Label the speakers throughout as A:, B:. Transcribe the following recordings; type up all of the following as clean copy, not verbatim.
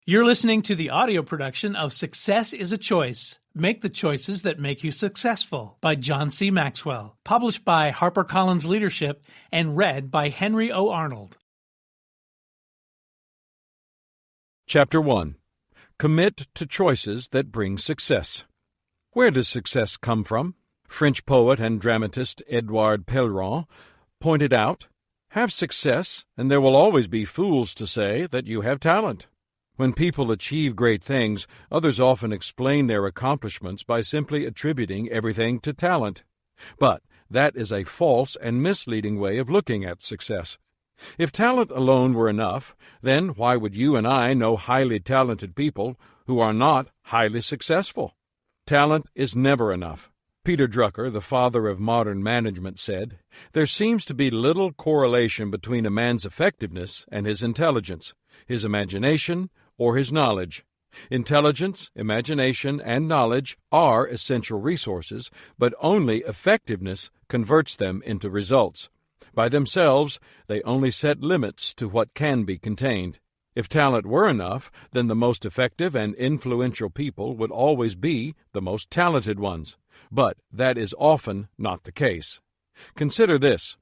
A: You're listening to the audio production of Success is a Choice. Make the choices that make you successful by John C. Maxwell. Published by HarperCollins Leadership and read by Henry O. Arnold.
B: Chapter 1. Commit to choices that bring success. Where does success come from? French poet and dramatist Edouard Pellerin pointed out, "Have success, and there will always be fools to say that you have talent." When people achieve great things, others often explain their accomplishments by simply attributing everything to talent. But that is a false and misleading way of looking at success. If talent alone were enough, then why would you and I know highly talented people who are not highly successful? Talent is never enough. Peter Drucker, the father of modern management, said, "There seems to be little correlation between a man's effectiveness and his intelligence, his imagination, or his knowledge. Intelligence, imagination, and knowledge are essential resources, but only effectiveness converts them into results. By themselves, they only set limits to what can be contained. If talent were enough, then the most effective and influential people would always be the most talented ones. But that is often not the case. Consider this.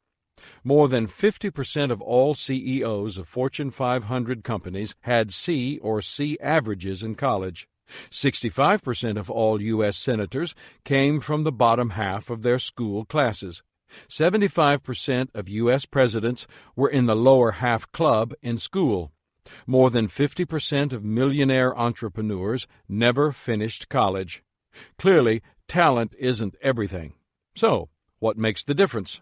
B: More than 50% of all CEOs of Fortune 500 companies had C or C averages in college. 65% of all U.S. senators came from the bottom half of their school classes. 75% of U.S. presidents were in the lower half club in school. More than 50% of millionaire entrepreneurs never finished college. Clearly, talent isn't everything. So, what makes the difference?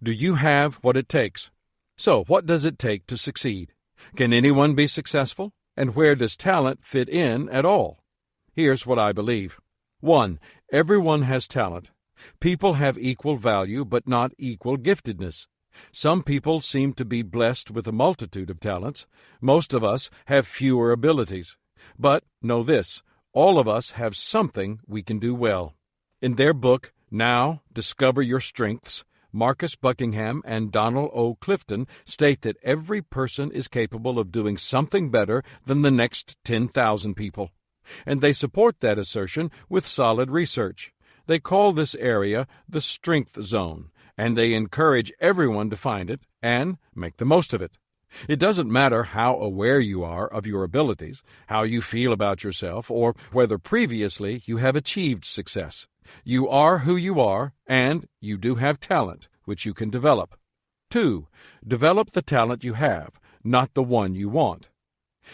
B: Do you have what it takes? So, what does it take to succeed? Can anyone be successful? And where does talent fit in at all? Here's what I believe. 1. Everyone has talent. People have equal value but not equal giftedness. Some people seem to be blessed with a multitude of talents. Most of us have fewer abilities. But know this, all of us have something we can do well. In their book, Now, Discover Your Strengths, Marcus Buckingham and Donald O. Clifton state that every person is capable of doing something better than the next 10,000 people. And they support that assertion with solid research. They call this area the strength zone, and they encourage everyone to find it and make the most of it. It doesn't matter how aware you are of your abilities, how you feel about yourself, or whether previously you have achieved success. You are who you are, and you do have talent, which you can develop. 2. Develop the talent you have, not the one you want.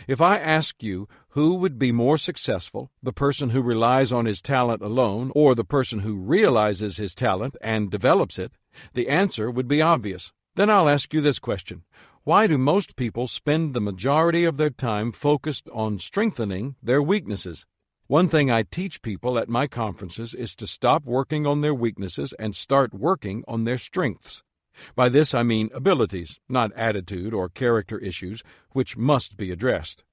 B: If I ask you who would be more successful, the person who relies on his talent alone or the person who realizes his talent and develops it, the answer would be obvious. Then I'll ask you this question. Why do most people spend the majority of their time focused on strengthening their weaknesses? One thing I teach people at my conferences is to stop working on their weaknesses and start working on their strengths. By this I mean abilities, not attitude or character issues, which must be addressed.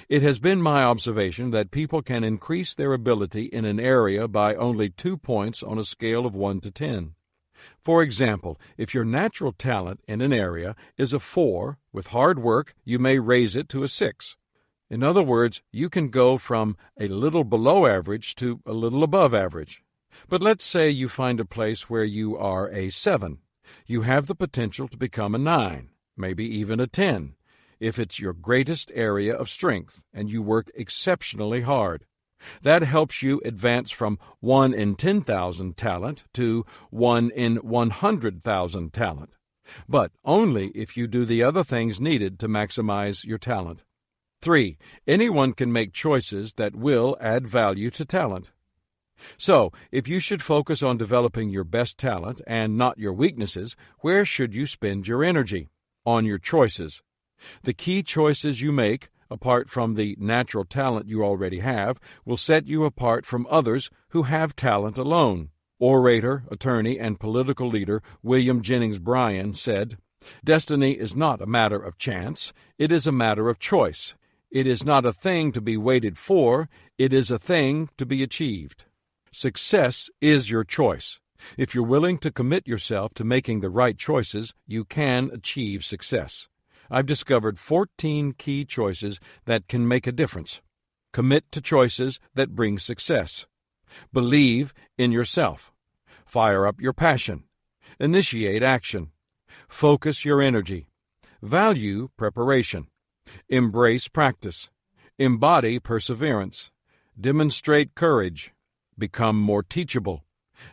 B: It has been my observation that people can increase their ability in an area by only 2 points on a scale of 1 to 10. For example, if your natural talent in an area is a 4, with hard work you may raise it to a 6. In other words, you can go from a little below average to a little above average. But let's say you find a place where you are a 7. You have the potential to become a 9, maybe even a 10, if it's your greatest area of strength and you work exceptionally hard. That helps you advance from 1 in 10,000 talent to 1 in 100,000 talent. But only if you do the other things needed to maximize your talent. 3. Anyone can make choices that will add value to talent. So, if you should focus on developing your best talent and not your weaknesses, where should you spend your energy? On your choices. The key choices you make, apart from the natural talent you already have, will set you apart from others who have talent alone. Orator, attorney, and political leader William Jennings Bryan said, "Destiny is not a matter of chance, it is a matter of choice. It is not a thing to be waited for, it is a thing to be achieved." Success is your choice. If you're willing to commit yourself to making the right choices, you can achieve success. I've discovered 14 key choices that can make a difference. Commit to choices that bring success. Believe in yourself. Fire up your passion. Initiate action. Focus your energy. Value preparation. Embrace practice. Embody perseverance. Demonstrate courage. Become more teachable.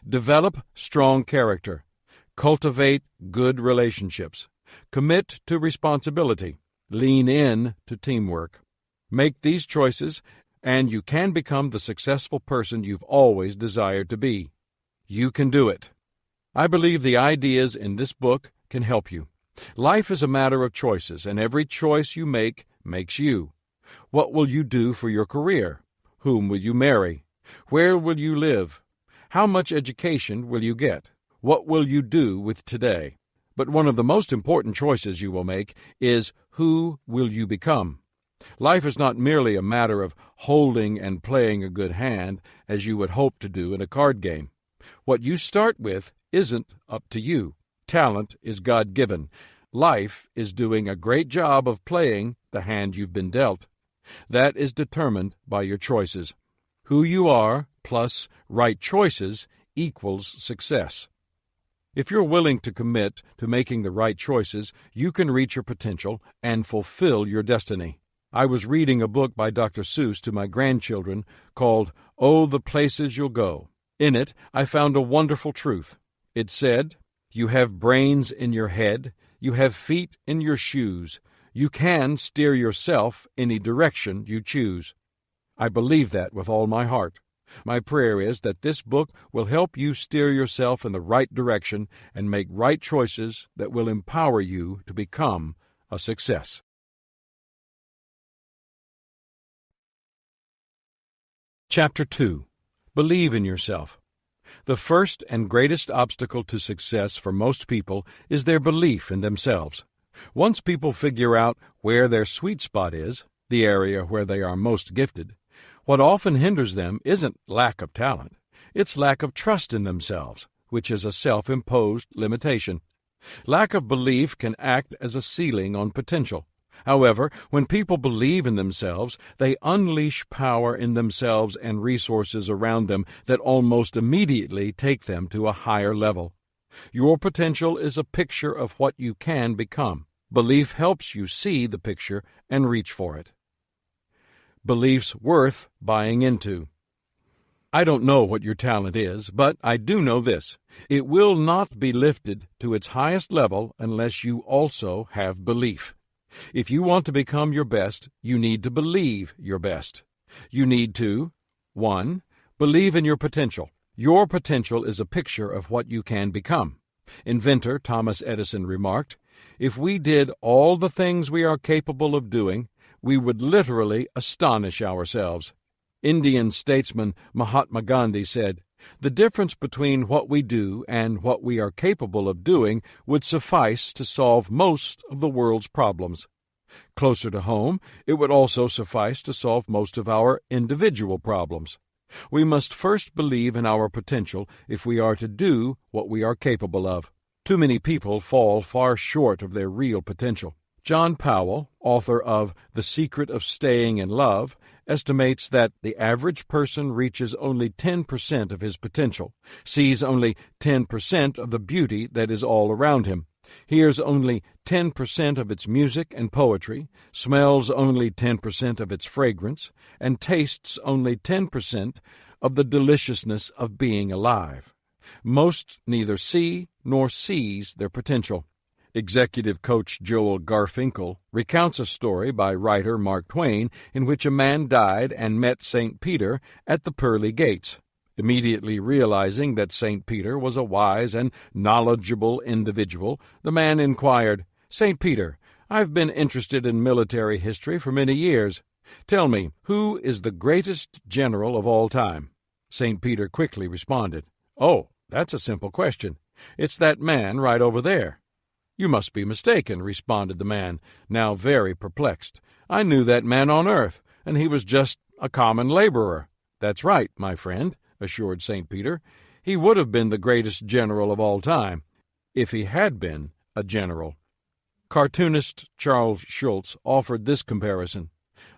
B: Develop strong character. Cultivate good relationships. Commit to responsibility. Lean in to teamwork. Make these choices, and you can become the successful person you've always desired to be. You can do it. I believe the ideas in this book can help you. Life is a matter of choices, and every choice you make makes you. What will you do for your career? Whom will you marry? Where will you live? How much education will you get? What will you do with today? But one of the most important choices you will make is who will you become? Life is not merely a matter of holding and playing a good hand, as you would hope to do in a card game. What you start with isn't up to you. Talent is God-given. Life is doing a great job of playing the hand you've been dealt. That is determined by your choices. Who you are plus right choices equals success. If you're willing to commit to making the right choices, you can reach your potential and fulfill your destiny. I was reading a book by Dr. Seuss to my grandchildren called Oh, the Places You'll Go. In it, I found a wonderful truth. It said, "You have brains in your head, you have feet in your shoes. You can steer yourself any direction you choose." I believe that with all my heart. My prayer is that this book will help you steer yourself in the right direction and make right choices that will empower you to become a success. Chapter 2. Believe in yourself. The first and greatest obstacle to success for most people is their belief in themselves. Once people figure out where their sweet spot is, the area where they are most gifted, what often hinders them isn't lack of talent. It's lack of trust in themselves, which is a self-imposed limitation. Lack of belief can act as a ceiling on potential. However, when people believe in themselves, they unleash power in themselves and resources around them that almost immediately take them to a higher level. Your potential is a picture of what you can become. Belief helps you see the picture and reach for it. Beliefs worth buying into. I don't know what your talent is, but I do know this. It will not be lifted to its highest level unless you also have belief. If you want to become your best, you need to believe your best. You need to, 1. Believe in your potential. Your potential is a picture of what you can become. Inventor Thomas Edison remarked, "If we did all the things we are capable of doing, we would literally astonish ourselves." Indian statesman Mahatma Gandhi said, "The difference between what we do and what we are capable of doing would suffice to solve most of the world's problems." Closer to home, it would also suffice to solve most of our individual problems. We must first believe in our potential if we are to do what we are capable of. Too many people fall far short of their real potential. John Powell, author of The Secret of Staying in Love, estimates that the average person reaches only 10% of his potential, sees only 10% of the beauty that is all around him, hears only 10% of its music and poetry, smells only 10% of its fragrance, and tastes only 10% of the deliciousness of being alive. Most neither see nor seize their potential. Executive coach Joel Garfinkel recounts a story by writer Mark Twain in which a man died and met St. Peter at the pearly gates. Immediately realizing that St. Peter was a wise and knowledgeable individual, the man inquired, "St. Peter, I've been interested in military history for many years. Tell me, who is the greatest general of all time?" St. Peter quickly responded, "Oh, that's a simple question. It's that man right over there." "You must be mistaken," responded the man, now very perplexed. "I knew that man on earth, and he was just a common laborer." "That's right, my friend," assured St. Peter. "He would have been the greatest general of all time, if he had been a general." Cartoonist Charles Schulz offered this comparison.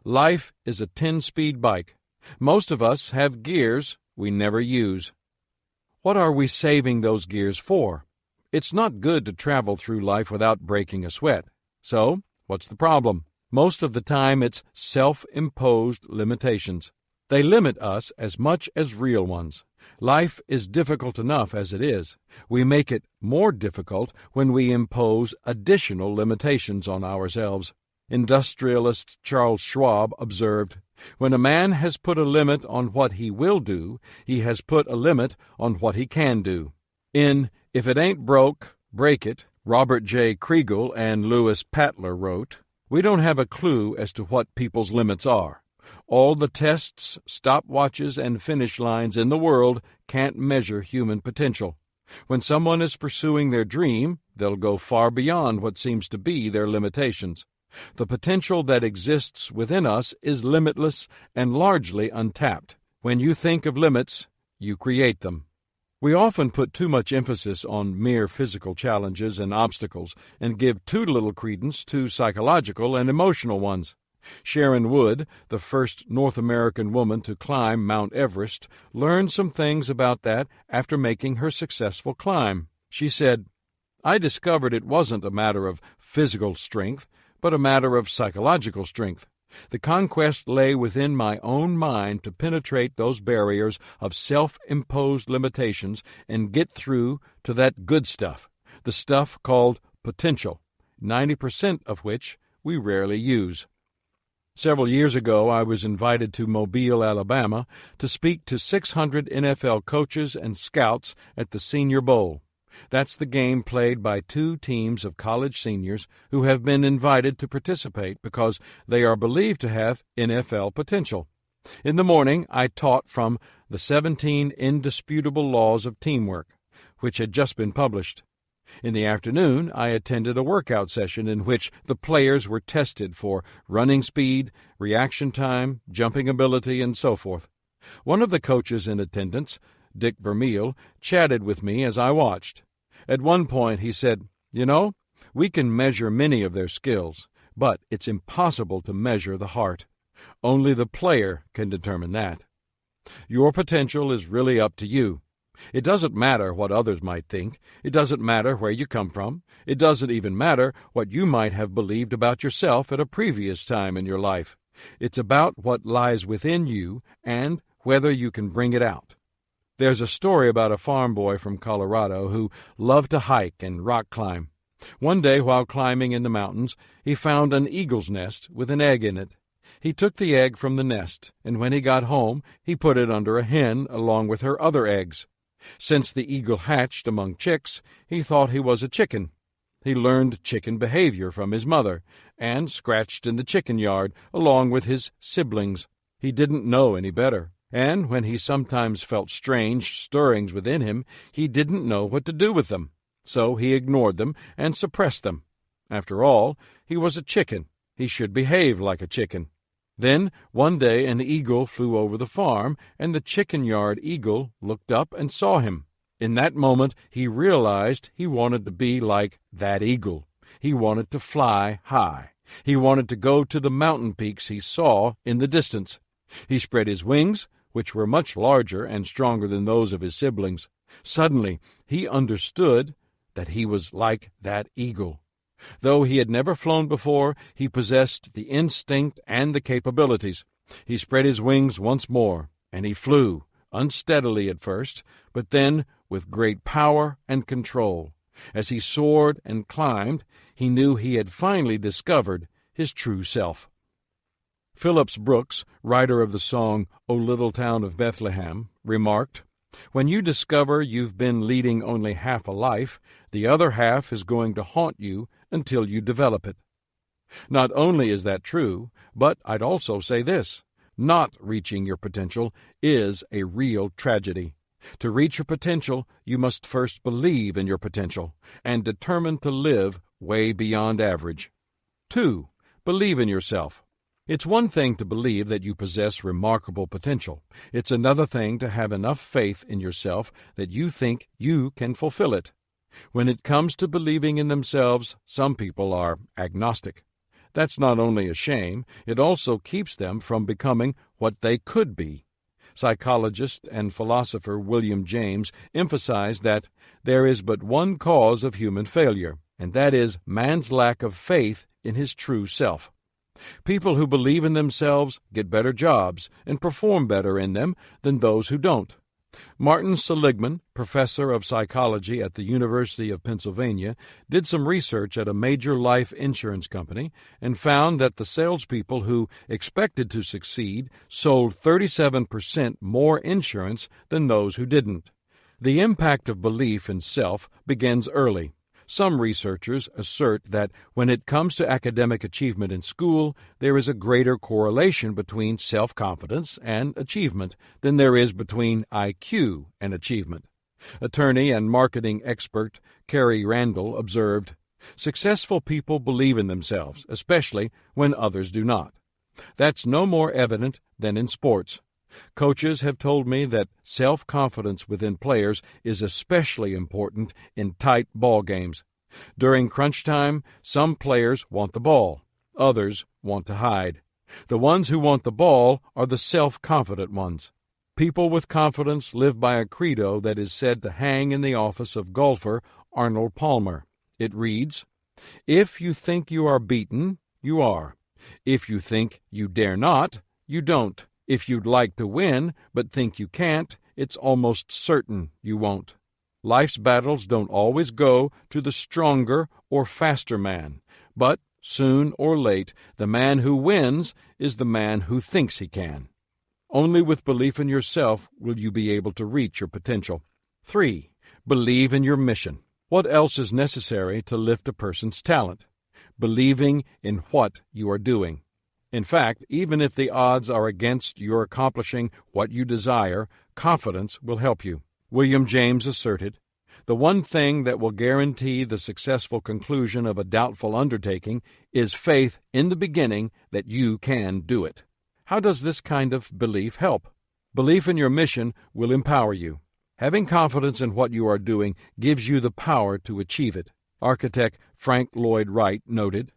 B: Life is a 10-speed bike. Most of us have gears we never use. What are we saving those gears for? It's not good to travel through life without breaking a sweat. So, what's the problem? Most of the time it's self-imposed limitations. They limit us as much as real ones. Life is difficult enough as it is. We make it more difficult when we impose additional limitations on ourselves. Industrialist Charles Schwab observed, "When a man has put a limit on what he will do, he has put a limit on what he can do." In If It Ain't Broke, Break It, Robert J. Kriegel and Louis Patler wrote, "We don't have a clue as to what people's limits are. All the tests, stopwatches, and finish lines in the world can't measure human potential. When someone is pursuing their dream, they'll go far beyond what seems to be their limitations. The potential that exists within us is limitless and largely untapped. When you think of limits, you create them." We often put too much emphasis on mere physical challenges and obstacles and give too little credence to psychological and emotional ones. Sharon Wood, the first North American woman to climb Mount Everest, learned some things about that after making her successful climb. She said, "I discovered it wasn't a matter of physical strength, but a matter of psychological strength. The conquest lay within my own mind to penetrate those barriers of self-imposed limitations and get through to that good stuff, the stuff called potential, 90% of which we rarely use." Several years ago, I was invited to Mobile, Alabama, to speak to 600 NFL coaches and scouts at the Senior Bowl. That's the game played by two teams of college seniors who have been invited to participate because they are believed to have NFL potential. In the morning, I taught from The 17 Indisputable Laws of Teamwork, which had just been published. In the afternoon, I attended a workout session in which the players were tested for running speed, reaction time, jumping ability, and so forth. One of the coaches in attendance, Dick Vermeil, chatted with me as I watched. At one point he said, "You know, we can measure many of their skills, but it's impossible to measure the heart. Only the player can determine that. Your potential is really up to you. It doesn't matter what others might think. It doesn't matter where you come from. It doesn't even matter what you might have believed about yourself at a previous time in your life. It's about what lies within you and whether you can bring it out." There's a story about a farm boy from Colorado who loved to hike and rock climb. One day while climbing in the mountains, he found an eagle's nest with an egg in it. He took the egg from the nest, and when he got home, he put it under a hen along with her other eggs. Since the eagle hatched among chicks, he thought he was a chicken. He learned chicken behavior from his mother, and scratched in the chicken yard along with his siblings. He didn't know any better, and when he sometimes felt strange stirrings within him, he didn't know what to do with them. So he ignored them and suppressed them. After all, he was a chicken. He should behave like a chicken. Then, one day, an eagle flew over the farm, and the chicken yard eagle looked up and saw him. In that moment, he realized he wanted to be like that eagle. He wanted to fly high. He wanted to go to the mountain peaks he saw in the distance. He spread his wings, which were much larger and stronger than those of his siblings. Suddenly, he understood that he was like that eagle. Though he had never flown before, he possessed the instinct and the capabilities. He spread his wings once more, and he flew, unsteadily at first, but then with great power and control. As he soared and climbed, he knew he had finally discovered his true self. Phillips Brooks, writer of the song "O Little Town of Bethlehem," remarked, "When you discover you've been leading only half a life, the other half is going to haunt you until you develop it." Not only is that true, but I'd also say this: not reaching your potential is a real tragedy. To reach your potential, you must first believe in your potential and determine to live way beyond average. 2. Believe in yourself. It's one thing to believe that you possess remarkable potential. It's another thing to have enough faith in yourself that you think you can fulfill it. When it comes to believing in themselves, some people are agnostic. That's not only a shame, it also keeps them from becoming what they could be. Psychologist and philosopher William James emphasized that there is but one cause of human failure, and that is man's lack of faith in his true self. People who believe in themselves get better jobs and perform better in them than those who don't. Martin Seligman, professor of psychology at the University of Pennsylvania, did some research at a major life insurance company and found that the salespeople who expected to succeed sold 37% more insurance than those who didn't. The impact of belief in self begins early. Some researchers assert that when it comes to academic achievement in school, there is a greater correlation between self-confidence and achievement than there is between IQ and achievement. Attorney and marketing expert Carrie Randall observed, "Successful people believe in themselves, especially when others do not. That's no more evident than in sports. Coaches have told me that self-confidence within players is especially important in tight ball games. During crunch time, some players want the ball. Others want to hide. The ones who want the ball are the self-confident ones. People with confidence live by a credo that is said to hang in the office of golfer Arnold Palmer. It reads, "If you think you are beaten, you are. If you think you dare not, you don't. If you'd like to win, but think you can't, it's almost certain you won't." Life's battles don't always go to the stronger or faster man, but soon or late, the man who wins is the man who thinks he can. Only with belief in yourself will you be able to reach your potential. 3. Believe in your mission. What else is necessary to lift a person's talent? Believing in what you are doing. In fact, even if the odds are against your accomplishing what you desire, confidence will help you. William James asserted, "The one thing that will guarantee the successful conclusion of a doubtful undertaking is faith in the beginning that you can do it." How does this kind of belief help? Belief in your mission will empower you. Having confidence in what you are doing gives you the power to achieve it. Architect Frank Lloyd Wright noted,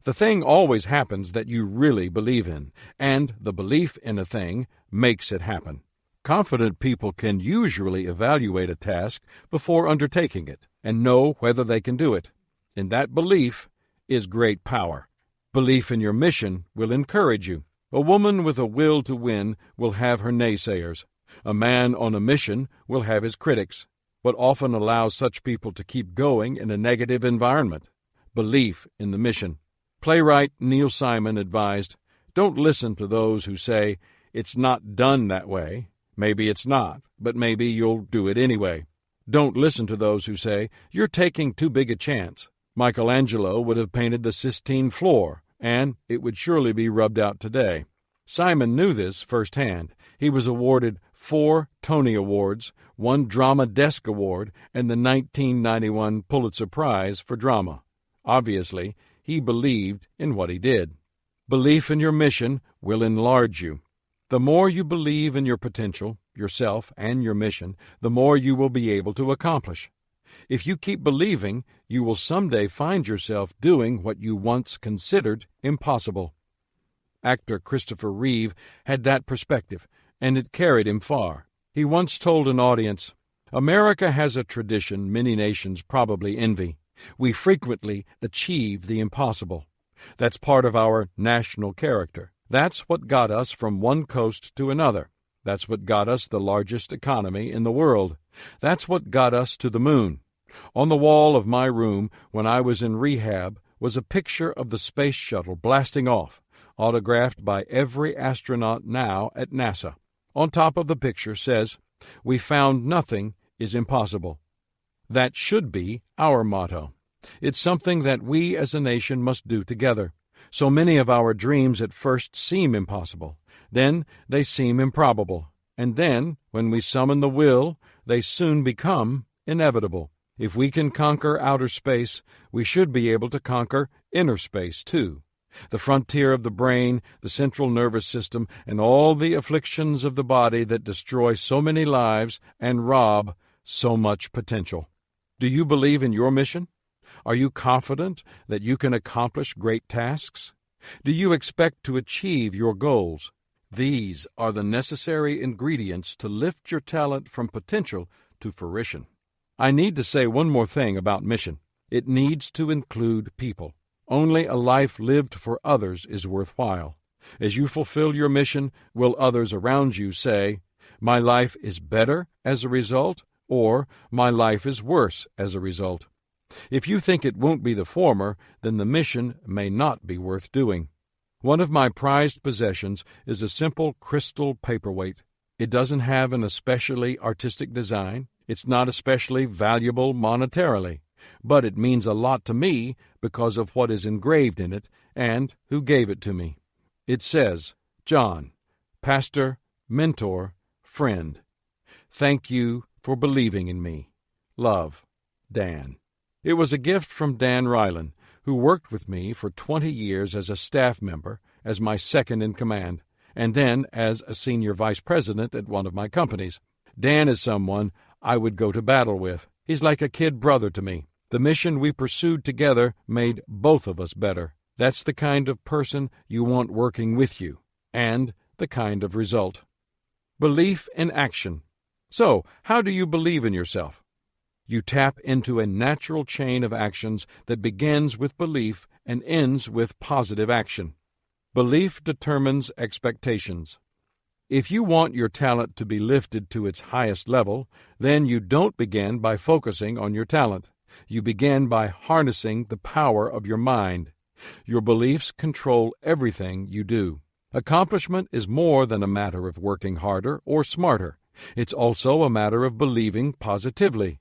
B: "The thing always happens that you really believe in, and the belief in a thing makes it happen." Confident people can usually evaluate a task before undertaking it and know whether they can do it. In that belief is great power. Belief in your mission will encourage you. A woman with a will to win will have her naysayers. A man on a mission will have his critics. What often allows such people to keep going in a negative environment? Belief in the mission. Playwright Neil Simon advised, "Don't listen to those who say, 'It's not done that way.' Maybe it's not, but maybe you'll do it anyway. Don't listen to those who say, 'You're taking too big a chance.' Michelangelo would have painted the Sistine floor, and it would surely be rubbed out today." Simon knew this firsthand. He was awarded 4 Tony Awards, 1 Drama Desk Award, and the 1991 Pulitzer Prize for Drama. Obviously, he believed in what he did. Belief in your mission will enlarge you. The more you believe in your potential, yourself, and your mission, the more you will be able to accomplish. If you keep believing, you will someday find yourself doing what you once considered impossible. Actor Christopher Reeve had that perspective, and it carried him far. He once told an audience, "America has a tradition many nations probably envy. We frequently achieve the impossible. That's part of our national character. That's what got us from one coast to another. That's what got us the largest economy in the world. That's what got us to the moon." On the wall of my room when I was in rehab was a picture of the space shuttle blasting off, autographed by every astronaut now at NASA. On top of the picture says, "We found nothing is impossible." That should be our motto. It's something that we as a nation must do together. So many of our dreams at first seem impossible. Then they seem improbable. And then, when we summon the will, they soon become inevitable. If we can conquer outer space, we should be able to conquer inner space, too. The frontier of the brain, the central nervous system, and all the afflictions of the body that destroy so many lives and rob so much potential. Do you believe in your mission? Are you confident that you can accomplish great tasks? Do you expect to achieve your goals? These are the necessary ingredients to lift your talent from potential to fruition. I need to say one more thing about mission. It needs to include people. Only a life lived for others is worthwhile. As you fulfill your mission, will others around you say, "My life is better as a result," or "My life is worse as a result"? If you think it won't be the former, then the mission may not be worth doing. One of my prized possessions is a simple crystal paperweight. It doesn't have an especially artistic design. It's not especially valuable monetarily, but it means a lot to me because of what is engraved in it and who gave it to me. It says, "John, pastor, mentor, friend. Thank you for believing in me. Love, Dan." It was a gift from Dan Ryland, who worked with me for 20 years as a staff member, as my second in command, and then as a senior vice president at one of my companies. Dan is someone I would go to battle with. He's like a kid brother to me. The mission we pursued together made both of us better. That's the kind of person you want working with you, and the kind of result. Belief in action. So, how do you believe in yourself? You tap into a natural chain of actions that begins with belief and ends with positive action. Belief determines expectations. If you want your talent to be lifted to its highest level, then you don't begin by focusing on your talent. You begin by harnessing the power of your mind. Your beliefs control everything you do. Accomplishment is more than a matter of working harder or smarter. It's also a matter of believing positively.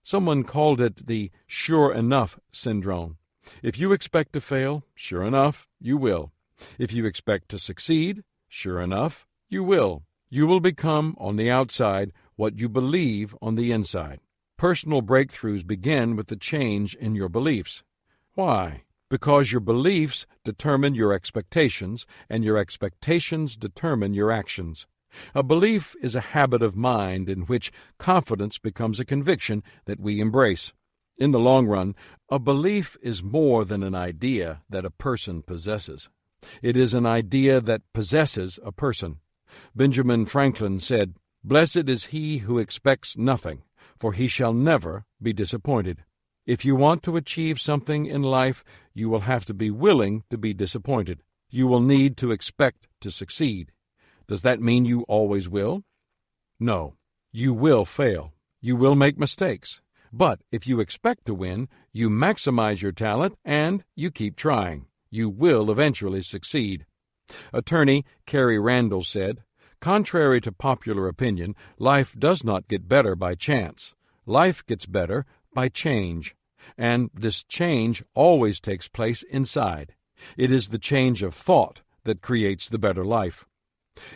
B: Someone called it the sure enough syndrome. If you expect to fail, sure enough, you will. If you expect to succeed, sure enough, you will. You will become, on the outside, what you believe on the inside. Personal breakthroughs begin with the change in your beliefs. Why? Because your beliefs determine your expectations, and your expectations determine your actions. A belief is a habit of mind in which confidence becomes a conviction that we embrace. In the long run, a belief is more than an idea that a person possesses. It is an idea that possesses a person. Benjamin Franklin said, "Blessed is he who expects nothing, for he shall never be disappointed." If you want to achieve something in life, you will have to be willing to be disappointed. You will need to expect to succeed. Does that mean you always will? No. You will fail. You will make mistakes. But if you expect to win, you maximize your talent and you keep trying. You will eventually succeed. Attorney Carrie Randall said, "Contrary to popular opinion, life does not get better by chance. Life gets better by change. And this change always takes place inside. It is the change of thought that creates the better life."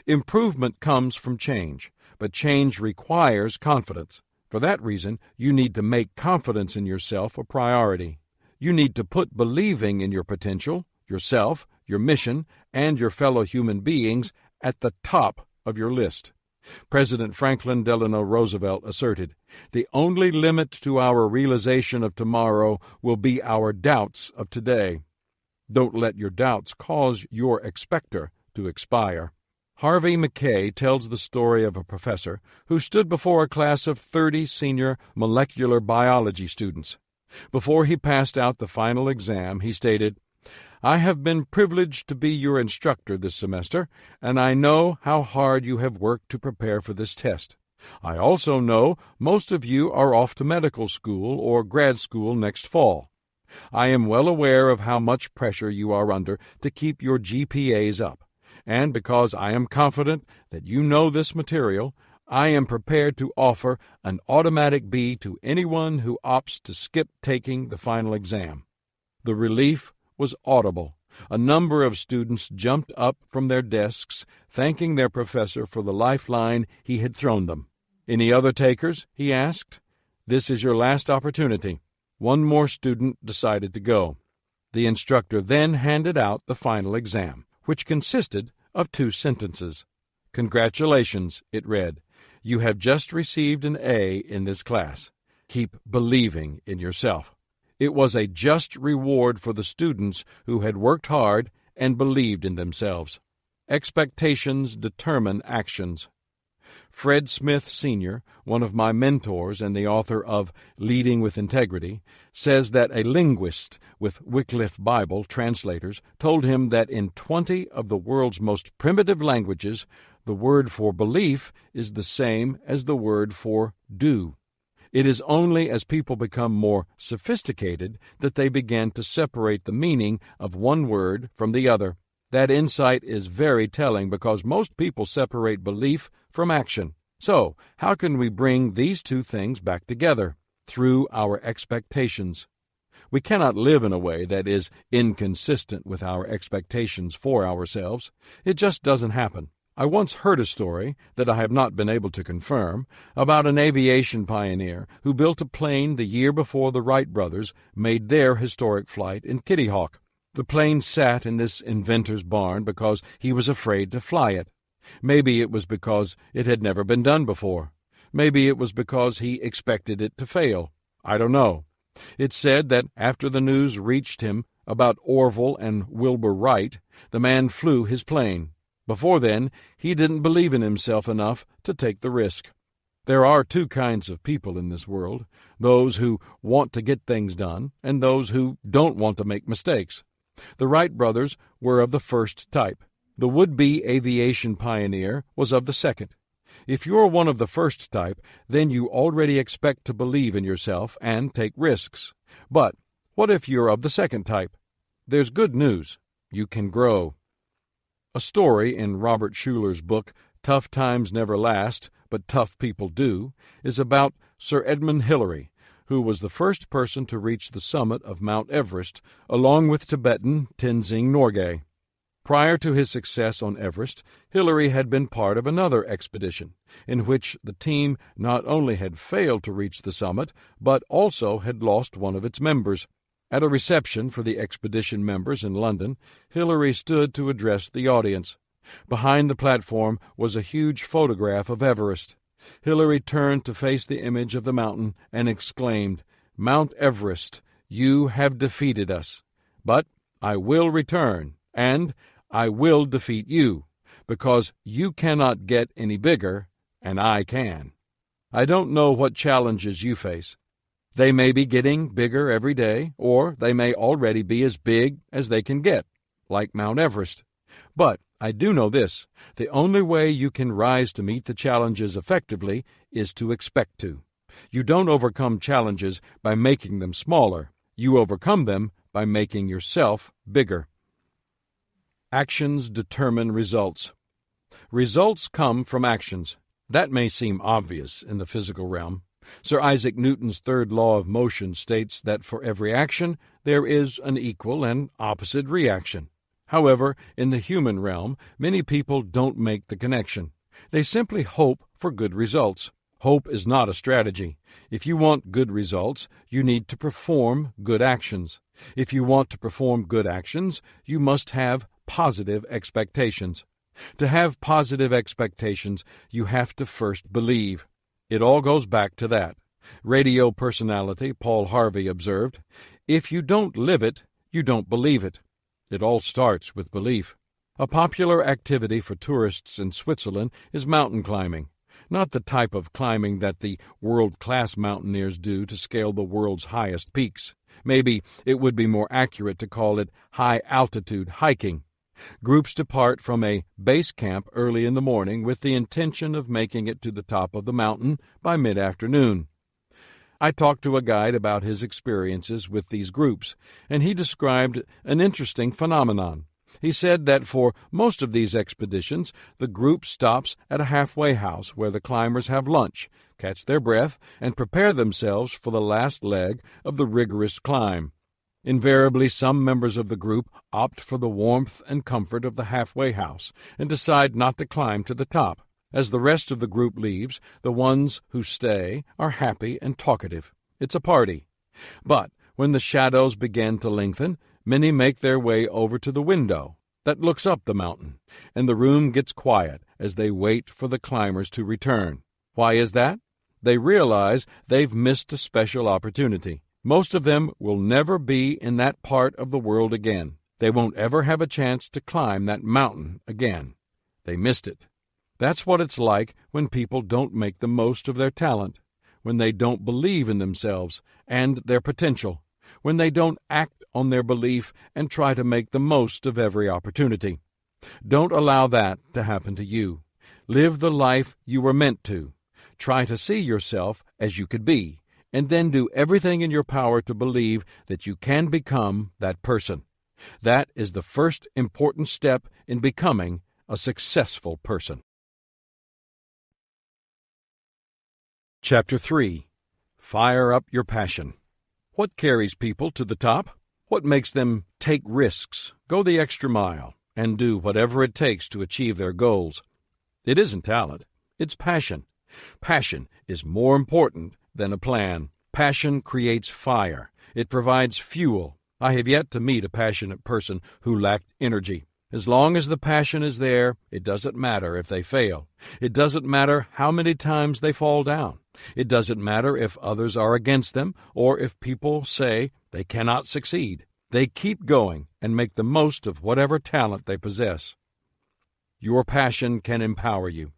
B: Improvement comes from change, but change requires confidence. For that reason, you need to make confidence in yourself a priority. You need to put believing in your potential, yourself, your mission, and your fellow human beings at the top of your list. President Franklin Delano Roosevelt asserted, "The only limit to our realization of tomorrow will be our doubts of today." Don't let your doubts cause your expector to expire. Harvey Mackay tells the story of a professor who stood before a class of 30 senior molecular biology students. Before he passed out the final exam, he stated, "I have been privileged to be your instructor this semester, and I know how hard you have worked to prepare for this test. I also know most of you are off to medical school or grad school next fall. I am well aware of how much pressure you are under to keep your GPAs up. And because I am confident that you know this material, I am prepared to offer an automatic B to anyone who opts to skip taking the final exam." The relief was audible. A number of students jumped up from their desks, thanking their professor for the lifeline he had thrown them. "Any other takers?" he asked. "This is your last opportunity." One more student decided to go. The instructor then handed out the final exam, which consisted of 2 sentences. "Congratulations," it read. "You have just received an A in this class. Keep believing in yourself. It was a just reward for the students who had worked hard and believed in themselves. Expectations determine actions. Fred Smith, Sr., one of my mentors and the author of Leading with Integrity, says that a linguist with Wycliffe Bible translators told him that in 20 of the world's most primitive languages, the word for belief is the same as the word for do. It is only as people become more sophisticated that they begin to separate the meaning of one word from the other. That insight is very telling because most people separate belief from action. So, how can we bring these two things back together? Through our expectations. We cannot live in a way that is inconsistent with our expectations for ourselves. It just doesn't happen. I once heard a story that I have not been able to confirm about an aviation pioneer who built a plane the year before the Wright brothers made their historic flight in Kitty Hawk. The plane sat in this inventor's barn because he was afraid to fly it. Maybe it was because it had never been done before. Maybe it was because he expected it to fail. I don't know. It's said that after the news reached him about Orville and Wilbur Wright, the man flew his plane. Before then, he didn't believe in himself enough to take the risk. There are two kinds of people in this world, those who want to get things done and those who don't want to make mistakes. The Wright brothers were of the first type. The would-be aviation pioneer was of the second. If you're one of the first type, then you already expect to believe in yourself and take risks. But what if you're of the second type? There's good news. You can grow. A story in Robert Schuller's book, Tough Times Never Last, but Tough People Do, is about Sir Edmund Hillary, who was the first person to reach the summit of Mount Everest, along with Tibetan Tenzing Norgay. Prior to his success on Everest, Hillary had been part of another expedition, in which the team not only had failed to reach the summit, but also had lost one of its members. At a reception for the expedition members in London, Hillary stood to address the audience. Behind the platform was a huge photograph of Everest. Hillary turned to face the image of the mountain and exclaimed, "Mount Everest, you have defeated us. But I will return, and I will defeat you, because you cannot get any bigger, and I can." I don't know what challenges you face. They may be getting bigger every day, or they may already be as big as they can get, like Mount Everest. But I do know this: the only way you can rise to meet the challenges effectively is to expect to. You don't overcome challenges by making them smaller. You overcome them by making yourself bigger. Actions determine results. Results come from actions. That may seem obvious in the physical realm. Sir Isaac Newton's third law of motion states that for every action there is an equal and opposite reaction. However, in the human realm, many people don't make the connection. They simply hope for good results. Hope is not a strategy. If you want good results, you need to perform good actions. If you want to perform good actions, you must have positive expectations. To have positive expectations, you have to first believe. It all goes back to that. Radio personality Paul Harvey observed, "If you don't live it, you don't believe it." It all starts with belief. A popular activity for tourists in Switzerland is mountain climbing. Not the type of climbing that the world-class mountaineers do to scale the world's highest peaks. Maybe it would be more accurate to call it high-altitude hiking. Groups depart from a base camp early in the morning with the intention of making it to the top of the mountain by mid-afternoon. I talked to a guide about his experiences with these groups, and he described an interesting phenomenon. He said that for most of these expeditions, the group stops at a halfway house where the climbers have lunch, catch their breath, and prepare themselves for the last leg of the rigorous climb. Invariably, some members of the group opt for the warmth and comfort of the halfway house and decide not to climb to the top. As the rest of the group leaves, the ones who stay are happy and talkative. It's a party. But when the shadows begin to lengthen, many make their way over to the window that looks up the mountain, and the room gets quiet as they wait for the climbers to return. Why is that? They realize they've missed a special opportunity. Most of them will never be in that part of the world again. They won't ever have a chance to climb that mountain again. They missed it. That's what it's like when people don't make the most of their talent, when they don't believe in themselves and their potential, when they don't act on their belief and try to make the most of every opportunity. Don't allow that to happen to you. Live the life you were meant to. Try to see yourself as you could be, and then do everything in your power to believe that you can become that person. That is the first important step in becoming a successful person. Chapter 3. Fire up your passion. What carries people to the top? What makes them take risks, go the extra mile, and do whatever it takes to achieve their goals? It isn't talent, it's passion. Passion is more important than a plan. Passion creates fire. It provides fuel. I have yet to meet a passionate person who lacked energy. As long as the passion is there, it doesn't matter if they fail. It doesn't matter how many times they fall down. It doesn't matter if others are against them or if people say they cannot succeed. They keep going and make the most of whatever talent they possess. Your passion can empower you.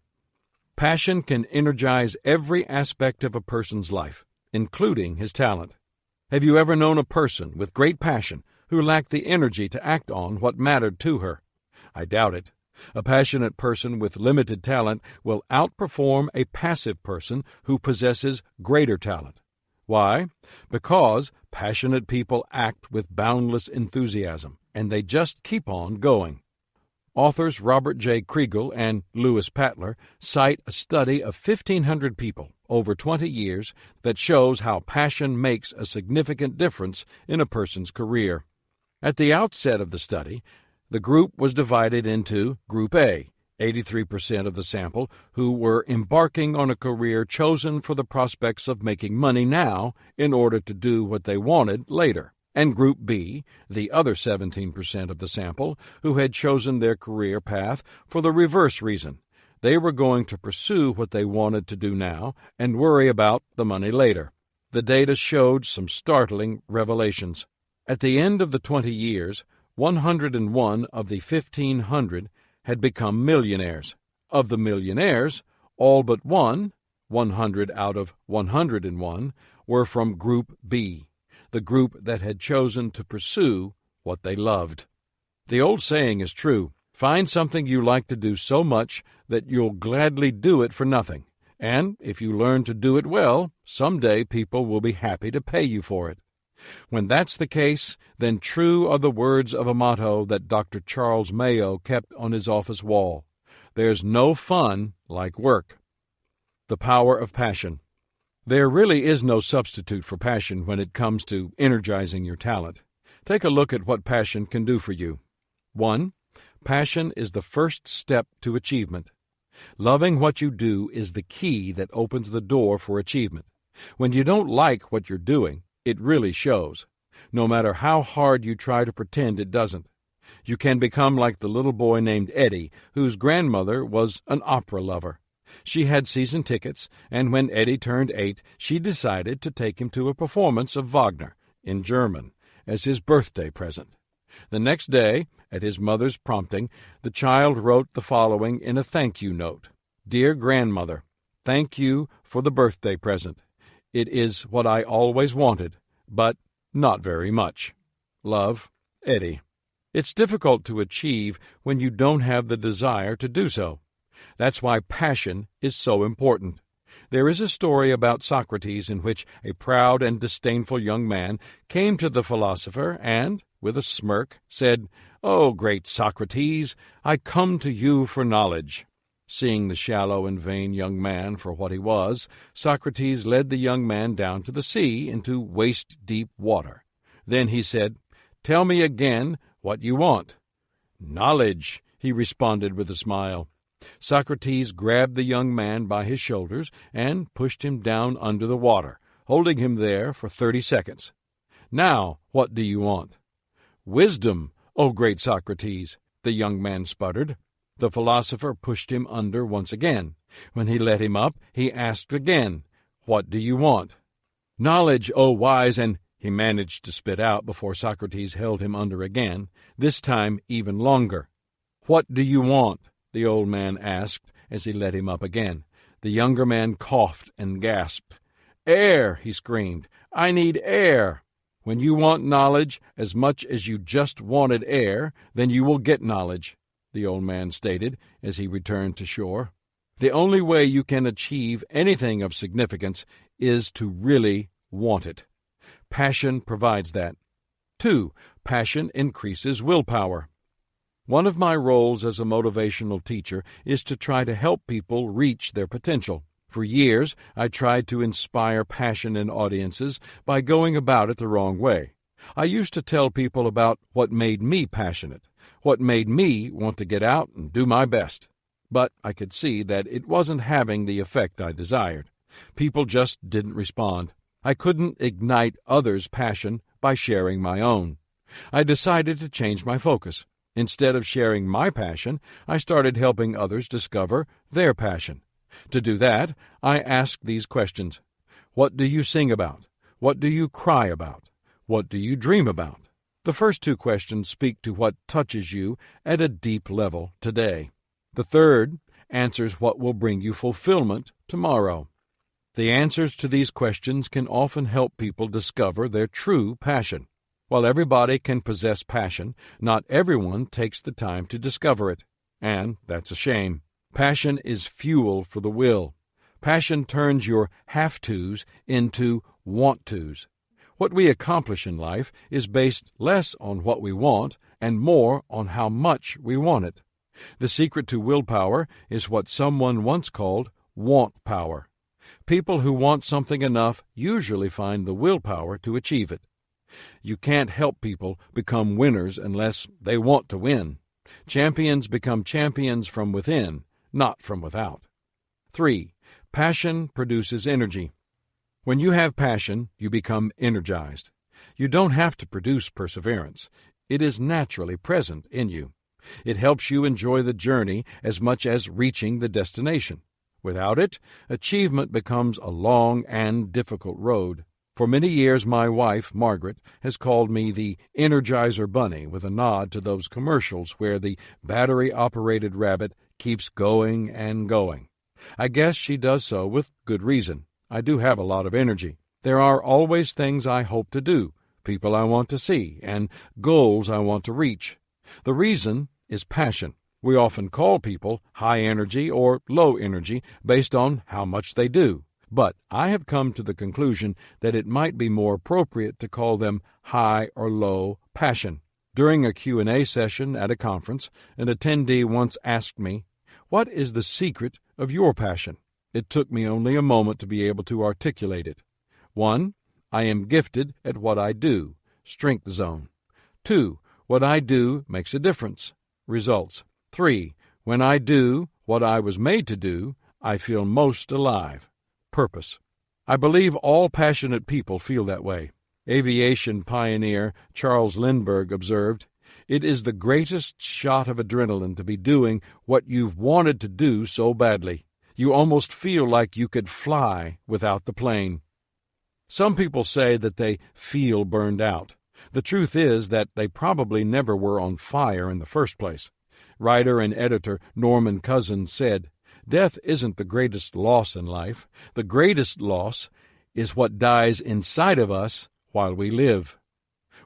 B: Passion can energize every aspect of a person's life, including his talent. Have you ever known a person with great passion who lacked the energy to act on what mattered to her? I doubt it. A passionate person with limited talent will outperform a passive person who possesses greater talent. Why? Because passionate people act with boundless enthusiasm, and they just keep on going. Authors Robert J. Kriegel and Lewis Patler cite a study of 1,500 people over 20 years that shows how passion makes a significant difference in a person's career. At the outset of the study, the group was divided into Group A, 83% of the sample, who were embarking on a career chosen for the prospects of making money now in order to do what they wanted later, and Group B, the other 17% of the sample, who had chosen their career path for the reverse reason. They were going to pursue what they wanted to do now and worry about the money later. The data showed some startling revelations. At the end of the 20 years, 101 of the 1,500 had become millionaires. Of the millionaires, all but one, 100 out of 101, were from Group B, the group that had chosen to pursue what they loved. The old saying is true: find something you like to do so much that you'll gladly do it for nothing, and if you learn to do it well, someday people will be happy to pay you for it. When that's the case, then true are the words of a motto that Dr. Charles Mayo kept on his office wall: there's no fun like work. The power of passion. There really is no substitute for passion when it comes to energizing your talent. Take a look at what passion can do for you. 1. Passion is the first step to achievement. Loving what you do is the key that opens the door for achievement. When you don't like what you're doing, it really shows, no matter how hard you try to pretend it doesn't. You can become like the little boy named Eddie, whose grandmother was an opera lover. She had season tickets, and when Eddie turned 8, she decided to take him to a performance of Wagner, in German, as his birthday present. The next day, at his mother's prompting, the child wrote the following in a thank-you note: "Dear Grandmother, thank you for the birthday present. It is what I always wanted, but not very much. Love, Eddie." It's difficult to achieve when you don't have the desire to do so. That's why passion is so important. There is a story about Socrates in which a proud and disdainful young man came to the philosopher and, with a smirk, said, "Oh, great Socrates, I come to you for knowledge." Seeing the shallow and vain young man for what he was, Socrates led the young man down to the sea into waist-deep water. Then he said, "Tell me again what you want." "Knowledge," he responded with a smile. Socrates grabbed the young man by his shoulders and pushed him down under the water, holding him there for 30 seconds. "Now, what do you want?" "Wisdom, O great Socrates," the young man sputtered. The philosopher pushed him under once again. When he let him up, he asked again, What do you want? Knowledge, O wise, and he managed to spit out before Socrates held him under again, this time even longer. What do you want? The old man asked as he let him up again. The younger man coughed and gasped. Air, he screamed. I need air. When you want knowledge as much as you just wanted air, then you will get knowledge, the old man stated as he returned to shore. The only way you can achieve anything of significance is to really want it. Passion provides that. 2. Passion increases willpower. One of my roles as a motivational teacher is to try to help people reach their potential. For years, I tried to inspire passion in audiences by going about it the wrong way. I used to tell people about what made me passionate, what made me want to get out and do my best. But I could see that it wasn't having the effect I desired. People just didn't respond. I couldn't ignite others' passion by sharing my own. I decided to change my focus. Instead of sharing my passion, I started helping others discover their passion. To do that, I asked these questions. What do you sing about? What do you cry about? What do you dream about? The first two questions speak to what touches you at a deep level today. The third answers what will bring you fulfillment tomorrow. The answers to these questions can often help people discover their true passion. While everybody can possess passion, not everyone takes the time to discover it, and that's a shame. Passion is fuel for the will. Passion turns your have-tos into want-tos. What we accomplish in life is based less on what we want and more on how much we want it. The secret to willpower is what someone once called want power. People who want something enough usually find the willpower to achieve it. You can't help people become winners unless they want to win. Champions become champions from within, not from without. 3. Passion produces energy. When you have passion, you become energized. You don't have to produce perseverance. It is naturally present in you. It helps you enjoy the journey as much as reaching the destination. Without it, achievement becomes a long and difficult road. For many years, my wife, Margaret, has called me the Energizer Bunny with a nod to those commercials where the battery-operated rabbit keeps going and going. I guess she does so with good reason. I do have a lot of energy. There are always things I hope to do, people I want to see, and goals I want to reach. The reason is passion. We often call people high energy or low energy based on how much they do. But I have come to the conclusion that it might be more appropriate to call them high or low passion. During a Q&A session at a conference, an attendee once asked me, "What is the secret of your passion?" It took me only a moment to be able to articulate it. 1. I am gifted at what I do. Strength zone. 2. What I do makes a difference. Results. 3. When I do what I was made to do, I feel most alive. Purpose. I believe all passionate people feel that way. Aviation pioneer Charles Lindbergh observed, "It is the greatest shot of adrenaline to be doing what you've wanted to do so badly. You almost feel like you could fly without the plane." Some people say that they feel burned out. The truth is that they probably never were on fire in the first place. Writer and editor Norman Cousins said, "Death isn't the greatest loss in life. The greatest loss is what dies inside of us while we live."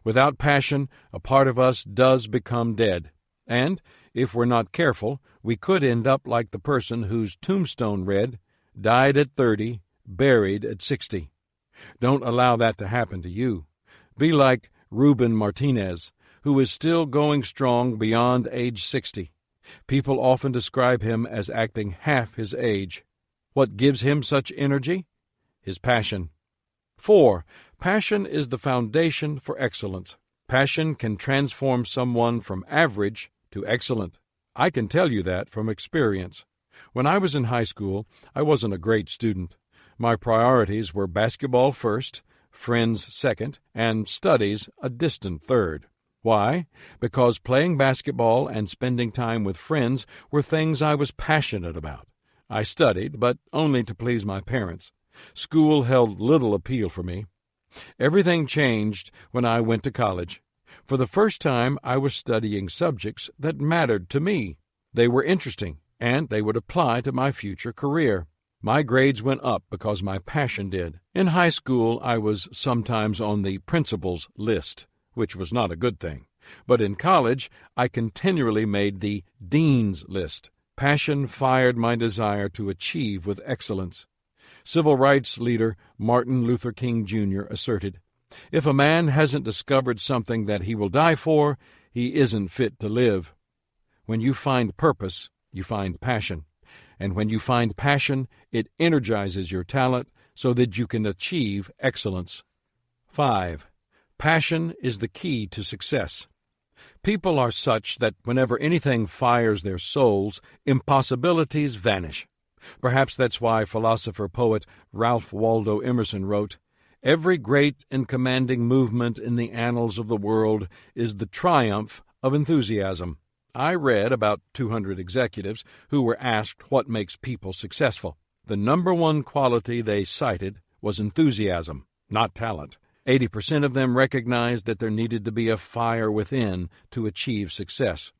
B: Without passion, a part of us does become dead. And, if we're not careful, we could end up like the person whose tombstone read, "Died at 30, buried at 60. Don't allow that to happen to you. Be like Ruben Martinez, who is still going strong beyond age 60. People often describe him as acting half his age. What gives him such energy? His passion. 4. Passion is the foundation for excellence. Passion can transform someone from average to excellent. I can tell you that from experience. When I was in high school, I wasn't a great student. My priorities were basketball first, friends second, and studies a distant third. Why? Because playing basketball and spending time with friends were things I was passionate about. I studied, but only to please my parents. School held little appeal for me. Everything changed when I went to college. For the first time, I was studying subjects that mattered to me. They were interesting, and they would apply to my future career. My grades went up because my passion did. In high school, I was sometimes on the principal's list, which was not a good thing. But in college, I continually made the dean's list. Passion fired my desire to achieve with excellence. Civil rights leader Martin Luther King Jr. asserted, "If a man hasn't discovered something that he will die for, he isn't fit to live." When you find purpose, you find passion. And when you find passion, it energizes your talent so that you can achieve excellence. 5. Passion is the key to success. People are such that whenever anything fires their souls, impossibilities vanish. Perhaps that's why philosopher-poet Ralph Waldo Emerson wrote, "Every great and commanding movement in the annals of the world is the triumph of enthusiasm." I read about 200 executives who were asked what makes people successful. The number one quality they cited was enthusiasm, not talent. 80% of them recognized that there needed to be a fire within to achieve success.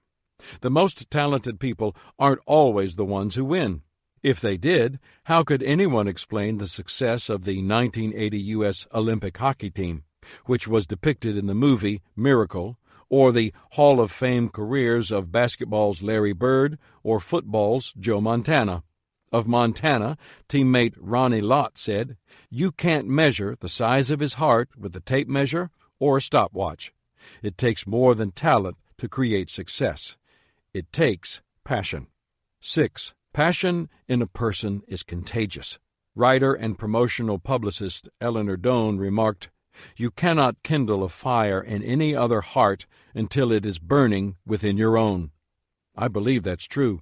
B: The most talented people aren't always the ones who win. If they did, how could anyone explain the success of the 1980 U.S. Olympic hockey team, which was depicted in the movie Miracle, or the Hall of Fame careers of basketball's Larry Bird or football's Joe Montana? Of Montana, teammate Ronnie Lott said, "You can't measure the size of his heart with a tape measure or a stopwatch. It takes more than talent to create success. It takes passion." 6. Passion in a person is contagious. Writer and promotional publicist Eleanor Doane remarked, "You cannot kindle a fire in any other heart until it is burning within your own." I believe that's true.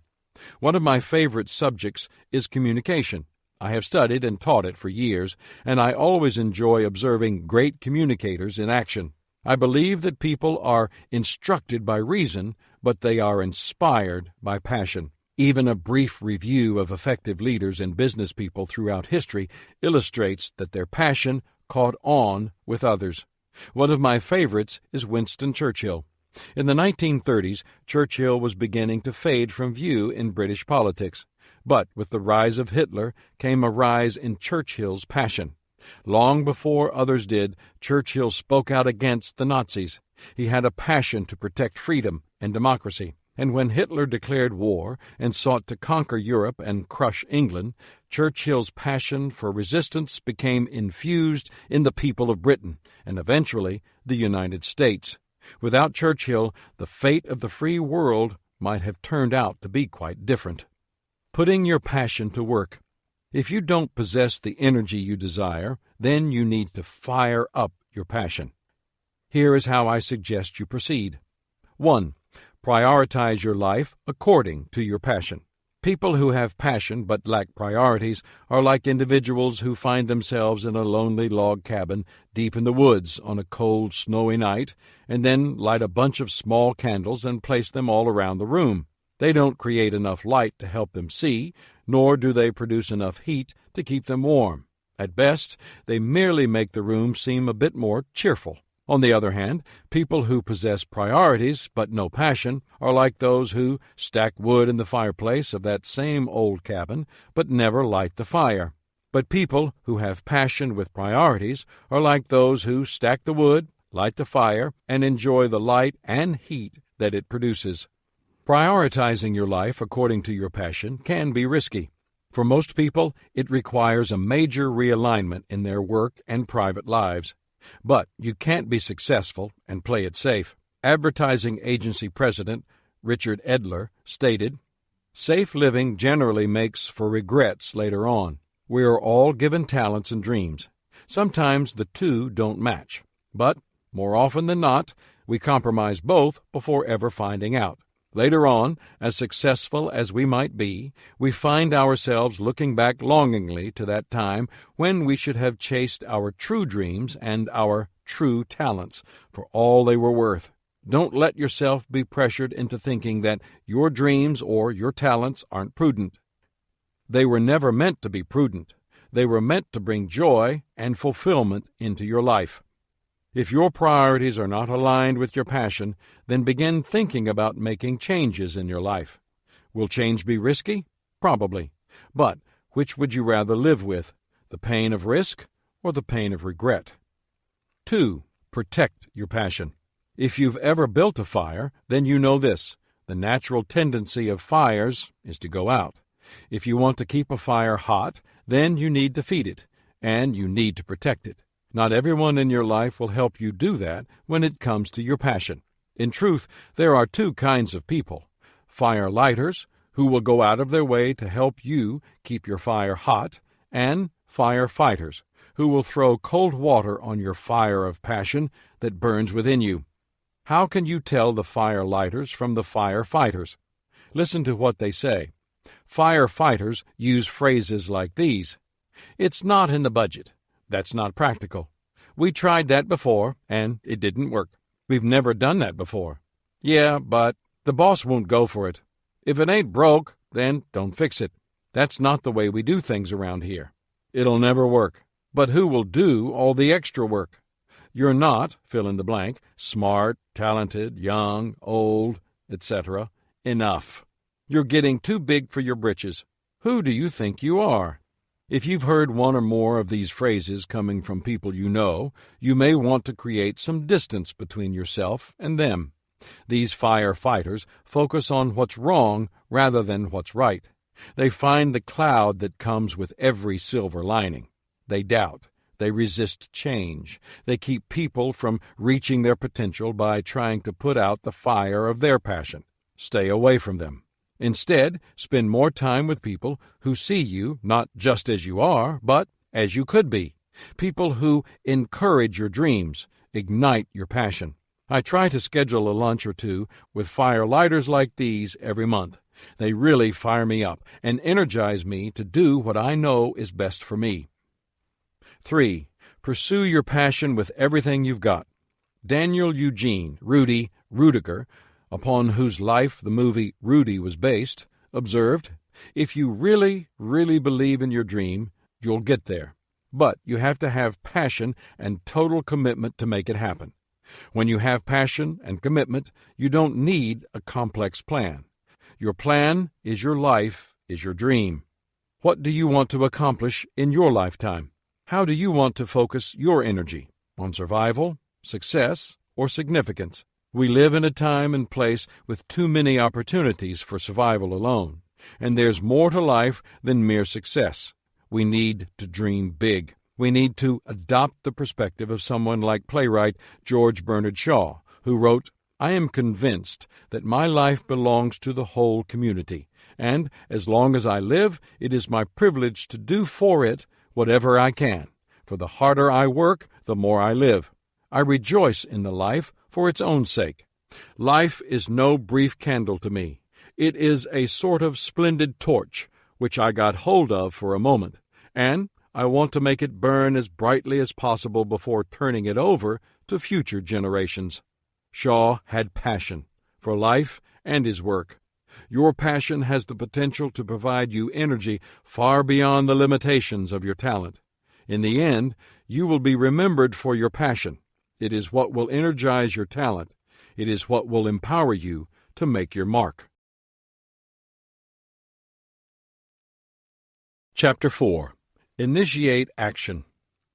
B: One of my favorite subjects is communication. I have studied and taught it for years, and I always enjoy observing great communicators in action. I believe that people are instructed by reason, but they are inspired by passion. Even a brief review of effective leaders and business people throughout history illustrates that their passion caught on with others. One of my favorites is Winston Churchill. In the 1930s, Churchill was beginning to fade from view in British politics. But with the rise of Hitler came a rise in Churchill's passion. Long before others did, Churchill spoke out against the Nazis. He had a passion to protect freedom and democracy. And when Hitler declared war and sought to conquer Europe and crush England, Churchill's passion for resistance became infused in the people of Britain and eventually the United States. Without Churchill, the fate of the free world might have turned out to be quite different. Putting your passion to work. If you don't possess the energy you desire, then you need to fire up your passion. Here is how I suggest you proceed. 1. Prioritize your life according to your passion. People who have passion but lack priorities are like individuals who find themselves in a lonely log cabin deep in the woods on a cold, snowy night, and then light a bunch of small candles and place them all around the room. They don't create enough light to help them see, nor do they produce enough heat to keep them warm. At best, they merely make the room seem a bit more cheerful. On the other hand, people who possess priorities but no passion are like those who stack wood in the fireplace of that same old cabin but never light the fire. But people who have passion with priorities are like those who stack the wood, light the fire, and enjoy the light and heat that it produces. Prioritizing your life according to your passion can be risky. For most people, it requires a major realignment in their work and private lives. But you can't be successful and play it safe. Advertising agency president Richard Edler stated, "Safe living generally makes for regrets later on. We are all given talents and dreams. Sometimes the two don't match, but more often than not, we compromise both before ever finding out. Later on, as successful as we might be, we find ourselves looking back longingly to that time when we should have chased our true dreams and our true talents for all they were worth. Don't let yourself be pressured into thinking that your dreams or your talents aren't prudent. They were never meant to be prudent. They were meant to bring joy and fulfillment into your life. If your priorities are not aligned with your passion, then begin thinking about making changes in your life. Will change be risky? Probably. But which would you rather live with, the pain of risk or the pain of regret? 2. Protect your passion. If you've ever built a fire, then you know this. The natural tendency of fires is to go out. If you want to keep a fire hot, then you need to feed it, and you need to protect it. Not everyone in your life will help you do that when it comes to your passion. In truth, there are two kinds of people: fire lighters, who will go out of their way to help you keep your fire hot, and fire fighters, who will throw cold water on your fire of passion that burns within you. How can you tell the fire lighters from the fire fighters? Listen to what they say. Fire fighters use phrases like these: "It's not in the budget. That's not practical. We tried that before, and it didn't work. We've never done that before. Yeah, but the boss won't go for it. If it ain't broke, then don't fix it. That's not the way we do things around here. It'll never work. But who will do all the extra work? You're not, fill in the blank, smart, talented, young, old, etc. enough. You're getting too big for your britches. Who do you think you are?" If you've heard one or more of these phrases coming from people you know, you may want to create some distance between yourself and them. These firefighters focus on what's wrong rather than what's right. They find the cloud that comes with every silver lining. They doubt. They resist change. They keep people from reaching their potential by trying to put out the fire of their passion. Stay away from them. Instead, spend more time with people who see you not just as you are, but as you could be. People who encourage your dreams, ignite your passion. I try to schedule a lunch or two with fire lighters like these every month. They really fire me up and energize me to do what I know is best for me. 3. Pursue your passion with everything you've got. Daniel Eugene, Rudy Rudiger, upon whose life the movie Rudy was based, observed, "If you really, really believe in your dream, you'll get there. But you have to have passion and total commitment to make it happen. When you have passion and commitment, you don't need a complex plan. Your plan is your life, is your dream. What do you want to accomplish in your lifetime? How do you want to focus your energy? On survival, success, or significance? We live in a time and place with too many opportunities for survival alone, and there's more to life than mere success. We need to dream big. We need to adopt the perspective of someone like playwright George Bernard Shaw, who wrote, "I am convinced that my life belongs to the whole community, and as long as I live, it is my privilege to do for it whatever I can. For the harder I work, the more I live. I rejoice in the life for its own sake. Life is no brief candle to me. It is a sort of splendid torch, which I got hold of for a moment, and I want to make it burn as brightly as possible before turning it over to future generations." Shaw had passion for life and his work. Your passion has the potential to provide you energy far beyond the limitations of your talent. In the end, you will be remembered for your passion. It is what will energize your talent. It is what will empower you to make your mark. Chapter 4. Initiate action.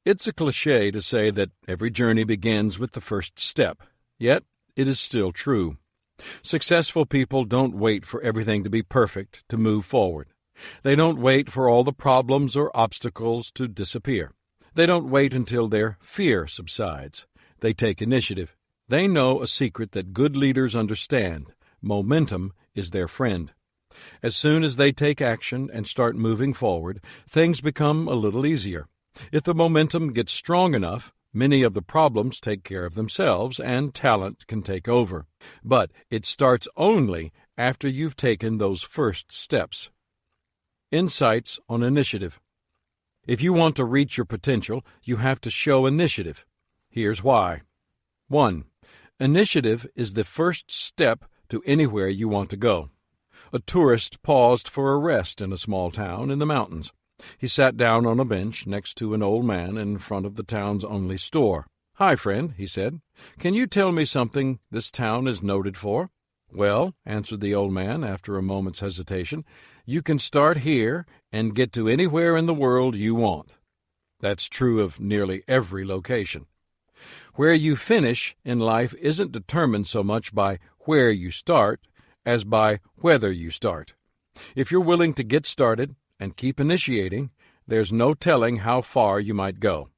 B: It's a cliché to say that every journey begins with the first step, yet it is still true. Successful people don't wait for everything to be perfect to move forward. They don't wait for all the problems or obstacles to disappear. They don't wait until their fear subsides. They take initiative. They know a secret that good leaders understand. Momentum is their friend. As soon as they take action and start moving forward, things become a little easier. If the momentum gets strong enough, many of the problems take care of themselves and talent can take over. But it starts only after you've taken those first steps. Insights on initiative. If you want to reach your potential, you have to show initiative. Here's why. 1. Initiative is the first step to anywhere you want to go. A tourist paused for a rest in a small town in the mountains. He sat down on a bench next to an old man in front of the town's only store. "Hi, friend," he said. "Can you tell me something this town is noted for?" "Well," answered the old man after a moment's hesitation, "you can start here and get to anywhere in the world you want." That's true of nearly every location. Where you finish in life isn't determined so much by where you start as by whether you start. If you're willing to get started and keep initiating, there's no telling how far you might go.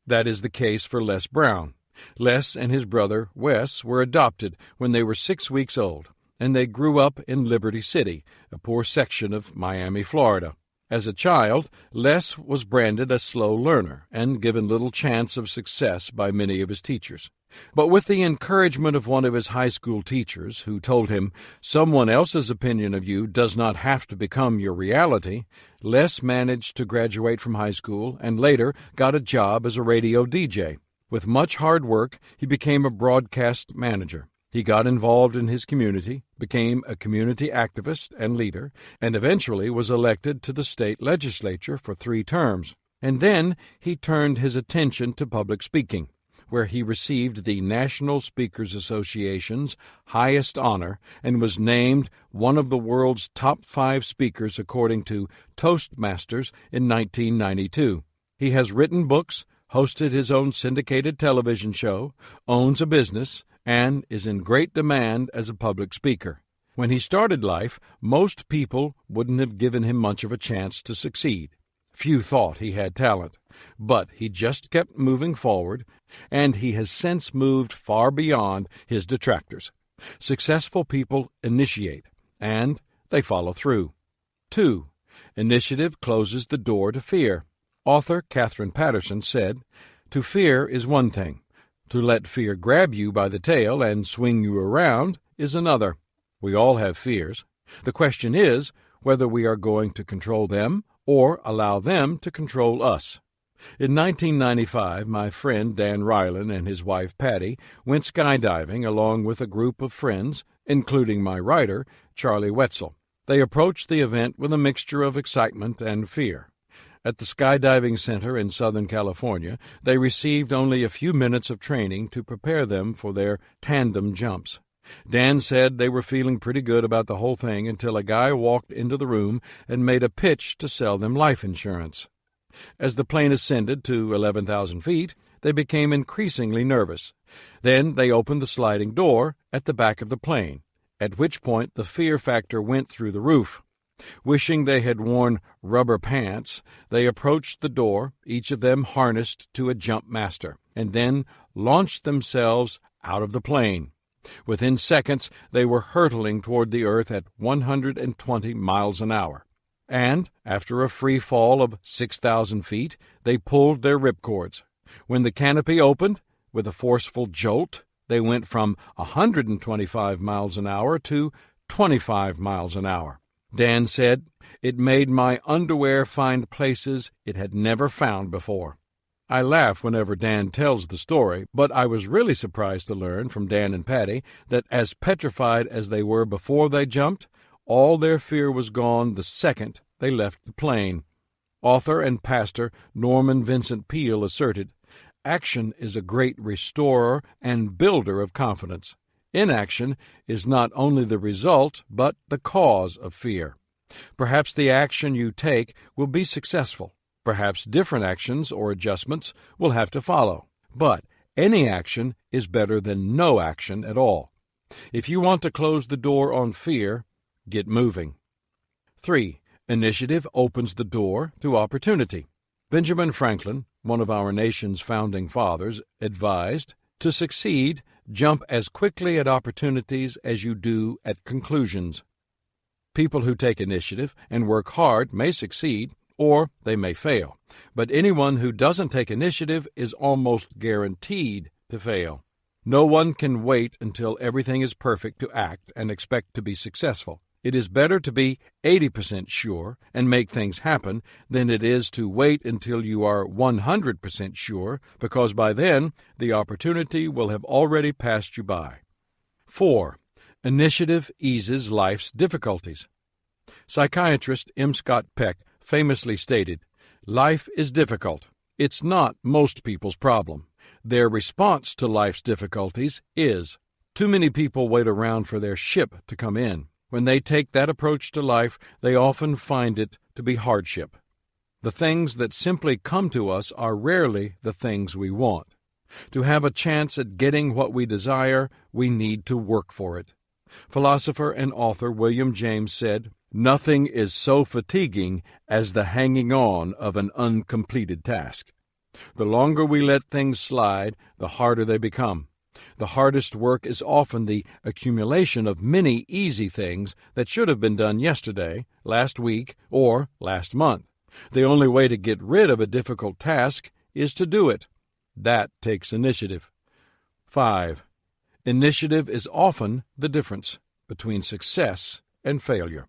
B: That is the case for Les Brown. Les and his brother Wes were adopted when they were 6 weeks old, and they grew up in Liberty City, a poor section of Miami, Florida. As a child, Les was branded a slow learner and given little chance of success by many of his teachers. But with the encouragement of one of his high school teachers, who told him, "Someone else's opinion of you does not have to become your reality," Les managed to graduate from high school and later got a job as a radio DJ. With much hard work, he became a broadcast manager. He got involved in his community, became a community activist and leader, and eventually was elected to the state legislature for 3 terms. And then he turned his attention to public speaking, where he received the National Speakers Association's highest honor and was named one of the world's top 5 speakers according to Toastmasters in 1992. He has written books, hosted his own syndicated television show, owns a business, and is in great demand as a public speaker. When he started life, most people wouldn't have given him much of a chance to succeed. Few thought he had talent, but he just kept moving forward, and he has since moved far beyond his detractors. Successful people initiate, and they follow through. 2. Initiative closes the door to fear. Author Catherine Patterson said, "To fear is one thing. To let fear grab you by the tail and swing you around is another." We all have fears. The question is whether we are going to control them or allow them to control us. In 1995, my friend Dan Ryland and his wife Patty went skydiving along with a group of friends, including my writer, Charlie Wetzel. They approached the event with a mixture of excitement and fear. At the skydiving center in Southern California, they received only a few minutes of training to prepare them for their tandem jumps. Dan said they were feeling pretty good about the whole thing until a guy walked into the room and made a pitch to sell them life insurance. As the plane ascended to 11,000 feet, they became increasingly nervous. Then they opened the sliding door at the back of the plane, at which point the fear factor went through the roof. Wishing they had worn rubber pants, they approached the door, each of them harnessed to a jump master, and then launched themselves out of the plane. Within seconds, they were hurtling toward the earth at 120 miles an hour. And, after a free fall of 6,000 feet, they pulled their ripcords. When the canopy opened, with a forceful jolt, they went from 125 miles an hour to 25 miles an hour. Dan said, "It made my underwear find places it had never found before." I laugh whenever Dan tells the story, but I was really surprised to learn from Dan and Patty that as petrified as they were before they jumped, all their fear was gone the second they left the plane. Author and pastor Norman Vincent Peale asserted, "Action is a great restorer and builder of confidence. Inaction is not only the result, but the cause of fear. Perhaps the action you take will be successful. Perhaps different actions or adjustments will have to follow. But any action is better than no action at all. If you want to close the door on fear, get moving. 3. Initiative opens the door to opportunity. Benjamin Franklin, one of our nation's founding fathers, advised, "To succeed, jump as quickly at opportunities as you do at conclusions." People who take initiative and work hard may succeed, or they may fail. But anyone who doesn't take initiative is almost guaranteed to fail. No one can wait until everything is perfect to act and expect to be successful. It is better to be 80% sure and make things happen than it is to wait until you are 100% sure, because by then the opportunity will have already passed you by. 4. Initiative eases life's difficulties. Psychiatrist M. Scott Peck famously stated, Life is difficult. It's not most people's problem. Their response to life's difficulties is. Too many people wait around for their ship to come in. When they take that approach to life, they often find it to be hardship. The things that simply come to us are rarely the things we want. To have a chance at getting what we desire, we need to work for it. Philosopher and author William James said, "Nothing is so fatiguing as the hanging on of an uncompleted task." The longer we let things slide, the harder they become. The hardest work is often the accumulation of many easy things that should have been done yesterday, last week, or last month. The only way to get rid of a difficult task is to do it. That takes initiative. 5. Initiative is often the difference between success and failure.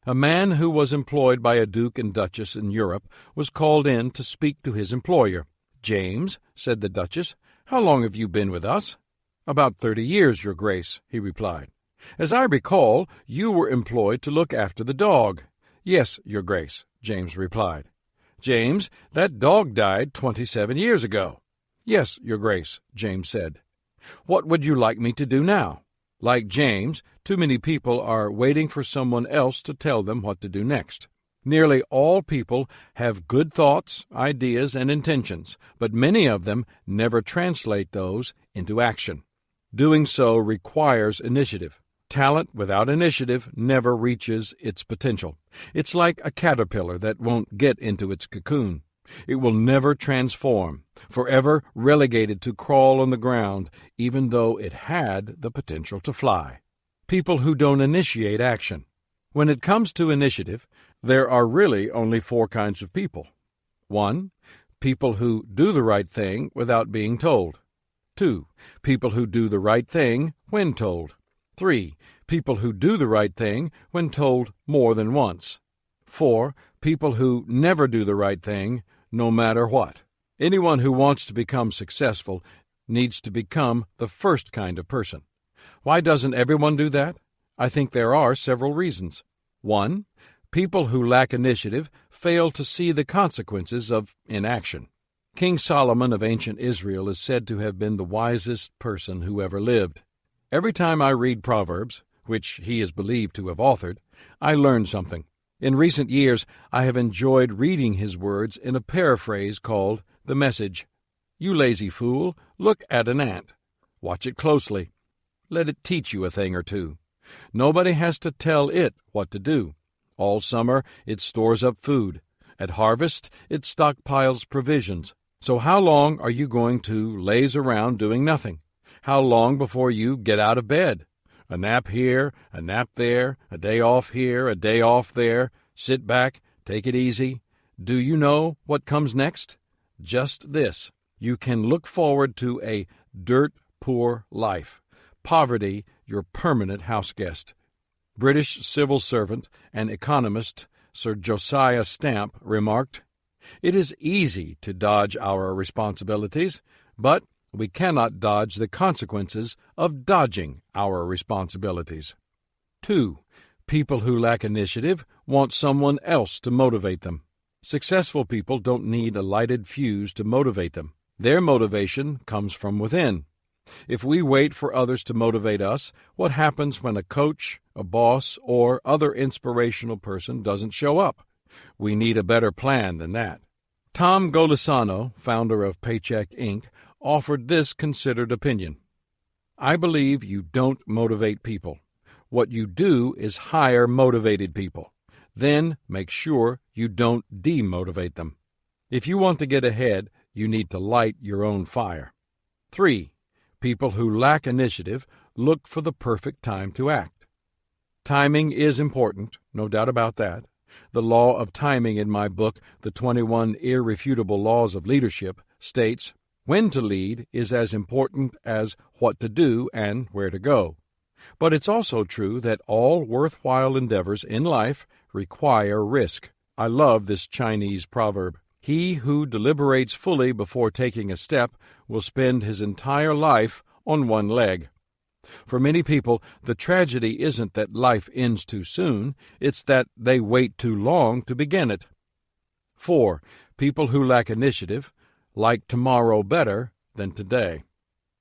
B: A man who was employed by a duke and duchess in Europe was called in to speak to his employer. "James," said the duchess, "how long have you been with us?" "About 30 years, your grace," he replied. "As I recall, you were employed to look after the dog." "Yes, your grace," James replied. "James, that dog died 27 years ago." "Yes, your grace," James said. "What would you like me to do now?" Like James, too many people are waiting for someone else to tell them what to do next. Nearly all people have good thoughts, ideas, and intentions, but many of them never translate those into action. Doing so requires initiative. Talent without initiative never reaches its potential. It's like a caterpillar that won't get into its cocoon. It will never transform, forever relegated to crawl on the ground, even though it had the potential to fly. People who don't initiate action. When it comes to initiative, there are really only 4 kinds of people. 1. People who do the right thing without being told. 2. People who do the right thing when told. 3. People who do the right thing when told more than once. 4. People who never do the right thing, no matter what. Anyone who wants to become successful needs to become the first kind of person. Why doesn't everyone do that? I think there are several reasons. 1. People who lack initiative fail to see the consequences of inaction. King Solomon of ancient Israel is said to have been the wisest person who ever lived. Every time I read Proverbs, which he is believed to have authored, I learn something. In recent years, I have enjoyed reading his words in a paraphrase called The Message. "You lazy fool, look at an ant. Watch it closely. Let it teach you a thing or two. Nobody has to tell it what to do. All summer, it stores up food. At harvest, it stockpiles provisions. So how long are you going to laze around doing nothing? How long before you get out of bed? A nap here, a nap there, a day off here, a day off there. Sit back, take it easy. Do you know what comes next? Just this. You can look forward to a dirt-poor life. Poverty, your permanent houseguest." British civil servant and economist Sir Josiah Stamp remarked, "It is easy to dodge our responsibilities, but we cannot dodge the consequences of dodging our responsibilities." 2. People who lack initiative want someone else to motivate them. Successful people don't need a lighted fuse to motivate them. Their motivation comes from within. If we wait for others to motivate us, what happens when a coach, a boss, or other inspirational person doesn't show up? We need a better plan than that. Tom Golisano, founder of Paycheck Inc., offered this considered opinion. "I believe you don't motivate people. What you do is hire motivated people. Then make sure you don't demotivate them. If you want to get ahead, you need to light your own fire." 3. People who lack initiative look for the perfect time to act. Timing is important, no doubt about that. The law of timing in my book, The 21 Irrefutable Laws of Leadership, states, "When to lead is as important as what to do and where to go." But it's also true that all worthwhile endeavors in life require risk. I love this Chinese proverb. He who deliberates fully before taking a step will spend his entire life on one leg. For many people, the tragedy isn't that life ends too soon, it's that they wait too long to begin it. 4. People who lack initiative like tomorrow better than today.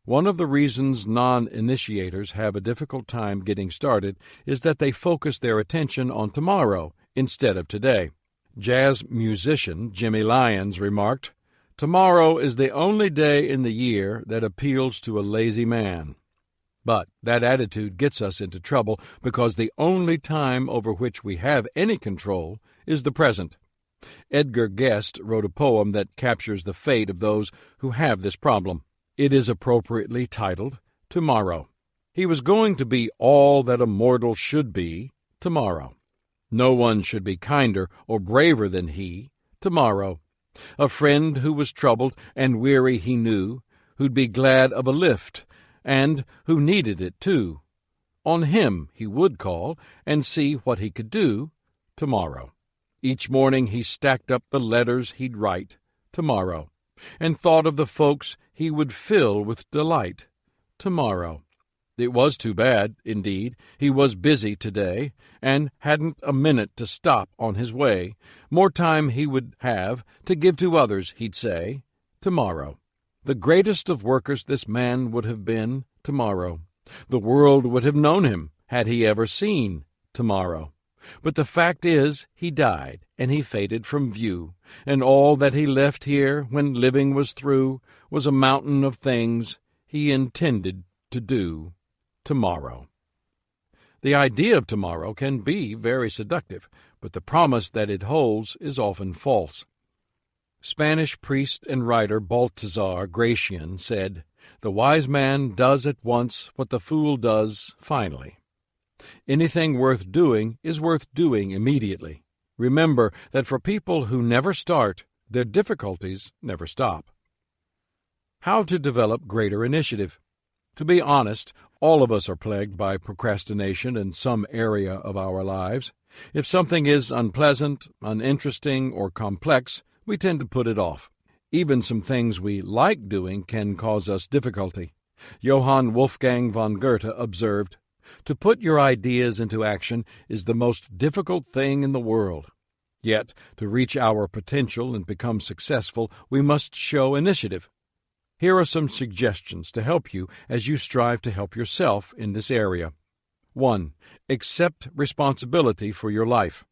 B: One of the reasons non-initiators have a difficult time getting started is that they focus their attention on tomorrow instead of today. Jazz musician Jimmy Lyons remarked, "Tomorrow is the only day in the year that appeals to a lazy man." But that attitude gets us into trouble because the only time over which we have any control is the present. Edgar Guest wrote a poem that captures the fate of those who have this problem. It is appropriately titled Tomorrow. He was going to be all that a mortal should be tomorrow. No one should be kinder or braver than he tomorrow. A friend who was troubled and weary he knew, who'd be glad of a lift, and who needed it too. On him he would call and see what he could do tomorrow. Each morning he stacked up the letters he'd write tomorrow, and thought of the folks he would fill with delight tomorrow. It was too bad, indeed, he was busy today, and hadn't a minute to stop on his way. More time he would have to give to others, he'd say, tomorrow. The greatest of workers this man would have been tomorrow. The world would have known him, had he ever seen tomorrow. But the fact is, he died, and he faded from view, and all that he left here when living was through was a mountain of things he intended to do tomorrow. The idea of tomorrow can be very seductive, but the promise that it holds is often false. Spanish priest and writer Baltasar Gracian said, "The wise man does at once what the fool does finally." Anything worth doing is worth doing immediately. Remember that for people who never start, their difficulties never stop. How to develop greater initiative. To be honest, all of us are plagued by procrastination in some area of our lives. If something is unpleasant, uninteresting, or complex, we tend to put it off. Even some things we like doing can cause us difficulty. Johann Wolfgang von Goethe observed, "To put your ideas into action is the most difficult thing in the world. Yet, to reach our potential and become successful, we must show initiative." Here are some suggestions to help you as you strive to help yourself in this area. 1. Accept responsibility for your life.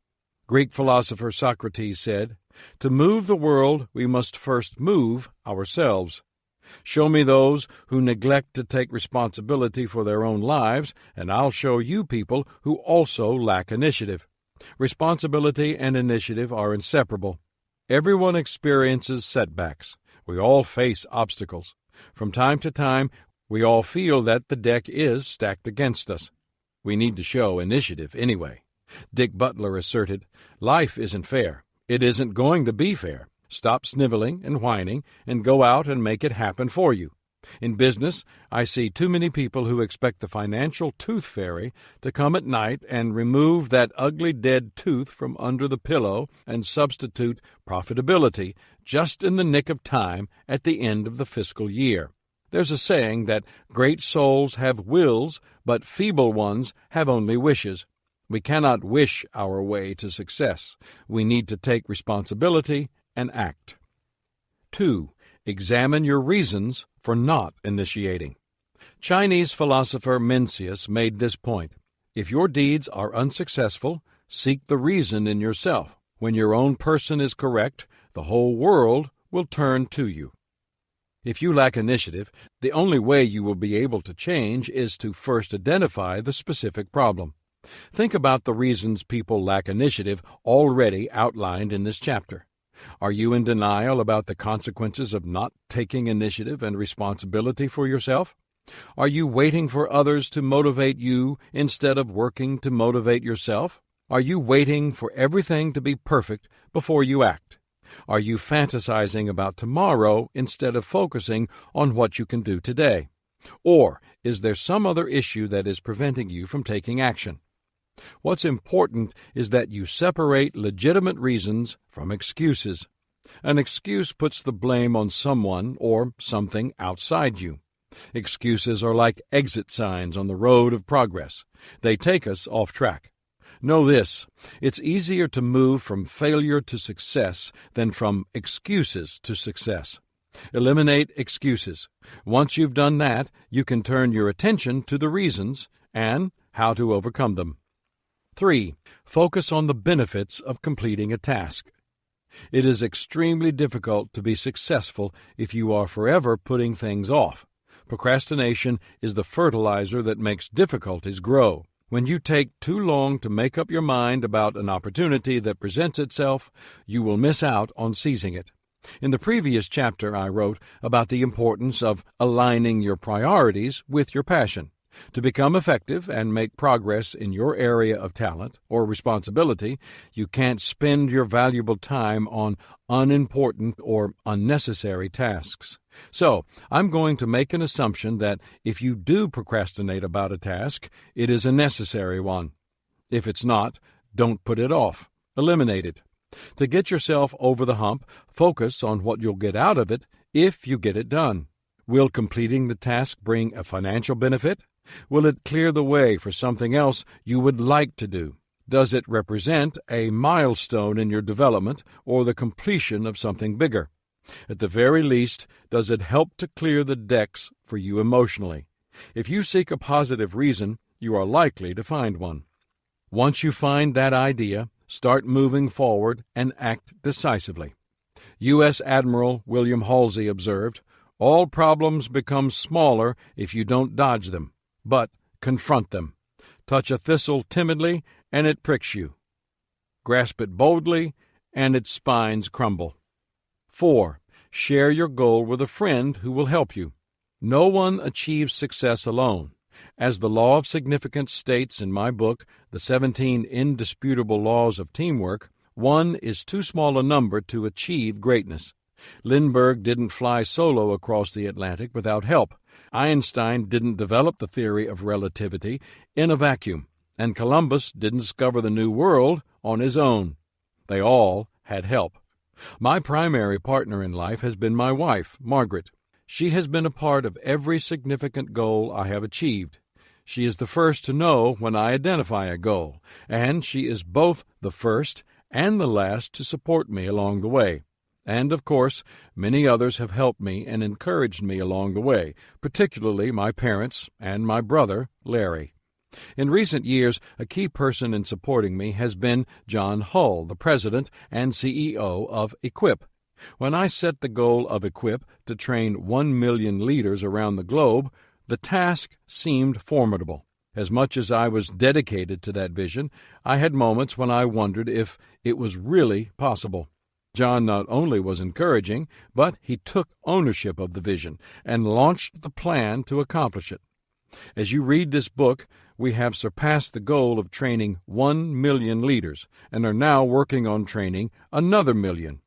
B: Greek philosopher Socrates said, "To move the world, we must first move ourselves." Show me those who neglect to take responsibility for their own lives, and I'll show you people who also lack initiative. Responsibility and initiative are inseparable. Everyone experiences setbacks. We all face obstacles. From time to time, we all feel that the deck is stacked against us. We need to show initiative anyway. Dick Butler asserted, "Life isn't fair. It isn't going to be fair. Stop sniveling and whining and go out and make it happen for you." In business, I see too many people who expect the financial tooth fairy to come at night and remove that ugly dead tooth from under the pillow and substitute profitability just in the nick of time at the end of the fiscal year. There's a saying that great souls have wills, but feeble ones have only wishes. We cannot wish our way to success. We need to take responsibility and act. 2. Examine your reasons for not initiating. Chinese philosopher Mencius made this point. If your deeds are unsuccessful, seek the reason in yourself. When your own person is correct, the whole world will turn to you. If you lack initiative, the only way you will be able to change is to first identify the specific problem. Think about the reasons people lack initiative already outlined in this chapter. Are you in denial about the consequences of not taking initiative and responsibility for yourself? Are you waiting for others to motivate you instead of working to motivate yourself? Are you waiting for everything to be perfect before you act? Are you fantasizing about tomorrow instead of focusing on what you can do today? Or is there some other issue that is preventing you from taking action? What's important is that you separate legitimate reasons from excuses. An excuse puts the blame on someone or something outside you. Excuses are like exit signs on the road of progress. They take us off track. Know this: it's easier to move from failure to success than from excuses to success. Eliminate excuses. Once you've done that, you can turn your attention to the reasons and how to overcome them. 3. Focus on the benefits of completing a task. It is extremely difficult to be successful if you are forever putting things off. Procrastination is the fertilizer that makes difficulties grow. When you take too long to make up your mind about an opportunity that presents itself, you will miss out on seizing it. In the previous chapter, I wrote about the importance of aligning your priorities with your passion. To become effective and make progress in your area of talent or responsibility, you can't spend your valuable time on unimportant or unnecessary tasks. So, I'm going to make an assumption that if you do procrastinate about a task, it is a necessary one. If it's not, don't put it off. Eliminate it. To get yourself over the hump, focus on what you'll get out of it if you get it done. Will completing the task bring a financial benefit? Will it clear the way for something else you would like to do? Does it represent a milestone in your development or the completion of something bigger? At the very least, does it help to clear the decks for you emotionally? If you seek a positive reason, you are likely to find one. Once you find that idea, start moving forward and act decisively. U.S. Admiral William Halsey observed, "All problems become smaller if you don't dodge them, but confront them. Touch a thistle timidly, and it pricks you. Grasp it boldly, and its spines crumble." 4. Share your goal with a friend who will help you. No one achieves success alone. As the law of significance states in my book, The 17 Indisputable Laws of Teamwork, one is too small a number to achieve greatness. Lindbergh didn't fly solo across the Atlantic without help. Einstein didn't develop the theory of relativity in a vacuum, and Columbus didn't discover the New World on his own. They all had help. My primary partner in life has been my wife, Margaret. She has been a part of every significant goal I have achieved. She is the first to know when I identify a goal, and she is both the first and the last to support me along the way. And, of course, many others have helped me and encouraged me along the way, particularly my parents and my brother, Larry. In recent years, a key person in supporting me has been John Hull, the president and CEO of Equip. When I set the goal of Equip to train 1 million leaders around the globe, the task seemed formidable. As much as I was dedicated to that vision, I had moments when I wondered if it was really possible. John not only was encouraging, but he took ownership of the vision and launched the plan to accomplish it. As you read this book, we have surpassed the goal of training 1 million leaders and are now working on training another million.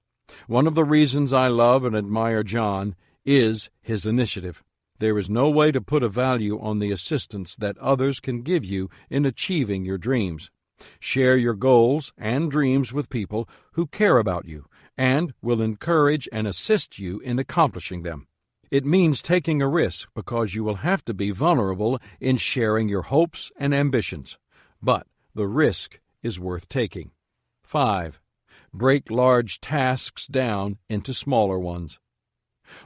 B: One of the reasons I love and admire John is his initiative. There is no way to put a value on the assistance that others can give you in achieving your dreams. Share your goals and dreams with people who care about you and will encourage and assist you in accomplishing them. It means taking a risk because you will have to be vulnerable in sharing your hopes and ambitions, but the risk is worth taking. 5. Break large tasks down into smaller ones.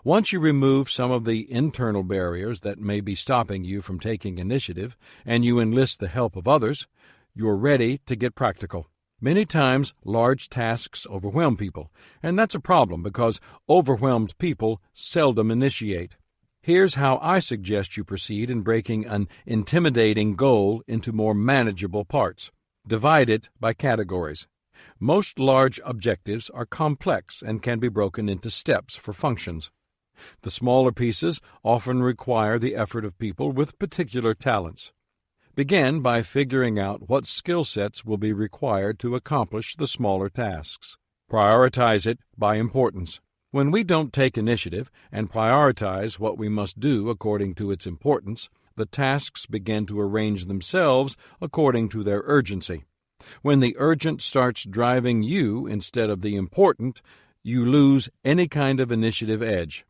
B: Once you remove some of the internal barriers that may be stopping you from taking initiative and you enlist the help of others, you're ready to get practical. Many times, large tasks overwhelm people, and that's a problem because overwhelmed people seldom initiate. Here's how I suggest you proceed in breaking an intimidating goal into more manageable parts. Divide it by categories. Most large objectives are complex and can be broken into steps for functions. The smaller pieces often require the effort of people with particular talents. Begin by figuring out what skill sets will be required to accomplish the smaller tasks. Prioritize it by importance. When we don't take initiative and prioritize what we must do according to its importance, the tasks begin to arrange themselves according to their urgency. When the urgent starts driving you instead of the important, you lose any kind of initiative edge.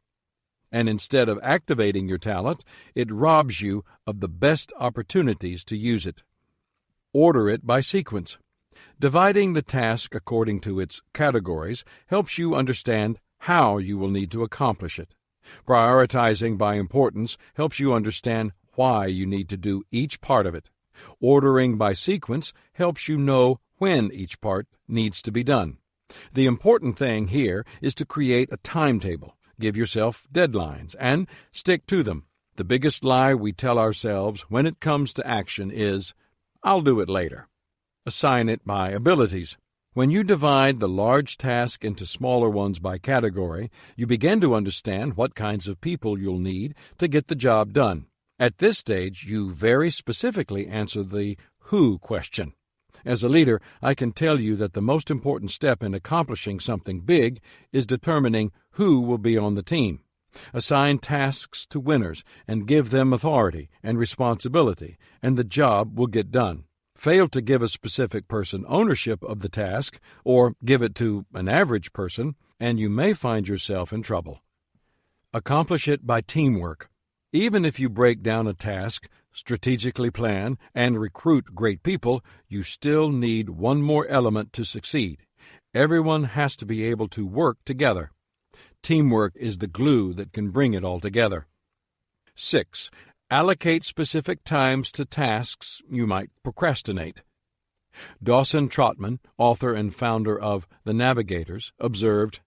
B: And instead of activating your talent, it robs you of the best opportunities to use it. Order it by sequence. Dividing the task according to its categories helps you understand how you will need to accomplish it. Prioritizing by importance helps you understand why you need to do each part of it. Ordering by sequence helps you know when each part needs to be done. The important thing here is to create a timetable, give yourself deadlines, and stick to them. The biggest lie we tell ourselves when it comes to action is, "I'll do it later." Assign it by abilities. When you divide the large task into smaller ones by category, you begin to understand what kinds of people you'll need to get the job done. At this stage, you very specifically answer the who question. As a leader, I can tell you that the most important step in accomplishing something big is determining who will be on the team. Assign tasks to winners and give them authority and responsibility, and the job will get done. Fail to give a specific person ownership of the task, or give it to an average person, and you may find yourself in trouble. Accomplish it by teamwork. Even if you break down a task, strategically plan, and recruit great people, you still need one more element to succeed. Everyone has to be able to work together. Teamwork is the glue that can bring it all together. 6. Allocate specific times to tasks you might procrastinate. Dawson Trotman, author and founder of The Navigators, observed,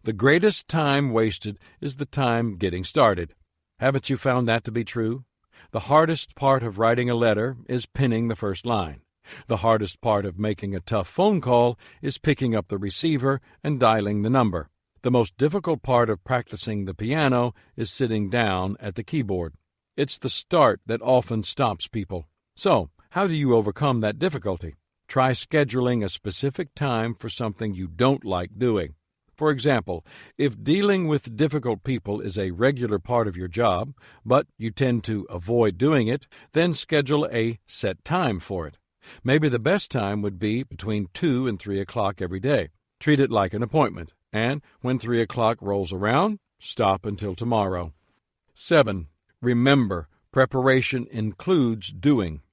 B: "The greatest time wasted is the time getting started." Haven't you found that to be true? The hardest part of writing a letter is penning the first line. The hardest part of making a tough phone call is picking up the receiver and dialing the number. The most difficult part of practicing the piano is sitting down at the keyboard. It's the start that often stops people. So, how do you overcome that difficulty? Try scheduling a specific time for something you don't like doing. For example, if dealing with difficult people is a regular part of your job, but you tend to avoid doing it, then schedule a set time for it. Maybe the best time would be between 2 and 3 o'clock every day. Treat it like an appointment, and when 3 o'clock rolls around, stop until tomorrow. 7. Remember, preparation includes doing.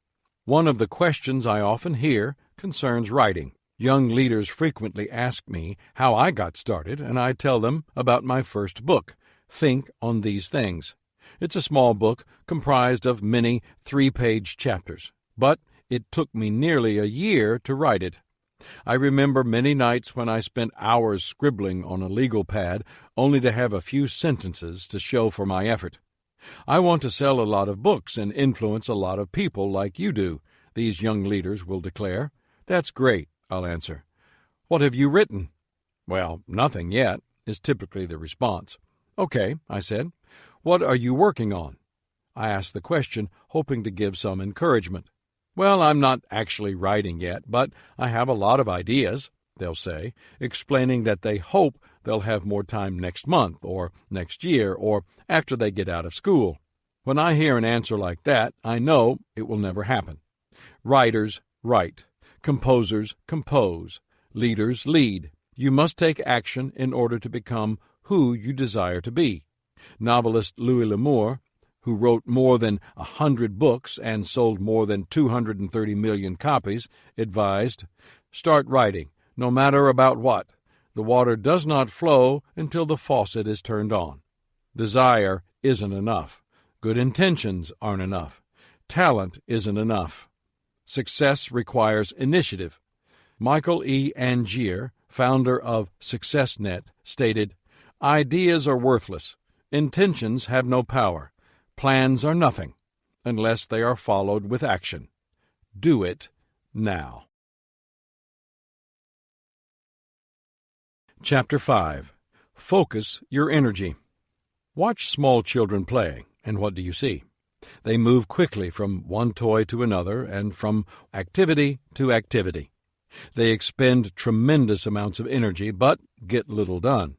B: One of the questions I often hear concerns writing. Young leaders frequently ask me how I got started, and I tell them about my first book, Think on These Things. It's a small book comprised of many 3-page chapters, but it took me nearly a year to write it. I remember many nights when I spent hours scribbling on a legal pad only to have a few sentences to show for my effort. I want to sell a lot of books and influence a lot of people like you do, these young leaders will declare. That's great, I'll answer. What have you written? Well, nothing yet, is typically the response. Okay, I said. What are you working on? I asked the question, hoping to give some encouragement. Well, I'm not actually writing yet, but I have a lot of ideas, they'll say, explaining that they hope they'll have more time next month or next year or after they get out of school. When I hear an answer like that, I know it will never happen. Writers write. Composers compose. Leaders lead. You must take action in order to become who you desire to be. Novelist Louis L'Amour, who wrote more than 100 books and sold more than 230 million copies, advised, "Start writing, no matter about what. The water does not flow until the faucet is turned on. Desire isn't enough. Good intentions aren't enough. Talent isn't enough. Success requires initiative." Michael E. Angier, founder of SuccessNet, stated, "Ideas are worthless. Intentions have no power. Plans are nothing, unless they are followed with action. Do it now." Chapter 5. Focus your energy. Watch small children playing, and what do you see? They move quickly from one toy to another and from activity to activity. They expend tremendous amounts of energy, but get little done.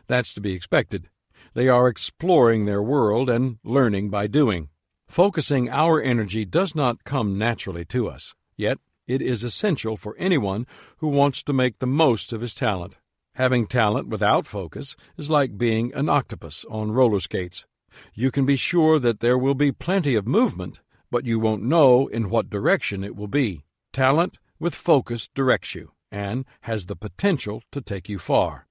B: That's to be expected. They are exploring their world and learning by doing. Focusing our energy does not come naturally to us, yet it is essential for anyone who wants to make the most of his talent. Having talent without focus is like being an octopus on roller skates. You can be sure that there will be plenty of movement, but you won't know in what direction it will be. Talent with focus directs you and has the potential to take you far.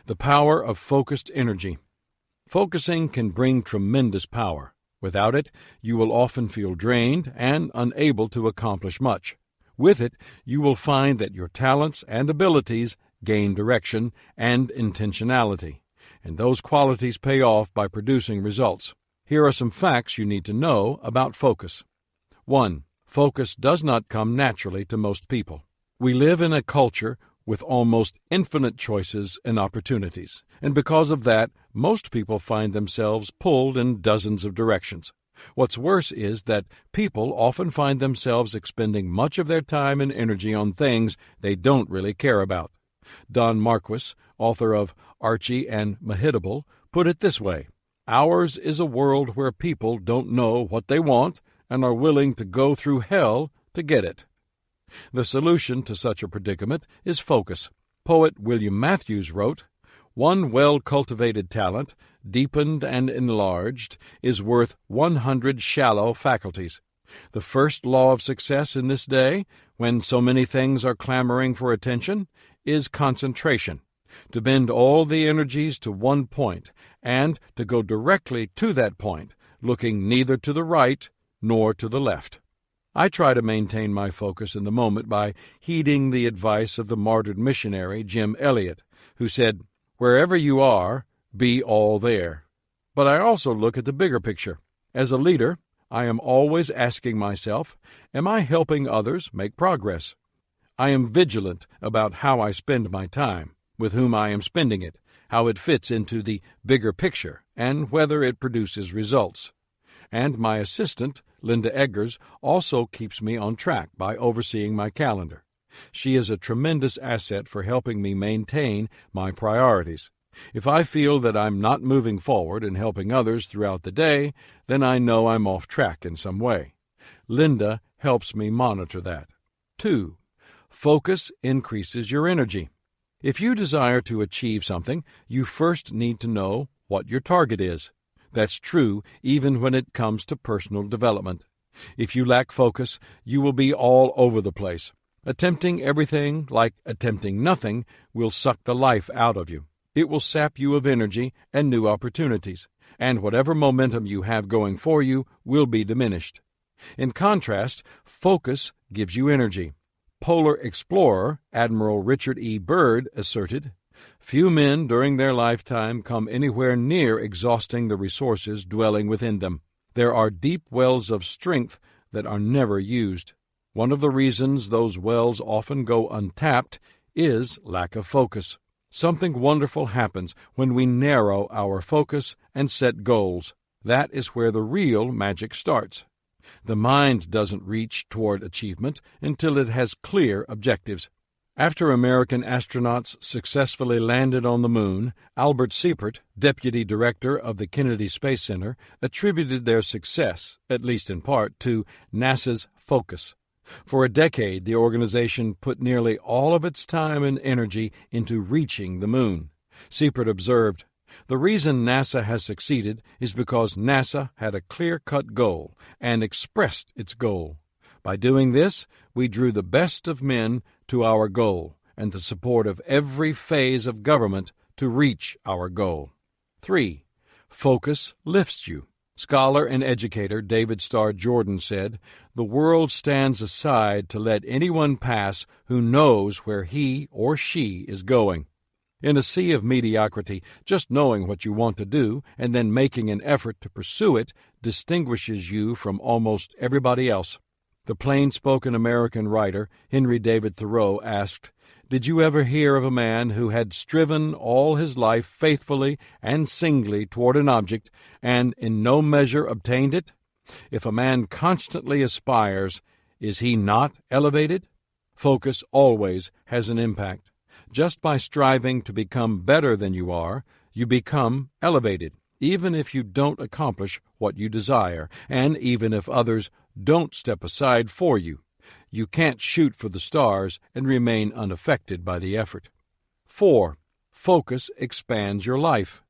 B: The power of focused energy. Focusing can bring tremendous power. Without it, you will often feel drained and unable to accomplish much. With it, you will find that your talents and abilities gain direction and intentionality, and those qualities pay off by producing results. Here are some facts you need to know about focus. 1. Focus does not come naturally to most people. We live in a culture with almost infinite choices and opportunities, and because of that, most people find themselves pulled in dozens of directions. What's worse is that people often find themselves expending much of their time and energy on things they don't really care about. Don Marquis, author of Archie and Mehitable, put it this way: "Ours is a world where people don't know what they want and are willing to go through hell to get it." The solution to such a predicament is focus. Poet William Matthews wrote, "One well-cultivated talent, deepened and enlarged, is worth 100 shallow faculties." The first law of success in this day, when so many things are clamoring for attention, is concentration. To bend all the energies to one point, and to go directly to that point, looking neither to the right nor to the left. I try to maintain my focus in the moment by heeding the advice of the martyred missionary Jim Elliot, who said, "Wherever you are, be all there." But I also look at the bigger picture. As a leader, I am always asking myself, am I helping others make progress? I am vigilant about how I spend my time, with whom I am spending it, how it fits into the bigger picture, and whether it produces results. And my assistant, Linda Eggers, also keeps me on track by overseeing my calendar. She is a tremendous asset for helping me maintain my priorities. If I feel that I'm not moving forward and helping others throughout the day, then I know I'm off track in some way. Linda helps me monitor that. 2. Focus increases your energy. If you desire to achieve something, you first need to know what your target is. That's true even when it comes to personal development. If you lack focus, you will be all over the place. Attempting everything, like attempting nothing, will suck the life out of you. It will sap you of energy and new opportunities, and whatever momentum you have going for you will be diminished. In contrast, focus gives you energy. Polar explorer Admiral Richard E. Byrd asserted, "Few men during their lifetime come anywhere near exhausting the resources dwelling within them. There are deep wells of strength that are never used. One of the reasons those wells often go untapped is lack of focus. Something wonderful happens when we narrow our focus and set goals. That is where the real magic starts. The mind doesn't reach toward achievement until it has clear objectives. After American astronauts successfully landed on the moon, Albert Seipert, deputy director of the Kennedy Space Center, attributed their success, at least in part, to NASA's focus. For a decade, the organization put nearly all of its time and energy into reaching the moon. Seipert observed, "The reason NASA has succeeded is because NASA had a clear-cut goal and expressed its goal. By doing this, we drew the best of men to our goal and the support of every phase of government to reach our goal." 3. Focus lifts you. Scholar and educator David Starr Jordan said, "The world stands aside to let anyone pass who knows where he or she is going." In a sea of mediocrity, just knowing what you want to do and then making an effort to pursue it distinguishes you from almost everybody else. The plain-spoken American writer Henry David Thoreau asked, "Did you ever hear of a man who had striven all his life faithfully and singly toward an object, and in no measure obtained it? If a man constantly aspires, is he not elevated?" Focus always has an impact. Just by striving to become better than you are, you become elevated, even if you don't accomplish what you desire, and even if others don't step aside for you. You can't shoot for the stars and remain unaffected by the effort. 4. Focus expands your life.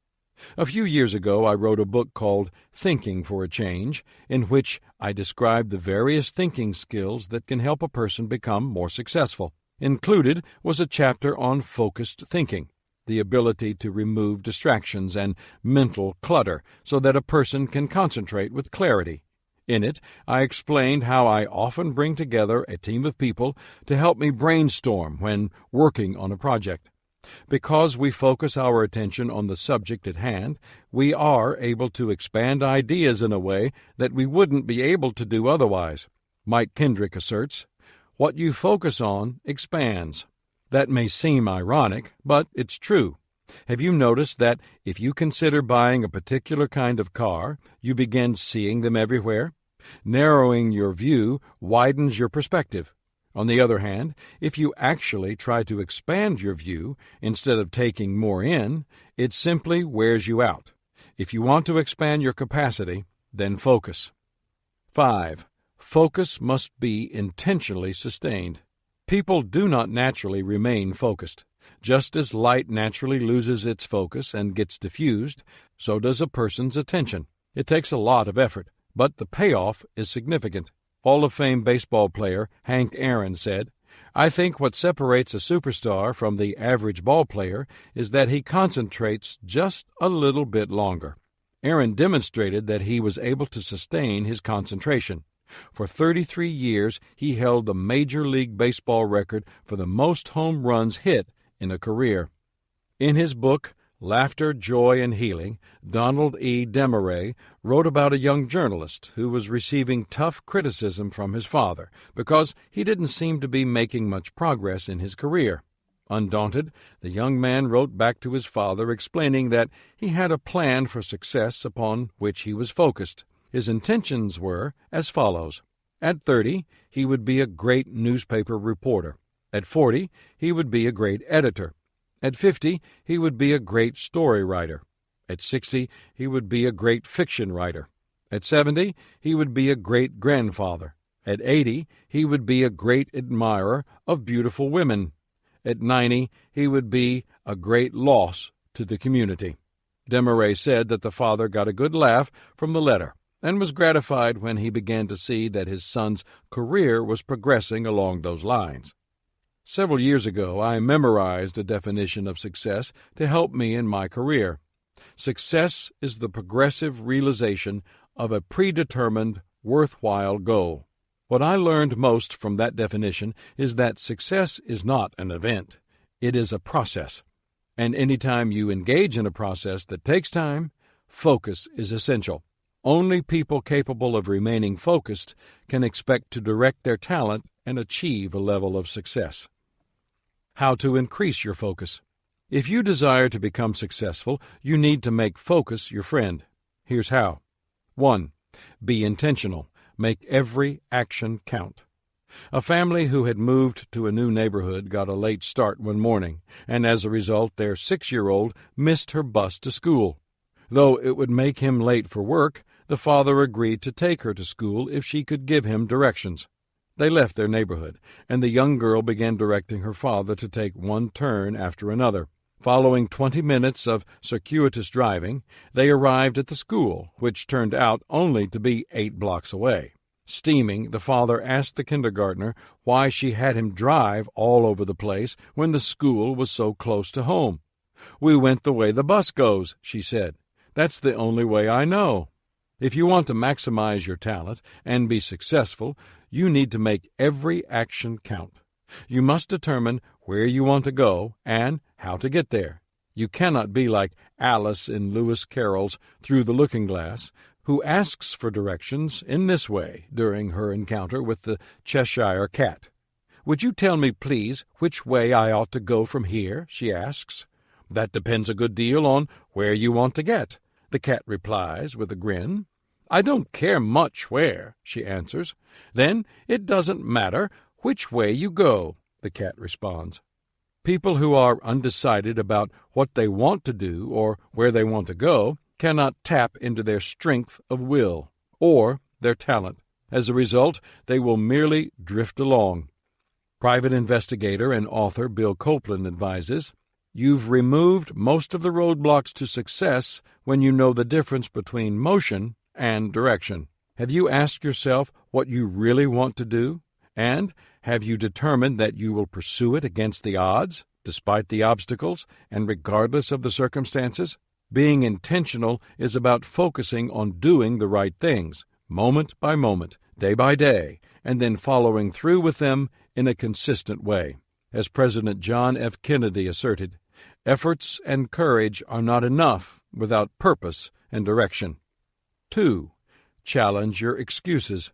B: A few years ago, I wrote a book called Thinking for a Change, in which I described the various thinking skills that can help a person become more successful. Included was a chapter on focused thinking, the ability to remove distractions and mental clutter so that a person can concentrate with clarity. In it, I explained how I often bring together a team of people to help me brainstorm when working on a project. Because we focus our attention on the subject at hand, we are able to expand ideas in a way that we wouldn't be able to do otherwise. Mike Kendrick asserts, "What you focus on expands." That may seem ironic, but it's true. Have you noticed that if you consider buying a particular kind of car, you begin seeing them everywhere? Narrowing your view widens your perspective. On the other hand, if you actually try to expand your view instead of taking more in, it simply wears you out. If you want to expand your capacity, then focus. 5. Focus must be intentionally sustained. People do not naturally remain focused. Just as light naturally loses its focus and gets diffused, so does a person's attention. It takes a lot of effort, but the payoff is significant. Hall of Fame baseball player Hank Aaron said, "I think what separates a superstar from the average ball player is that he concentrates just a little bit longer." Aaron demonstrated that he was able to sustain his concentration. For 33 years, he held the Major League Baseball record for the most home runs hit in a career. In his book, Laughter, Joy, and Healing, Donald E. Desmarais wrote about a young journalist who was receiving tough criticism from his father because he didn't seem to be making much progress in his career. Undaunted, the young man wrote back to his father explaining that he had a plan for success upon which he was focused. His intentions were as follows. At 30, he would be a great newspaper reporter. At 40, he would be a great editor. At 50, he would be a great story writer. At 60, he would be a great fiction writer. At 70, he would be a great grandfather. At 80, he would be a great admirer of beautiful women. At 90, he would be a great loss to the community. Desmarais said that the father got a good laugh from the letter and was gratified when he began to see that his son's career was progressing along those lines. Several years ago, I memorized a definition of success to help me in my career. Success is the progressive realization of a predetermined, worthwhile goal. What I learned most from that definition is that success is not an event. It is a process. And anytime you engage in a process that takes time, focus is essential. Only people capable of remaining focused can expect to direct their talent and achieve a level of success. How to increase your focus. If you desire to become successful, you need to make focus your friend. Here's how. 1. Be intentional. Make every action count. A family who had moved to a new neighborhood got a late start one morning, and as a result, their 6-year-old missed her bus to school. Though it would make him late for work, the father agreed to take her to school if she could give him directions. They left their neighborhood, and the young girl began directing her father to take one turn after another. Following 20 minutes of circuitous driving, they arrived at the school, which turned out only to be 8 blocks away. Steaming, the father asked the kindergartner why she had him drive all over the place when the school was so close to home. "We went the way the bus goes," she said. "That's the only way I know." If you want to maximize your talent and be successful, you need to make every action count. You must determine where you want to go and how to get there. You cannot be like Alice in Lewis Carroll's Through the Looking Glass, who asks for directions in this way during her encounter with the Cheshire Cat. "Would you tell me, please, which way I ought to go from here?" she asks. "That depends a good deal on where you want to get," the cat replies with a grin. "I don't care much where," she answers. "Then it doesn't matter which way you go," the cat responds. People who are undecided about what they want to do or where they want to go cannot tap into their strength of will or their talent. As a result, they will merely drift along. Private investigator and author Bill Copeland advises, You've removed most of the roadblocks to success when you know the difference between motion and direction. Have you asked yourself what you really want to do? And have you determined that you will pursue it against the odds, despite the obstacles, and regardless of the circumstances? Being intentional is about focusing on doing the right things, moment by moment, day by day, and then following through with them in a consistent way. As President John F. Kennedy asserted, efforts and courage are not enough without purpose and direction. 2. Challenge your excuses.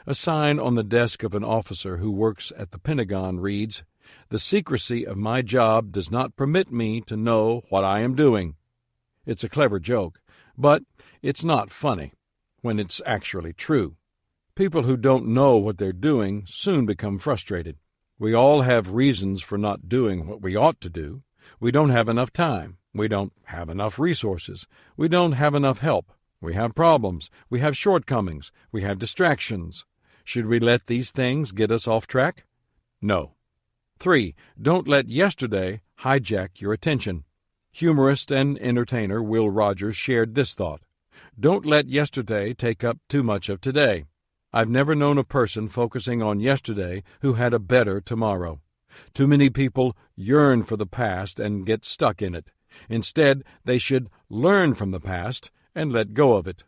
B: A sign on the desk of an officer who works at the Pentagon reads, "The secrecy of my job does not permit me to know what I am doing." It's a clever joke, but it's not funny when it's actually true. People who don't know what they're doing soon become frustrated. We all have reasons for not doing what we ought to do. We don't have enough time. We don't have enough resources. We don't have enough help. We have problems. We have shortcomings. We have distractions. Should we let these things get us off track? No. 3. Don't let yesterday hijack your attention. Humorist and entertainer Will Rogers shared this thought: "Don't let yesterday take up too much of today." I've never known a person focusing on yesterday who had a better tomorrow. Too many people yearn for the past and get stuck in it. Instead, they should learn from the past and let go of it.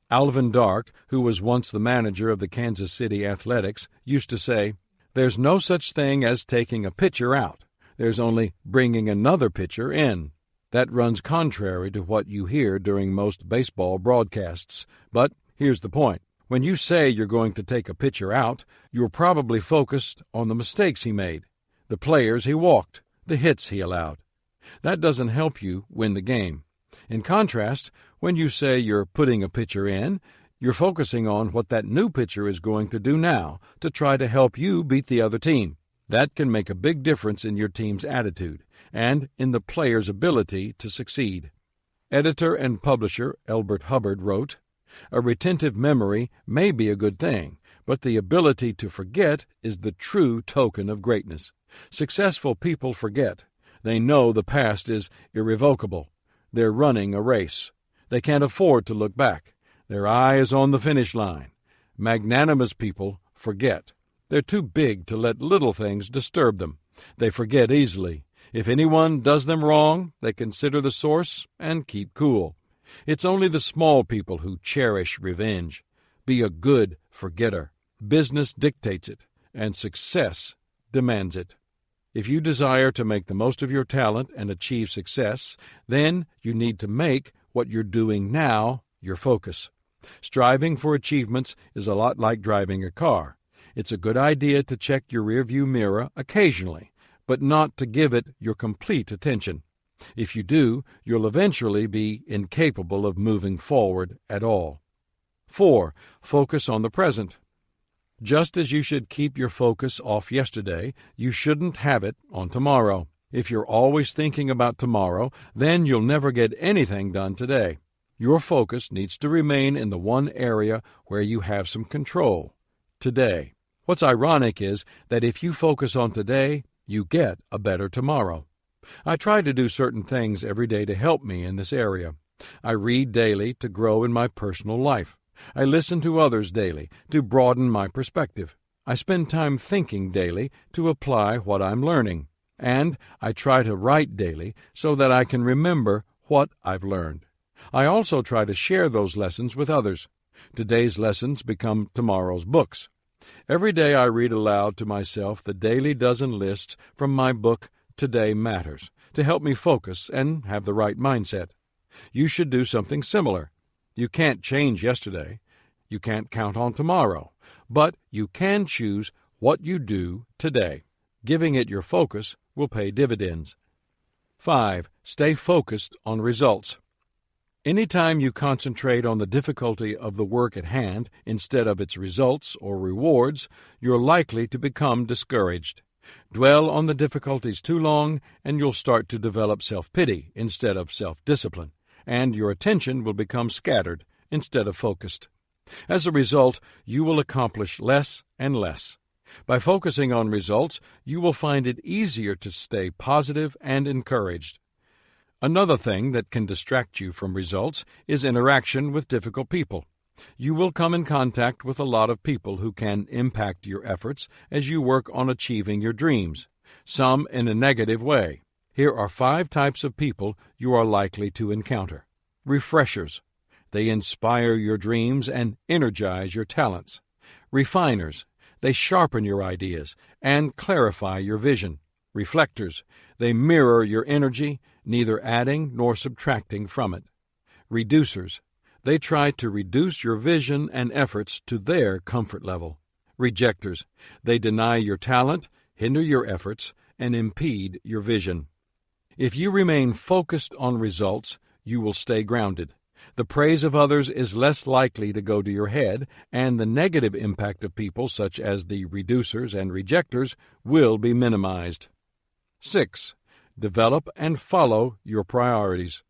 B: Alvin Dark, who was once the manager of the Kansas City Athletics, used to say, "There's no such thing as taking a pitcher out. There's only bringing another pitcher in." That runs contrary to what you hear during most baseball broadcasts. But here's the point. When you say you're going to take a pitcher out, you're probably focused on the mistakes he made, the players he walked, the hits he allowed. That doesn't help you win the game. In contrast, when you say you're putting a pitcher in, you're focusing on what that new pitcher is going to do now to try to help you beat the other team. That can make a big difference in your team's attitude and in the player's ability to succeed. Editor and publisher Elbert Hubbard wrote, "A retentive memory may be a good thing, but the ability to forget is the true token of greatness. Successful people forget. They know the past is irrevocable. They're running a race. They can't afford to look back. Their eye is on the finish line. Magnanimous people forget. They're too big to let little things disturb them. They forget easily. If anyone does them wrong, they consider the source and keep cool. It's only the small people who cherish revenge. Be a good forgetter. Business dictates it, and success demands it. If you desire to make the most of your talent and achieve success, then you need to make what you're doing now your focus. Striving for achievements is a lot like driving a car. It's a good idea to check your rearview mirror occasionally, but not to give it your complete attention. If you do, you'll eventually be incapable of moving forward at all. 4. Focus on the present. Just as you should keep your focus off yesterday, you shouldn't have it on tomorrow. If you're always thinking about tomorrow, then you'll never get anything done today. Your focus needs to remain in the one area where you have some control, today. What's ironic is that if you focus on today, you get a better tomorrow. I try to do certain things every day to help me in this area. I read daily to grow in my personal life. I listen to others daily to broaden my perspective. I spend time thinking daily to apply what I'm learning. And I try to write daily so that I can remember what I've learned. I also try to share those lessons with others. Today's lessons become tomorrow's books. Every day I read aloud to myself the daily dozen lists from my book, Today Matters, to help me focus and have the right mindset. You should do something similar. You can't change yesterday. You can't count on tomorrow. But you can choose what you do today. Giving it your focus will pay dividends. 5. Stay focused on results. Anytime you concentrate on the difficulty of the work at hand instead of its results or rewards, you're likely to become discouraged. Dwell on the difficulties too long, and you'll start to develop self-pity instead of self-discipline, and your attention will become scattered instead of focused. As a result, you will accomplish less and less. By focusing on results, you will find it easier to stay positive and encouraged. Another thing that can distract you from results is interaction with difficult people. You will come in contact with a lot of people who can impact your efforts as you work on achieving your dreams, some in a negative way. Here are 5 types of people you are likely to encounter. Refreshers. They inspire your dreams and energize your talents. Refiners. They sharpen your ideas and clarify your vision. Reflectors. They mirror your energy, neither adding nor subtracting from it. Reducers. They try to reduce your vision and efforts to their comfort level. Rejectors. They deny your talent, hinder your efforts, and impede your vision. If you remain focused on results, you will stay grounded. The praise of others is less likely to go to your head, and the negative impact of people, such as the reducers and rejectors, will be minimized. 6. Develop and follow your priorities.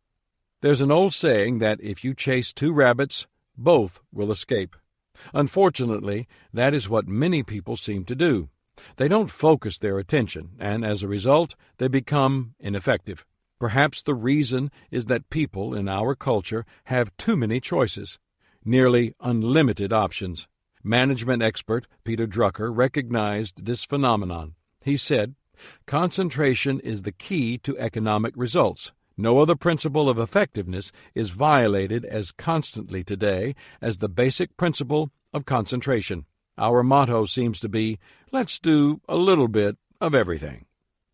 B: There's an old saying that if you chase 2 rabbits, both will escape. Unfortunately, that is what many people seem to do. They don't focus their attention, and as a result, they become ineffective. Perhaps the reason is that people in our culture have too many choices, nearly unlimited options. Management expert Peter Drucker recognized this phenomenon. He said, "Concentration is the key to economic results. No other principle of effectiveness is violated as constantly today as the basic principle of concentration." Our motto seems to be, let's do a little bit of everything.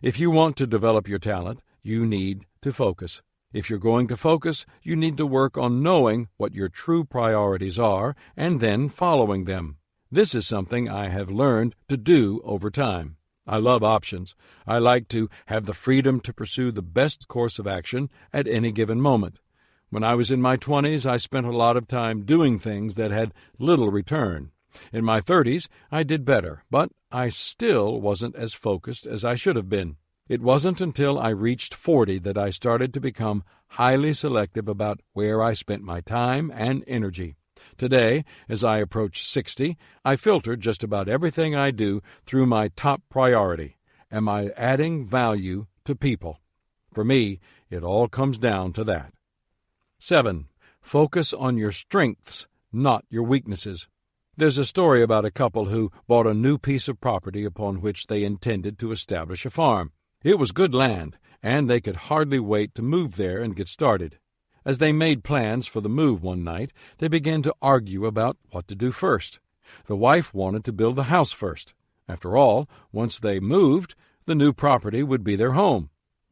B: If you want to develop your talent, you need to focus. If you're going to focus, you need to work on knowing what your true priorities are and then following them. This is something I have learned to do over time. I love options. I like to have the freedom to pursue the best course of action at any given moment. When I was in my 20s, I spent a lot of time doing things that had little return. In my 30s, I did better, but I still wasn't as focused as I should have been. It wasn't until I reached 40 that I started to become highly selective about where I spent my time and energy. Today, as I approach 60, I filter just about everything I do through my top priority. Am I adding value to people? For me, it all comes down to that. 7. Focus on your strengths, not your weaknesses. There's a story about a couple who bought a new piece of property upon which they intended to establish a farm. It was good land, and they could hardly wait to move there and get started. As they made plans for the move one night, they began to argue about what to do first. The wife wanted to build the house first. After all, once they moved, the new property would be their home.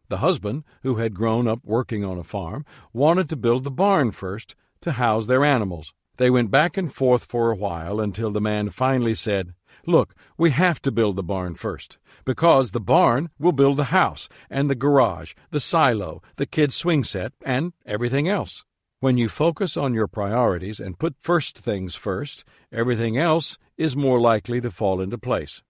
B: The husband, who had grown up working on a farm, wanted to build the barn first to house their animals. They went back and forth for a while until the man finally said, "Look, we have to build the barn first, because the barn will build the house and the garage, the silo, the kids' swing set, and everything else." When you focus on your priorities and put first things first, everything else is more likely to fall into place.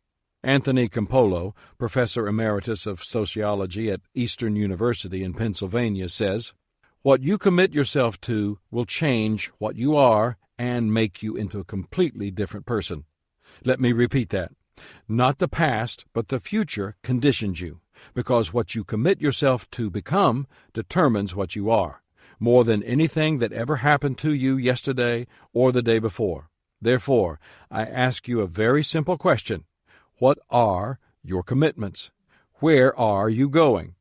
B: Anthony Campolo, professor emeritus of sociology at Eastern University in Pennsylvania, says, "What you commit yourself to will change what you are and make you into a completely different person." Let me repeat that. Not the past, but the future conditions you, because what you commit yourself to become determines what you are, more than anything that ever happened to you yesterday or the day before. Therefore, I ask you a very simple question. What are your commitments? Where are you going?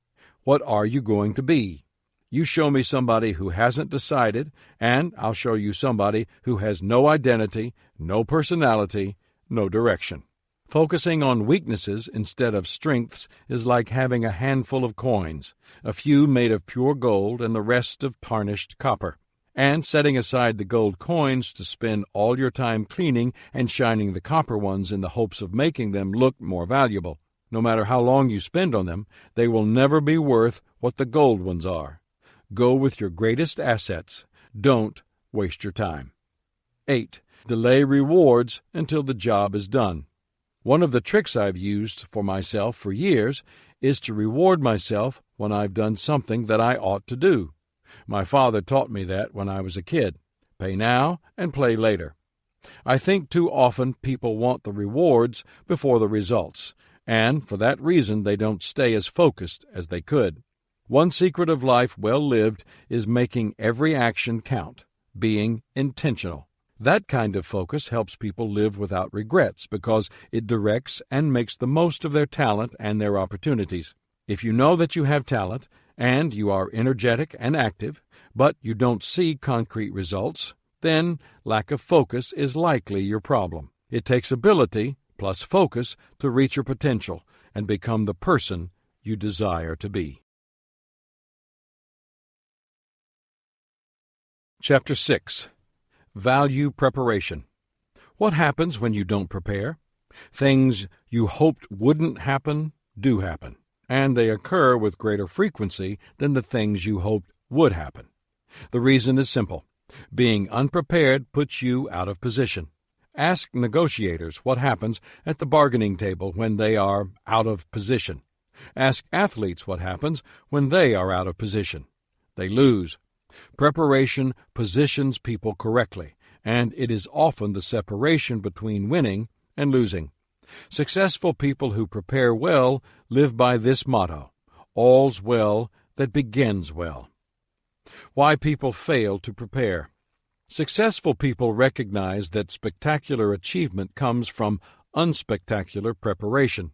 B: What are you going to be? You show me somebody who hasn't decided, and I'll show you somebody who has no identity, no personality, no direction. Focusing on weaknesses instead of strengths is like having a handful of coins, a few made of pure gold and the rest of tarnished copper, and setting aside the gold coins to spend all your time cleaning and shining the copper ones in the hopes of making them look more valuable. No matter how long you spend on them, they will never be worth what the gold ones are. Go with your greatest assets. Don't waste your time. 8. Delay rewards until the job is done. One of the tricks I've used for myself for years is to reward myself when I've done something that I ought to do. My father taught me that when I was a kid. Pay now and play later. I think too often people want the rewards before the results, and for that reason they don't stay as focused as they could. One secret of life well lived is making every action count, being intentional. That kind of focus helps people live without regrets because it directs and makes the most of their talent and their opportunities. If you know that you have talent and you are energetic and active, but you don't see concrete results, then lack of focus is likely your problem. It takes ability plus focus to reach your potential and become the person you desire to be. Chapter 6. Value Preparation. What happens when you don't prepare? Things you hoped wouldn't happen do happen, and they occur with greater frequency than the things you hoped would happen. The reason is simple. Being unprepared puts you out of position. Ask negotiators what happens at the bargaining table when they are out of position. Ask athletes what happens when they are out of position. They lose. Preparation positions people correctly, and it is often the separation between winning and losing. Successful people who prepare well live by this motto: all's well that begins well. Why people fail to prepare. Successful people recognize that spectacular achievement comes from unspectacular preparation.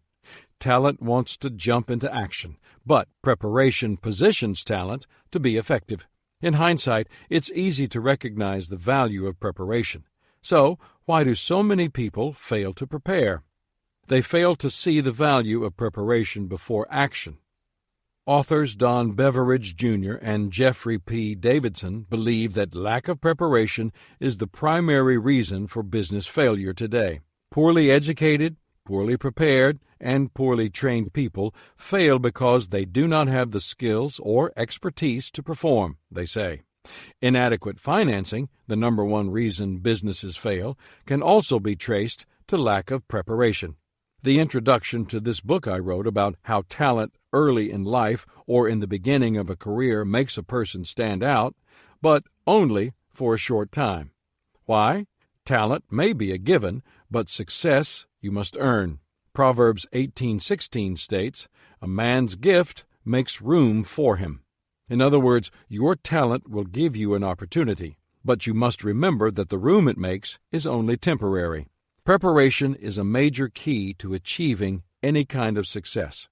B: Talent wants to jump into action, but preparation positions talent to be effective. In hindsight, it's easy to recognize the value of preparation. So, why do so many people fail to prepare? They fail to see the value of preparation before action. Authors Don Beveridge Jr. and Jeffrey P. Davidson believe that lack of preparation is the primary reason for business failure today. Poorly educated, poorly prepared, and poorly trained people fail because they do not have the skills or expertise to perform, they say. Inadequate financing, the number one reason businesses fail, can also be traced to lack of preparation. The introduction to this book I wrote about how talent early in life or in the beginning of a career makes a person stand out, but only for a short time. Why? Talent may be a given, but success you must earn. Proverbs 18:16 states, "A man's gift makes room for him." In other words, your talent will give you an opportunity, but you must remember that the room it makes is only temporary. Preparation is a major key to achieving any kind of success.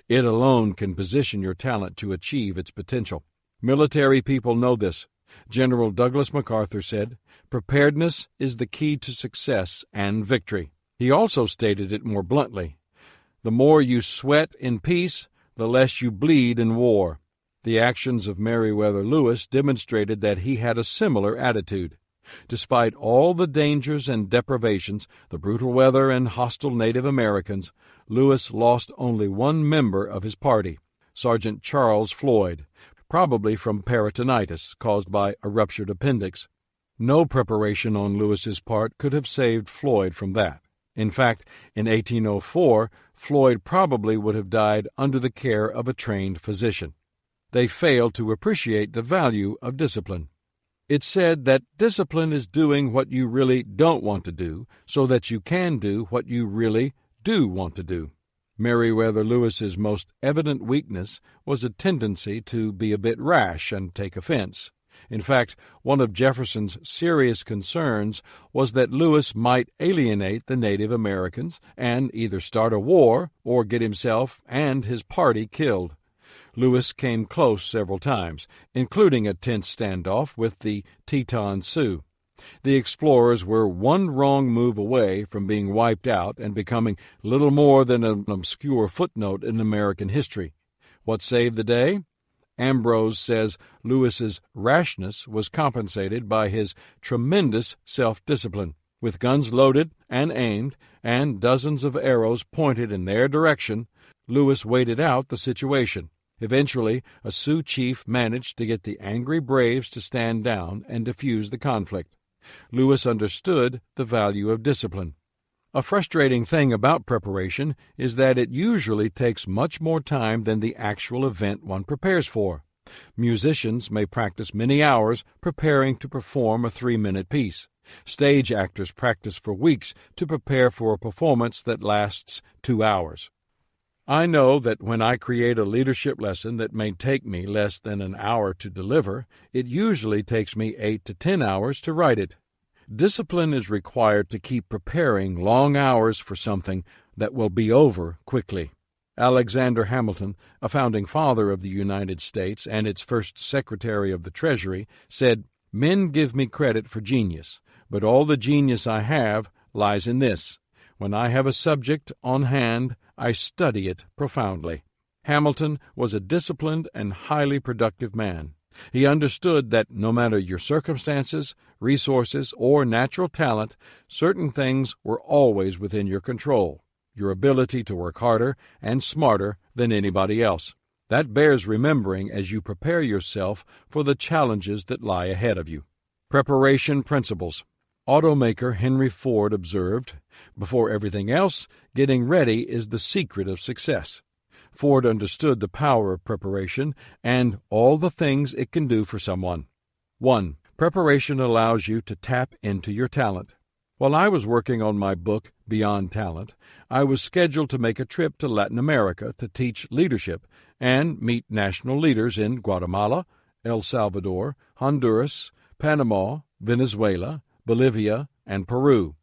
B: It alone can position your talent to achieve its potential. Military people know this. General Douglas MacArthur said, "Preparedness is the key to success and victory." He also stated it more bluntly, "The more you sweat in peace, the less you bleed in war." The actions of Meriwether Lewis demonstrated that he had a similar attitude. Despite all the dangers and deprivations, the brutal weather and hostile Native Americans, Lewis lost only one member of his party, Sergeant Charles Floyd, probably from peritonitis caused by a ruptured appendix. No preparation on Lewis's part could have saved Floyd from that. In fact, in 1804, Floyd probably would have died under the care of a trained physician. They failed to appreciate the value of discipline. It's said that discipline is doing what you really don't want to do so that you can do what you really do want to do. Meriwether Lewis's most evident weakness was a tendency to be a bit rash and take offense. In fact, one of Jefferson's serious concerns was that Lewis might alienate the Native Americans and either start a war or get himself and his party killed. Lewis came close several times, including a tense standoff with the Teton Sioux. The explorers were one wrong move away from being wiped out and becoming little more than an obscure footnote in American history. What saved the day? Ambrose says Lewis's rashness was compensated by his tremendous self-discipline. With guns loaded and aimed and dozens of arrows pointed in their direction, Lewis waited out the situation. Eventually, a Sioux chief managed to get the angry braves to stand down and defuse the conflict. Lewis understood the value of discipline. A frustrating thing about preparation is that it usually takes much more time than the actual event one prepares for. Musicians may practice many hours preparing to perform a 3-minute piece. Stage actors practice for weeks to prepare for a performance that lasts 2 hours. I know that when I create a leadership lesson that may take me less than an hour to deliver, it usually takes me 8 to 10 hours to write it. Discipline is required to keep preparing long hours for something that will be over quickly. Alexander Hamilton, a founding father of the United States and its first Secretary of the Treasury, said, "Men give me credit for genius, but all the genius I have lies in this. When I have a subject on hand, I study it profoundly." Hamilton was a disciplined and highly productive man. He understood that no matter your circumstances, resources, or natural talent, certain things were always within your control, your ability to work harder and smarter than anybody else. That bears remembering as you prepare yourself for the challenges that lie ahead of you. Preparation principles. Automaker Henry Ford observed, "Before everything else, getting ready is the secret of success." Ford understood the power of preparation and all the things it can do for someone. 1. Preparation allows you to tap into your talent. While I was working on my book, Beyond Talent, I was scheduled to make a trip to Latin America to teach leadership and meet national leaders in Guatemala, El Salvador, Honduras, Panama, Venezuela, Bolivia, and Peru.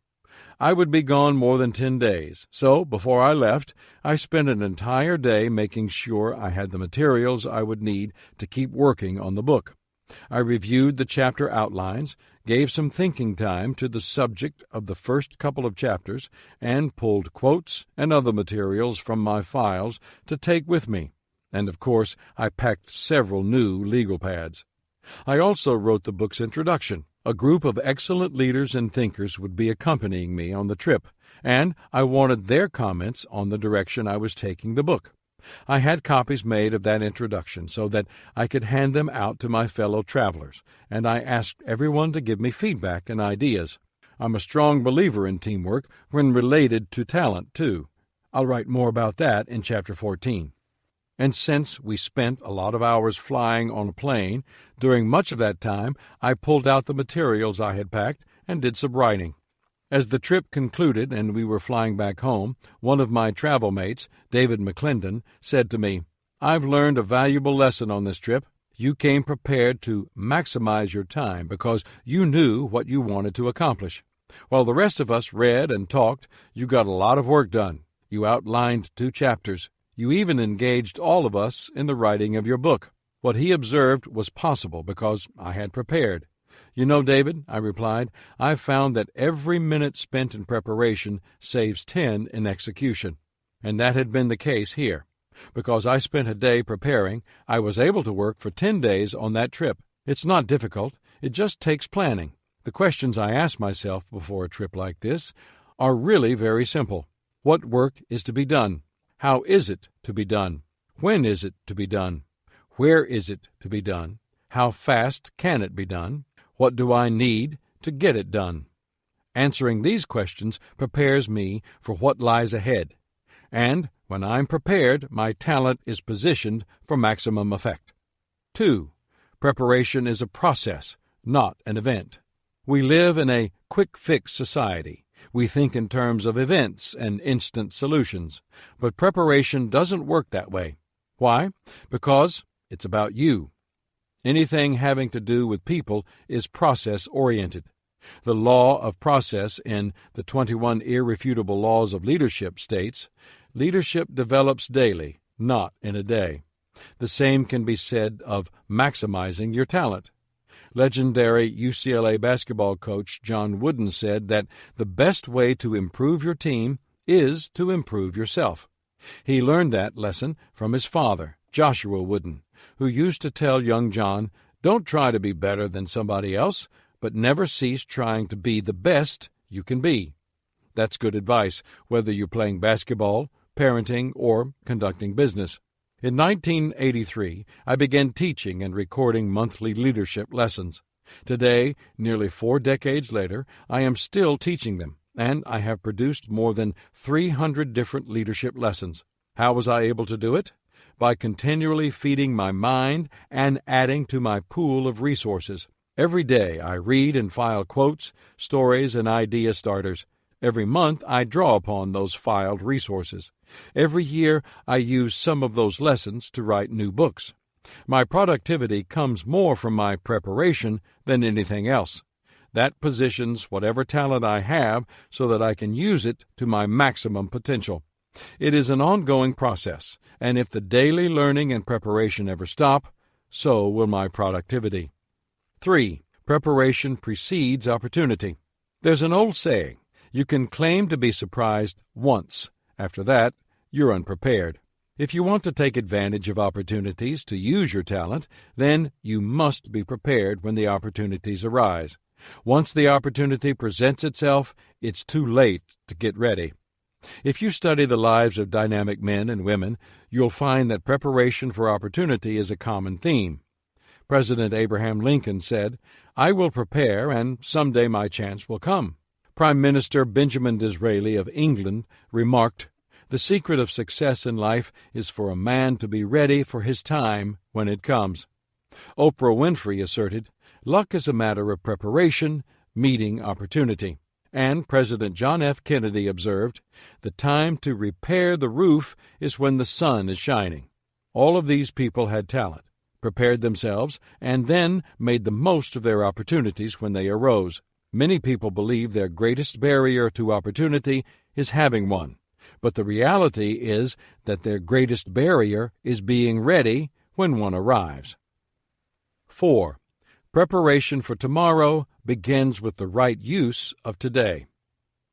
B: I would be gone more than 10 days, so before I left, I spent an entire day making sure I had the materials I would need to keep working on the book. I reviewed the chapter outlines, gave some thinking time to the subject of the first couple of chapters, and pulled quotes and other materials from my files to take with me. And, of course, I packed several new legal pads. I also wrote the book's introduction. A group of excellent leaders and thinkers would be accompanying me on the trip, and I wanted their comments on the direction I was taking the book. I had copies made of that introduction so that I could hand them out to my fellow travelers, and I asked everyone to give me feedback and ideas. I'm a strong believer in teamwork when related to talent, too. I'll write more about that in Chapter 14. And since we spent a lot of hours flying on a plane, during much of that time I pulled out the materials I had packed and did some writing. As the trip concluded and we were flying back home, one of my travel mates, David McClendon, said to me, "I've learned a valuable lesson on this trip. You came prepared to maximize your time because you knew what you wanted to accomplish. While the rest of us read and talked, you got a lot of work done. You outlined 2 chapters. You even engaged all of us in the writing of your book." What he observed was possible because I had prepared. "You know, David," I replied, "I've found that every minute spent in preparation saves 10 in execution." And that had been the case here. Because I spent a day preparing, I was able to work for 10 days on that trip. It's not difficult. It just takes planning. The questions I ask myself before a trip like this are really very simple. What work is to be done? How is it to be done? When is it to be done? Where is it to be done? How fast can it be done? What do I need to get it done? Answering these questions prepares me for what lies ahead. And when I'm prepared, my talent is positioned for maximum effect. 2. Preparation is a process, not an event. We live in a quick-fix society. We think in terms of events and instant solutions. But preparation doesn't work that way. Why? Because it's about you. Anything having to do with people is process-oriented. The law of process in the 21 Irrefutable Laws of Leadership states, leadership develops daily, not in a day. The same can be said of maximizing your talent. Legendary UCLA basketball coach John Wooden said that the best way to improve your team is to improve yourself. He learned that lesson from his father, Joshua Wooden, who used to tell young John, "Don't try to be better than somebody else, but never cease trying to be the best you can be." That's good advice, whether you're playing basketball, parenting, or conducting business. In 1983, I began teaching and recording monthly leadership lessons. Today, nearly 4 decades later, I am still teaching them, and I have produced more than 300 different leadership lessons. How was I able to do it? By continually feeding my mind and adding to my pool of resources. Every day I read and file quotes, stories, and idea starters. Every month I draw upon those filed resources. Every year I use some of those lessons to write new books. My productivity comes more from my preparation than anything else. That positions whatever talent I have so that I can use it to my maximum potential. It is an ongoing process, and if the daily learning and preparation ever stop, so will my productivity. 3. Preparation precedes opportunity. There's an old saying, you can claim to be surprised once. After that, you're unprepared. If you want to take advantage of opportunities to use your talent, then you must be prepared when the opportunities arise. Once the opportunity presents itself, it's too late to get ready. If you study the lives of dynamic men and women, you'll find that preparation for opportunity is a common theme. President Abraham Lincoln said, "I will prepare, and someday my chance will come." Prime Minister Benjamin Disraeli of England remarked, "The secret of success in life is for a man to be ready for his time when it comes." Oprah Winfrey asserted, "Luck is a matter of preparation, meeting opportunity." And President John F. Kennedy observed, "The time to repair the roof is when the sun is shining." All of these people had talent, prepared themselves, and then made the most of their opportunities when they arose. Many people believe their greatest barrier to opportunity is having one, but the reality is that their greatest barrier is being ready when one arrives. 4. Preparation for tomorrow begins with the right use of today.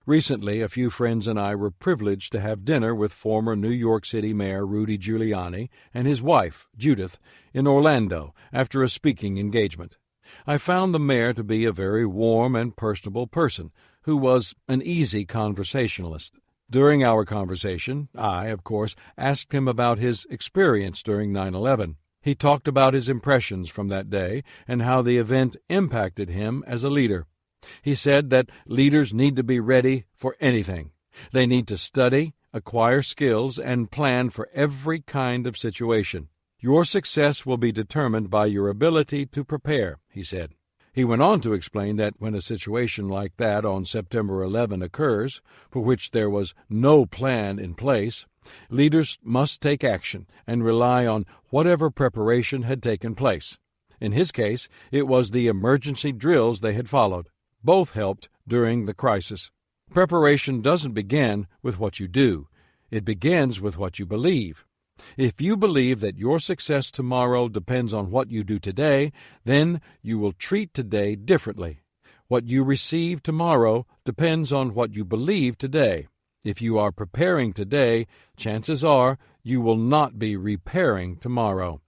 B: Recently, a few friends and I were privileged to have dinner with former New York City Mayor Rudy Giuliani and his wife, Judith, in Orlando after a speaking engagement. I found the mayor to be a very warm and personable person who was an easy conversationalist. During our conversation, I, of course, asked him about his experience during 9/11. He talked about his impressions from that day and how the event impacted him as a leader. He said that leaders need to be ready for anything. They need to study, acquire skills, and plan for every kind of situation. Your success will be determined by your ability to prepare, he said. He went on to explain that when a situation like that on September 11 occurs, for which there was no plan in place, leaders must take action and rely on whatever preparation had taken place. In his case, it was the emergency drills they had followed. Both helped during the crisis. Preparation doesn't begin with what you do. It begins with what you believe. If you believe that your success tomorrow depends on what you do today, then you will treat today differently. What you receive tomorrow depends on what you believe today. If you are preparing today, chances are you will not be repairing tomorrow.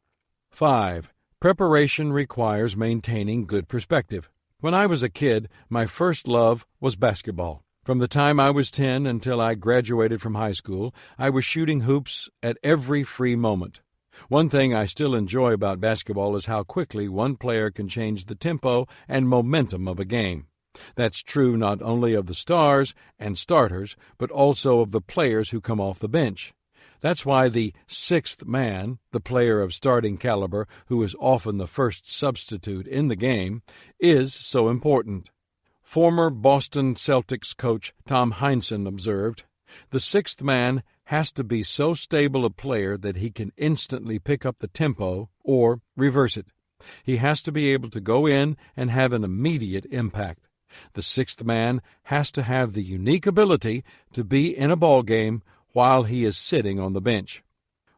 B: 5. Preparation requires maintaining good perspective. When I was a kid, my first love was basketball. From the time I was 10 until I graduated from high school, I was shooting hoops at every free moment. One thing I still enjoy about basketball is how quickly one player can change the tempo and momentum of a game. That's true not only of the stars and starters, but also of the players who come off the bench. That's why the sixth man, the player of starting caliber who is often the first substitute in the game, is so important. Former Boston Celtics coach Tom Heinsohn observed, "The sixth man has to be so stable a player that he can instantly pick up the tempo or reverse it. He has to be able to go in and have an immediate impact. The sixth man has to have the unique ability to be in a ball game while he is sitting on the bench."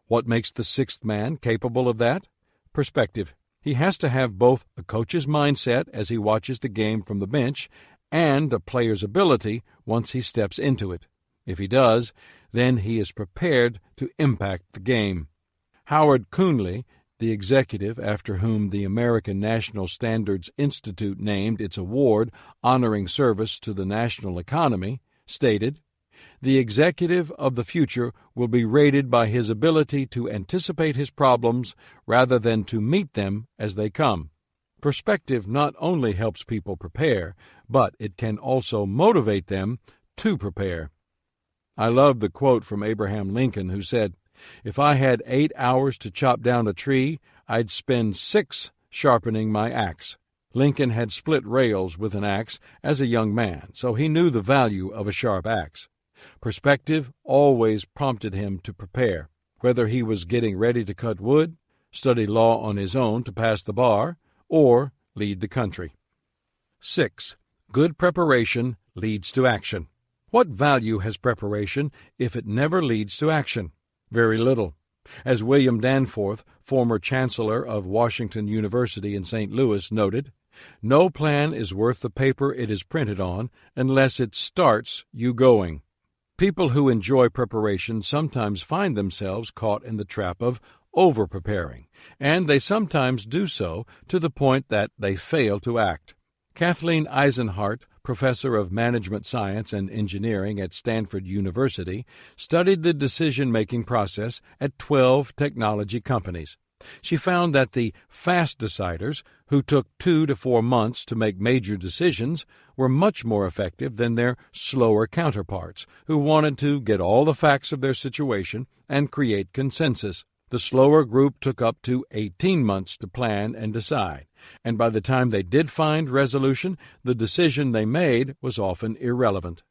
B: What makes the sixth man capable of that? Perspective. He has to have both a coach's mindset as he watches the game from the bench and a player's ability once he steps into it. If he does, then he is prepared to impact the game. Howard Coonley, the executive after whom the American National Standards Institute named its award honoring service to the national economy, stated, "The executive of the future will be rated by his ability to anticipate his problems rather than to meet them as they come." Perspective not only helps people prepare, but it can also motivate them to prepare. I love the quote from Abraham Lincoln, who said, "If I had 8 hours to chop down a tree, I'd spend 6 sharpening my axe." Lincoln had split rails with an axe as a young man, so he knew the value of a sharp axe. Perspective always prompted him to prepare, whether he was getting ready to cut wood, study law on his own to pass the bar, or lead the country. 6. Good preparation leads to action. What value has preparation if it never leads to action? Very little. As William Danforth, former Chancellor of Washington University in St. Louis, noted, "No plan is worth the paper it is printed on unless it starts you going." People who enjoy preparation sometimes find themselves caught in the trap of over-preparing, and they sometimes do so to the point that they fail to act. Kathleen Eisenhart, professor of management science and engineering at Stanford University, studied the decision-making process at 12 technology companies. She found that the fast deciders, who took 2 to 4 months to make major decisions, were much more effective than their slower counterparts, who wanted to get all the facts of their situation and create consensus. The slower group took up to 18 months to plan and decide, and by the time they did find resolution, the decision they made was often irrelevant.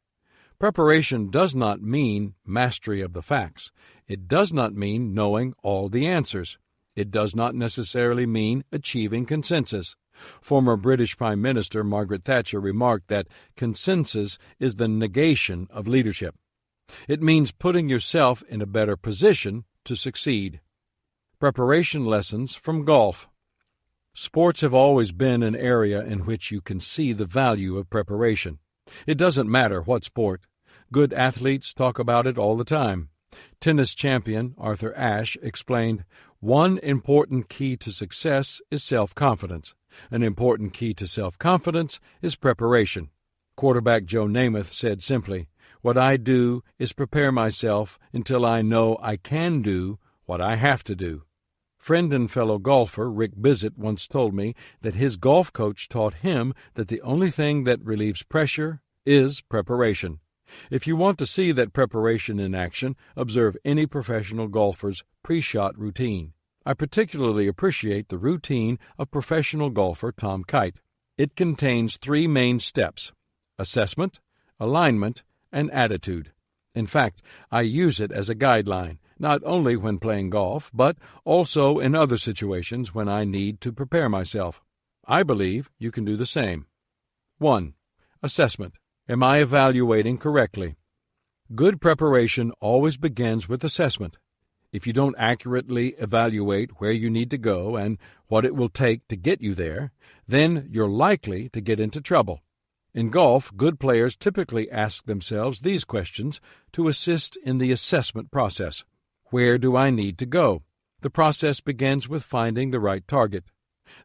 B: Preparation does not mean mastery of the facts. It does not mean knowing all the answers. It does not necessarily mean achieving consensus. Former British Prime Minister Margaret Thatcher remarked that consensus is the negation of leadership. It means putting yourself in a better position to succeed. Preparation lessons from golf. Sports have always been an area in which you can see the value of preparation. It doesn't matter what sport. Good athletes talk about it all the time. Tennis champion Arthur Ashe explained, "One important key to success is self-confidence. An important key to self-confidence is preparation." Quarterback Joe Namath said simply, "What I do is prepare myself until I know I can do what I have to do." Friend and fellow golfer Rick Bizzett once told me that his golf coach taught him that the only thing that relieves pressure is preparation. If you want to see that preparation in action, observe any professional golfer's pre-shot routine. I particularly appreciate the routine of professional golfer Tom Kite. It contains 3 main steps: assessment, alignment, and attitude. In fact, I use it as a guideline, not only when playing golf, but also in other situations when I need to prepare myself. I believe you can do the same. 1. Assessment. Am I evaluating correctly? Good preparation always begins with assessment. If you don't accurately evaluate where you need to go and what it will take to get you there, then you're likely to get into trouble. In golf, good players typically ask themselves these questions to assist in the assessment process. Where do I need to go? The process begins with finding the right target.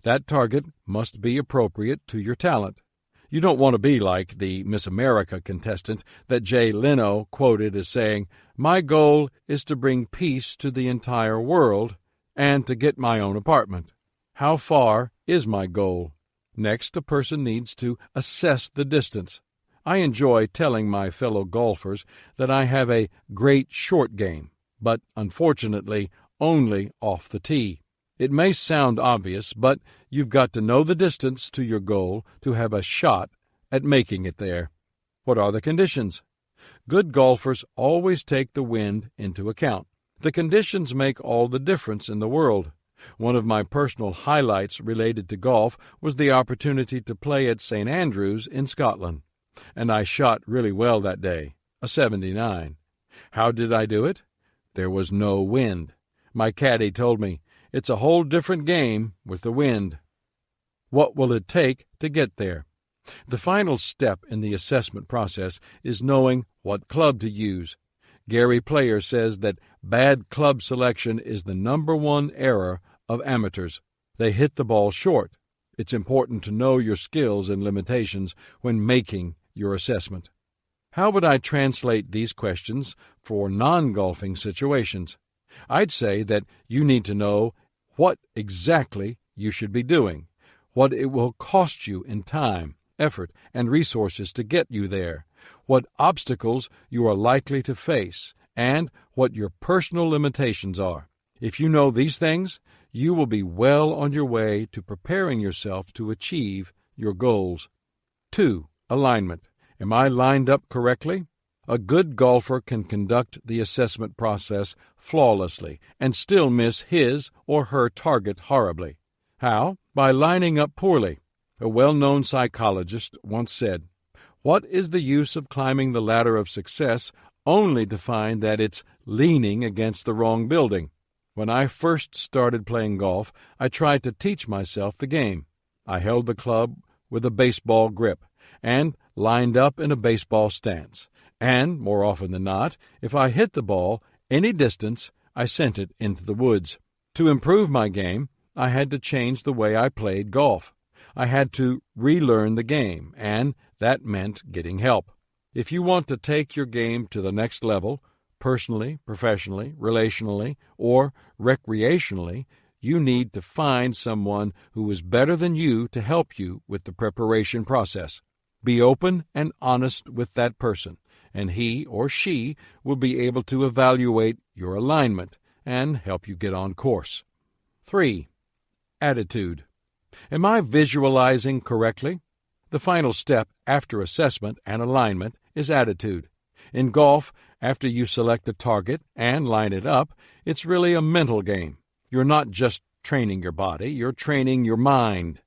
B: That target must be appropriate to your talent. You don't want to be like the Miss America contestant that Jay Leno quoted as saying, "My goal is to bring peace to the entire world and to get my own apartment." How far is my goal? Next, a person needs to assess the distance. I enjoy telling my fellow golfers that I have a great short game, but unfortunately only off the tee. It may sound obvious, but you've got to know the distance to your goal to have a shot at making it there. What are the conditions? Good golfers always take the wind into account. The conditions make all the difference in the world. One of my personal highlights related to golf was the opportunity to play at St. Andrews in Scotland, and I shot really well that day, a 79. How did I do it? There was no wind. My caddy told me, "It's a whole different game with the wind." What will it take to get there? The final step in the assessment process is knowing what club to use. Gary Player says that bad club selection is the #1 error of amateurs. They hit the ball short. It's important to know your skills and limitations when making your assessment. How would I translate these questions for non-golfing situations? I'd say that you need to know what exactly you should be doing, what it will cost you in time, effort, and resources to get you there, what obstacles you are likely to face, and what your personal limitations are. If you know these things, you will be well on your way to preparing yourself to achieve your goals. 2. Alignment. Am I lined up correctly? A good golfer can conduct the assessment process flawlessly and still miss his or her target horribly. How? By lining up poorly. A well-known psychologist once said, "What is the use of climbing the ladder of success only to find that it's leaning against the wrong building?" When I first started playing golf, I tried to teach myself the game. I held the club with a baseball grip and lined up in a baseball stance. And, more often than not, if I hit the ball any distance, I sent it into the woods. To improve my game, I had to change the way I played golf. I had to relearn the game, and that meant getting help. If you want to take your game to the next level, personally, professionally, relationally, or recreationally, you need to find someone who is better than you to help you with the preparation process. Be open and honest with that person, and he or she will be able to evaluate your alignment and help you get on course. 3. Attitude. Am I visualizing correctly? The final step after assessment and alignment is attitude. In golf, after you select a target and line it up, it's really a mental game. You're not just training your body, you're training your mind.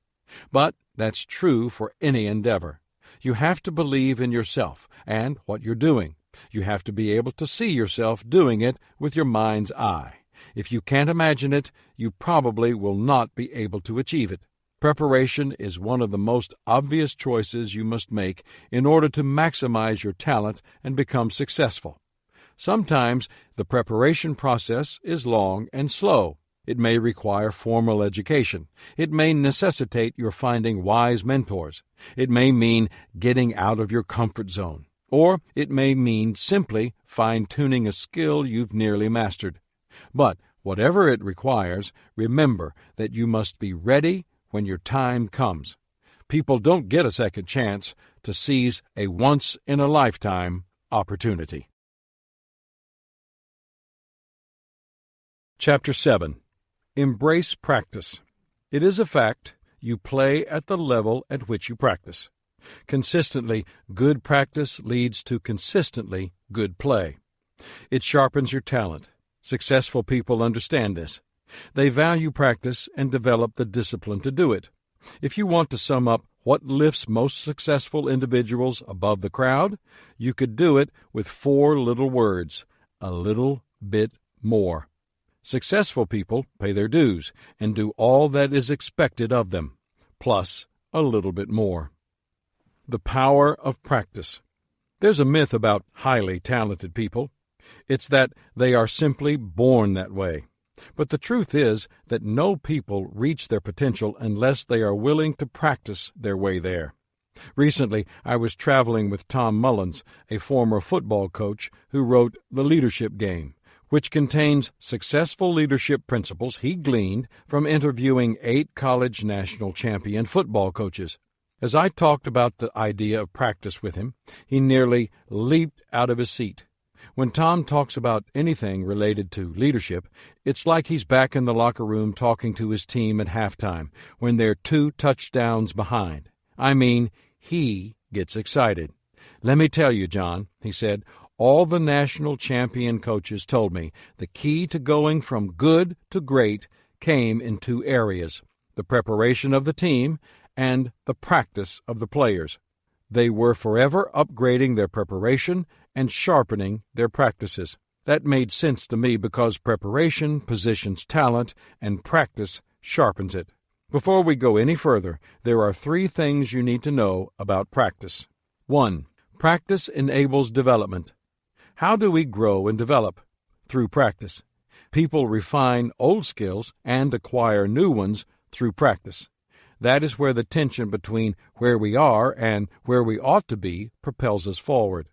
B: But that's true for any endeavor. You have to believe in yourself and what you're doing. You have to be able to see yourself doing it with your mind's eye. If you can't imagine it, you probably will not be able to achieve it. Preparation is one of the most obvious choices you must make in order to maximize your talent and become successful. Sometimes the preparation process is long and slow. It may require formal education. It may necessitate your finding wise mentors. It may mean getting out of your comfort zone. Or it may mean simply fine-tuning a skill you've nearly mastered. But whatever it requires, remember that you must be ready when your time comes. People don't get a second chance to seize a once-in-a-lifetime opportunity. Chapter 7. Embrace practice. It is a fact you play at the level at which you practice. Consistently good practice leads to consistently good play. It sharpens your talent. Successful people understand this. They value practice and develop the discipline to do it. If you want to sum up what lifts most successful individuals above the crowd, you could do it with 4 little words: a little bit more. Successful people pay their dues and do all that is expected of them, plus a little bit more. The power of practice. There's a myth about highly talented people. It's that they are simply born that way. But the truth is that no people reach their potential unless they are willing to practice their way there. Recently, I was traveling with Tom Mullins, a former football coach who wrote The Leadership Game, which contains successful leadership principles he gleaned from interviewing 8 college national champion football coaches. As I talked about the idea of practice with him, he nearly leaped out of his seat. When Tom talks about anything related to leadership, it's like he's back in the locker room talking to his team at halftime when they're 2 touchdowns behind. I mean, he gets excited. "Let me tell you, John," he said, "all the national champion coaches told me the key to going from good to great came in 2 areas: the preparation of the team and the practice of the players. They were forever upgrading their preparation and sharpening their practices." That made sense to me because preparation positions talent and practice sharpens it. Before we go any further, there are 3 things you need to know about practice. 1. Practice enables development. How do we grow and develop? Through practice. People refine old skills and acquire new ones through practice. That is where the tension between where we are and where we ought to be propels us forward.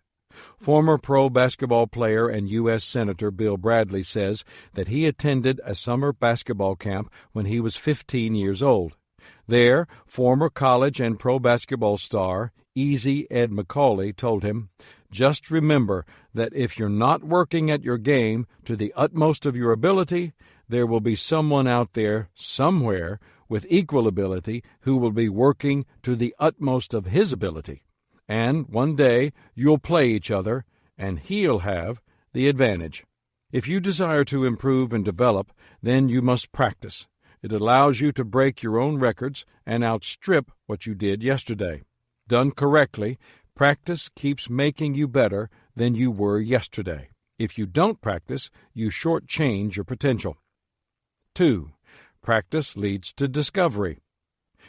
B: Former pro basketball player and U.S. Senator Bill Bradley says that he attended a summer basketball camp when he was 15 years old. There, former college and pro basketball star Easy Ed McCauley told him, Just remember that if you're not working at your game to the utmost of your ability, there will be someone out there somewhere with equal ability who will be working to the utmost of his ability. And one day you'll play each other, and he'll have the advantage. If you desire to improve and develop, then you must practice. It allows you to break your own records and outstrip what you did yesterday. Done correctly, practice keeps making you better than you were yesterday. If you don't practice, you shortchange your potential. 2. Practice leads to discovery.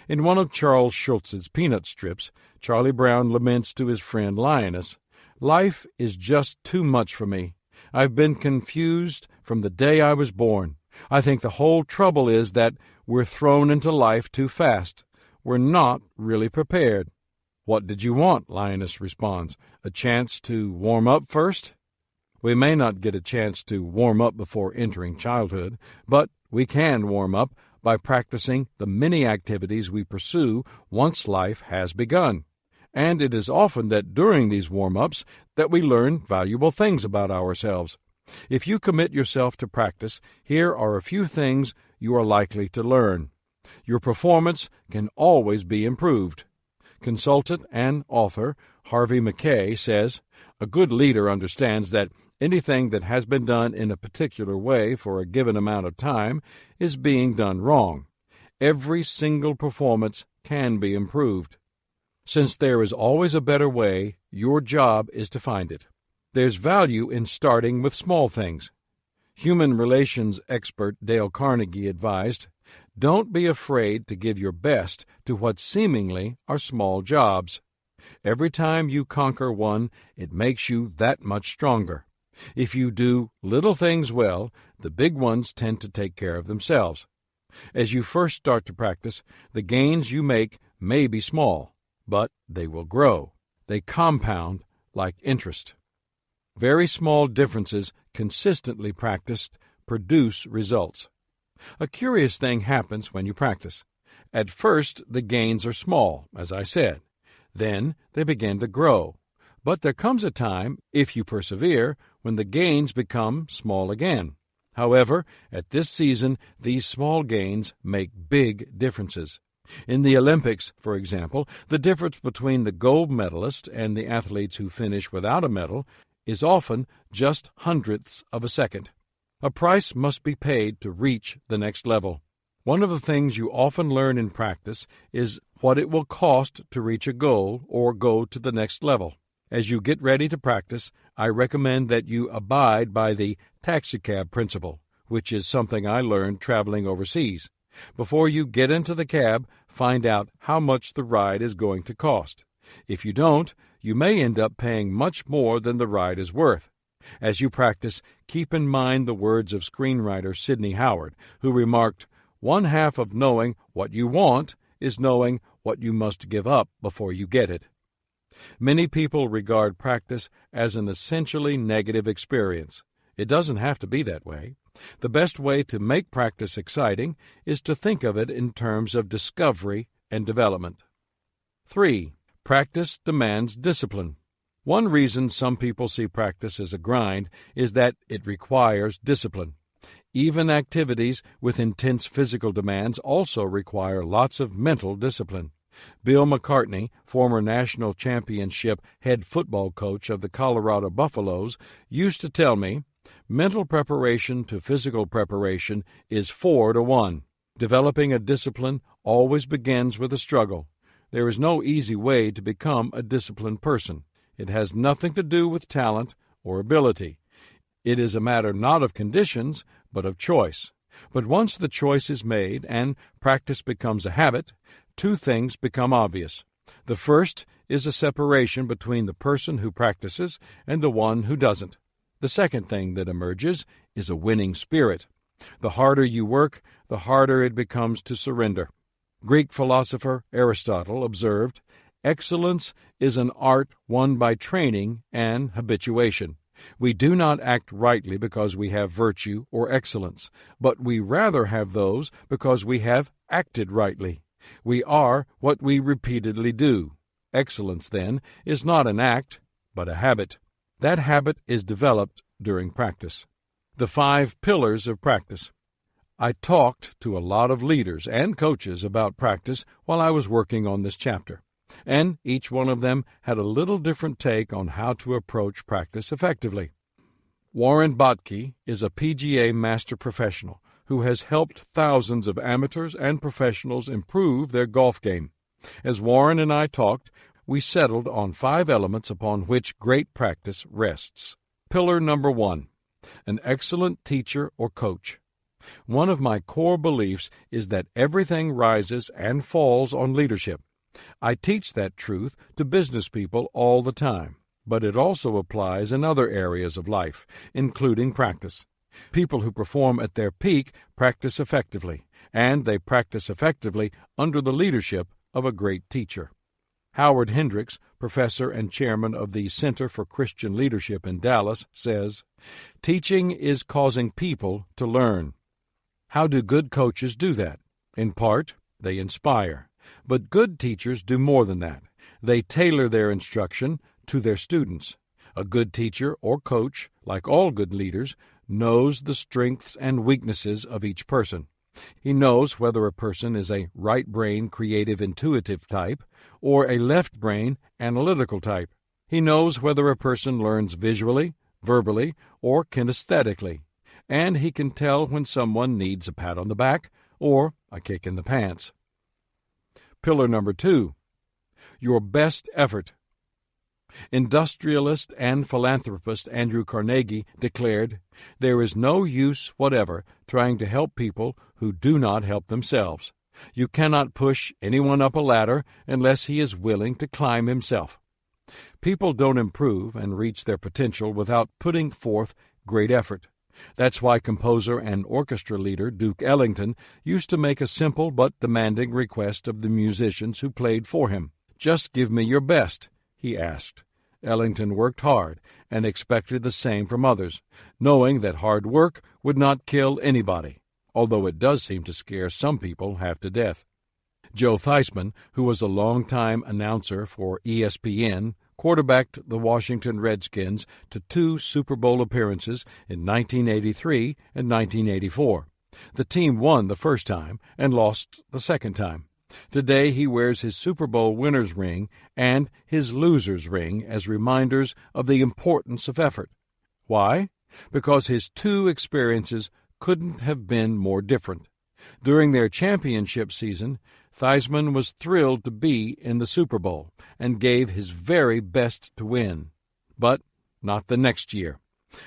B: In one of Charles Schulz's Peanut strips, Charlie Brown laments to his friend Linus, "Life is just too much for me. I've been confused from the day I was born. I think the whole trouble is that we're thrown into life too fast. We're not really prepared." "What did you want?" Linus responds. "A chance to warm up first?" We may not get a chance to warm up before entering childhood, but we can warm up by practicing the many activities we pursue once life has begun. And it is often that during these warm-ups that we learn valuable things about ourselves. If you commit yourself to practice, here are a few things you are likely to learn. Your performance can always be improved. Consultant and author Harvey Mackay says, "A good leader understands that anything that has been done in a particular way for a given amount of time is being done wrong. Every single performance can be improved. Since there is always a better way, your job is to find it. There's value in starting with small things." Human relations expert Dale Carnegie advised, "Don't be afraid to give your best to what seemingly are small jobs. Every time you conquer one, it makes you that much stronger. If you do little things well, the big ones tend to take care of themselves. As you first start to practice, the gains you make may be small, but they will grow. They compound like interest." Very small differences consistently practiced produce results. A curious thing happens when you practice. At first, the gains are small, as I said. Then they begin to grow. But there comes a time, if you persevere, when the gains become small again. However, at this season, these small gains make big differences. In the Olympics, for example, the difference between the gold medalist and the athletes who finish without a medal is often just hundredths of a second. A price must be paid to reach the next level. One of the things you often learn in practice is what it will cost to reach a goal or go to the next level. As you get ready to practice, I recommend that you abide by the taxicab principle, which is something I learned traveling overseas. Before you get into the cab, find out how much the ride is going to cost. If you don't, you may end up paying much more than the ride is worth. As you practice, keep in mind the words of screenwriter Sidney Howard, who remarked, "One half of knowing what you want is knowing what you must give up before you get it." Many people regard practice as an essentially negative experience. It doesn't have to be that way. The best way to make practice exciting is to think of it in terms of discovery and development. 3. Practice demands discipline. One reason some people see practice as a grind is that it requires discipline. Even activities with intense physical demands also require lots of mental discipline. Bill McCartney, former national championship head football coach of the Colorado Buffaloes, used to tell me, "Mental preparation to physical preparation is 4-to-1. Developing a discipline always begins with a struggle. There is no easy way to become a disciplined person. It has nothing to do with talent or ability. It is a matter not of conditions, but of choice. But once the choice is made and practice becomes a habit, two things become obvious. The first is a separation between the person who practices and the one who doesn't. The second thing that emerges is a winning spirit. The harder you work, the harder it becomes to surrender. Greek philosopher Aristotle observed, "Excellence is an art won by training and habituation. We do not act rightly because we have virtue or excellence, but we rather have those because we have acted rightly. We are what we repeatedly do. Excellence, then, is not an act, but a habit. That habit is developed during practice. The 5 pillars of practice. I talked to a lot of leaders and coaches about practice while I was working on this chapter, and each one of them had a little different take on how to approach practice effectively. Warren Bottke is a PGA master professional who has helped thousands of amateurs and professionals improve their golf game. As Warren and I talked, we settled on 5 elements upon which great practice rests. Pillar number 1, an excellent teacher or coach. One of my core beliefs is that everything rises and falls on leadership. I teach that truth to business people all the time, but it also applies in other areas of life, including practice. People who perform at their peak practice effectively, and they practice effectively under the leadership of a great teacher. Howard Hendricks, professor and chairman of the Center for Christian Leadership in Dallas, says, "Teaching is causing people to learn." How do good coaches do that? In part, they inspire. But good teachers do more than that. They tailor their instruction to their students. A good teacher or coach, like all good leaders, knows the strengths and weaknesses of each person. He knows whether a person is a right-brain creative intuitive type or a left-brain analytical type. He knows whether a person learns visually, verbally, or kinesthetically. And he can tell when someone needs a pat on the back or a kick in the pants. Pillar number 2, your best effort. Industrialist and philanthropist Andrew Carnegie declared, "There is no use whatever trying to help people who do not help themselves. You cannot push anyone up a ladder unless he is willing to climb himself." People don't improve and reach their potential without putting forth great effort. That's why composer and orchestra leader Duke Ellington used to make a simple but demanding request of the musicians who played for him. "Just give me your best," he asked. Ellington worked hard and expected the same from others, knowing that hard work would not kill anybody, although it does seem to scare some people half to death. Joe Theismann, who was a longtime announcer for ESPN, quarterbacked the Washington Redskins to 2 Super Bowl appearances in 1983 and 1984. The team won the first time and lost the second time. Today he wears his Super Bowl winner's ring and his loser's ring as reminders of the importance of effort. Why? Because his 2 experiences couldn't have been more different. During their championship season, Theismann was thrilled to be in the Super Bowl and gave his very best to win. But not the next year.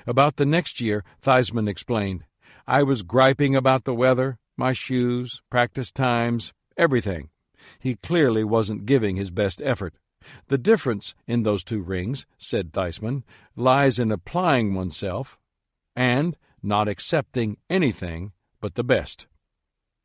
B: About the next year, Theismann explained, "I was griping about the weather, my shoes, practice times, everything." He clearly wasn't giving his best effort. The difference in those 2 rings, said Theismann, lies in applying oneself and not accepting anything but the best.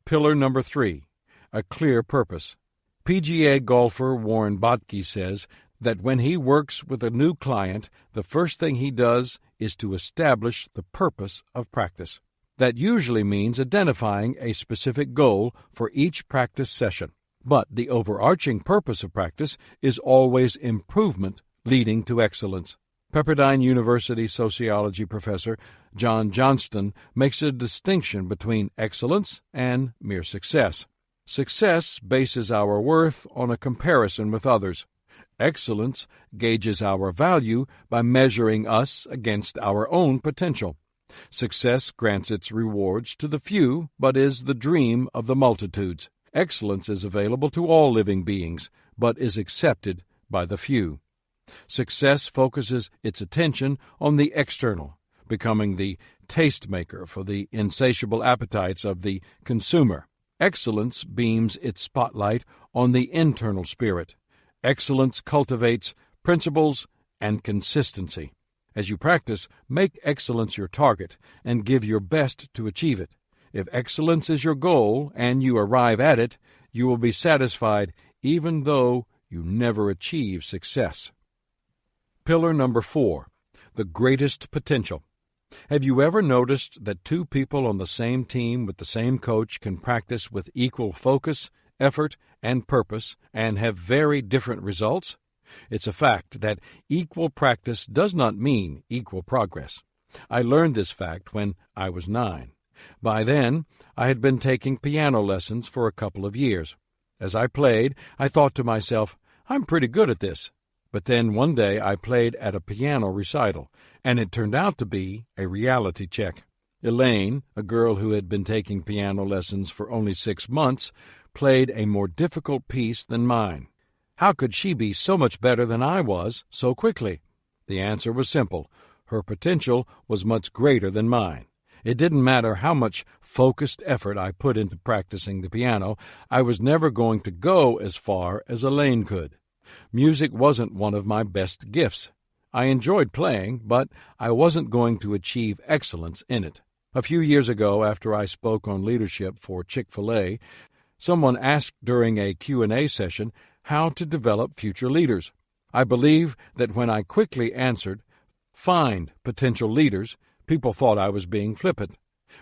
B: Pillar number 3, a clear purpose. PGA golfer Warren Bottke says that when he works with a new client, the first thing he does is to establish the purpose of practice. That usually means identifying a specific goal for each practice session. But the overarching purpose of practice is always improvement leading to excellence. Pepperdine University sociology professor John Johnston makes a distinction between excellence and mere success. Success bases our worth on a comparison with others. Excellence gauges our value by measuring us against our own potential. Success grants its rewards to the few, but is the dream of the multitudes. Excellence is available to all living beings, but is accepted by the few. Success focuses its attention on the external, becoming the tastemaker for the insatiable appetites of the consumer. Excellence beams its spotlight on the internal spirit. Excellence cultivates principles and consistency. As you practice, make excellence your target and give your best to achieve it. If excellence is your goal and you arrive at it, you will be satisfied even though you never achieve success. Pillar number 4, the greatest potential. Have you ever noticed that 2 people on the same team with the same coach can practice with equal focus, effort, and purpose and have very different results? It's a fact that equal practice does not mean equal progress. I learned this fact when I was 9. By then, I had been taking piano lessons for a couple of years. As I played, I thought to myself, I'm pretty good at this. But then one day I played at a piano recital, and it turned out to be a reality check. Elaine, a girl who had been taking piano lessons for only 6 months, played a more difficult piece than mine. How could she be so much better than I was so quickly? The answer was simple. Her potential was much greater than mine. It didn't matter how much focused effort I put into practicing the piano, I was never going to go as far as Elaine could. Music wasn't one of my best gifts. I enjoyed playing, but I wasn't going to achieve excellence in it. A few years ago, after I spoke on leadership for Chick-fil-A, someone asked during a Q&A session how to develop future leaders. I believe that when I quickly answered, "Find potential leaders," people thought I was being flippant.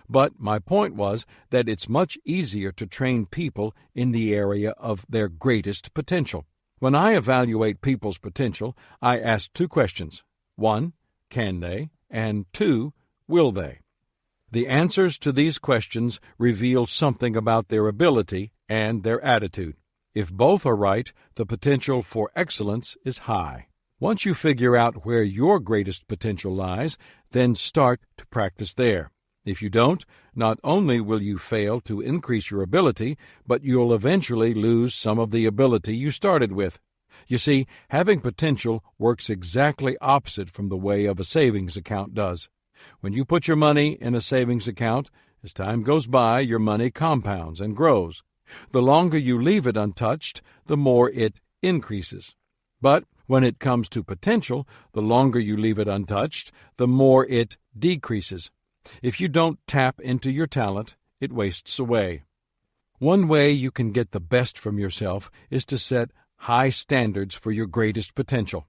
B: But my point was that it's much easier to train people in the area of their greatest potential. When I evaluate people's potential, I ask 2 questions. 1, can they? And 2, will they? The answers to these questions reveal something about their ability and their attitude. If both are right, the potential for excellence is high. Once you figure out where your greatest potential lies, then start to practice there. If you don't, not only will you fail to increase your ability, but you'll eventually lose some of the ability you started with. You see, having potential works exactly opposite from the way of a savings account does. When you put your money in a savings account, as time goes by, your money compounds and grows. The longer you leave it untouched, the more it increases. But when it comes to potential, the longer you leave it untouched, the more it decreases. If you don't tap into your talent, it wastes away. One way you can get the best from yourself is to set high standards for your greatest potential.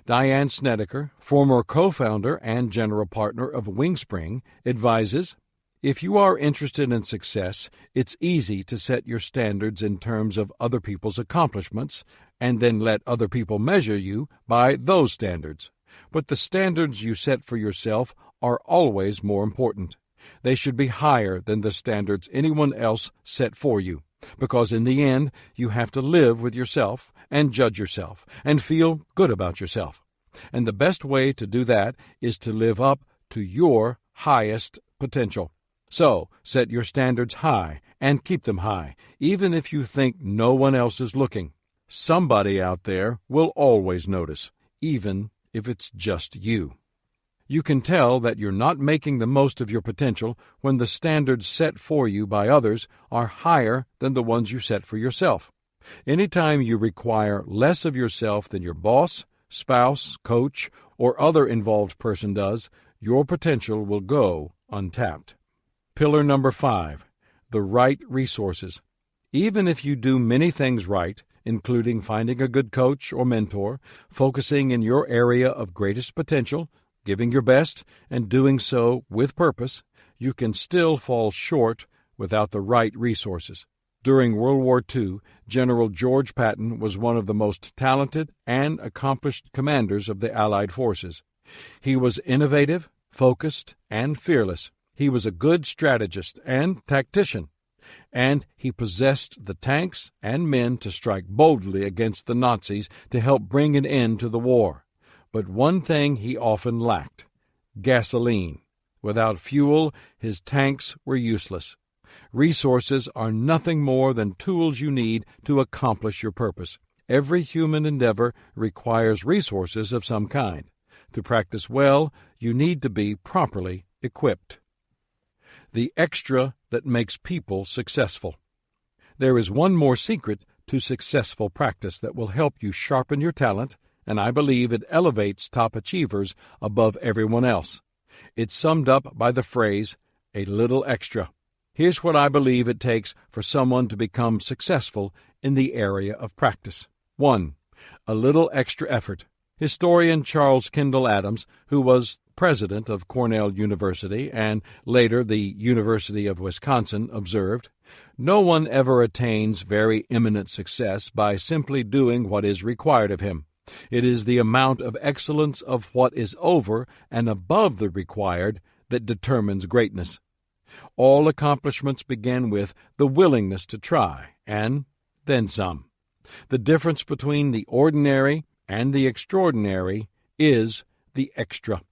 B: Diane Snedeker, former co-founder and general partner of Wingspring, advises, if you are interested in success, it's easy to set your standards in terms of other people's accomplishments and then let other people measure you by those standards. But the standards you set for yourself are always more important. They should be higher than the standards anyone else set for you, because in the end, you have to live with yourself and judge yourself and feel good about yourself. And the best way to do that is to live up to your highest potential. So, set your standards high and keep them high, even if you think no one else is looking. Somebody out there will always notice, even if it's just you. You can tell that you're not making the most of your potential when the standards set for you by others are higher than the ones you set for yourself. Anytime you require less of yourself than your boss, spouse, coach, or other involved person does, your potential will go untapped. Pillar number 5, the right resources. Even if you do many things right, including finding a good coach or mentor, focusing in your area of greatest potential, giving your best, and doing so with purpose, you can still fall short without the right resources. During World War II, General George Patton was one of the most talented and accomplished commanders of the Allied forces. He was innovative, focused, and fearless. He was a good strategist and tactician, and he possessed the tanks and men to strike boldly against the Nazis to help bring an end to the war. But one thing he often lacked: gasoline. Without fuel, his tanks were useless. Resources are nothing more than tools you need to accomplish your purpose. Every human endeavor requires resources of some kind. To practice well, you need to be properly equipped. The extra that makes people successful. There is one more secret to successful practice that will help you sharpen your talent, and I believe it elevates top achievers above everyone else. It's summed up by the phrase, a little extra. Here's what I believe it takes for someone to become successful in the area of practice. 1. A little extra effort. Historian Charles Kendall Adams, who was president of Cornell University and later the University of Wisconsin, observed, "No one ever attains very eminent success by simply doing what is required of him. It is the amount of excellence of what is over and above the required that determines greatness. All accomplishments begin with the willingness to try, and then some. The difference between the ordinary and the extraordinary is the extra.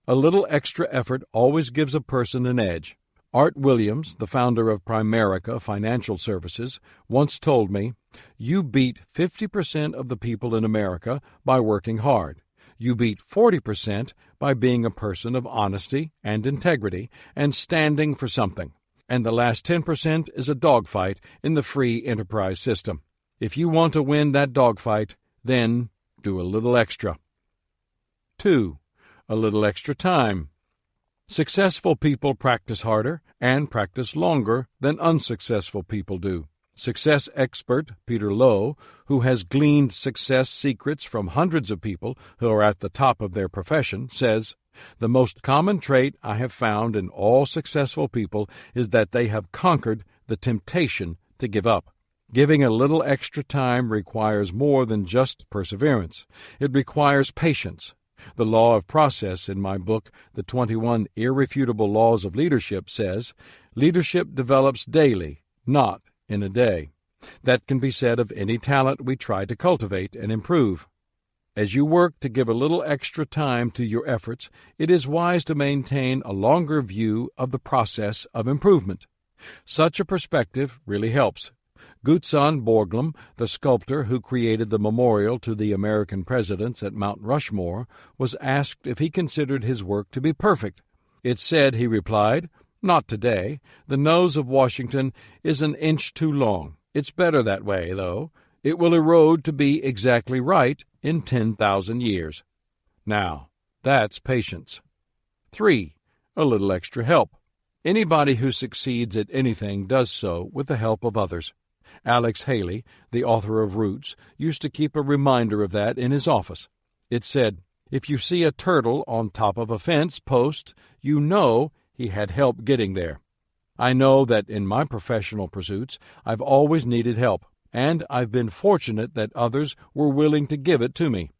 B: A little extra effort always gives a person an edge. Art Williams, the founder of Primerica Financial Services, once told me, "You beat 50% of the people in America by working hard. You beat 40% by being a person of honesty and integrity and standing for something. And the last 10% is a dogfight in the free enterprise system. If you want to win that dogfight, then do a little extra." 2. A little extra time. Successful people practice harder and practice longer than unsuccessful people do. Success expert Peter Lowe, who has gleaned success secrets from hundreds of people who are at the top of their profession, says, "The most common trait I have found in all successful people is that they have conquered the temptation to give up." Giving a little extra time requires more than just perseverance. It requires patience. The law of process in my book, The 21 Irrefutable Laws of Leadership, says, leadership develops daily, not in a day. That can be said of any talent we try to cultivate and improve. As you work to give a little extra time to your efforts, it is wise to maintain a longer view of the process of improvement. Such a perspective really helps. Gutzon Borglum, the sculptor who created the memorial to the American presidents at Mount Rushmore, was asked if he considered his work to be perfect. It's said, he replied, "Not today. The nose of Washington is an inch too long. It's better that way, though. It will erode to be exactly right in 10,000 years. Now, that's patience. 3. A little extra help. Anybody who succeeds at anything does so with the help of others. Alex Haley, the author of Roots, used to keep a reminder of that in his office. It said, "If you see a turtle on top of a fence post, you know he had help getting there." I know that in my professional pursuits I've always needed help, and I've been fortunate that others were willing to give it to me.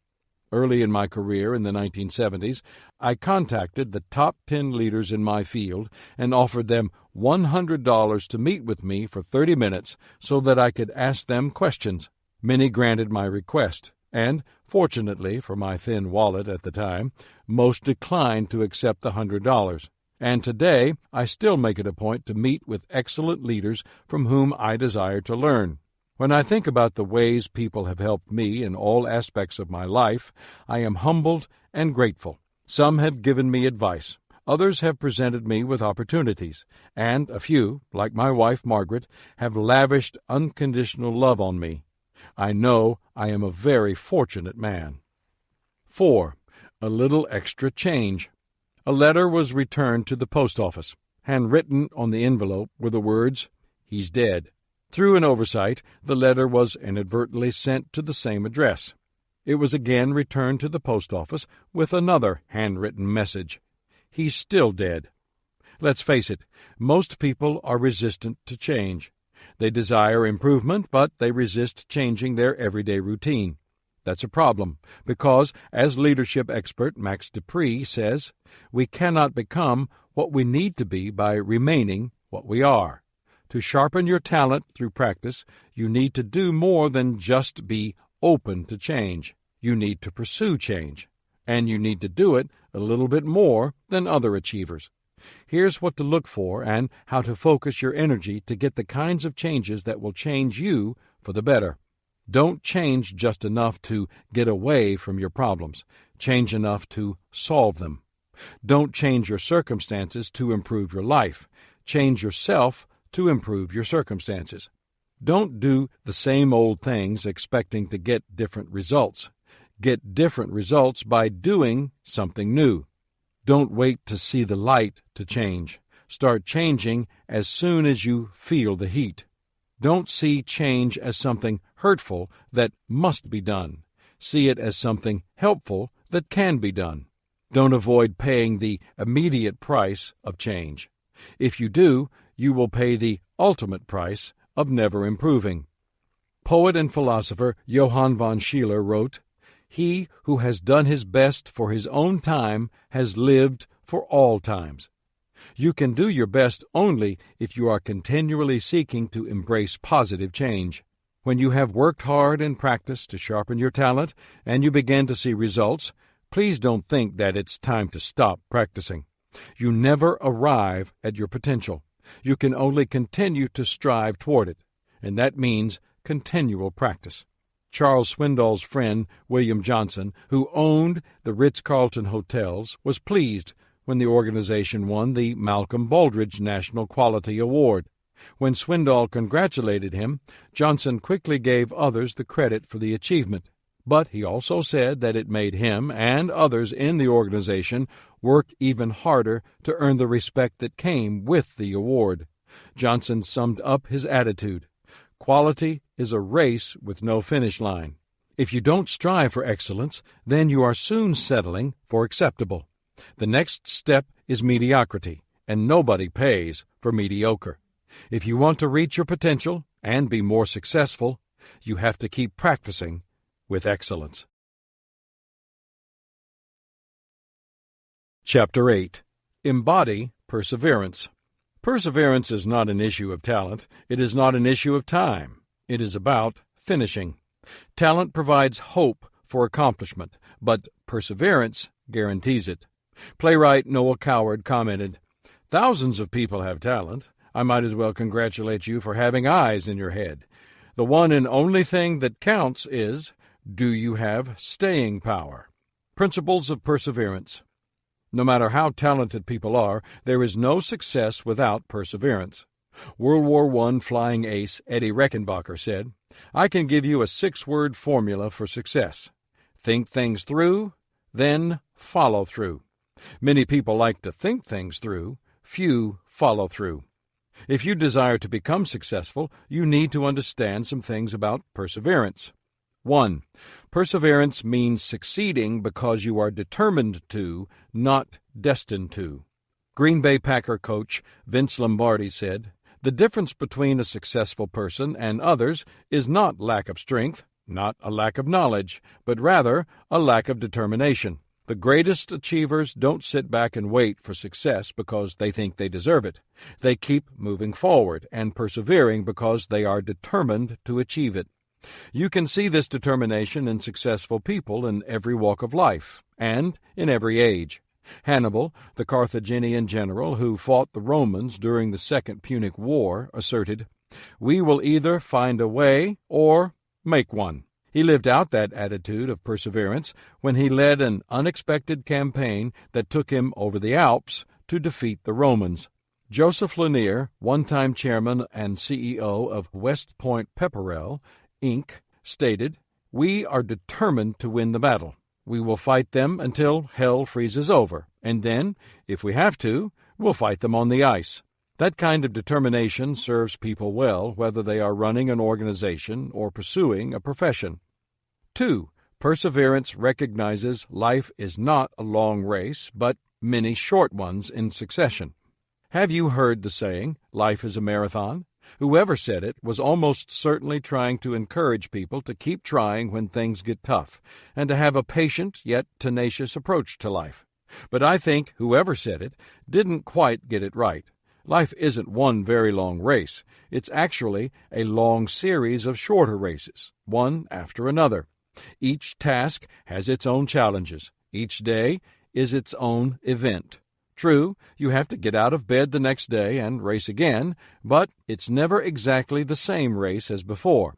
B: Early in my career in the 1970s, I contacted the top 10 leaders in my field and offered them $100 to meet with me for 30 minutes so that I could ask them questions. Many granted my request, and, fortunately for my thin wallet at the time, most declined to accept the $100. And today I still make it a point to meet with excellent leaders from whom I desire to learn. When I think about the ways people have helped me in all aspects of my life, I am humbled and grateful. Some have given me advice. Others have presented me with opportunities. And a few, like my wife Margaret, have lavished unconditional love on me. I know I am a very fortunate man. 4. A little extra change. A letter was returned to the post office. Handwritten on the envelope were the words, "He's dead." Through an oversight, the letter was inadvertently sent to the same address. It was again returned to the post office with another handwritten message. "He's still dead." Let's face it, most people are resistant to change. They desire improvement, but they resist changing their everyday routine. That's a problem, because, as leadership expert Max Dupree says, we cannot become what we need to be by remaining what we are. To sharpen your talent through practice, you need to do more than just be open to change. You need to pursue change, and you need to do it a little bit more than other achievers. Here's what to look for and how to focus your energy to get the kinds of changes that will change you for the better. Don't change just enough to get away from your problems. Change enough to solve them. Don't change your circumstances to improve your life. Change yourself to improve your circumstances. Don't do the same old things expecting to get different results. Get different results by doing something new. Don't wait to see the light to change. Start changing as soon as you feel the heat. Don't see change as something hurtful that must be done. See it as something helpful that can be done. Don't avoid paying the immediate price of change. If you do, you will pay the ultimate price of never improving. Poet and philosopher Johann von Schiller wrote, He who has done his best for his own time has lived for all times. You can do your best only if you are continually seeking to embrace positive change. When you have worked hard in practice to sharpen your talent and you begin to see results, please don't think that it's time to stop practicing. You never arrive at your potential. You can only continue to strive toward it, and that means continual practice. Charles Swindoll's friend, William Johnson, who owned the Ritz-Carlton hotels, was pleased when the organization won the Malcolm Baldrige National Quality Award. When Swindoll congratulated him, Johnson quickly gave others the credit for the achievement. But he also said that it made him and others in the organization work even harder to earn the respect that came with the award. Johnson summed up his attitude. Quality is a race with no finish line. If you don't strive for excellence, then you are soon settling for acceptable. The next step is mediocrity, and nobody pays for mediocre. If you want to reach your potential and be more successful, you have to keep practicing with excellence. Chapter 8. Embody Perseverance. Perseverance is not an issue of talent. It is not an issue of time. It is about finishing. Talent provides hope for accomplishment, but perseverance guarantees it. Playwright Noel Coward commented, "Thousands of people have talent. I might as well congratulate you for having eyes in your head. The one and only thing that counts is, do you have staying power?" Principles of Perseverance. No matter how talented people are, there is no success without perseverance. World War I flying ace Eddie Rechenbacher said, "I can give you a 6-word formula for success. Think things through, then follow through." Many people like to think things through, few follow through. If you desire to become successful, you need to understand some things about perseverance. 1. Perseverance means succeeding because you are determined to, not destined to. Green Bay Packer coach Vince Lombardi said, "The difference between a successful person and others is not lack of strength, not a lack of knowledge, but rather a lack of determination. The greatest achievers don't sit back and wait for success because they think they deserve it. They keep moving forward and persevering because they are determined to achieve it." You can see this determination in successful people in every walk of life and in every age. Hannibal, the Carthaginian general who fought the Romans during the Second Punic War, asserted, "We will either find a way or make one." He lived out that attitude of perseverance when he led an unexpected campaign that took him over the Alps to defeat the Romans. Joseph Lanier, one-time chairman and CEO of West Point Pepperell, Inc., stated, "We are determined to win the battle. We will fight them until hell freezes over, and then, if we have to, we'll fight them on the ice." That kind of determination serves people well, whether they are running an organization or pursuing a profession. 2. Perseverance recognizes life is not a long race, but many short ones in succession. Have you heard the saying, "Life is a marathon"? Whoever said it was almost certainly trying to encourage people to keep trying when things get tough, and to have a patient yet tenacious approach to life. But I think whoever said it didn't quite get it right. Life isn't one very long race. It's actually a long series of shorter races, one after another. Each task has its own challenges. Each day is its own event. True, you have to get out of bed the next day and race again, but it's never exactly the same race as before.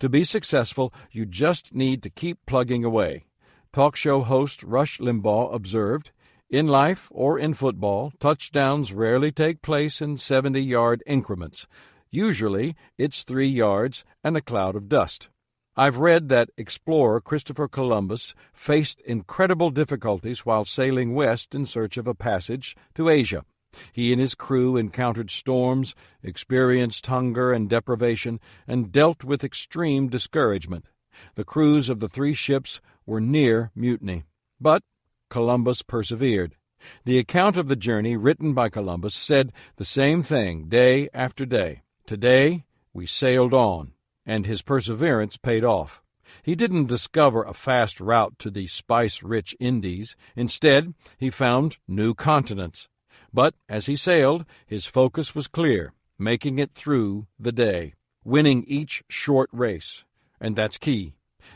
B: To be successful, you just need to keep plugging away. Talk show host Rush Limbaugh observed, "In life or in football, touchdowns rarely take place in 70-yard increments. Usually, it's 3 yards and a cloud of dust." I've read that explorer Christopher Columbus faced incredible difficulties while sailing west in search of a passage to Asia. He and his crew encountered storms, experienced hunger and deprivation, and dealt with extreme discouragement. The crews of the 3 ships were near mutiny. But Columbus persevered. The account of the journey written by Columbus said the same thing day after day. Today, we sailed on, and his perseverance paid off. He didn't discover a fast route to the spice-rich Indies. Instead, he found new continents. But as he sailed, his focus was clear, making it through the day, winning each short race. And that's key.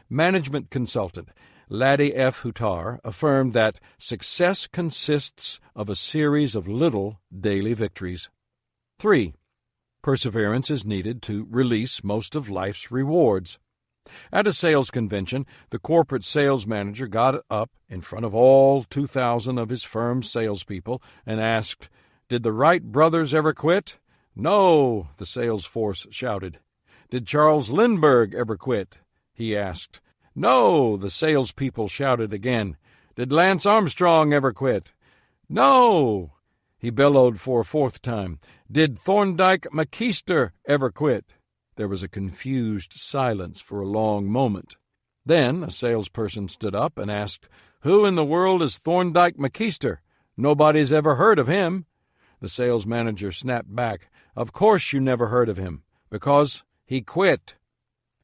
B: Management consultant Laddie F. Hutar affirmed that success consists of a series of little daily victories. 3. Perseverance is needed to release most of life's rewards. At a sales convention, the corporate sales manager got up in front of all 2,000 of his firm's salespeople and asked, "Did the Wright brothers ever quit?" "No," the sales force shouted. "Did Charles Lindbergh ever quit?" he asked. "No," the salespeople shouted again. "Did Lance Armstrong ever quit?" "No." He bellowed for a fourth time. "Did Thorndike McKeister ever quit?" There was a confused silence for a long moment. Then a salesperson stood up and asked, "Who in the world is Thorndike McKeister? Nobody's ever heard of him." The sales manager snapped back, "Of course you never heard of him, because he quit."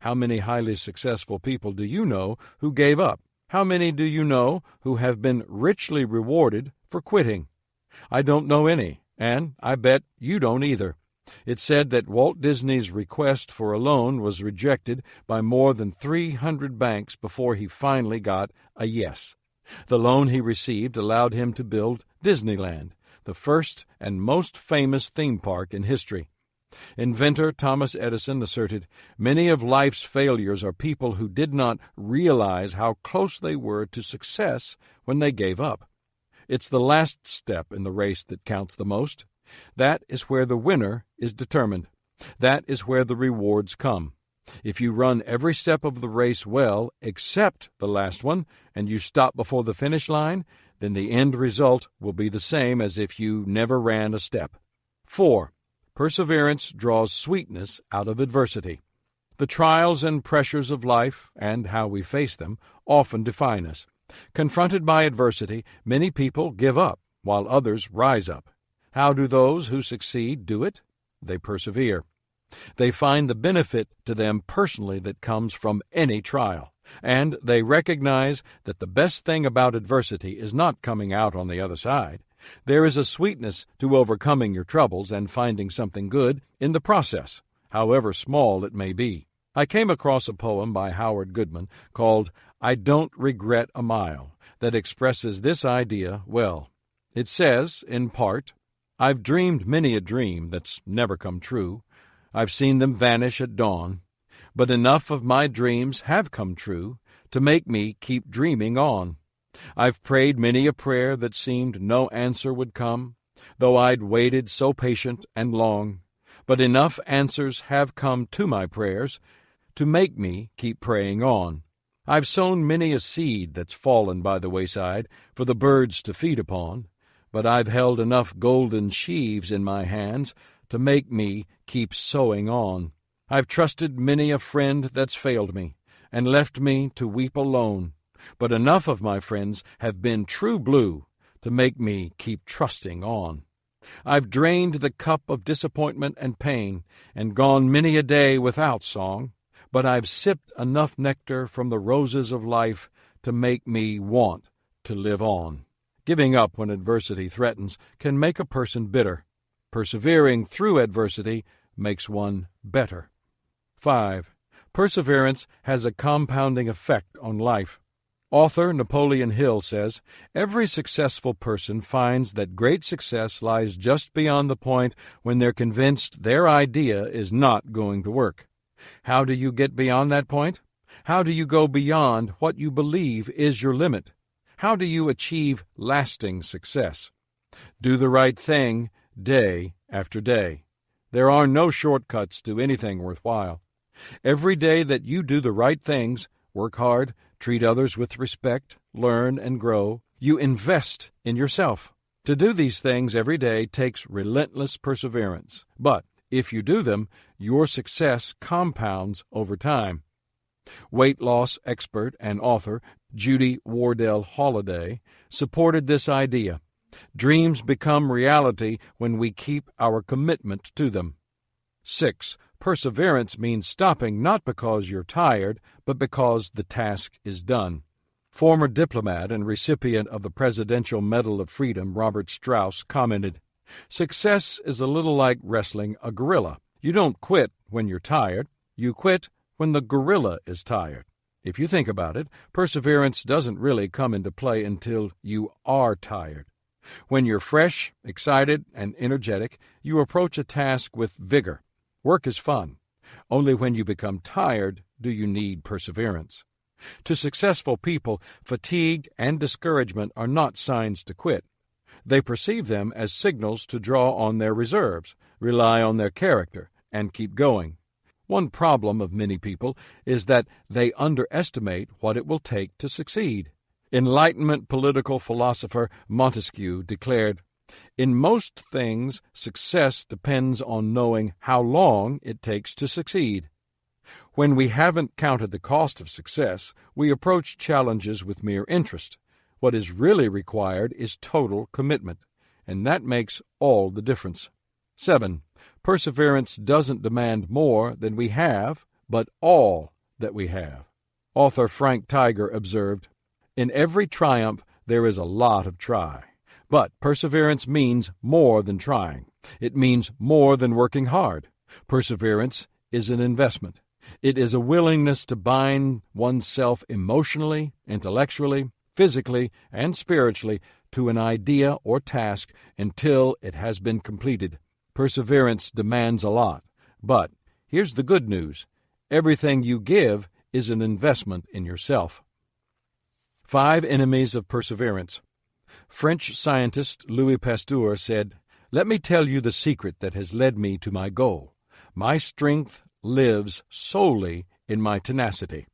B: How many highly successful people do you know who gave up? How many do you know who have been richly rewarded for quitting? I don't know any, and I bet you don't either. It's said that Walt Disney's request for a loan was rejected by more than 300 banks before he finally got a yes. The loan he received allowed him to build Disneyland, the first and most famous theme park in history. Inventor Thomas Edison asserted, "Many of life's failures are people who did not realize how close they were to success when they gave up." It's the last step in the race that counts the most. That is where the winner is determined. That is where the rewards come. If you run every step of the race well, except the last one, and you stop before the finish line, then the end result will be the same as if you never ran a step. 4. Perseverance draws sweetness out of adversity. The trials and pressures of life, and how we face them, often define us. Confronted by adversity, many people give up, while others rise up. How do those who succeed do it? They persevere. They find the benefit to them personally that comes from any trial, and they recognize that the best thing about adversity is not coming out on the other side. There is a sweetness to overcoming your troubles and finding something good in the process, however small it may be. I came across a poem by Howard Goodman called "I Don't Regret a Mile" that expresses this idea well. It says, in part, "I've dreamed many a dream that's never come true. I've seen them vanish at dawn. But enough of my dreams have come true to make me keep dreaming on. I've prayed many a prayer that seemed no answer would come, though I'd waited so patient and long. But enough answers have come to my prayers to make me keep praying on. I've sown many a seed that's fallen by the wayside for the birds to feed upon, but I've held enough golden sheaves in my hands to make me keep sowing on. I've trusted many a friend that's failed me and left me to weep alone, but enough of my friends have been true blue to make me keep trusting on. I've drained the cup of disappointment and pain and gone many a day without song, but I've sipped enough nectar from the roses of life to make me want to live on." Giving up when adversity threatens can make a person bitter. Persevering through adversity makes one better. 5. Perseverance has a compounding effect on life. Author Napoleon Hill says, "Every successful person finds that great success lies just beyond the point when they're convinced their idea is not going to work." How do you get beyond that point? How do you go beyond what you believe is your limit? How do you achieve lasting success? Do the right thing day after day. There are no shortcuts to anything worthwhile. Every day that you do the right things, work hard, treat others with respect, learn and grow, you invest in yourself. To do these things every day takes relentless perseverance, but if you do them, your success compounds over time. Weight loss expert and author Judy Wardell Holliday supported this idea. Dreams become reality when we keep our commitment to them. 6. Perseverance means stopping not because you're tired, but because the task is done. Former diplomat and recipient of the Presidential Medal of Freedom, Robert Strauss, commented, "Success is a little like wrestling a gorilla. You don't quit when you're tired. You quit when the gorilla is tired." If you think about it, perseverance doesn't really come into play until you are tired. When you're fresh, excited, and energetic, you approach a task with vigor. Work is fun. Only when you become tired do you need perseverance. To successful people, fatigue and discouragement are not signs to quit. They perceive them as signals to draw on their reserves, rely on their character, and keep going. One problem of many people is that they underestimate what it will take to succeed. Enlightenment political philosopher Montesquieu declared, "In most things, success depends on knowing how long it takes to succeed." When we haven't counted the cost of success, we approach challenges with mere interest. What is really required is total commitment, and that makes all the difference. 7. Perseverance doesn't demand more than we have, but all that we have. Author Frank Tiger observed, "In every triumph there is a lot of try. But perseverance means more than trying. It means more than working hard. Perseverance is an investment. It is a willingness to bind oneself emotionally, intellectually, physically, and spiritually to an idea or task until it has been completed. Perseverance demands a lot. But here's the good news. Everything you give is an investment in yourself." 5 enemies of perseverance. French scientist Louis Pasteur said, "Let me tell you the secret that has led me to my goal. My strength lives solely in my tenacity."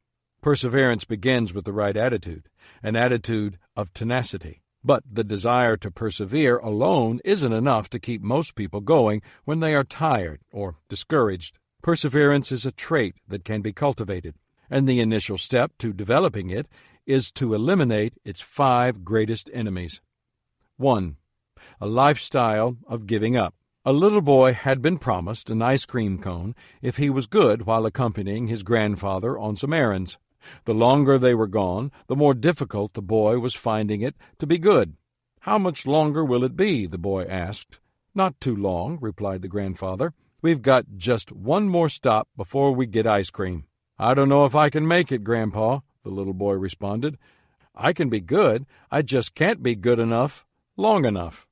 B: Perseverance begins with the right attitude, an attitude of tenacity. But the desire to persevere alone isn't enough to keep most people going when they are tired or discouraged. Perseverance is a trait that can be cultivated, and the initial step to developing it is to eliminate its 5 greatest enemies. 1. A lifestyle of giving up. A little boy had been promised an ice cream cone if he was good while accompanying his grandfather on some errands. The longer they were gone, the more difficult the boy was finding it to be good. "How much longer will it be?" the boy asked. "Not too long," replied the grandfather. "We've got just one more stop before we get ice cream." "I don't know if I can make it, Grandpa," the little boy responded. "I can be good. I just can't be good enough long enough."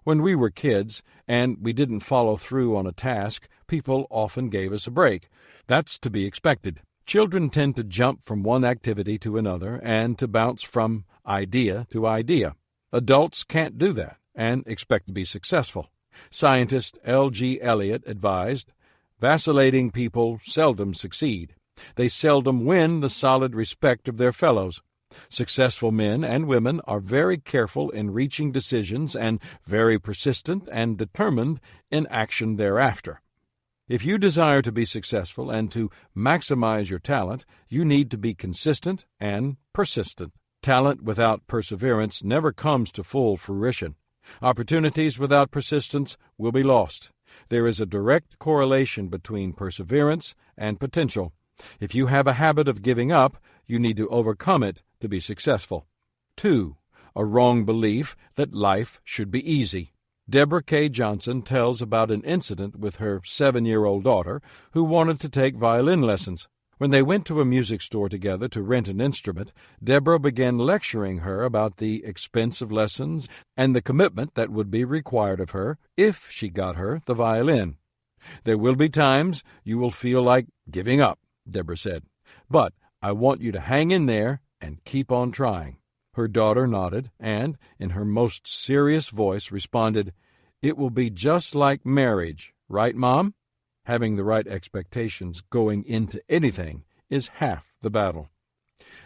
B: When we were kids and we didn't follow through on a task, people often gave us a break. That's to be expected. Children tend to jump from one activity to another and to bounce from idea to idea. Adults can't do that and expect to be successful. Scientist L.G. Elliott advised, "Vacillating people seldom succeed. They seldom win the solid respect of their fellows. Successful men and women are very careful in reaching decisions and very persistent and determined in action thereafter." If you desire to be successful and to maximize your talent, you need to be consistent and persistent. Talent without perseverance never comes to full fruition. Opportunities without persistence will be lost. There is a direct correlation between perseverance and potential. If you have a habit of giving up, you need to overcome it to be successful. 2. A wrong belief that life should be easy. Deborah K. Johnson tells about an incident with her 7-year-old daughter who wanted to take violin lessons. When they went to a music store together to rent an instrument, Deborah began lecturing her about the expense of lessons and the commitment that would be required of her if she got her the violin. "There will be times you will feel like giving up," Deborah said, "but I want you to hang in there and keep on trying." Her daughter nodded and, in her most serious voice, responded, "It will be just like marriage, right, Mom?" Having the right expectations going into anything is half the battle.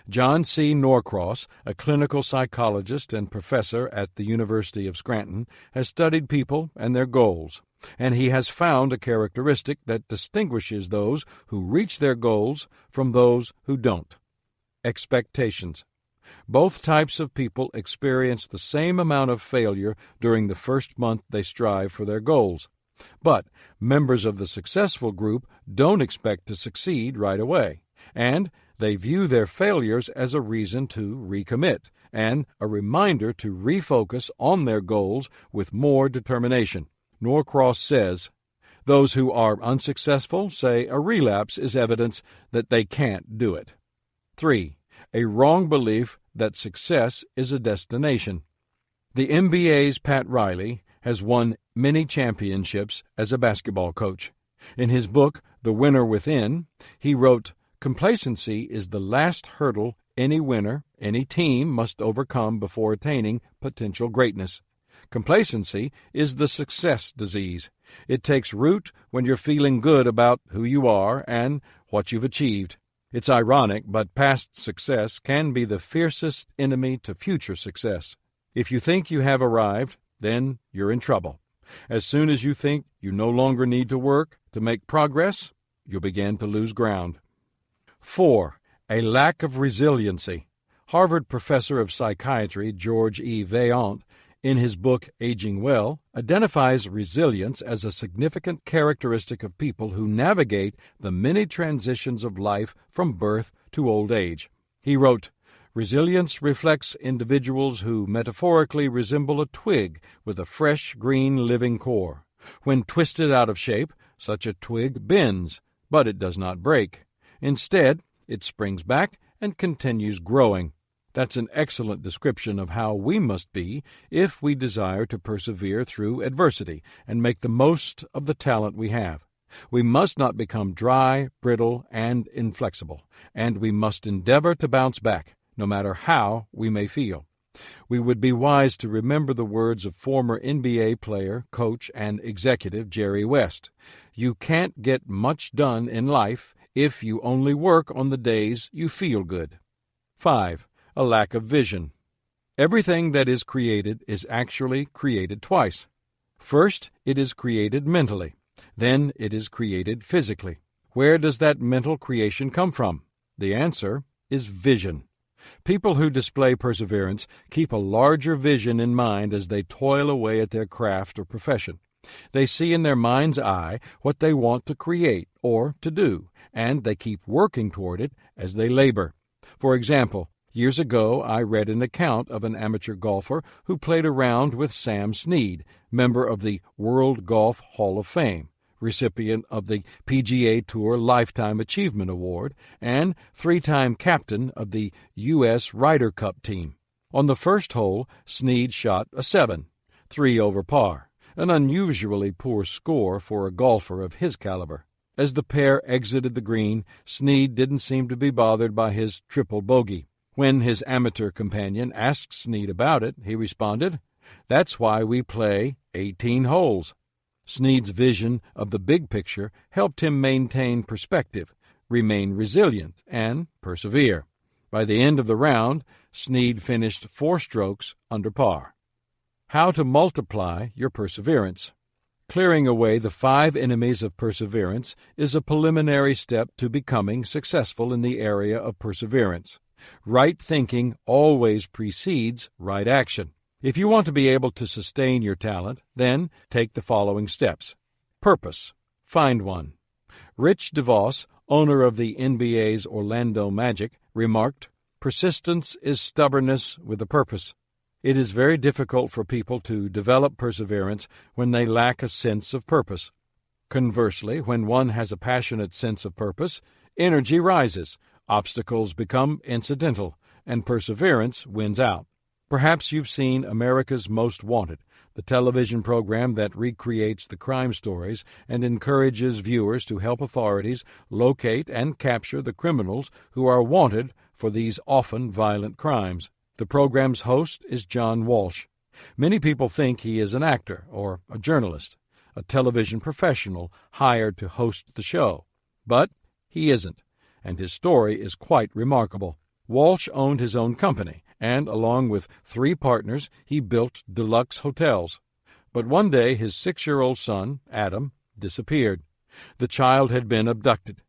B: John C. Norcross, a clinical psychologist and professor at the University of Scranton, has studied people and their goals, and he has found a characteristic that distinguishes those who reach their goals from those who don't: expectations. Both types of people experience the same amount of failure during the first month they strive for their goals. But members of the successful group don't expect to succeed right away, and they view their failures as a reason to recommit and a reminder to refocus on their goals with more determination. Norcross says, "Those who are unsuccessful say a relapse is evidence that they can't do it." 3. A wrong belief that success is a destination. The NBA's Pat Riley has won many championships as a basketball coach. In his book, The Winner Within, he wrote, "Complacency is the last hurdle any winner, any team must overcome before attaining potential greatness. Complacency is the success disease. It takes root when you're feeling good about who you are and what you've achieved. It's ironic, but past success can be the fiercest enemy to future success. If you think you have arrived, then you're in trouble. As soon as you think you no longer need to work to make progress, you'll begin to lose ground." 4. A lack of resiliency. Harvard professor of psychiatry George E. Vaillant, in his book Aging Well, identifies resilience as a significant characteristic of people who navigate the many transitions of life from birth to old age. He wrote, "Resilience reflects individuals who metaphorically resemble a twig with a fresh, green, living core. When twisted out of shape, such a twig bends, but it does not break. Instead, it springs back and continues growing." That's an excellent description of how we must be if we desire to persevere through adversity and make the most of the talent we have. We must not become dry, brittle, and inflexible, and we must endeavor to bounce back, no matter how we may feel. We would be wise to remember the words of former NBA player, coach, and executive Jerry West. "You can't get much done in life if you only work on the days you feel good." 5. A lack of vision. Everything that is created is actually created twice. First, it is created mentally. Then it is created physically. Where does that mental creation come from? The answer is vision. People who display perseverance keep a larger vision in mind as they toil away at their craft or profession. They see in their mind's eye what they want to create or to do, and they keep working toward it as they labor. For example, years ago I read an account of an amateur golfer who played around with Sam Snead, member of the World Golf Hall of Fame, recipient of the PGA Tour Lifetime Achievement Award, and three-time captain of the U.S. Ryder Cup team. On the first hole, Snead shot a 7, 3 over par, an unusually poor score for a golfer of his caliber. As the pair exited the green, Snead didn't seem to be bothered by his triple bogey. When his amateur companion asked Snead about it, he responded, "That's why we play 18 holes." Snead's vision of the big picture helped him maintain perspective, remain resilient, and persevere. By the end of the round, Snead finished 4 strokes under par. How to multiply your perseverance. Clearing away the 5 enemies of perseverance is a preliminary step to becoming successful in the area of perseverance. Right thinking always precedes right action. If you want to be able to sustain your talent, then take the following steps. Purpose. Find one. Rich DeVos, owner of the NBA's Orlando Magic, remarked, "Persistence is stubbornness with a purpose." It is very difficult for people to develop perseverance when they lack a sense of purpose. Conversely, when one has a passionate sense of purpose, energy rises, obstacles become incidental, and perseverance wins out. Perhaps you've seen America's Most Wanted, the television program that recreates the crime stories and encourages viewers to help authorities locate and capture the criminals who are wanted for these often violent crimes. The program's host is John Walsh. Many people think he is an actor or a journalist, a television professional hired to host the show. But he isn't, and his story is quite remarkable. Walsh owned his own company, and along with 3 partners, he built deluxe hotels. But one day his 6-year-old son, Adam, disappeared. The child had been abducted.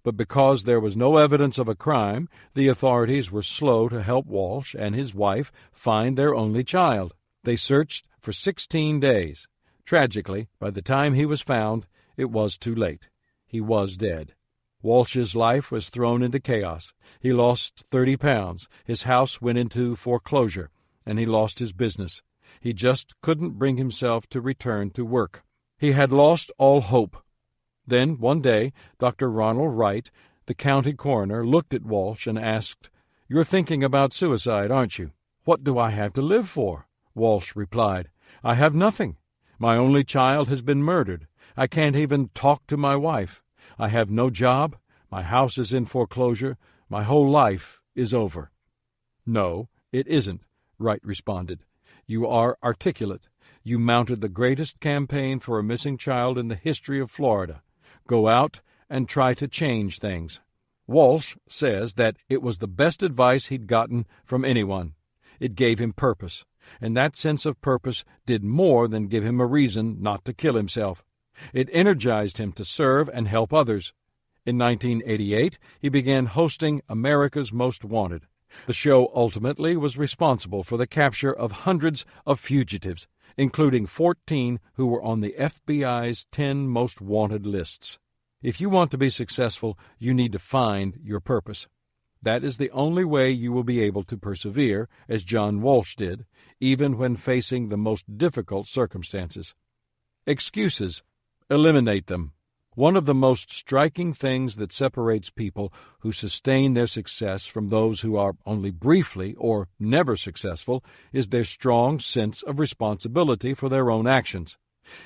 B: But because there was no evidence of a crime, the authorities were slow to help Walsh and his wife find their only child. They searched for 16 days, Tragically, by the time he was found, it was too late. He was dead. Walsh's life was thrown into chaos. He lost 30 pounds. His house went into foreclosure, and he lost his business. He just couldn't bring himself to return to work. He had lost all hope. Then, one day, Dr. Ronald Wright, the county coroner, looked at Walsh and asked, "You're thinking about suicide, aren't you?" "What do I have to live for?" Walsh replied. "I have nothing. My only child has been murdered. I can't even talk to my wife. I have no job. My house is in foreclosure. My whole life is over." "No, it isn't," Wright responded. "You are articulate. You mounted the greatest campaign for a missing child in the history of Florida. Go out and try to change things." Walsh says that it was the best advice he'd gotten from anyone. It gave him purpose, and that sense of purpose did more than give him a reason not to kill himself. It energized him to serve and help others. In 1988, he began hosting America's Most Wanted. The show ultimately was responsible for the capture of hundreds of fugitives, including 14 who were on the FBI's 10 most wanted lists. If you want to be successful, you need to find your purpose. That is the only way you will be able to persevere, as John Walsh did, even when facing the most difficult circumstances. Excuses. Eliminate them. One of the most striking things that separates people who sustain their success from those who are only briefly or never successful is their strong sense of responsibility for their own actions.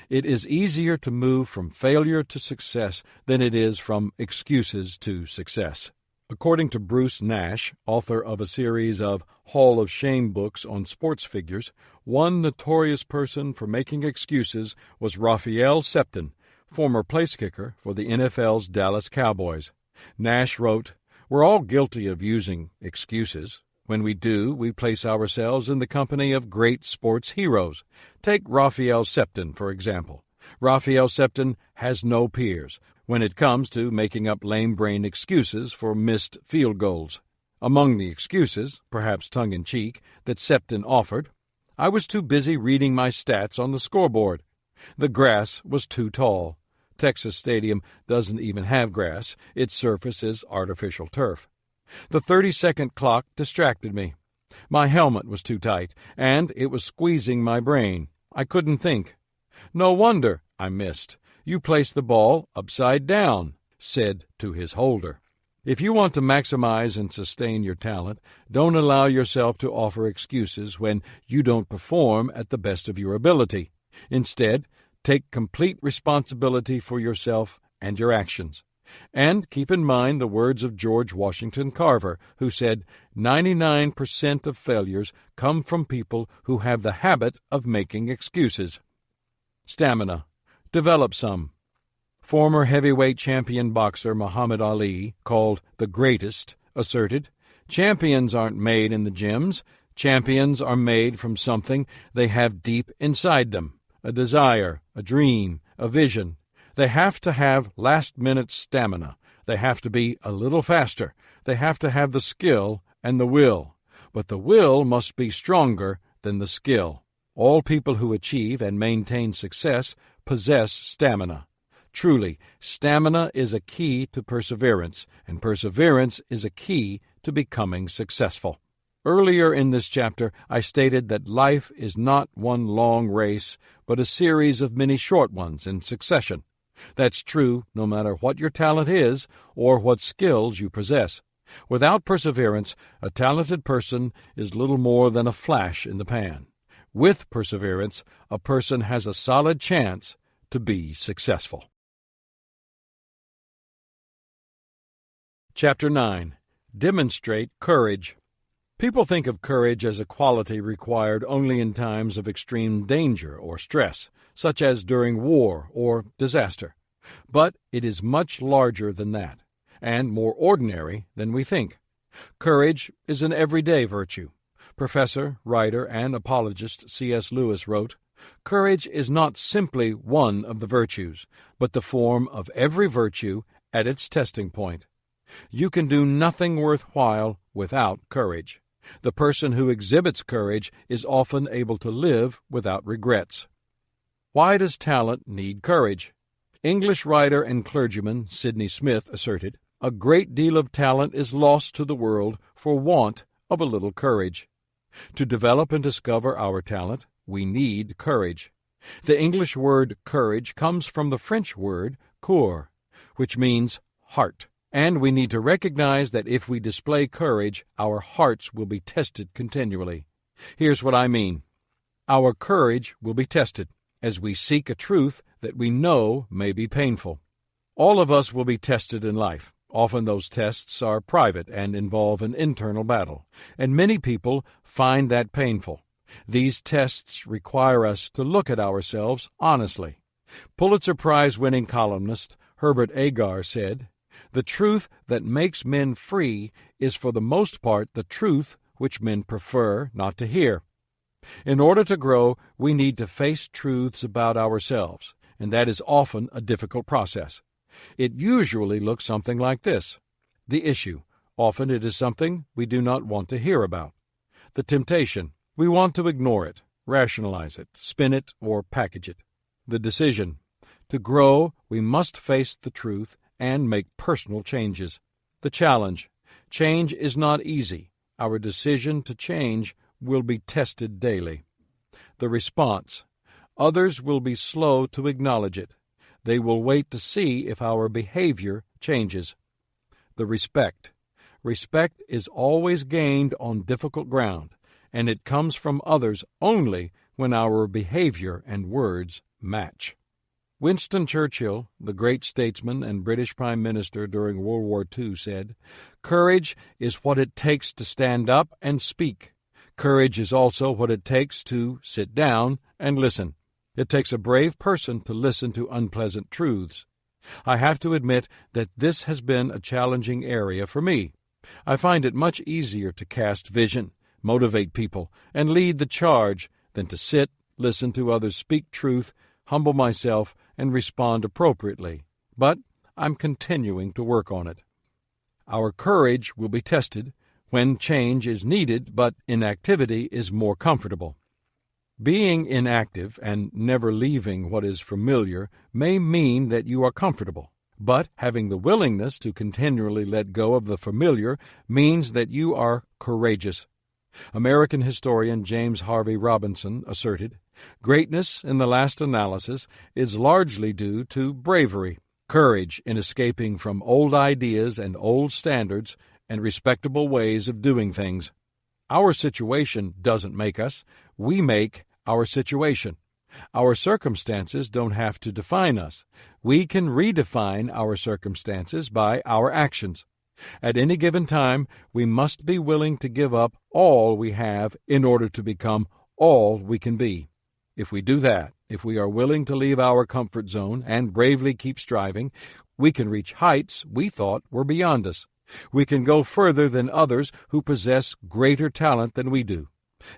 B: It is easier to move from failure to success than it is from excuses to success. According to Bruce Nash, author of a series of Hall of Shame books on sports figures, one notorious person for making excuses was Raphael Septon, former place kicker for the NFL's Dallas Cowboys. Nash wrote, "We're all guilty of using excuses. When we do, we place ourselves in the company of great sports heroes. Take Raphael Septon, for example. Raphael Septon has no peers when it comes to making up lame-brain excuses for missed field goals. Among the excuses, perhaps tongue-in-cheek, that Septon offered, I was too busy reading my stats on the scoreboard. The grass was too tall. Texas Stadium doesn't even have grass. Its surface is artificial turf. The 30-second clock distracted me. My helmet was too tight, and it was squeezing my brain. I couldn't think. No wonder I missed. You placed the ball upside down," said to his holder. If you want to maximize and sustain your talent, don't allow yourself to offer excuses when you don't perform at the best of your ability. Instead, take complete responsibility for yourself and your actions. And keep in mind the words of George Washington Carver, who said, 99% of failures come from people who have the habit of making excuses. Stamina. Develop some. Former heavyweight champion boxer Muhammad Ali, called the greatest, asserted, "Champions aren't made in the gyms. Champions are made from something they have deep inside them, a desire, a dream, a vision. They have to have last-minute stamina. They have to be a little faster. They have to have the skill and the will. But the will must be stronger than the skill. All people who achieve and maintain success possess stamina. Truly, stamina is a key to perseverance, and perseverance is a key to becoming successful." Earlier in this chapter, I stated that life is not one long race, but a series of many short ones in succession. That's true no matter what your talent is or what skills you possess. Without perseverance, a talented person is little more than a flash in the pan. With perseverance, a person has a solid chance to be successful. Chapter 9. Demonstrate courage. People think of courage as a quality required only in times of extreme danger or stress, such as during war or disaster. But it is much larger than that, and more ordinary than we think. Courage is an everyday virtue. Professor, writer, and apologist C.S. Lewis wrote, "Courage is not simply one of the virtues, but the form of every virtue at its testing point. You can do nothing worthwhile without courage. The person who exhibits courage is often able to live without regrets." Why does talent need courage? English writer and clergyman Sidney Smith asserted, "A great deal of talent is lost to the world for want of a little courage." To develop and discover our talent, we need courage. The English word courage comes from the French word cœur, which means heart. And we need to recognize that if we display courage, our hearts will be tested continually. Here's what I mean. Our courage will be tested as we seek a truth that we know may be painful. All of us will be tested in life. Often those tests are private and involve an internal battle, and many people find that painful. These tests require us to look at ourselves honestly. Pulitzer Prize-winning columnist Herbert Agar said, "The truth that makes men free is for the most part the truth which men prefer not to hear." In order to grow, we need to face truths about ourselves, and that is often a difficult process. It usually looks something like this. The issue. Often it is something we do not want to hear about. The temptation. We want to ignore it, rationalize it, spin it, or package it. The decision. To grow, we must face the truth and make personal changes. The challenge. Change is not easy. Our decision to change will be tested daily. The response. Others will be slow to acknowledge it. They will wait to see if our behavior changes. The respect. Respect is always gained on difficult ground, and it comes from others only when our behavior and words match. Winston Churchill, the great statesman and British Prime Minister during World War II, said, "Courage is what it takes to stand up and speak. Courage is also what it takes to sit down and listen. It takes a brave person to listen to unpleasant truths." I have to admit that this has been a challenging area for me. I find it much easier to cast vision, motivate people, and lead the charge than to sit, listen to others speak truth, humble myself, and respond appropriately. But I'm continuing to work on it. Our courage will be tested when change is needed, but inactivity is more comfortable. Being inactive and never leaving what is familiar may mean that you are comfortable, but having the willingness to continually let go of the familiar means that you are courageous. American historian James Harvey Robinson asserted, "Greatness, in the last analysis, is largely due to bravery, courage in escaping from old ideas and old standards and respectable ways of doing things. Our situation doesn't make us. We make our situation. Our circumstances don't have to define us. We can redefine our circumstances by our actions. At any given time, we must be willing to give up all we have in order to become all we can be. If we do that, if we are willing to leave our comfort zone and bravely keep striving, we can reach heights we thought were beyond us. We can go further than others who possess greater talent than we do."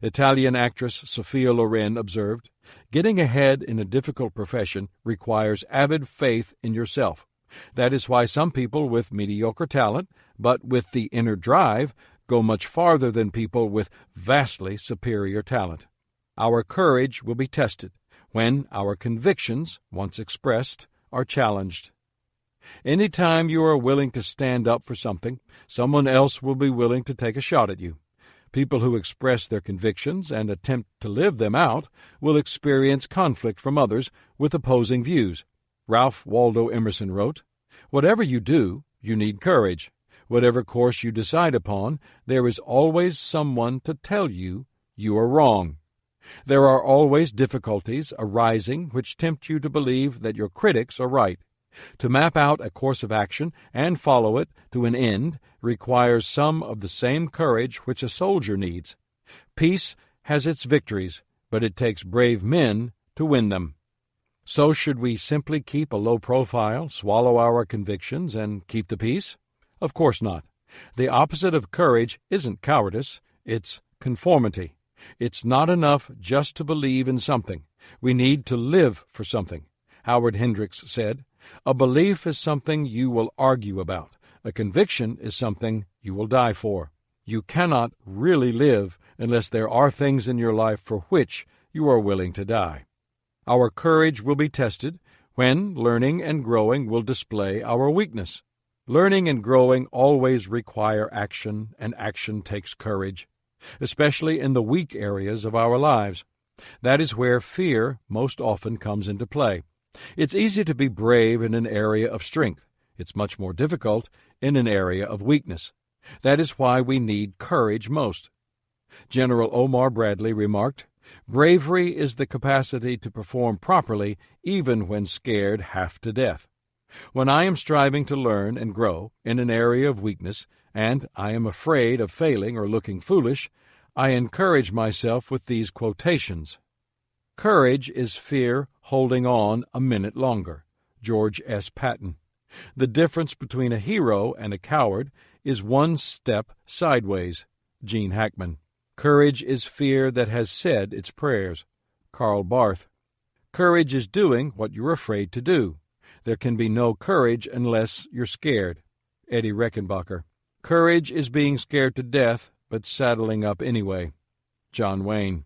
B: Italian actress Sophia Loren observed, "Getting ahead in a difficult profession requires avid faith in yourself. That is why some people with mediocre talent, but with the inner drive, go much farther than people with vastly superior talent." Our courage will be tested when our convictions, once expressed, are challenged. Any time you are willing to stand up for something, someone else will be willing to take a shot at you. People who express their convictions and attempt to live them out will experience conflict from others with opposing views. Ralph Waldo Emerson wrote, "Whatever you do, you need courage. Whatever course you decide upon, there is always someone to tell you you are wrong. There are always difficulties arising which tempt you to believe that your critics are right. To map out a course of action and follow it to an end requires some of the same courage which a soldier needs. Peace has its victories, but it takes brave men to win them." So should we simply keep a low profile, swallow our convictions, and keep the peace? Of course not. The opposite of courage isn't cowardice, it's conformity. It's not enough just to believe in something. We need to live for something. Howard Hendricks said, "A belief is something you will argue about. A conviction is something you will die for. You cannot really live unless there are things in your life for which you are willing to die." Our courage will be tested when learning and growing will display our weakness. Learning and growing always require action, and action takes courage, especially in the weak areas of our lives. That is where fear most often comes into play. It's easy to be brave in an area of strength. It's much more difficult in an area of weakness. That is why we need courage most. General Omar Bradley remarked, "Bravery is the capacity to perform properly even when scared half to death." When I am striving to learn and grow in an area of weakness, and I am afraid of failing or looking foolish, I encourage myself with these quotations. "Courage is fear holding on a minute longer." George S. Patton. "The difference between a hero and a coward is one step sideways." Gene Hackman. "Courage is fear that has said its prayers." Karl Barth. "Courage is doing what you're afraid to do. There can be no courage unless you're scared." Eddie Reckenbacher. "Courage is being scared to death, but saddling up anyway." John Wayne.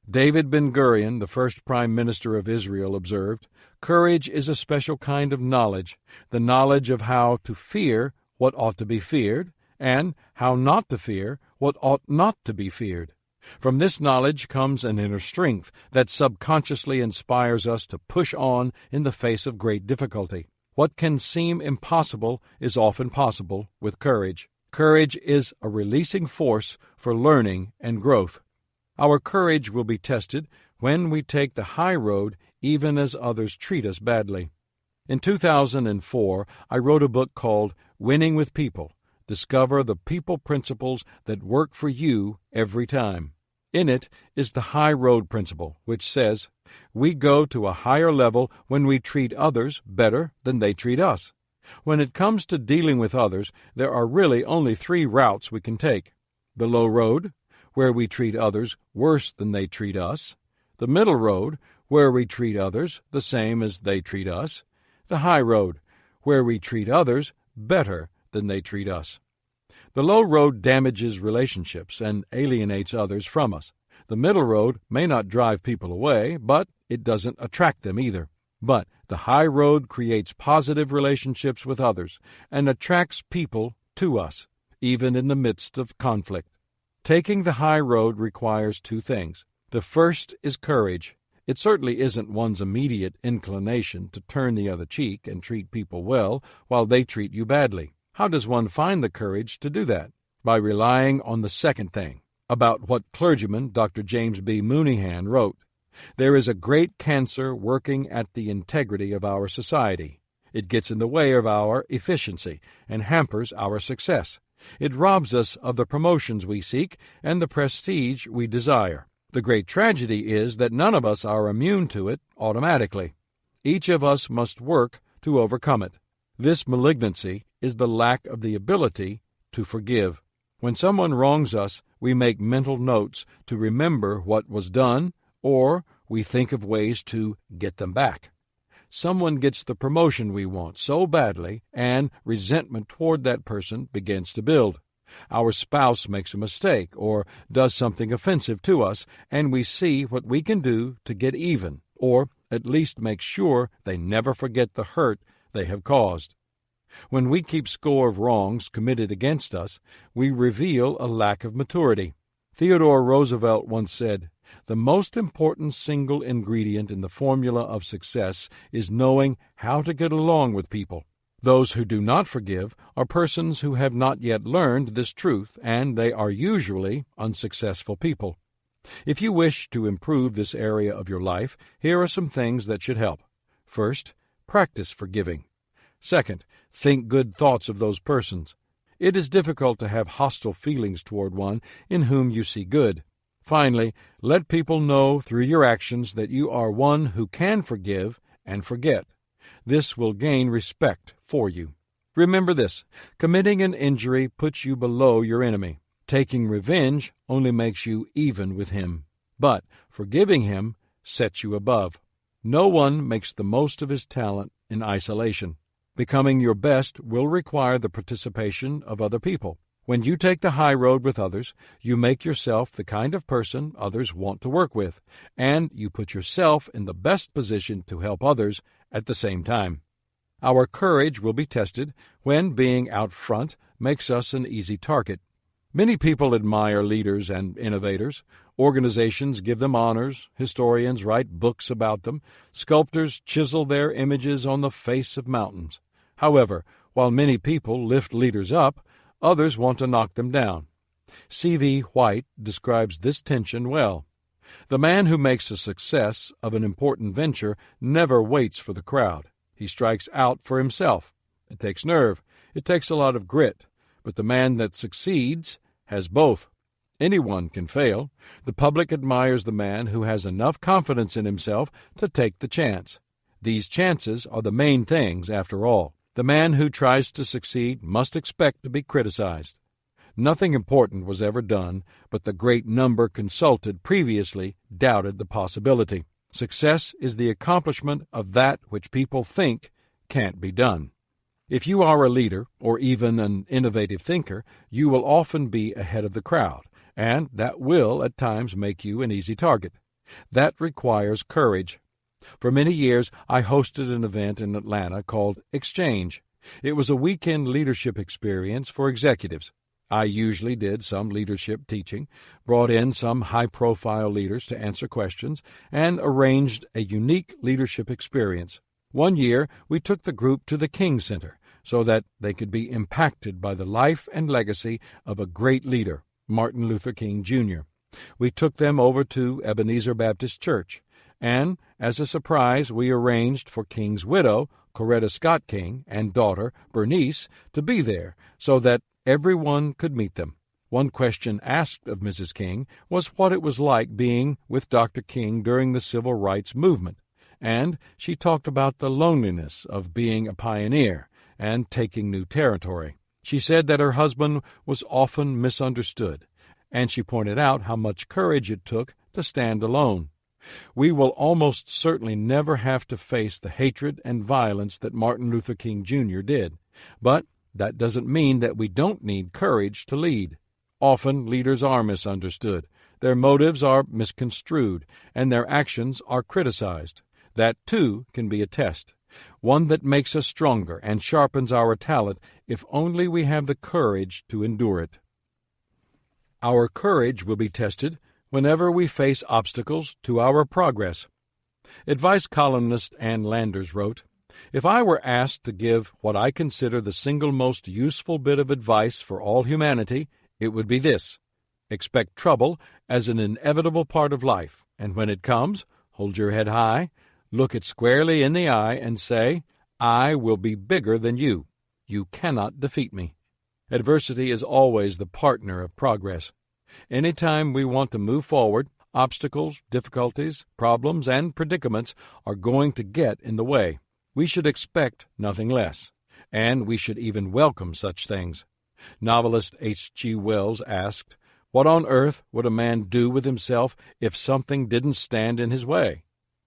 B: David Ben-Gurion, the first Prime Minister of Israel, observed, "Courage is a special kind of knowledge, the knowledge of how to fear what ought to be feared, and how not to fear what ought not to be feared. From this knowledge comes an inner strength that subconsciously inspires us to push on in the face of great difficulty. What can seem impossible is often possible with courage. Courage is a releasing force for learning and growth. Our courage will be tested when we take the high road even as others treat us badly. In 2004, I wrote a book called Winning with People. Discover the people principles that work for you every time. In it is the high road principle, which says, we go to a higher level when we treat others better than they treat us. When it comes to dealing with others, there are really only 3 routes we can take. The low road, where we treat others worse than they treat us. The middle road, where we treat others the same as they treat us. The high road, where we treat others better than they treat us. The low road damages relationships and alienates others from us. The middle road may not drive people away, but it doesn't attract them either. But the high road creates positive relationships with others and attracts people to us, even in the midst of conflict. Taking the high road requires 2 things. The first is courage. It certainly isn't one's immediate inclination to turn the other cheek and treat people well while they treat you badly. How does one find the courage to do that? By relying on the second thing, about what clergyman Dr. James B. Mooneyhan wrote. There is a great cancer working at the integrity of our society. It gets in the way of our efficiency and hampers our success. It robs us of the promotions we seek and the prestige we desire. The great tragedy is that none of us are immune to it automatically. Each of us must work to overcome it. This malignancy is the lack of the ability to forgive. When someone wrongs us, we make mental notes to remember what was done, or we think of ways to get them back. Someone gets the promotion we want so badly, and resentment toward that person begins to build. Our spouse makes a mistake or does something offensive to us, and we see what we can do to get even, or at least make sure they never forget the hurt they have caused. When we keep score of wrongs committed against us, we reveal a lack of maturity. Theodore Roosevelt once said, "The most important single ingredient in the formula of success is knowing how to get along with people." Those who do not forgive are persons who have not yet learned this truth, and they are usually unsuccessful people. If you wish to improve this area of your life, here are some things that should help. First, practice forgiving. Second, think good thoughts of those persons. It is difficult to have hostile feelings toward one in whom you see good. Finally, let people know through your actions that you are one who can forgive and forget. This will gain respect for you. Remember this: committing an injury puts you below your enemy. Taking revenge only makes you even with him. But forgiving him sets you above. No one makes the most of his talent in isolation. Becoming your best will require the participation of other people. When you take the high road with others, you make yourself the kind of person others want to work with, and you put yourself in the best position to help others at the same time. Our courage will be tested when being out front makes us an easy target. Many people admire leaders and innovators. Organizations give them honors, historians write books about them, sculptors chisel their images on the face of mountains. However, while many people lift leaders up, others want to knock them down. C.V. White describes this tension well. The man who makes a success of an important venture never waits for the crowd. He strikes out for himself. It takes nerve. It takes a lot of grit. But the man that succeeds has both. Anyone can fail. The public admires the man who has enough confidence in himself to take the chance. These chances are the main things, after all. The man who tries to succeed must expect to be criticized. Nothing important was ever done, but the great number consulted previously doubted the possibility. Success is the accomplishment of that which people think can't be done. If you are a leader, or even an innovative thinker, you will often be ahead of the crowd, and that will at times make you an easy target. That requires courage. For many years, I hosted an event in Atlanta called Exchange. It was a weekend leadership experience for executives. I usually did some leadership teaching, brought in some high-profile leaders to answer questions, and arranged a unique leadership experience. One year, we took the group to the King Center so that they could be impacted by the life and legacy of a great leader, Martin Luther King, Jr. We took them over to Ebenezer Baptist Church, and as a surprise, we arranged for King's widow, Coretta Scott King, and daughter, Bernice, to be there so that everyone could meet them. One question asked of Mrs. King was what it was like being with Dr. King during the Civil Rights Movement, and she talked about the loneliness of being a pioneer and taking new territory. She said that her husband was often misunderstood, and she pointed out how much courage it took to stand alone. We will almost certainly never have to face the hatred and violence that Martin Luther King Jr. did, but that doesn't mean that we don't need courage to lead. Often leaders are misunderstood, their motives are misconstrued, and their actions are criticized. That, too, can be a test, one that makes us stronger and sharpens our talent if only we have the courage to endure it. Our courage will be tested whenever we face obstacles to our progress. Advice columnist Ann Landers wrote, "If I were asked to give what I consider the single most useful bit of advice for all humanity, it would be this: expect trouble as an inevitable part of life, and when it comes, hold your head high, look it squarely in the eye, and say, 'I will be bigger than you. You cannot defeat me.' Adversity is always the partner of progress. Any time we want to move forward, obstacles, difficulties, problems, and predicaments are going to get in the way. We should expect nothing less, and we should even welcome such things. Novelist H.G. Wells asked, "What on earth would a man do with himself if something didn't stand in his way?"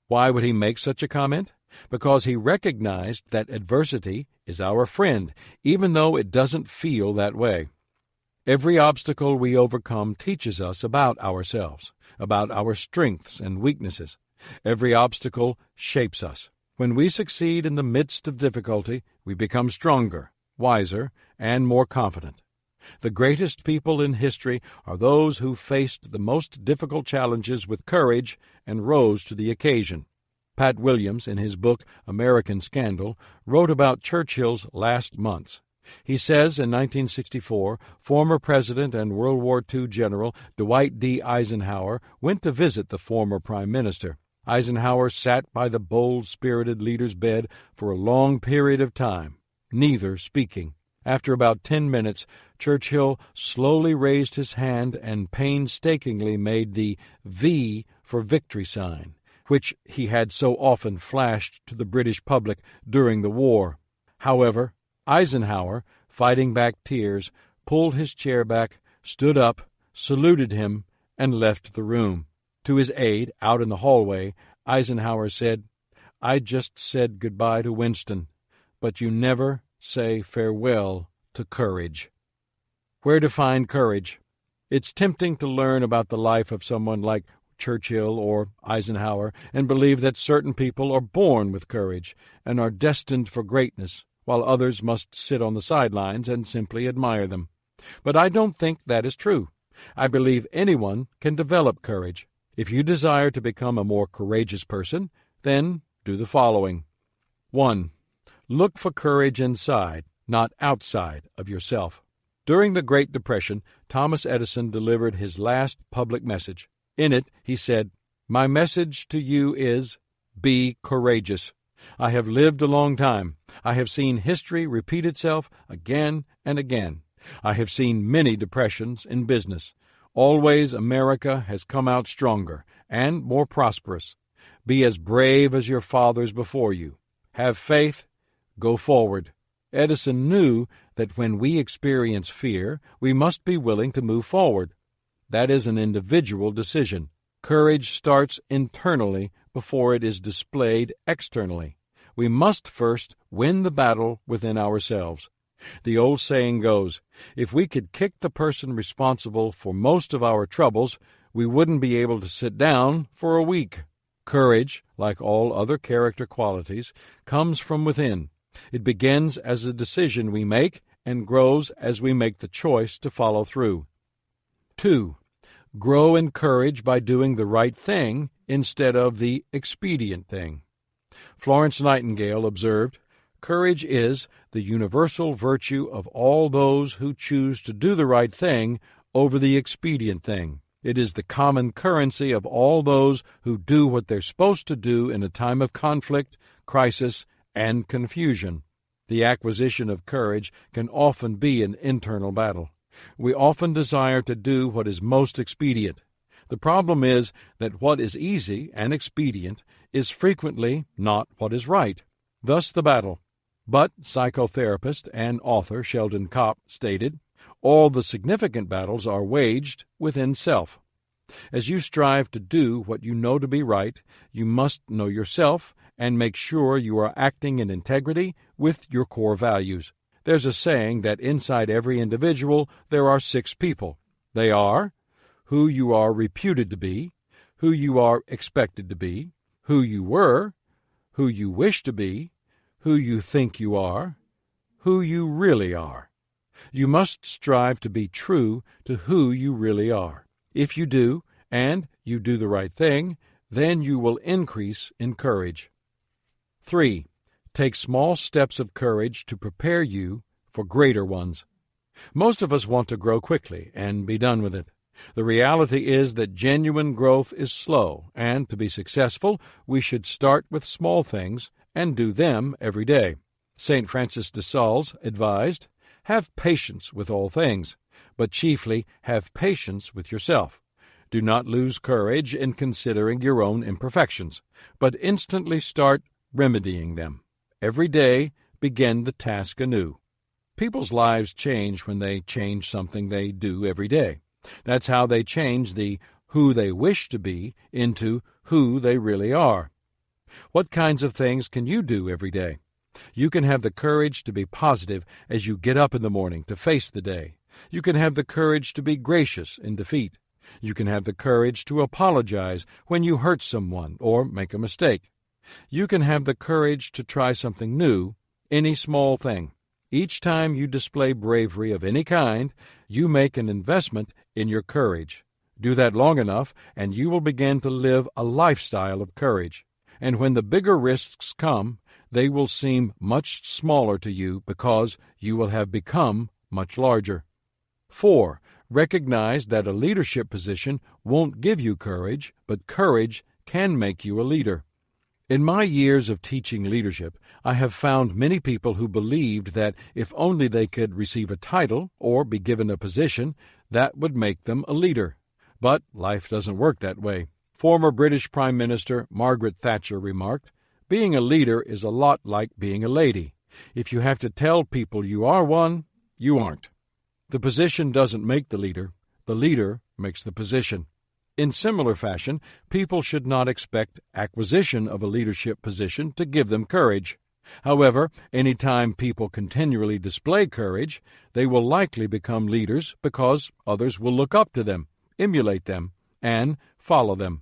B: Why would he make such a comment? Because he recognized that adversity is our friend, even though it doesn't feel that way. Every obstacle we overcome teaches us about ourselves, about our strengths and weaknesses. Every obstacle shapes us. When we succeed in the midst of difficulty, we become stronger, wiser, and more confident. The greatest people in history are those who faced the most difficult challenges with courage and rose to the occasion. Pat Williams, in his book American Scandal, wrote about Churchill's last months. He says in 1964, former President and World War II General Dwight D. Eisenhower went to visit the former Prime Minister. Eisenhower sat by the bold-spirited leader's bed for a long period of time, neither speaking. After about 10 minutes, Churchill slowly raised his hand and painstakingly made the V for victory sign, which he had so often flashed to the British public during the war. However, Eisenhower, fighting back tears, pulled his chair back, stood up, saluted him, and left the room. To his aide, out in the hallway, Eisenhower said, "I just said goodbye to Winston, but you never say farewell to courage." Where to find courage? It's tempting to learn about the life of someone like Churchill or Eisenhower and believe that certain people are born with courage and are destined for greatness, while others must sit on the sidelines and simply admire them. But I don't think that is true. I believe anyone can develop courage. If you desire to become a more courageous person, then do the following. 1. Look for courage inside, not outside of yourself. During the Great Depression, Thomas Edison delivered his last public message. In it, he said, "My message to you is, be courageous. I have lived a long time. I have seen history repeat itself again and again. I have seen many depressions in business. Always America has come out stronger and more prosperous. Be as brave as your fathers before you. Have faith. Go forward." Edison knew that when we experience fear, we must be willing to move forward. That is an individual decision. Courage starts internally before it is displayed externally. We must first win the battle within ourselves. The old saying goes, if we could kick the person responsible for most of our troubles, we wouldn't be able to sit down for a week. Courage, like all other character qualities, comes from within. It begins as a decision we make and grows as we make the choice to follow through. 2. Grow in courage by doing the right thing instead of the expedient thing. Florence Nightingale observed, "Courage is the universal virtue of all those who choose to do the right thing over the expedient thing. It is the common currency of all those who do what they're supposed to do in a time of conflict, crisis, and confusion." The acquisition of courage can often be an internal battle. We often desire to do what is most expedient. The problem is that what is easy and expedient is frequently not what is right. Thus the battle. But psychotherapist and author Sheldon Kopp stated, all the significant battles are waged within self. As you strive to do what you know to be right, you must know yourself and make sure you are acting in integrity with your core values. There's a saying that inside every individual there are 6 people. They are who you are reputed to be, who you are expected to be, who you were, who you wish to be, who you think you are, who you really are. You must strive to be true to who you really are. If you do, and you do the right thing, then you will increase in courage. 3. Take small steps of courage to prepare you for greater ones. Most of us want to grow quickly and be done with it. The reality is that genuine growth is slow, and to be successful, we should start with small things and do them every day. St. Francis de Sales advised, "Have patience with all things, but chiefly have patience with yourself. Do not lose courage in considering your own imperfections, but instantly start remedying them. Every day, begin the task anew." People's lives change when they change something they do every day. That's how they change the who they wish to be into who they really are. What kinds of things can you do every day? You can have the courage to be positive as you get up in the morning to face the day. You can have the courage to be gracious in defeat. You can have the courage to apologize when you hurt someone or make a mistake. You can have the courage to try something new, any small thing. Each time you display bravery of any kind, you make an investment in your courage. Do that long enough, and you will begin to live a lifestyle of courage. And when the bigger risks come, they will seem much smaller to you because you will have become much larger. 4. Recognize that a leadership position won't give you courage, but courage can make you a leader. In my years of teaching leadership, I have found many people who believed that if only they could receive a title or be given a position, that would make them a leader. But life doesn't work that way. Former British Prime Minister Margaret Thatcher remarked, "Being a leader is a lot like being a lady. If you have to tell people you are one, you aren't." The position doesn't make the leader makes the position. In similar fashion, people should not expect acquisition of a leadership position to give them courage. However, any time people continually display courage, they will likely become leaders because others will look up to them, emulate them, and follow them.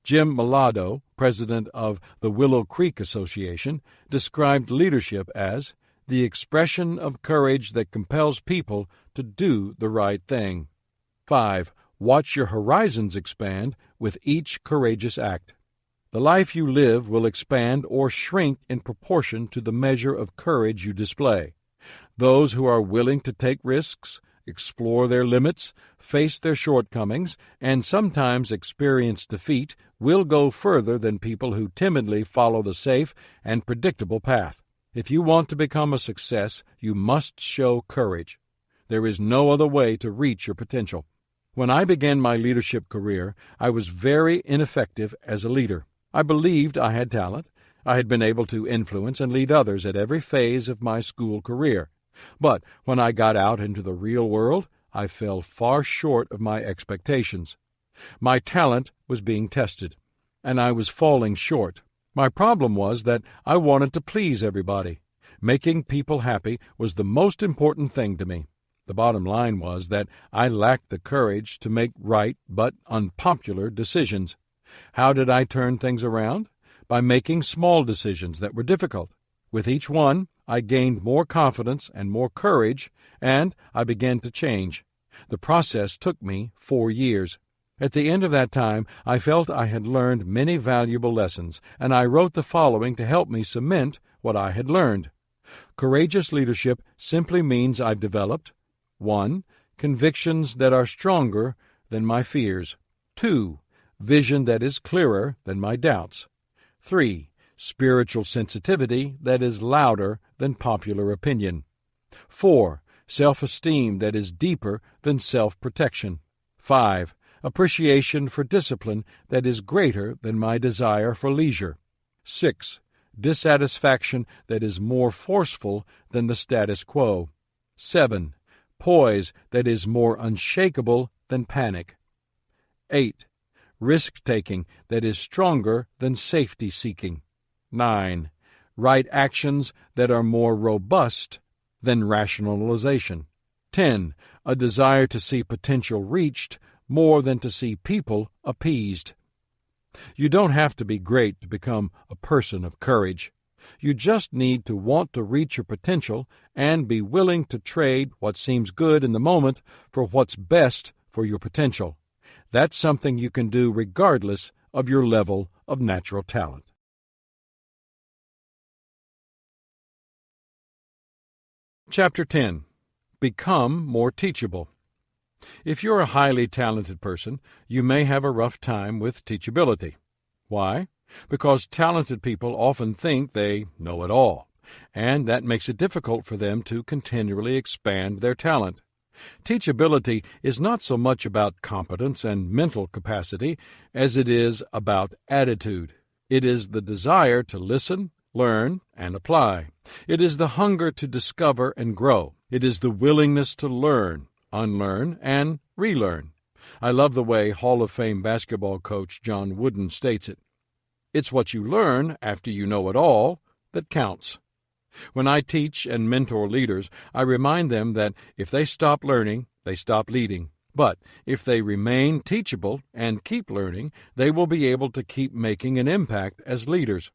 B: Jim Malado, president of the Willow Creek Association, described leadership as the expression of courage that compels people to do the right thing. 5. Watch your horizons expand with each courageous act. The life you live will expand or shrink in proportion to the measure of courage you display. Those who are willing to take risks, explore their limits, face their shortcomings, and sometimes experience defeat will go further than people who timidly follow the safe and predictable path. If you want to become a success, you must show courage. There is no other way to reach your potential. When I began my leadership career, I was very ineffective as a leader. I believed I had talent. I had been able to influence and lead others at every phase of my school career. But when I got out into the real world, I fell far short of my expectations. My talent was being tested, and I was falling short. My problem was that I wanted to please everybody. Making people happy was the most important thing to me. The bottom line was that I lacked the courage to make right but unpopular decisions. How did I turn things around? By making small decisions that were difficult. With each one, I gained more confidence and more courage, and I began to change. The process took me 4 years. At the end of that time, I felt I had learned many valuable lessons, and I wrote the following to help me cement what I had learned. Courageous leadership simply means I've developed 1. Convictions that are stronger than my fears. 2. Vision that is clearer than my doubts. 3. Spiritual sensitivity that is louder than popular opinion. 4. Self-esteem that is deeper than self-protection. 5. Appreciation for discipline that is greater than my desire for leisure. 6. Dissatisfaction that is more forceful than the status quo. 7. Poise that is more unshakable than panic. 8. Risk-taking that is stronger than safety-seeking. 9. Right actions that are more robust than rationalization. 10. A desire to see potential reached more than to see people appeased. You don't have to be great to become a person of courage. You just need to want to reach your potential and be willing to trade what seems good in the moment for what's best for your potential. That's something you can do regardless of your level of natural talent. Chapter 10. Become more teachable. If you're a highly talented person, you may have a rough time with teachability. Why? Because talented people often think they know it all, and that makes it difficult for them to continually expand their talent. Teachability is not so much about competence and mental capacity as it is about attitude. It is the desire to listen, learn, and apply. It is the hunger to discover and grow. It is the willingness to learn, unlearn, and relearn. I love the way Hall of Fame basketball coach John Wooden states it. It's what you learn after you know it all that counts. When I teach and mentor leaders, I remind them that if they stop learning, they stop leading. But if they remain teachable and keep learning, they will be able to keep making an impact as leaders.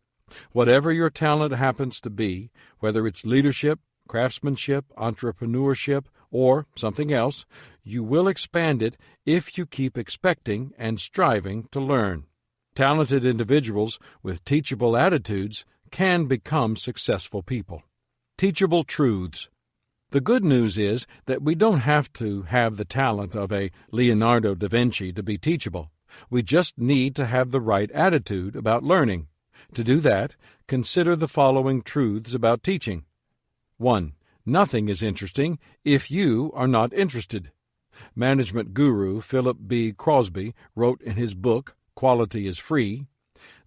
B: Whatever your talent happens to be, whether it's leadership, craftsmanship, entrepreneurship, or something else, you will expand it if you keep expecting and striving to learn. Talented individuals with teachable attitudes can become successful people. Teachable truths. The good news is that we don't have to have the talent of a Leonardo da Vinci to be teachable. We just need to have the right attitude about learning. To do that, consider the following truths about teaching. 1. Nothing is interesting if you are not interested. Management guru Philip B. Crosby wrote in his book, Quality is Free,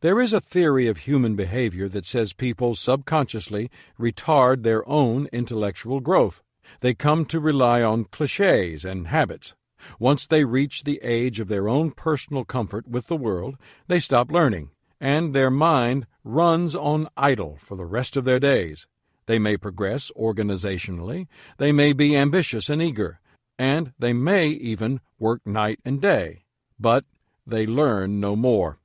B: there is a theory of human behavior that says people subconsciously retard their own intellectual growth. They come to rely on cliches and habits. Once they reach the age of their own personal comfort with the world, they stop learning, and their mind runs on idle for the rest of their days. They may progress organizationally, they may be ambitious and eager, and they may even work night and day, but they learn no more.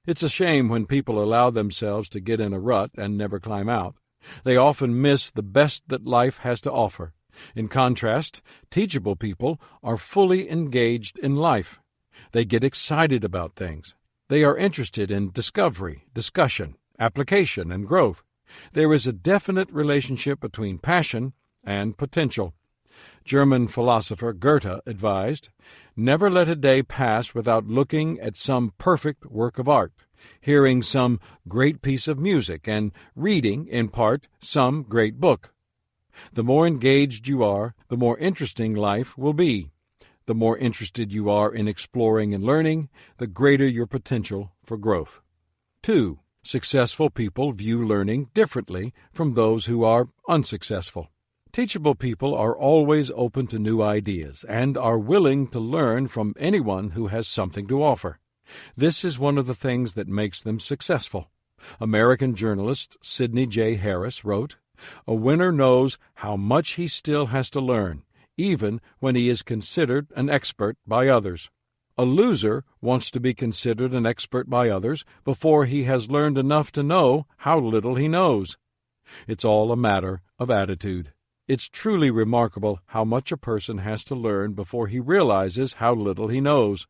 B: It's a shame when people allow themselves to get in a rut and never climb out. They often miss the best that life has to offer. In contrast, teachable people are fully engaged in life. They get excited about things. They are interested in discovery, discussion, application, and growth. There is a definite relationship between passion and potential. German philosopher Goethe advised, "Never let a day pass without looking at some perfect work of art, hearing some great piece of music, and reading, in part, some great book." The more engaged you are, the more interesting life will be. The more interested you are in exploring and learning, the greater your potential for growth. 2. Successful people view learning differently from those who are unsuccessful. Teachable people are always open to new ideas and are willing to learn from anyone who has something to offer. This is one of the things that makes them successful. American journalist Sidney J. Harris wrote, "A winner knows how much he still has to learn, even when he is considered an expert by others. A loser wants to be considered an expert by others before he has learned enough to know how little he knows." It's all a matter of attitude. It's truly remarkable how much a person has to learn before he realizes how little he knows.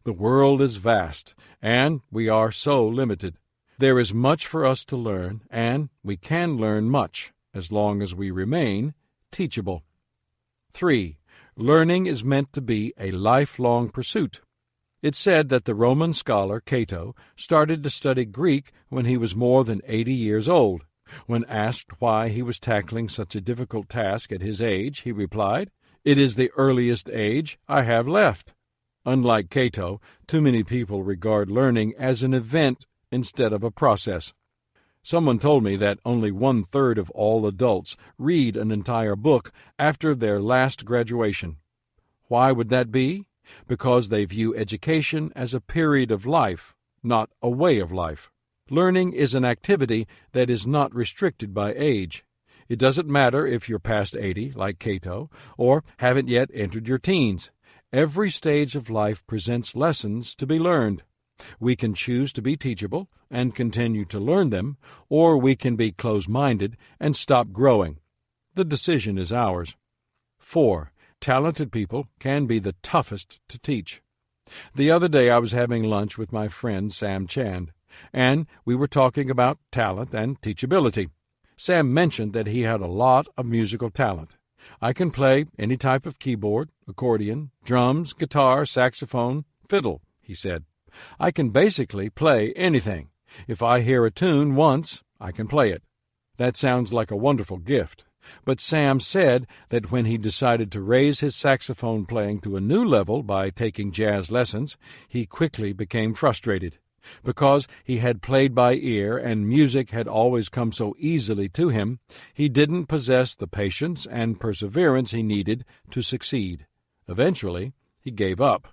B: The world is vast, and we are so limited. There is much for us to learn, and we can learn much as long as we remain teachable. 3. Learning is meant to be a lifelong pursuit. It's said that the Roman scholar Cato started to study Greek when he was more than 80 years old. When asked why he was tackling such a difficult task at his age, he replied, "It is the earliest age I have left." Unlike Cato, too many people regard learning as an event instead of a process. Someone told me that only 1/3 of all adults read an entire book after their last graduation. Why would that be? Because they view education as a period of life, not a way of life. Learning is an activity that is not restricted by age. It doesn't matter if you're past 80, like Cato, or haven't yet entered your teens. Every stage of life presents lessons to be learned. We can choose to be teachable and continue to learn them, or we can be close-minded and stop growing. The decision is ours. 4. Talented people can be the toughest to teach. The other day I was having lunch with my friend Sam Chand, and we were talking about talent and teachability. Sam mentioned that he had a lot of musical talent. "I can play any type of keyboard, accordion, drums, guitar, saxophone, fiddle," he said. "I can basically play anything. If I hear a tune once, I can play it." That sounds like a wonderful gift. But Sam said that when he decided to raise his saxophone playing to a new level by taking jazz lessons, he quickly became frustrated. Because he had played by ear and music had always come so easily to him, he didn't possess the patience and perseverance he needed to succeed. Eventually, he gave up.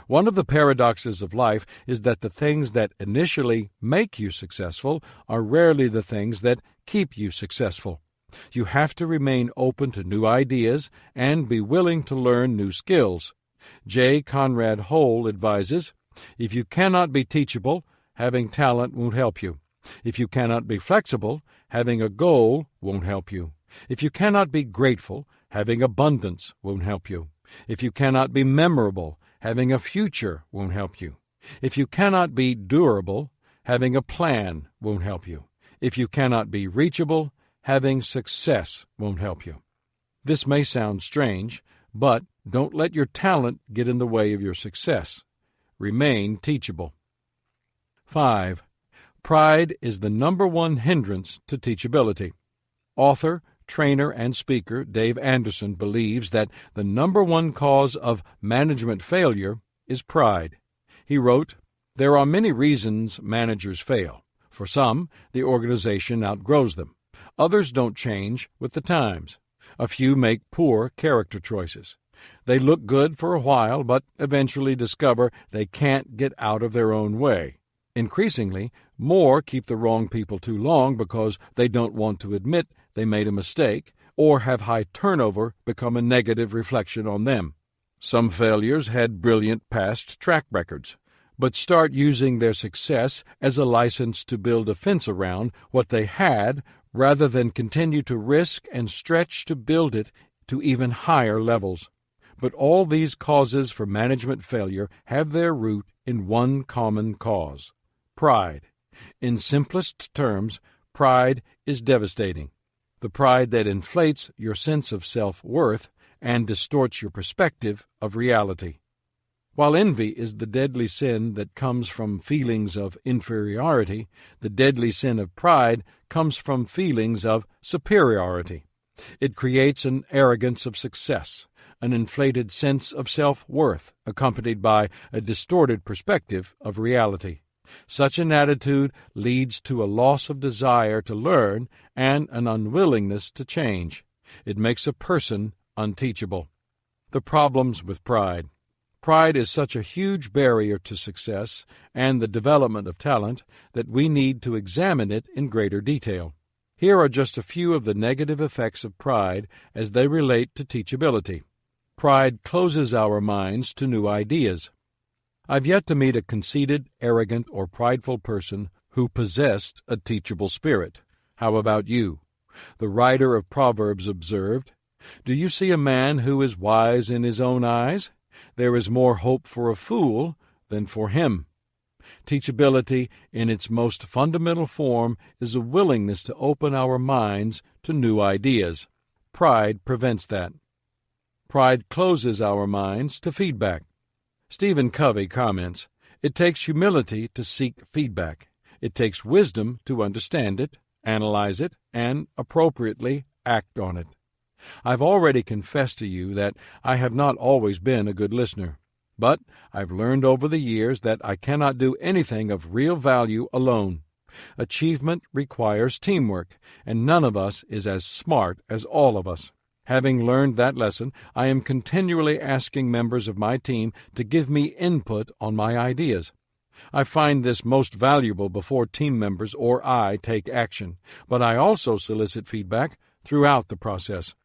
B: One of the paradoxes of life is that the things that initially make you successful are rarely the things that keep you successful. You have to remain open to new ideas and be willing to learn new skills. J. Conrad Hole advises, "If you cannot be teachable, having talent won't help you. If you cannot be flexible, having a goal won't help you. If you cannot be grateful, having abundance won't help you. If you cannot be memorable, having a future won't help you. If you cannot be durable, having a plan won't help you. If you cannot be reachable, having success won't help you." This may sound strange, but don't let your talent get in the way of your success. Remain teachable. 5. Pride is the number one hindrance to teachability. Author, trainer, and speaker Dave Anderson believes that the number one cause of management failure is pride. He wrote, "There are many reasons managers fail. For some, the organization outgrows them. Others don't change with the times. A few make poor character choices. They look good for a while, but eventually discover they can't get out of their own way. Increasingly, more keep the wrong people too long because they don't want to admit they made a mistake, or have high turnover become a negative reflection on them. Some failures had brilliant past track records, but start using their success as a license to build a fence around what they had rather than continue to risk and stretch to build it to even higher levels. But all these causes for management failure have their root in one common cause: pride. In simplest terms, pride is devastating. The pride that inflates your sense of self-worth and distorts your perspective of reality. While envy is the deadly sin that comes from feelings of inferiority, the deadly sin of pride comes from feelings of superiority. It creates an arrogance of success, an inflated sense of self-worth accompanied by a distorted perspective of reality. Such an attitude leads to a loss of desire to learn and an unwillingness to change. It makes a person unteachable. The problems with pride. Pride is such a huge barrier to success and the development of talent that we need to examine it in greater detail. Here are just a few of the negative effects of pride as they relate to teachability. Pride closes our minds to new ideas. I've yet to meet a conceited, arrogant, or prideful person who possessed a teachable spirit. How about you? The writer of Proverbs observed, "Do you see a man who is wise in his own eyes? There is more hope for a fool than for him." Teachability, in its most fundamental form, is a willingness to open our minds to new ideas. Pride prevents that. Pride closes our minds to feedback. Stephen Covey comments, "It takes humility to seek feedback. It takes wisdom to understand it, analyze it, and appropriately act on it." I've already confessed to you that I have not always been a good listener, but I've learned over the years that I cannot do anything of real value alone. Achievement requires teamwork, and none of us is as smart as all of us. Having learned that lesson, I am continually asking members of my team to give me input on my ideas. I find this most valuable before team members or I take action, but I also solicit feedback throughout the process.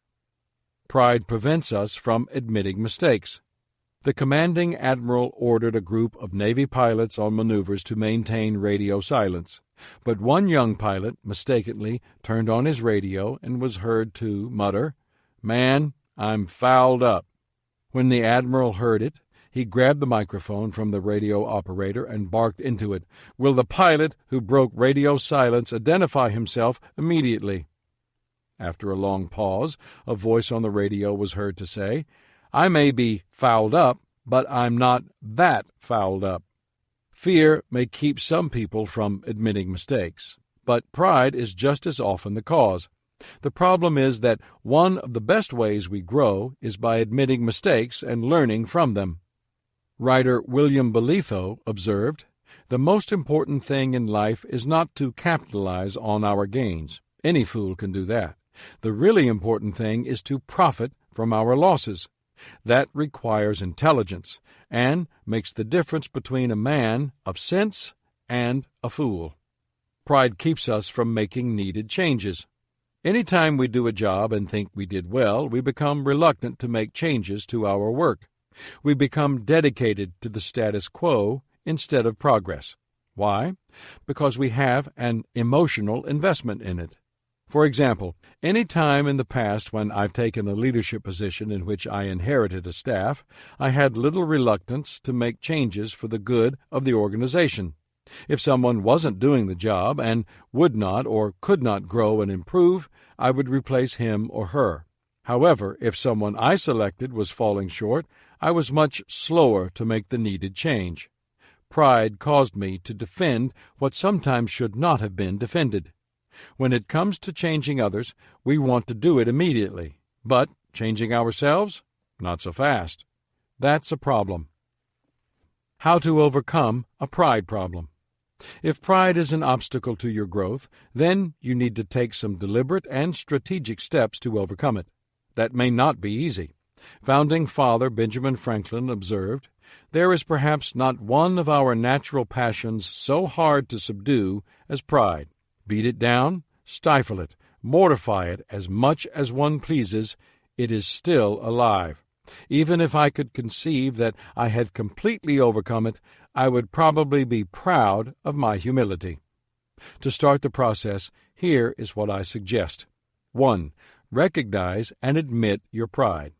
B: Pride prevents us from admitting mistakes. The commanding admiral ordered a group of Navy pilots on maneuvers to maintain radio silence, but one young pilot mistakenly turned on his radio and was heard to mutter, "Man, I'm fouled up." When the admiral heard it, he grabbed the microphone from the radio operator and barked into it, "Will the pilot who broke radio silence identify himself immediately?" After a long pause, a voice on the radio was heard to say, "I may be fouled up, but I'm not that fouled up." Fear may keep some people from admitting mistakes, but pride is just as often the cause. The problem is that one of the best ways we grow is by admitting mistakes and learning from them. Writer William Bolitho observed, "The most important thing in life is not to capitalize on our gains. Any fool can do that. The really important thing is to profit from our losses. That requires intelligence and makes the difference between a man of sense and a fool." Pride keeps us from making needed changes. Any time we do a job and think we did well, we become reluctant to make changes to our work. We become dedicated to the status quo instead of progress. Why? Because we have an emotional investment in it. For example, any time in the past when I've taken a leadership position in which I inherited a staff, I had little reluctance to make changes for the good of the organization. If someone wasn't doing the job and would not or could not grow and improve, I would replace him or her. However, if someone I selected was falling short, I was much slower to make the needed change. Pride caused me to defend what sometimes should not have been defended. When it comes to changing others, we want to do it immediately, but changing ourselves? Not so fast. That's a problem. How to overcome a pride problem. If pride is an obstacle to your growth, then you need to take some deliberate and strategic steps to overcome it. That may not be easy. Founding Father Benjamin Franklin observed, "There is perhaps not one of our natural passions so hard to subdue as pride. Beat it down, stifle it, mortify it as much as one pleases, it is still alive. Even if I could conceive that I had completely overcome it, I would probably be proud of my humility." To start the process, here is what I suggest. 1. Recognize and admit your pride.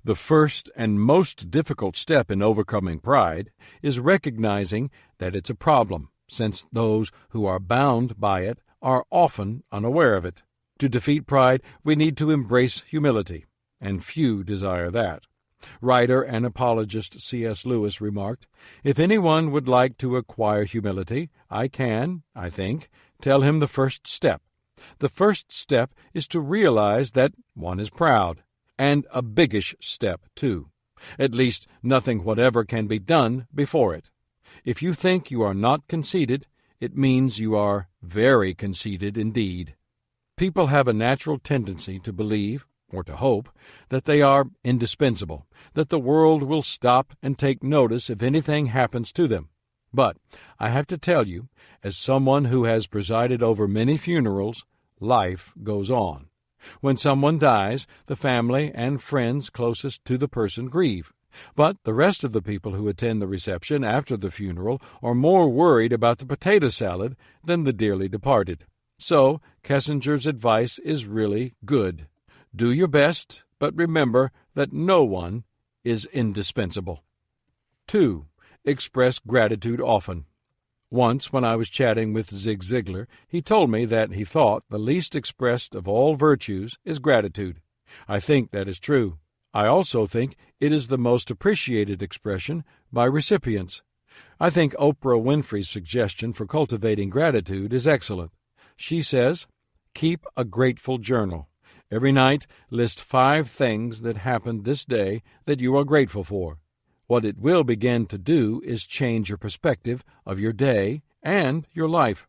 B: The first and most difficult step in overcoming pride is recognizing that it's a problem, since those who are bound by it are often unaware of it. To defeat pride, we need to embrace humility, and few desire that. Writer and apologist C.S. Lewis remarked, "If anyone would like to acquire humility, I can, I think, tell him the first step. The first step is to realize that one is proud, and a biggish step, too. At least nothing whatever can be done before it. If you think you are not conceited, it means you are very conceited indeed." People have a natural tendency to believe, or to hope, that they are indispensable, that the world will stop and take notice if anything happens to them. But I have to tell you, as someone who has presided over many funerals, life goes on. When someone dies, the family and friends closest to the person grieve. But the rest of the people who attend the reception after the funeral are more worried about the potato salad than the dearly departed. So, Kessinger's advice is really good. Do your best, but remember that no one is indispensable. 2. Express gratitude often. Once, when I was chatting with Zig Ziglar, he told me that he thought the least expressed of all virtues is gratitude. I think that is true. I also think it is the most appreciated expression by recipients. I think Oprah Winfrey's suggestion for cultivating gratitude is excellent. She says, "Keep a grateful journal. Every night, list 5 things that happened this day that you are grateful for." What it will begin to do is change your perspective of your day and your life.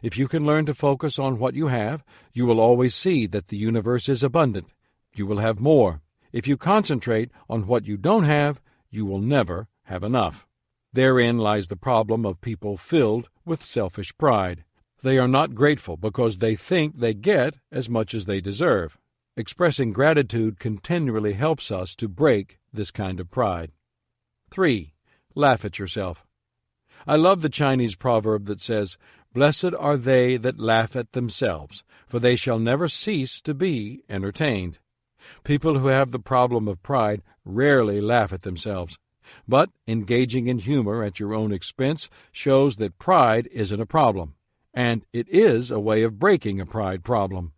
B: If you can learn to focus on what you have, you will always see that the universe is abundant. You will have more. If you concentrate on what you don't have, you will never have enough. Therein lies the problem of people filled with selfish pride. They are not grateful because they think they get as much as they deserve. Expressing gratitude continually helps us to break this kind of pride. 3. Laugh at yourself. I love the Chinese proverb that says, "Blessed are they that laugh at themselves, for they shall never cease to be entertained." People who have the problem of pride rarely laugh at themselves. But engaging in humor at your own expense shows that pride isn't a problem, and it is a way of breaking a pride problem.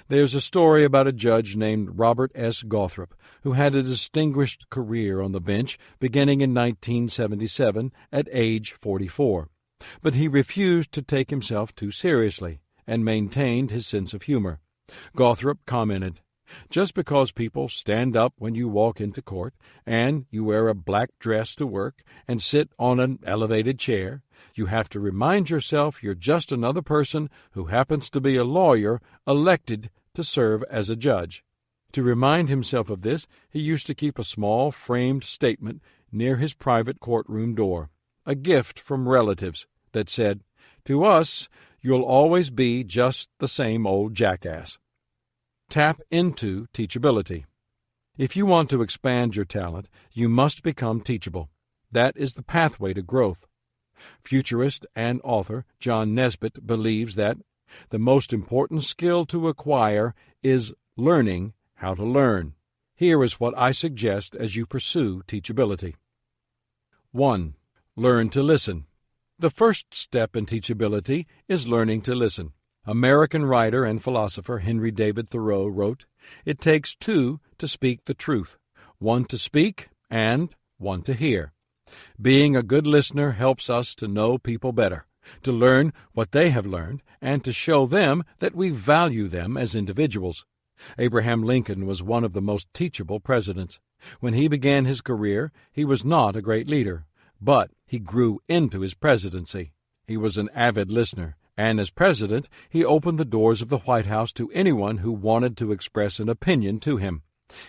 B: There's a story about a judge named Robert S. Gothrop, who had a distinguished career on the bench beginning in 1977 at age 44. But he refused to take himself too seriously and maintained his sense of humor. Gothrop commented, "Just because people stand up when you walk into court, and you wear a black dress to work and sit on an elevated chair, you have to remind yourself you're just another person who happens to be a lawyer elected to serve as a judge." To remind himself of this, he used to keep a small framed statement near his private courtroom door, a gift from relatives, that said, "To us, you'll always be just the same old jackass." Tap into teachability. If you want to expand your talent, you must become teachable. That is the pathway to growth. Futurist and author John Nesbitt believes that the most important skill to acquire is learning how to learn. Here is what I suggest as you pursue teachability. 1. Learn to listen. The first step in teachability is learning to listen. American writer and philosopher Henry David Thoreau wrote, "It takes 2 to speak the truth, 1 to speak and 1 to hear." Being a good listener helps us to know people better, to learn what they have learned, and to show them that we value them as individuals. Abraham Lincoln was one of the most teachable presidents. When he began his career, he was not a great leader, but he grew into his presidency. He was an avid listener, and as president, he opened the doors of the White House to anyone who wanted to express an opinion to him.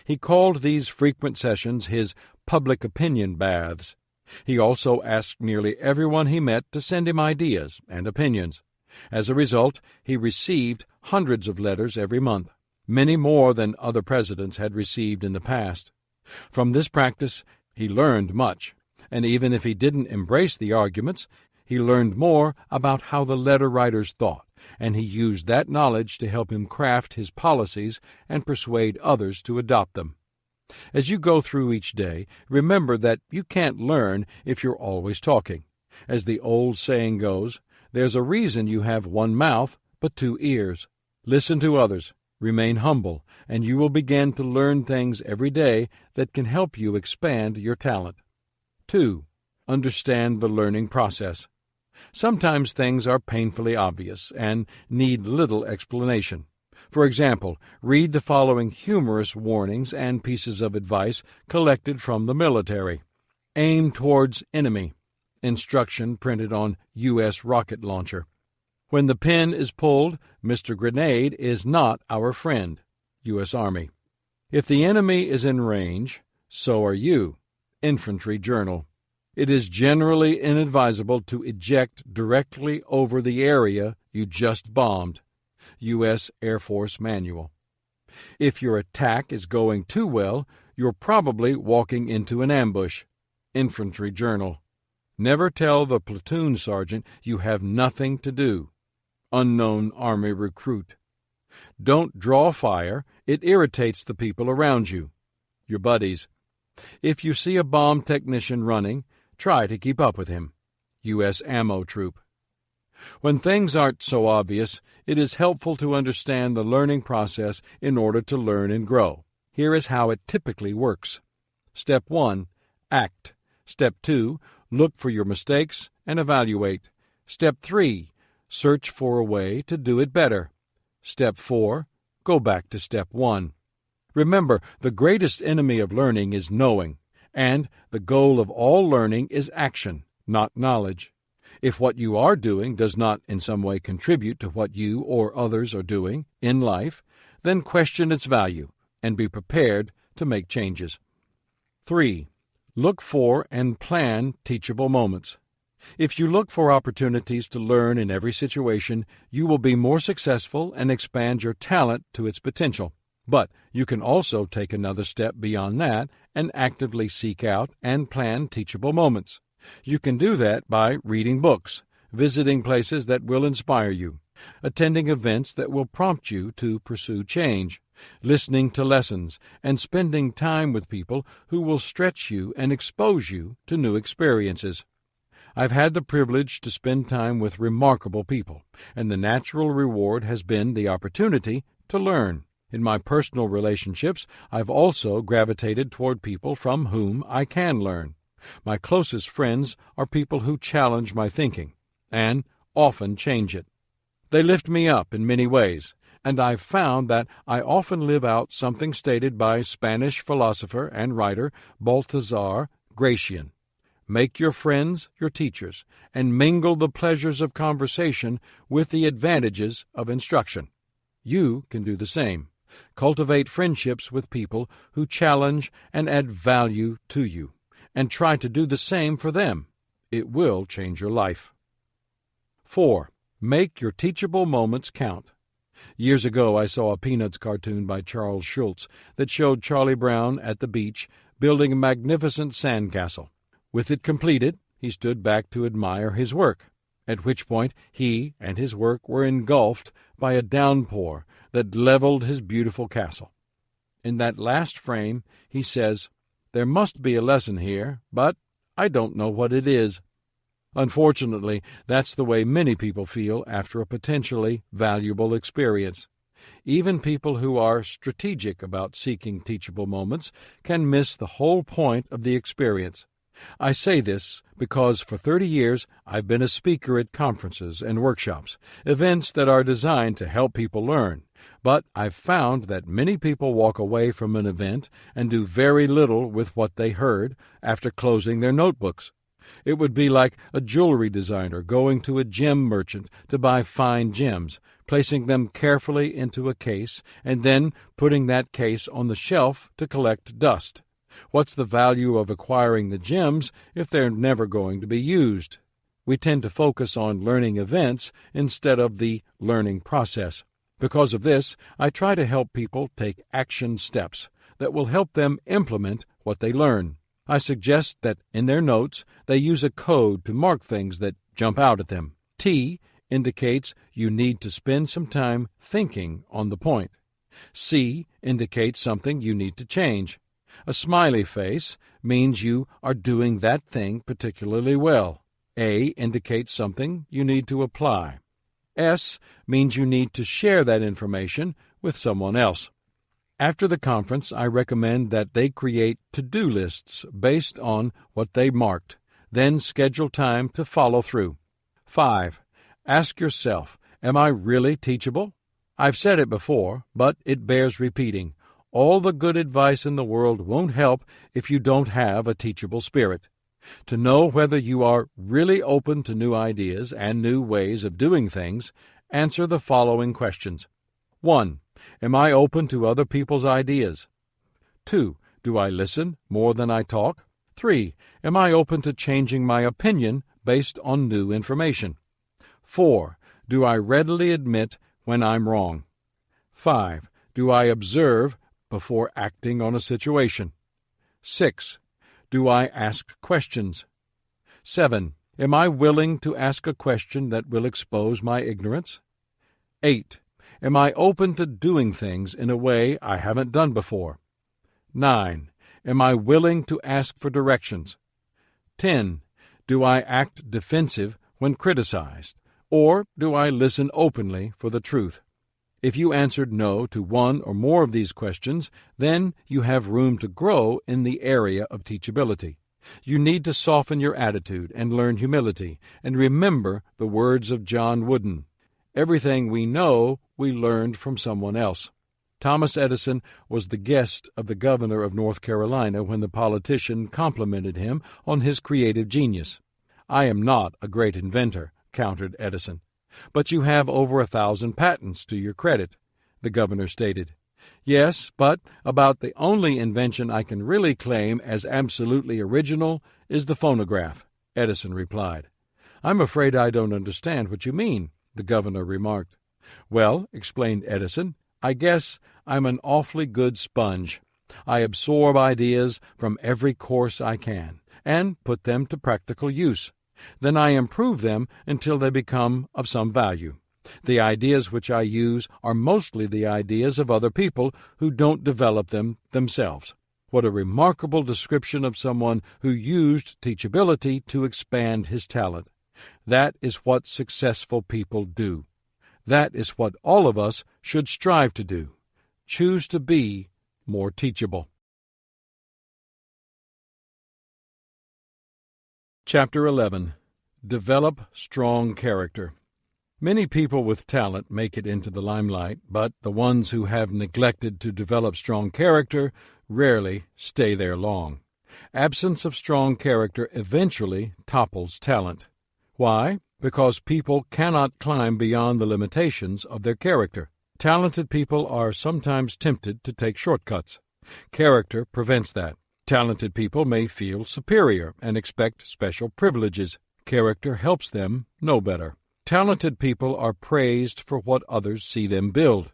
B: He called these frequent sessions his public opinion baths. He also asked nearly everyone he met to send him ideas and opinions. As a result, he received hundreds of letters every month, many more than other presidents had received in the past. From this practice, he learned much, and even if he didn't embrace the arguments, he learned more about how the letter writers thought, and he used that knowledge to help him craft his policies and persuade others to adopt them. As you go through each day, remember that you can't learn if you're always talking. As the old saying goes, there's a reason you have one mouth but two ears. Listen to others, remain humble, and you will begin to learn things every day that can help you expand your talent. 2. Understand the learning process. Sometimes things are painfully obvious and need little explanation. For example, read the following humorous warnings and pieces of advice collected from the military. Aim towards enemy. Instruction printed on U.S. rocket launcher. When the pin is pulled, Mr. Grenade is not our friend. U.S. Army. If the enemy is in range, so are you. Infantry Journal. It is generally inadvisable to eject directly over the area you just bombed. U.S. Air Force Manual. If your attack is going too well, you're probably walking into an ambush. Infantry Journal. Never tell the platoon sergeant you have nothing to do. Unknown Army Recruit. Don't draw fire. It irritates the people around you. Your buddies. If you see a bomb technician running, try to keep up with him. U.S. Ammo Troop. When things aren't so obvious, it is helpful to understand the learning process in order to learn and grow. Here is how it typically works. Step 1. Act. Step 2. Look for your mistakes and evaluate. Step 3. Search for a way to do it better. Step 4. Go back to Step 1. Remember, the greatest enemy of learning is knowing, and the goal of all learning is action, not knowledge. If what you are doing does not in some way contribute to what you or others are doing in life, then question its value and be prepared to make changes. 3. Look for and plan teachable moments. If you look for opportunities to learn in every situation, you will be more successful and expand your talent to its potential. But you can also take another step beyond that and actively seek out and plan teachable moments. You can do that by reading books, visiting places that will inspire you, attending events that will prompt you to pursue change, listening to lessons, and spending time with people who will stretch you and expose you to new experiences. I've had the privilege to spend time with remarkable people, and the natural reward has been the opportunity to learn. In my personal relationships, I've also gravitated toward people from whom I can learn. My closest friends are people who challenge my thinking, and often change it. They lift me up in many ways, and I've found that I often live out something stated by Spanish philosopher and writer Baltasar Gracian. Make your friends your teachers, and mingle the pleasures of conversation with the advantages of instruction. You can do the same. Cultivate friendships with people who challenge and add value to you, and try to do the same for them. It will change your life. 4. Make your teachable moments count. Years ago, I saw a Peanuts cartoon by Charles Schulz that showed Charlie Brown at the beach building a magnificent sandcastle. With it completed, he stood back to admire his work, at which point he and his work were engulfed by a downpour that leveled his beautiful castle. In that last frame, he says, "There must be a lesson here, but I don't know what it is." Unfortunately, that's the way many people feel after a potentially valuable experience. Even people who are strategic about seeking teachable moments can miss the whole point of the experience. I say this because for 30 years I've been a speaker at conferences and workshops, events that are designed to help people learn. But I've found that many people walk away from an event and do very little with what they heard after closing their notebooks. It would be like a jewelry designer going to a gem merchant to buy fine gems, placing them carefully into a case, and then putting that case on the shelf to collect dust. What's the value of acquiring the gems if they're never going to be used? We tend to focus on learning events instead of the learning process. Because of this, I try to help people take action steps that will help them implement what they learn. I suggest that in their notes they use a code to mark things that jump out at them. T indicates you need to spend some time thinking on the point. C indicates something you need to change. A smiley face means you are doing that thing particularly well. A indicates something you need to apply. S means you need to share that information with someone else. After the conference, I recommend that they create to-do lists based on what they marked, then schedule time to follow through. 5. Ask yourself, am I really teachable? I've said it before, but it bears repeating. All the good advice in the world won't help if you don't have a teachable spirit. To know whether you are really open to new ideas and new ways of doing things, answer the following questions. 1. Am I open to other people's ideas? 2. Do I listen more than I talk? 3. Am I open to changing my opinion based on new information? 4. Do I readily admit when I'm wrong? 5. Do I observe before acting on a situation? 6. Do I ask questions? 7. Am I willing to ask a question that will expose my ignorance? 8. Am I open to doing things in a way I haven't done before? 9. Am I willing to ask for directions? 10. Do I act defensive when criticized? Or do I listen openly for the truth? If you answered no to one or more of these questions, then you have room to grow in the area of teachability. You need to soften your attitude and learn humility, and remember the words of John Wooden. Everything we know, we learned from someone else. Thomas Edison was the guest of the governor of North Carolina when the politician complimented him on his creative genius. "I am not a great inventor," countered Edison. "But you have over 1,000 patents to your credit," the governor stated. "Yes, but about the only invention I can really claim as absolutely original is the phonograph," Edison replied. "I'm afraid I don't understand what you mean," the governor remarked. "Well," explained Edison, "I guess I'm an awfully good sponge. I absorb ideas from every course I can, and put them to practical use. Then I improve them until they become of some value. The ideas which I use are mostly the ideas of other people who don't develop them themselves." What a remarkable description of someone who used teachability to expand his talent. That is what successful people do. That is what all of us should strive to do. Choose to be more teachable. Chapter 11. Develop strong character. Many people with talent make it into the limelight, but the ones who have neglected to develop strong character rarely stay there long. Absence of strong character eventually topples talent. Why? Because people cannot climb beyond the limitations of their character. Talented people are sometimes tempted to take shortcuts. Character prevents that. Talented people may feel superior and expect special privileges. Character helps them know better. Talented people are praised for what others see them build.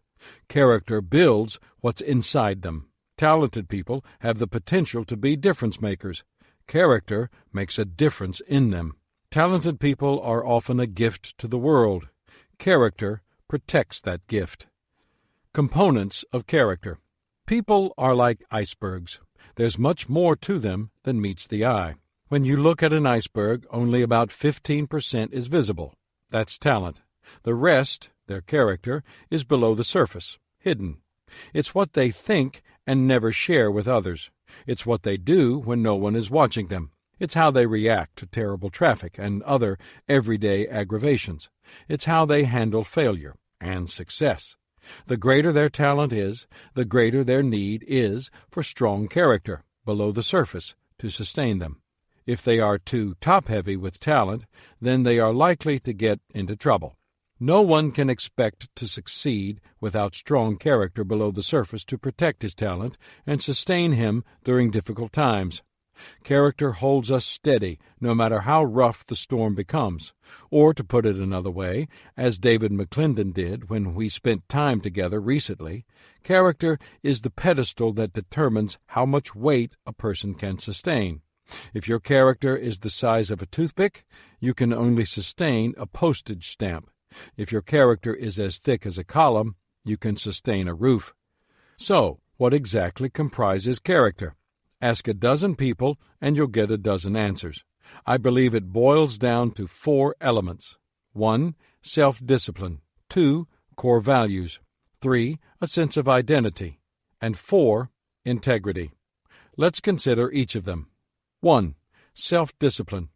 B: Character builds what's inside them. Talented people have the potential to be difference makers. Character makes a difference in them. Talented people are often a gift to the world. Character protects that gift. Components of character. People are like icebergs. There's much more to them than meets the eye. When you look at an iceberg, only about 15% is visible. That's talent. The rest, their character, is below the surface, hidden. It's what they think and never share with others. It's what they do when no one is watching them. It's how they react to terrible traffic and other everyday aggravations. It's how they handle failure and success. The greater their talent is, the greater their need is for strong character below the surface to sustain them. If they are too top-heavy with talent, then they are likely to get into trouble. No one can expect to succeed without strong character below the surface to protect his talent and sustain him during difficult times. Character holds us steady no matter how rough the storm becomes. Or, to put it another way, as David McClendon did when we spent time together recently, character is the pedestal that determines how much weight a person can sustain. If your character is the size of a toothpick, you can only sustain a postage stamp. If your character is as thick as a column, you can sustain a roof. So, what exactly comprises character? Ask a dozen people, and you'll get a dozen answers. I believe it boils down to 4 elements. 1. Self-discipline. 2. Core values. 3. A sense of identity. And 4. Integrity. Let's consider each of them. 1. Self-discipline.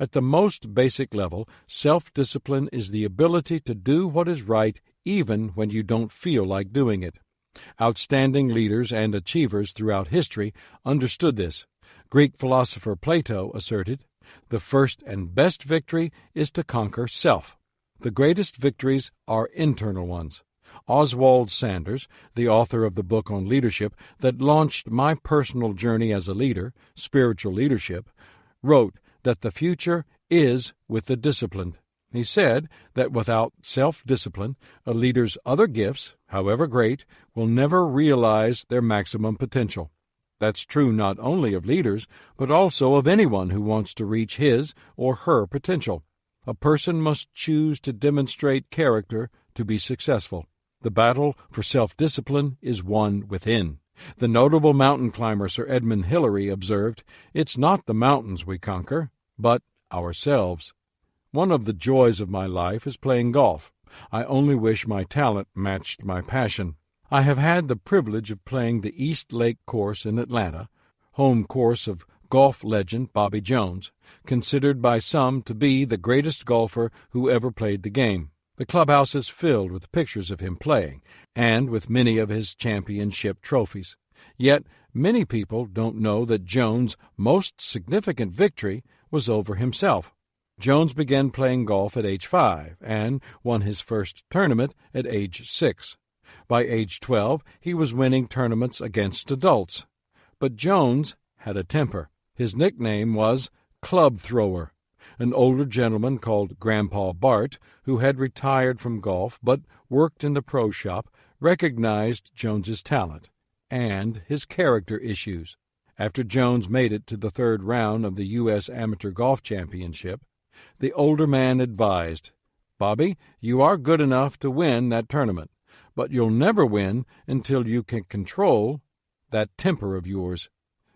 B: At the most basic level, self-discipline is the ability to do what is right even when you don't feel like doing it. Outstanding leaders and achievers throughout history understood this. Greek philosopher Plato asserted, "The first and best victory is to conquer self." The greatest victories are internal ones. Oswald Sanders, the author of the book on leadership that launched my personal journey as a leader, Spiritual Leadership, wrote that the future is with the disciplined. He said that without self-discipline, a leader's other gifts, however great, will never realize their maximum potential. That's true not only of leaders, but also of anyone who wants to reach his or her potential. A person must choose to demonstrate character to be successful. The battle for self-discipline is won within. The notable mountain climber Sir Edmund Hillary observed, "It's not the mountains we conquer, but ourselves." One of the joys of my life is playing golf. I only wish my talent matched my passion. I have had the privilege of playing the East Lake course in Atlanta, home course of golf legend Bobby Jones, considered by some to be the greatest golfer who ever played the game. The clubhouse is filled with pictures of him playing, and with many of his championship trophies. Yet many people don't know that Jones' most significant victory was over himself. Jones began playing golf at age 5 and won his first tournament at age 6. By age 12, he was winning tournaments against adults. But Jones had a temper. His nickname was Club Thrower. An older gentleman called Grandpa Bart, who had retired from golf but worked in the pro shop, recognized Jones's talent and his character issues. After Jones made it to the 3rd round of the U.S. Amateur Golf Championship, the older man advised, "Bobby, you are good enough to win that tournament, but you'll never win until you can control that temper of yours.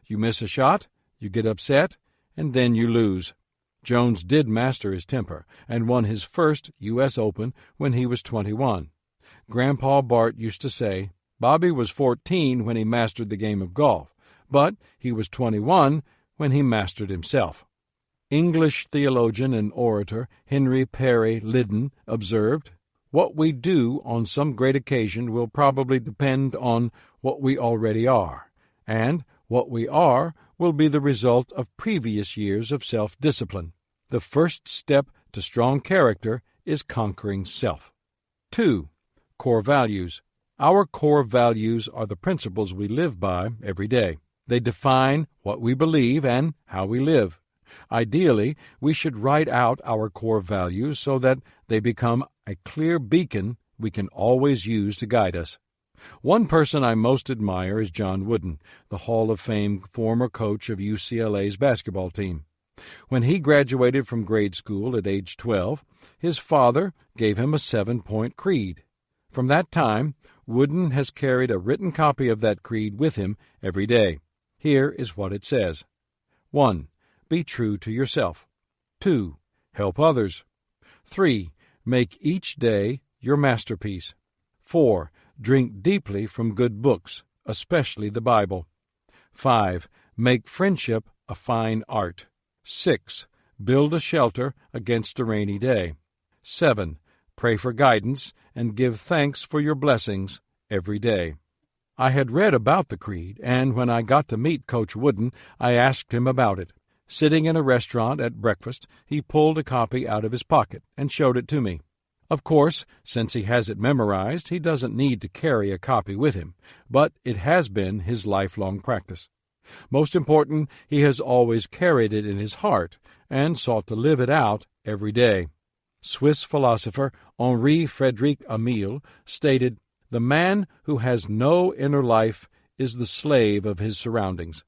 B: You miss a shot, you get upset, and then you lose." Jones did master his temper and won his first U.S. Open when he was 21. Grandpa Bart used to say, Bobby was 14 when he mastered the game of golf, but he was 21 when he mastered himself. English theologian and orator Henry Perry Lyddon observed, "What we do on some great occasion will probably depend on what we already are, and what we are will be the result of previous years of self-discipline. The first step to strong character is conquering self." 2. Core values. Our core values are the principles we live by every day. They define what we believe and how we live. Ideally, we should write out our core values so that they become a clear beacon we can always use to guide us. One person I most admire is John Wooden, the Hall of Fame former coach of UCLA's basketball team. When he graduated from grade school at age 12, his father gave him a 7-point creed. From that time, Wooden has carried a written copy of that creed with him every day. Here is what it says. 1. Be true to yourself. 2. Help others. 3. Make each day your masterpiece. 4. Drink deeply from good books, especially the Bible. 5. Make friendship a fine art. 6. Build a shelter against a rainy day. 7. Pray for guidance and give thanks for your blessings every day. I had read about the creed, and when I got to meet Coach Wooden, I asked him about it. Sitting in a restaurant at breakfast, he pulled a copy out of his pocket and showed it to me. Of course, since he has it memorized, he doesn't need to carry a copy with him, but it has been his lifelong practice. Most important, he has always carried it in his heart and sought to live it out every day. Swiss philosopher Henri Frédéric Amiel stated, "The man who has no inner life is the slave of his surroundings."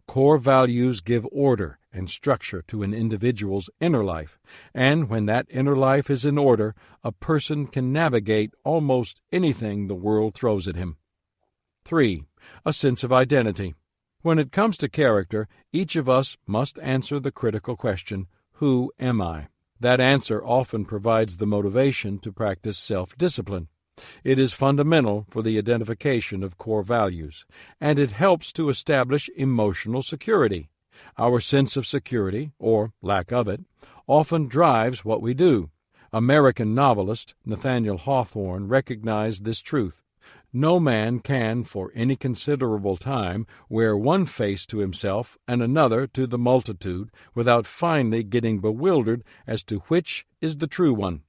B: Core values give order and structure to an individual's inner life, and when that inner life is in order, a person can navigate almost anything the world throws at him. 3. A sense of identity. When it comes to character, each of us must answer the critical question, who am I? That answer often provides the motivation to practice self-discipline. It is fundamental for the identification of core values, and it helps to establish emotional security. Our sense of security, or lack of it, often drives what we do. American novelist Nathaniel Hawthorne recognized this truth. No man can, for any considerable time, wear one face to himself and another to the multitude without finally getting bewildered as to which is the true one.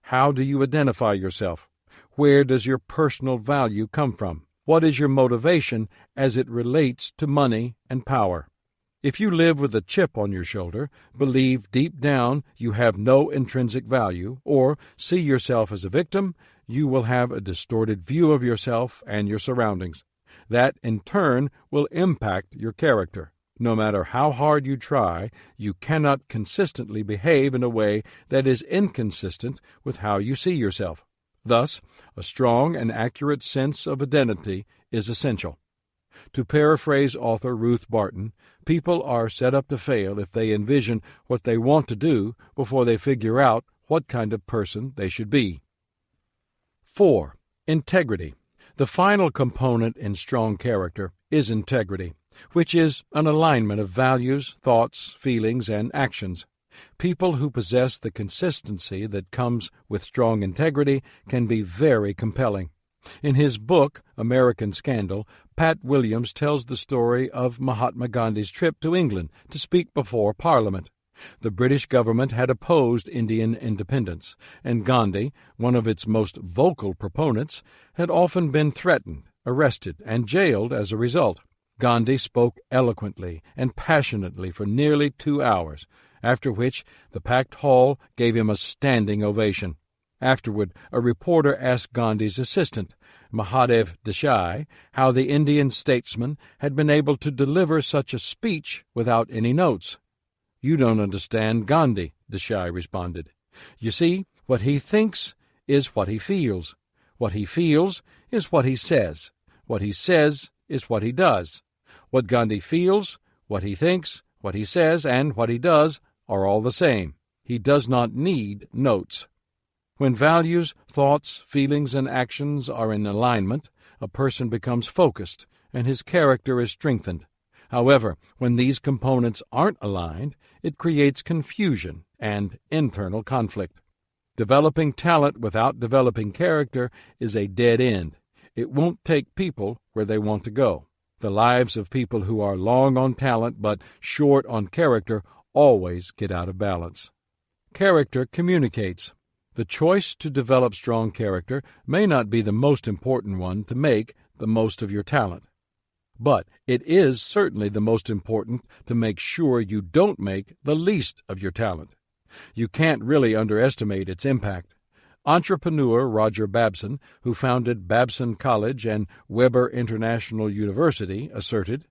B: How do you identify yourself? Where does your personal value come from? What is your motivation as it relates to money and power? If you live with a chip on your shoulder, believe deep down you have no intrinsic value, or see yourself as a victim, you will have a distorted view of yourself and your surroundings. That, in turn, will impact your character. No matter how hard you try, you cannot consistently behave in a way that is inconsistent with how you see yourself. Thus, a strong and accurate sense of identity is essential. To paraphrase author Ruth Barton, people are set up to fail if they envision what they want to do before they figure out what kind of person they should be. 4. Integrity. The final component in strong character is integrity, which is an alignment of values, thoughts, feelings, and actions. People who possess the consistency that comes with strong integrity can be very compelling. In his book, American Scandal, Pat Williams tells the story of Mahatma Gandhi's trip to England to speak before Parliament. The British government had opposed Indian independence, and Gandhi, one of its most vocal proponents, had often been threatened, arrested, and jailed as a result. Gandhi spoke eloquently and passionately for nearly 2 hours, after which the packed hall gave him a standing ovation. Afterward, a reporter asked Gandhi's assistant, Mahadev Desai, how the Indian statesman had been able to deliver such a speech without any notes. "You don't understand Gandhi," Desai responded. "You see, what he thinks is what he feels. What he feels is what he says. What he says is what he does. What Gandhi feels, what he thinks, what he says, and what he does are all the same. He does not need notes." When values, thoughts, feelings, and actions are in alignment, a person becomes focused, and his character is strengthened. However, when these components aren't aligned, it creates confusion and internal conflict. Developing talent without developing character is a dead end. It won't take people where they want to go. The lives of people who are long on talent but short on character always get out of balance. Character communicates. The choice to develop strong character may not be the most important one to make the most of your talent. But it is certainly the most important to make sure you don't make the least of your talent. You can't really underestimate its impact. Entrepreneur Roger Babson, who founded Babson College and Weber International University, asserted,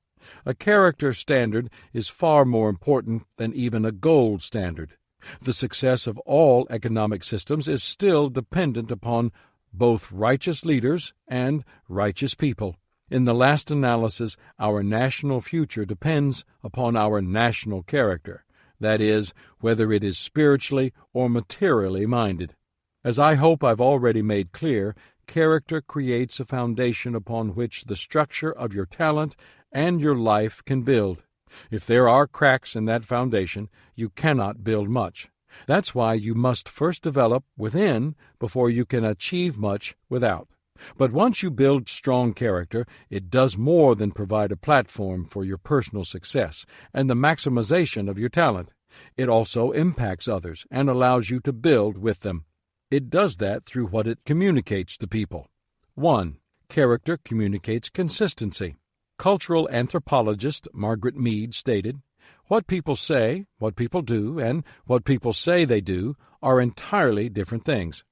B: "A character standard is far more important than even a gold standard. The success of all economic systems is still dependent upon both righteous leaders and righteous people. In the last analysis, our national future depends upon our national character, that is, whether it is spiritually or materially minded. As I hope I've already made clear, character creates a foundation upon which the structure of your talent and your life can build. If there are cracks in that foundation, you cannot build much. That's why you must first develop within before you can achieve much without. But once you build strong character, it does more than provide a platform for your personal success and the maximization of your talent. It also impacts others and allows you to build with them. It does that through what it communicates to people. 1. Character communicates consistency. Cultural anthropologist Margaret Mead stated, "What people say, what people do, and what people say they do are entirely different things."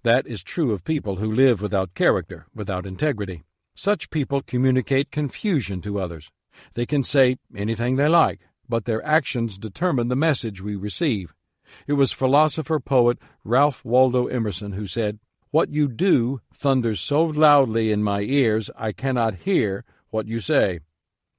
B: That is true of people who live without character, without integrity. Such people communicate confusion to others. They can say anything they like, but their actions determine the message we receive. It was philosopher-poet Ralph Waldo Emerson who said, "What you do thunders so loudly in my ears I cannot hear what you say."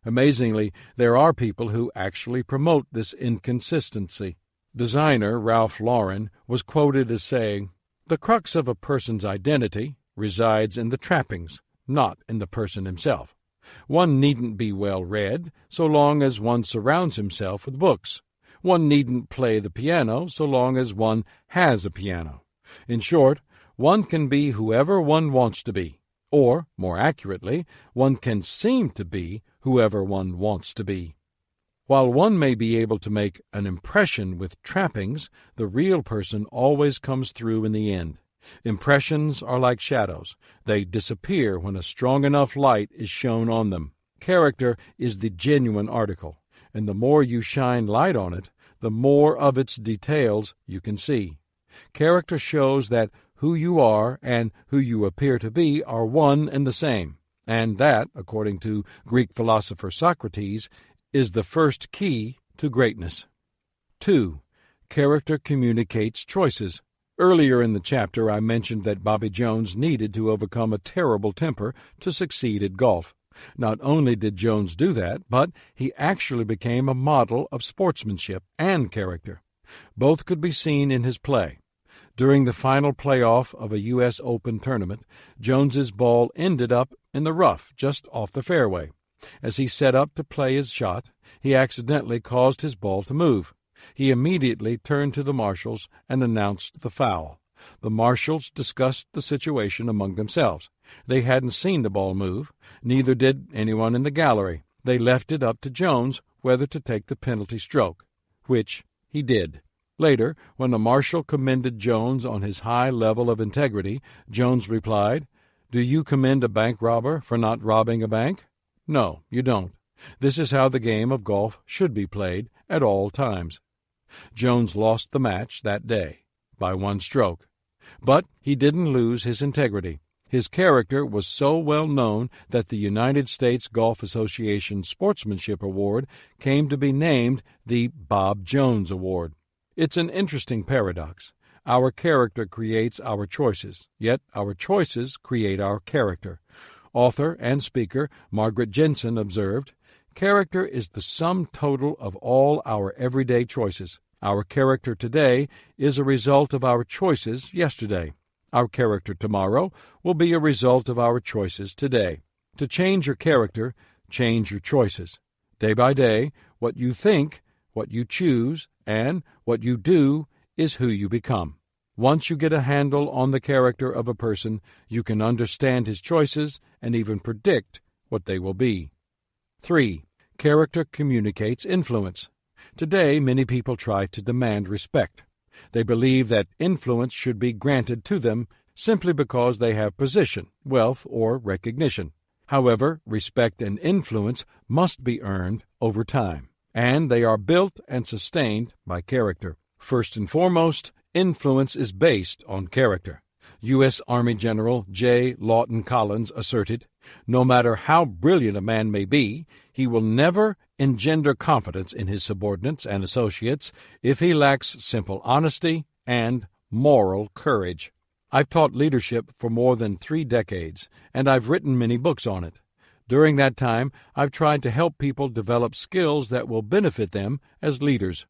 B: Amazingly, there are people who actually promote this inconsistency. Designer Ralph Lauren was quoted as saying, "The crux of a person's identity resides in the trappings, not in the person himself. One needn't be well read so long as one surrounds himself with books. One needn't play the piano so long as one has a piano. In short, one can be whoever one wants to be, or, more accurately, one can seem to be whoever one wants to be." While one may be able to make an impression with trappings, the real person always comes through in the end. Impressions are like shadows. They disappear when a strong enough light is shone on them. Character is the genuine article, and the more you shine light on it, the more of its details you can see. Character shows that who you are and who you appear to be are one and the same, and that, according to Greek philosopher Socrates, is the first key to greatness. 2. Character communicates choices. Earlier in the chapter, I mentioned that Bobby Jones needed to overcome a terrible temper to succeed at golf. Not only did Jones do that, but he actually became a model of sportsmanship and character. Both could be seen in his play. During the final playoff of a U.S. Open tournament, Jones's ball ended up in the rough just off the fairway. As he set up to play his shot, he accidentally caused his ball to move. He immediately turned to the marshals and announced the foul. The marshals discussed the situation among themselves. They hadn't seen the ball move. Neither did anyone in the gallery. They left it up to Jones whether to take the penalty stroke, which he did. Later, when the marshal commended Jones on his high level of integrity, Jones replied, "Do you commend a bank robber for not robbing a bank? No, you don't. This is how the game of golf should be played at all times." Jones lost the match that day, by one stroke. But he didn't lose his integrity. His character was so well known that the United States Golf Association Sportsmanship Award came to be named the Bob Jones Award. It's an interesting paradox. Our character creates our choices, yet our choices create our character. Author and speaker Margaret Jensen observed, "Character is the sum total of all our everyday choices. Our character today is a result of our choices yesterday. Our character tomorrow will be a result of our choices today. To change your character, change your choices. Day by day, what you think, what you choose, and what you do is who you become. Once you get a handle on the character of a person, you can understand his choices and even predict what they will be." 3. Character communicates influence. Today, many people try to demand respect. They believe that influence should be granted to them simply because they have position, wealth, or recognition. However, respect and influence must be earned over time, and they are built and sustained by character. First and foremost, influence is based on character. U.S. Army General J. Lawton Collins asserted, "No matter how brilliant a man may be, he will never engender confidence in his subordinates and associates if he lacks simple honesty and moral courage." I've taught leadership for more than 3 decades, and I've written many books on it. During that time, I've tried to help people develop skills that will benefit them as leaders.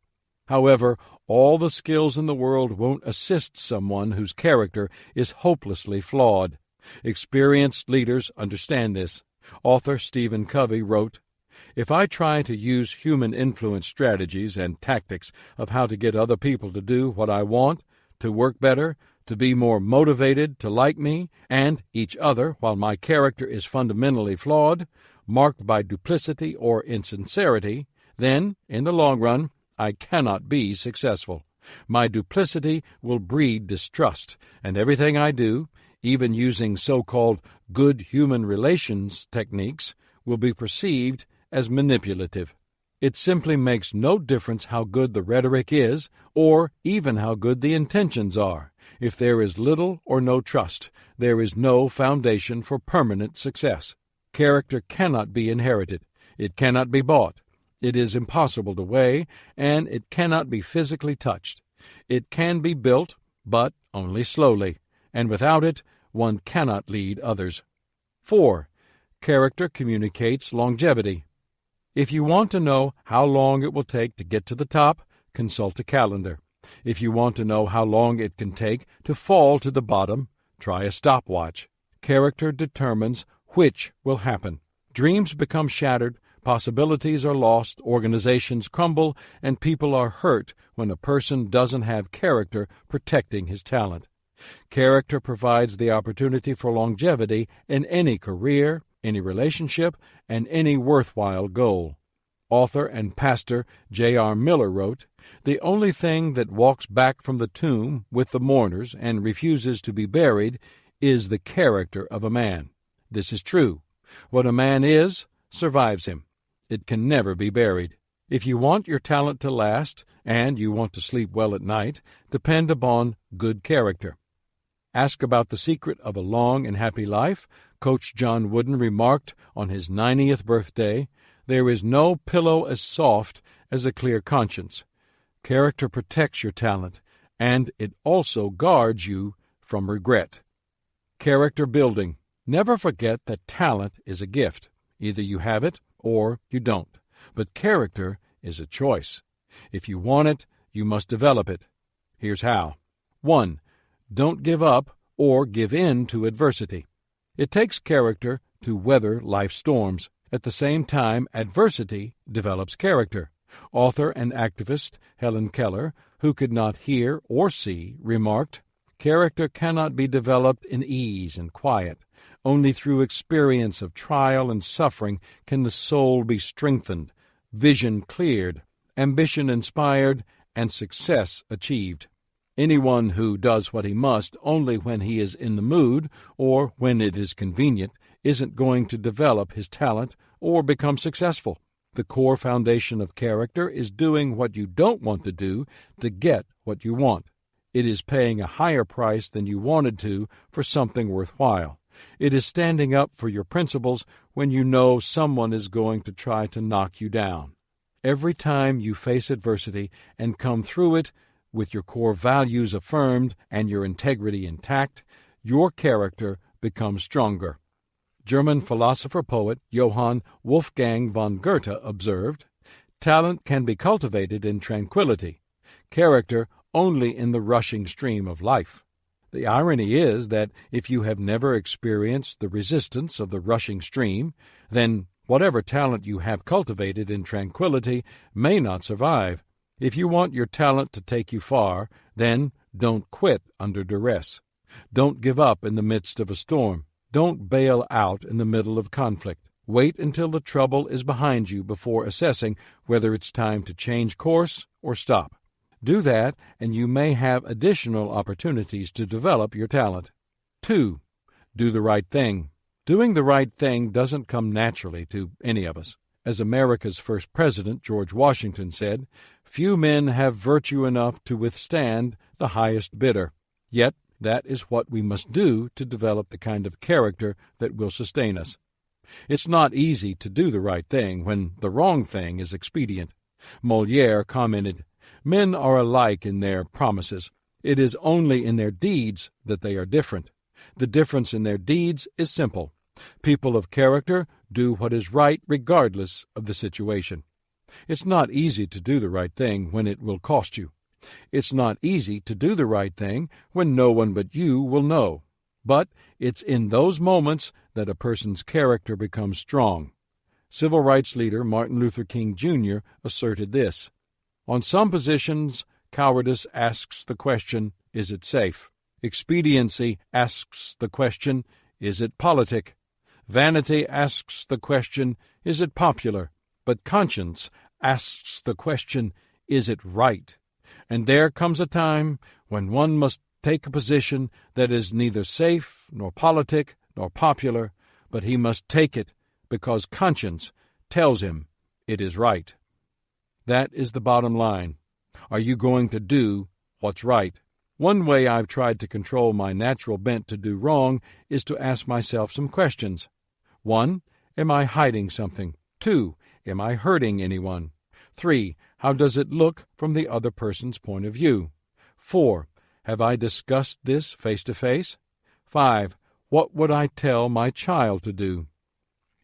B: However, all the skills in the world won't assist someone whose character is hopelessly flawed. Experienced leaders understand this. Author Stephen Covey wrote, "If I try to use human influence strategies and tactics of how to get other people to do what I want, to work better, to be more motivated, to like me, and each other while my character is fundamentally flawed, marked by duplicity or insincerity, then, in the long run, I cannot be successful. My duplicity will breed distrust, and everything I do, even using so-called good human relations techniques, will be perceived as manipulative. It simply makes no difference how good the rhetoric is, or even how good the intentions are. If there is little or no trust, there is no foundation for permanent success. Character cannot be inherited. It cannot be bought. It is impossible to weigh, and it cannot be physically touched. It can be built, but only slowly, and without it, one cannot lead others. 4. Character communicates longevity. If you want to know how long it will take to get to the top, consult a calendar. If you want to know how long it can take to fall to the bottom, try a stopwatch. Character determines which will happen. Dreams become shattered, possibilities are lost, organizations crumble, and people are hurt when a person doesn't have character protecting his talent. Character provides the opportunity for longevity in any career, any relationship, and any worthwhile goal. Author and pastor J.R. Miller wrote, "The only thing that walks back from the tomb with the mourners and refuses to be buried is the character of a man." This is true. What a man is survives him. It can never be buried. If you want your talent to last, and you want to sleep well at night, depend upon good character. Ask about the secret of a long and happy life. Coach John Wooden remarked on his 90th birthday, "There is no pillow as soft as a clear conscience." Character protects your talent, and it also guards you from regret. Character building. Never forget that talent is a gift. Either you have it or you don't. But character is a choice. If you want it, you must develop it. Here's how. 1. Don't give up or give in to adversity. It takes character to weather life's storms. At the same time, adversity develops character. Author and activist Helen Keller, who could not hear or see, remarked, "Character cannot be developed in ease and quiet. Only through experience of trial and suffering can the soul be strengthened, vision cleared, ambition inspired, and success achieved. Anyone who does what he must only when he is in the mood or when it is convenient isn't going to develop his talent or become successful. The core foundation of character is doing what you don't want to do to get what you want. It is paying a higher price than you wanted to for something worthwhile. It is standing up for your principles when you know someone is going to try to knock you down. Every time you face adversity and come through it with your core values affirmed and your integrity intact, your character becomes stronger." German philosopher-poet Johann Wolfgang von Goethe observed, "Talent can be cultivated in tranquility, character only in the rushing stream of life." The irony is that if you have never experienced the resistance of the rushing stream, then whatever talent you have cultivated in tranquility may not survive. If you want your talent to take you far, then don't quit under duress. Don't give up in the midst of a storm. Don't bail out in the middle of conflict. Wait until the trouble is behind you before assessing whether it's time to change course or stop. Do that, and you may have additional opportunities to develop your talent. 2. Do the right thing. Doing the right thing doesn't come naturally to any of us. As America's first president, George Washington, said, "Few men have virtue enough to withstand the highest bidder." Yet, that is what we must do to develop the kind of character that will sustain us. It's not easy to do the right thing when the wrong thing is expedient. Molière commented, "Men are alike in their promises. It is only in their deeds that they are different. The difference in their deeds is simple. People of character do what is right regardless of the situation." It's not easy to do the right thing when it will cost you. It's not easy to do the right thing when no one but you will know. But it's in those moments that a person's character becomes strong. Civil rights leader Martin Luther King Jr. asserted this, "On some positions, cowardice asks the question, is it safe? Expediency asks the question, is it politic? Vanity asks the question, is it popular? But conscience asks the question, is it right? And there comes a time when one must take a position that is neither safe, nor politic, nor popular, but he must take it because conscience tells him it is right. That is the bottom line. Are you going to do what's right? One way I've tried to control my natural bent to do wrong is to ask myself some questions. 1. Am I hiding something? 2. Am I hurting anyone? 3. How does it look from the other person's point of view? 4. Have I discussed this face to face? 5. What would I tell my child to do?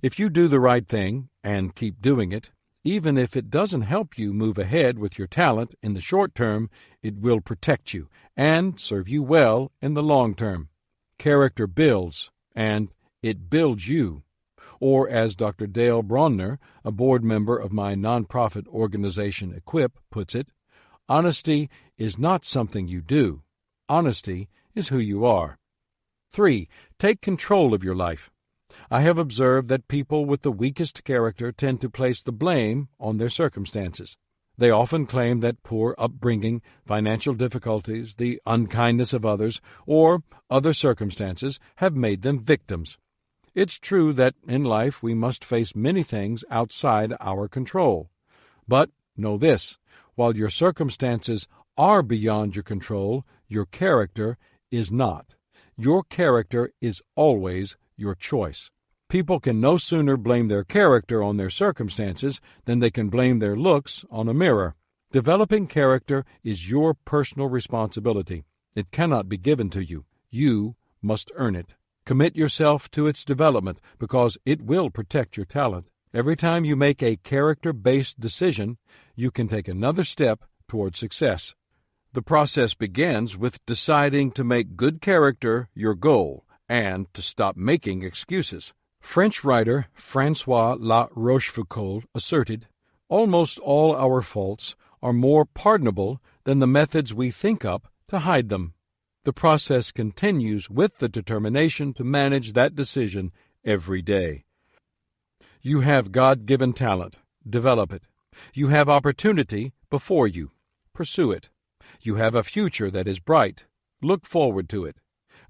B: If you do the right thing, and keep doing it, even if it doesn't help you move ahead with your talent in the short term, it will protect you and serve you well in the long term. Character builds, and it builds you. Or as Dr. Dale Bronner, a board member of my nonprofit organization Equip, puts it, honesty is not something you do. Honesty is who you are. 3. Take control of your life. I have observed that people with the weakest character tend to place the blame on their circumstances. They often claim that poor upbringing, financial difficulties, the unkindness of others, or other circumstances have made them victims. It's true that in life we must face many things outside our control. But know this, while your circumstances are beyond your control, your character is not. Your character is always your choice. People can no sooner blame their character on their circumstances than they can blame their looks on a mirror. Developing character is your personal responsibility. It cannot be given to you. You must earn it. Commit yourself to its development because it will protect your talent. Every time you make a character-based decision, you can take another step toward success. The process begins with deciding to make good character your goal and to stop making excuses. French writer François La Rochefoucauld asserted, "Almost all our faults are more pardonable than the methods we think up to hide them." The process continues with the determination to manage that decision every day. You have God-given talent. Develop it. You have opportunity before you. Pursue it. You have a future that is bright. Look forward to it.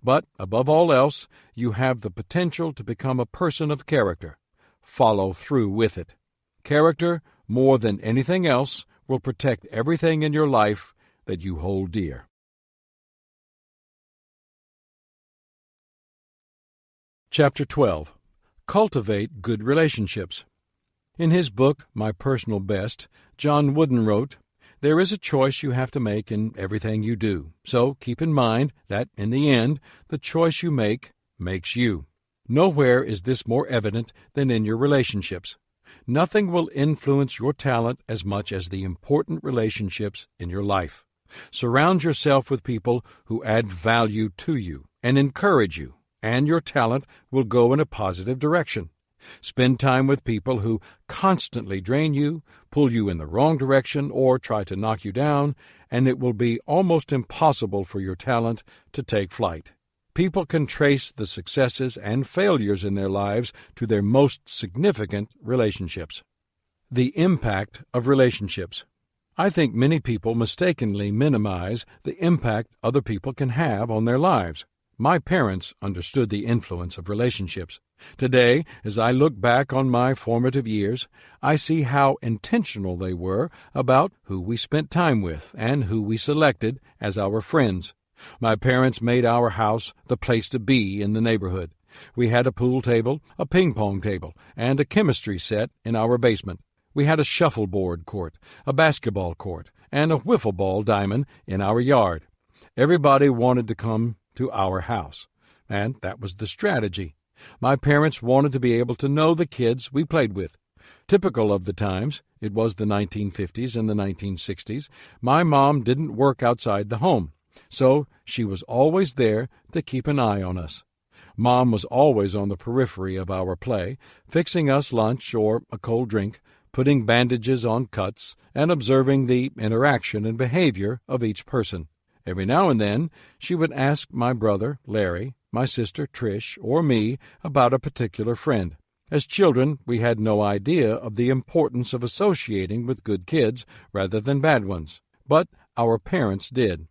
B: But, above all else, you have the potential to become a person of character. Follow through with it. Character, more than anything else, will protect everything in your life that you hold dear. Chapter 12. Cultivate Good Relationships. In his book, My Personal Best, John Wooden wrote, "There is a choice you have to make in everything you do, so keep in mind that, in the end, the choice you make makes you. Nowhere is this more evident than in your relationships. Nothing will influence your talent as much as the important relationships in your life. Surround yourself with people who add value to you and encourage you, and your talent will go in a positive direction. Spend time with people who constantly drain you, pull you in the wrong direction, or try to knock you down, and it will be almost impossible for your talent to take flight. People can trace the successes and failures in their lives to their most significant relationships." The impact of relationships. I think many people mistakenly minimize the impact other people can have on their lives. My parents understood the influence of relationships. Today, as I look back on my formative years, I see how intentional they were about who we spent time with and who we selected as our friends. My parents made our house the place to be in the neighborhood. We had a pool table, a ping-pong table, and a chemistry set in our basement. We had a shuffleboard court, a basketball court, and a wiffle ball diamond in our yard. Everybody wanted to come to our house, and that was the strategy. My parents wanted to be able to know the kids we played with. Typical of the times, it was the 1950s and the 1960s, my mom didn't work outside the home, so she was always there to keep an eye on us. Mom was always on the periphery of our play, fixing us lunch or a cold drink, putting bandages on cuts, and observing the interaction and behavior of each person. Every now and then, she would ask my brother, Larry, my sister, Trish, or me about a particular friend. As children, we had no idea of the importance of associating with good kids rather than bad ones. But our parents did.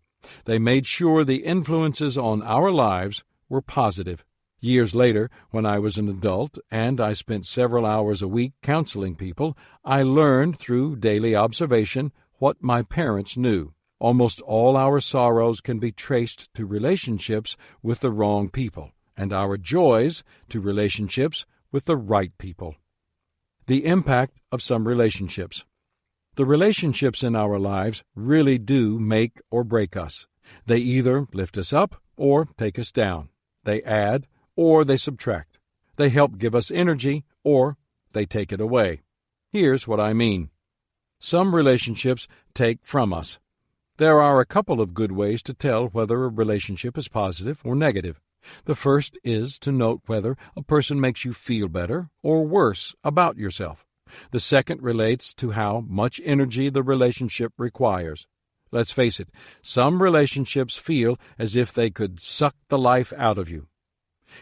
B: They made sure the influences on our lives were positive. Years later, when I was an adult and I spent several hours a week counseling people, I learned through daily observation what my parents knew. Almost all our sorrows can be traced to relationships with the wrong people, and our joys to relationships with the right people. The impact of some relationships. The relationships in our lives really do make or break us. They either lift us up or take us down. They add or they subtract. They help give us energy or they take it away. Here's what I mean. Some relationships take from us. There are a couple of good ways to tell whether a relationship is positive or negative. The first is to note whether a person makes you feel better or worse about yourself. The second relates to how much energy the relationship requires. Let's face it, some relationships feel as if they could suck the life out of you.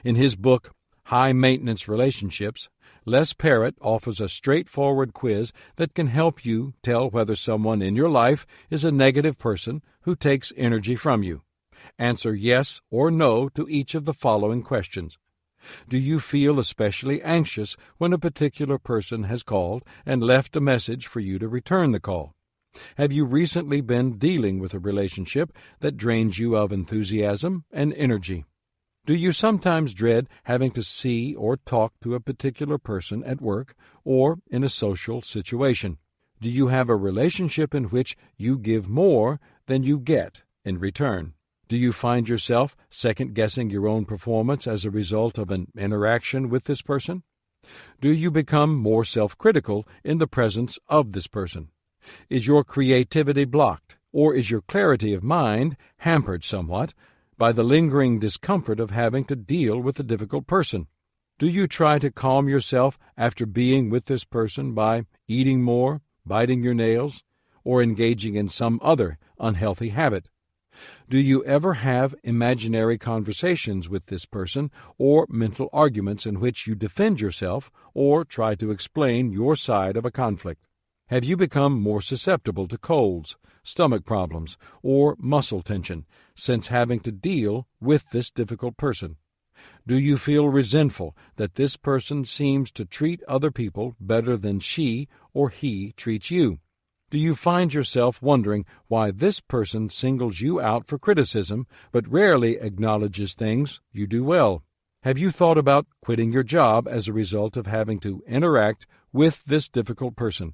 B: In his book, High Maintenance Relationships, Les Parrott offers a straightforward quiz that can help you tell whether someone in your life is a negative person who takes energy from you. Answer yes or no to each of the following questions. Do you feel especially anxious when a particular person has called and left a message for you to return the call? Have you recently been dealing with a relationship that drains you of enthusiasm and energy? Do you sometimes dread having to see or talk to a particular person at work or in a social situation? Do you have a relationship in which you give more than you get in return? Do you find yourself second-guessing your own performance as a result of an interaction with this person? Do you become more self-critical in the presence of this person? Is your creativity blocked, or is your clarity of mind hampered somewhat by the lingering discomfort of having to deal with a difficult person? Do you try to calm yourself after being with this person by eating more, biting your nails, or engaging in some other unhealthy habit? Do you ever have imaginary conversations with this person or mental arguments in which you defend yourself or try to explain your side of a conflict? Have you become more susceptible to colds, stomach problems, or muscle tension since having to deal with this difficult person? Do you feel resentful that this person seems to treat other people better than she or he treats you? Do you find yourself wondering why this person singles you out for criticism but rarely acknowledges things you do well? Have you thought about quitting your job as a result of having to interact with this difficult person?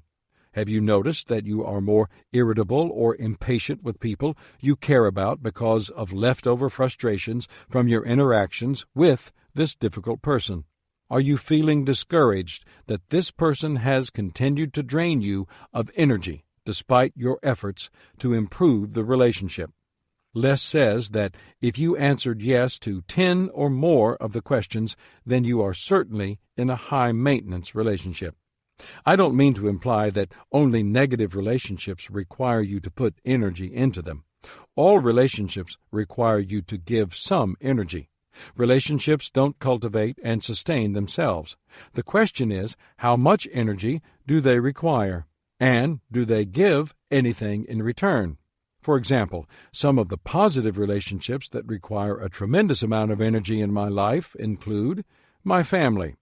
B: Have you noticed that you are more irritable or impatient with people you care about because of leftover frustrations from your interactions with this difficult person? Are you feeling discouraged that this person has continued to drain you of energy despite your efforts to improve the relationship? Les says that if you answered yes to 10 or more of the questions, then you are certainly in a high-maintenance relationship. I don't mean to imply that only negative relationships require you to put energy into them. All relationships require you to give some energy. Relationships don't cultivate and sustain themselves. The question is, how much energy do they require? And do they give anything in return? For example, some of the positive relationships that require a tremendous amount of energy in my life include my family.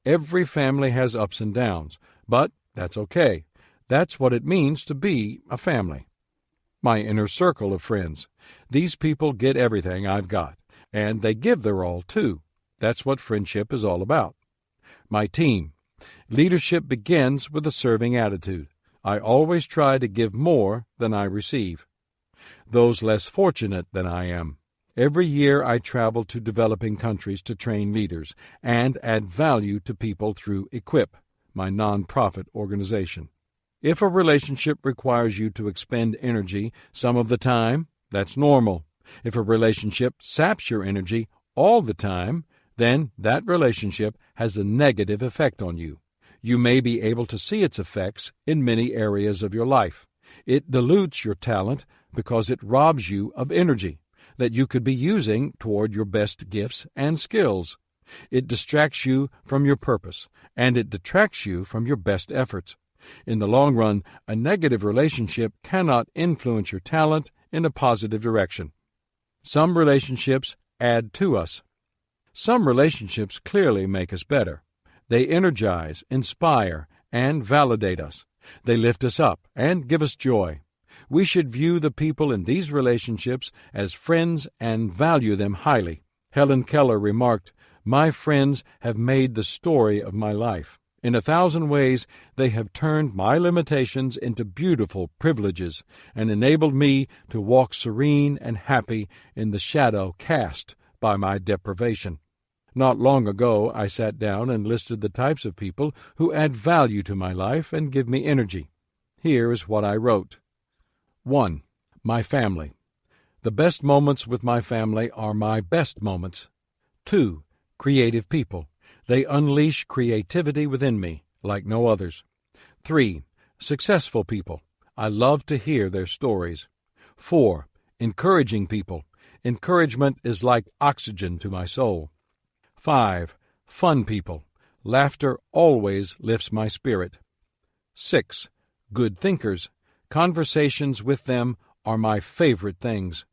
B: Every family has ups and downs, but that's okay. That's what it means to be a family. My inner circle of friends. These people get everything I've got, and they give their all, too. That's what friendship is all about. My team. Leadership begins with a serving attitude. I always try to give more than I receive. Those less fortunate than I am. Every year I travel to developing countries to train leaders and add value to people through Equip, my nonprofit organization. If a relationship requires you to expend energy some of the time, that's normal. If a relationship saps your energy all the time, then that relationship has a negative effect on you. You may be able to see its effects in many areas of your life. It dilutes your talent because it robs you of energy that you could be using toward your best gifts and skills. It distracts you from your purpose, and it detracts you from your best efforts. In the long run, a negative relationship cannot influence your talent in a positive direction. Some relationships add to us. Some relationships clearly make us better. They energize, inspire, and validate us. They lift us up and give us joy. We should view the people in these relationships as friends and value them highly. Helen Keller remarked, "My friends have made the story of my life. In 1,000 ways, they have turned my limitations into beautiful privileges and enabled me to walk serene and happy in the shadow cast by my deprivation." Not long ago, I sat down and listed the types of people who add value to my life and give me energy. Here is what I wrote. 1. My family. The best moments with my family are my best moments. 2. Creative people. They unleash creativity within me, like no others. 3. Successful people. I love to hear their stories. 4. Encouraging people. Encouragement is like oxygen to my soul. 5. Fun people. Laughter always lifts my spirit. 6. Good thinkers. Conversations with them are my favorite things.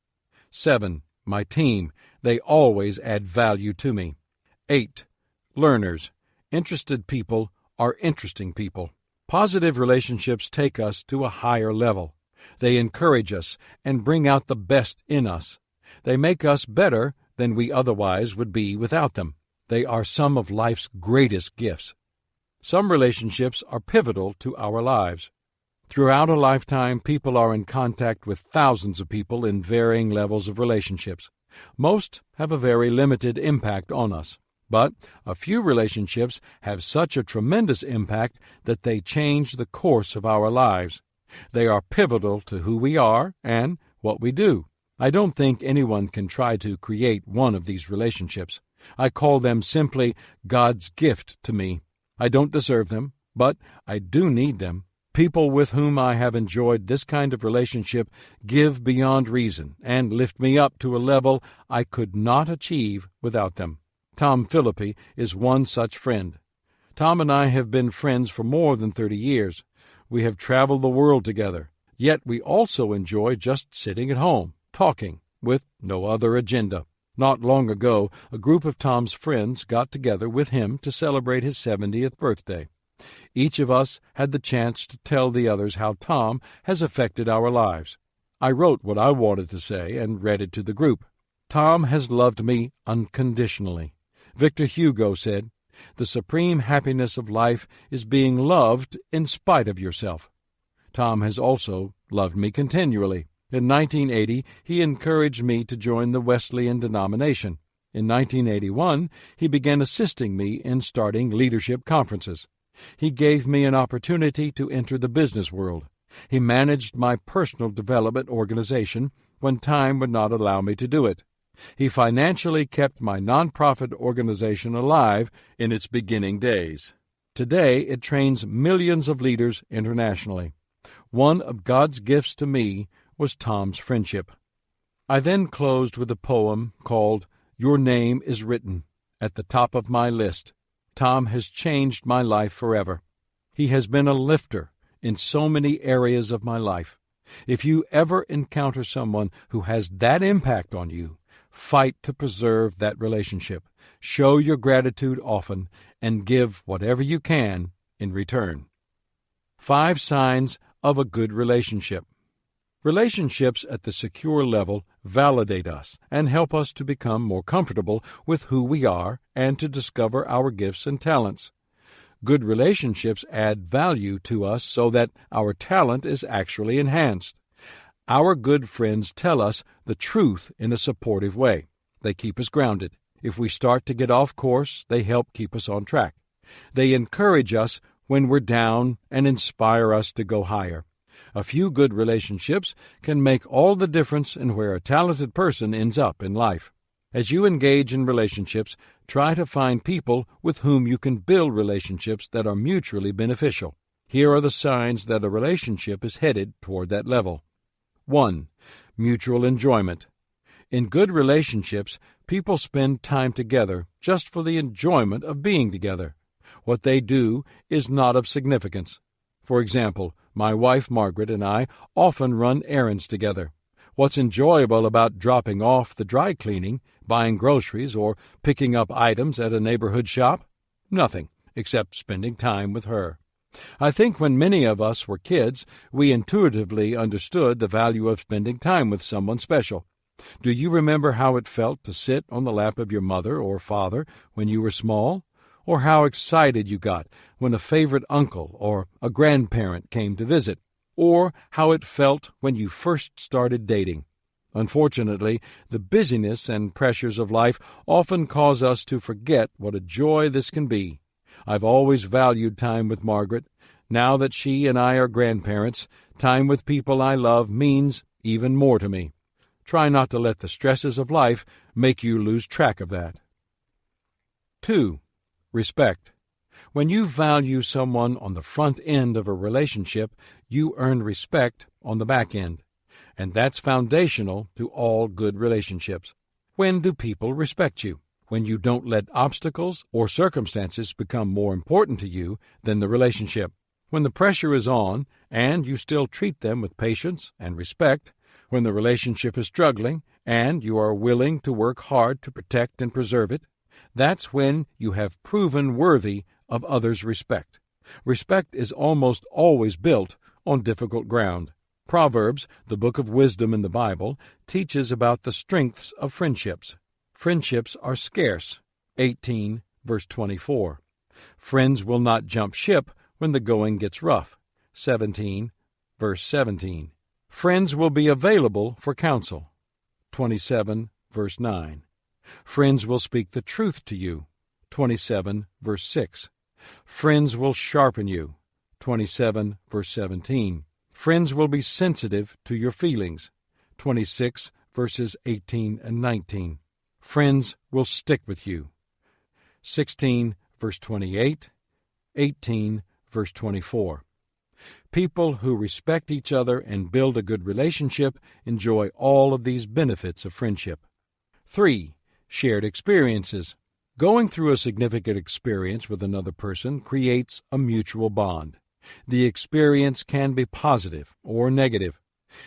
B: 7. My team. They always add value to me. 8. Learners. Interested people are interesting people. Positive relationships take us to a higher level. They encourage us and bring out the best in us. They make us better than we otherwise would be without them. They are some of life's greatest gifts. Some relationships are pivotal to our lives. Throughout a lifetime, people are in contact with thousands of people in varying levels of relationships. Most have a very limited impact on us. But a few relationships have such a tremendous impact that they change the course of our lives. They are pivotal to who we are and what we do. I don't think anyone can try to create one of these relationships. I call them simply God's gift to me. I don't deserve them, but I do need them. People with whom I have enjoyed this kind of relationship give beyond reason and lift me up to a level I could not achieve without them. Tom Philippi is one such friend. Tom and I have been friends for more than 30 years. We have traveled the world together, yet we also enjoy just sitting at home, talking, with no other agenda. Not long ago, a group of Tom's friends got together with him to celebrate his 70th birthday. Each of us had the chance to tell the others how Tom has affected our lives. I wrote what I wanted to say and read it to the group. Tom has loved me unconditionally. Victor Hugo said, "The supreme happiness of life is being loved in spite of yourself." Tom has also loved me continually. In 1980, he encouraged me to join the Wesleyan denomination. In 1981, he began assisting me in starting leadership conferences. He gave me an opportunity to enter the business world. He managed my personal development organization when time would not allow me to do it. He financially kept my nonprofit organization alive in its beginning days. Today, it trains millions of leaders internationally. One of God's gifts to me was Tom's friendship. I then closed with a poem called "Your Name is Written" at the top of my list. Tom has changed my life forever. He has been a lifter in so many areas of my life. If you ever encounter someone who has that impact on you, fight to preserve that relationship. Show your gratitude often and give whatever you can in return. 5 signs of a good relationship. Relationships at the secure level validate us and help us to become more comfortable with who we are and to discover our gifts and talents. Good relationships add value to us so that our talent is actually enhanced. Our good friends tell us the truth in a supportive way. They keep us grounded. If we start to get off course, they help keep us on track. They encourage us when we're down and inspire us to go higher. A few good relationships can make all the difference in where a talented person ends up in life. As you engage in relationships, try to find people with whom you can build relationships that are mutually beneficial. Here are the signs that a relationship is headed toward that level. 1. Mutual enjoyment. In good relationships, people spend time together just for the enjoyment of being together. What they do is not of significance. For example, my wife Margaret and I often run errands together. What's enjoyable about dropping off the dry cleaning, buying groceries, or picking up items at a neighborhood shop? Nothing, except spending time with her. I think when many of us were kids, we intuitively understood the value of spending time with someone special. Do you remember how it felt to sit on the lap of your mother or father when you were small? Or how excited you got when a favorite uncle or a grandparent came to visit? Or how it felt when you first started dating? Unfortunately, the busyness and pressures of life often cause us to forget what a joy this can be. I've always valued time with Margaret. Now that she and I are grandparents, time with people I love means even more to me. Try not to let the stresses of life make you lose track of that. 2. Respect. When you value someone on the front end of a relationship, you earn respect on the back end. And that's foundational to all good relationships. When do people respect you? When you don't let obstacles or circumstances become more important to you than the relationship. When the pressure is on and you still treat them with patience and respect. When the relationship is struggling and you are willing to work hard to protect and preserve it. That's when you have proven worthy of others' respect. Respect is almost always built on difficult ground. Proverbs, the book of wisdom in the Bible, teaches about the strengths of friendships. Friendships are scarce. 18, verse 24. Friends will not jump ship when the going gets rough. 17, verse 17. Friends will be available for counsel. 27, verse 9. Friends will speak the truth to you. 27, verse 6. Friends will sharpen you. 27, verse 17. Friends will be sensitive to your feelings. 26, verses 18 and 19. Friends will stick with you. 16, verse 28. 18, verse 24. People who respect each other and build a good relationship enjoy all of these benefits of friendship. 3. Shared experiences. Going through a significant experience with another person creates a mutual bond. The experience can be positive or negative.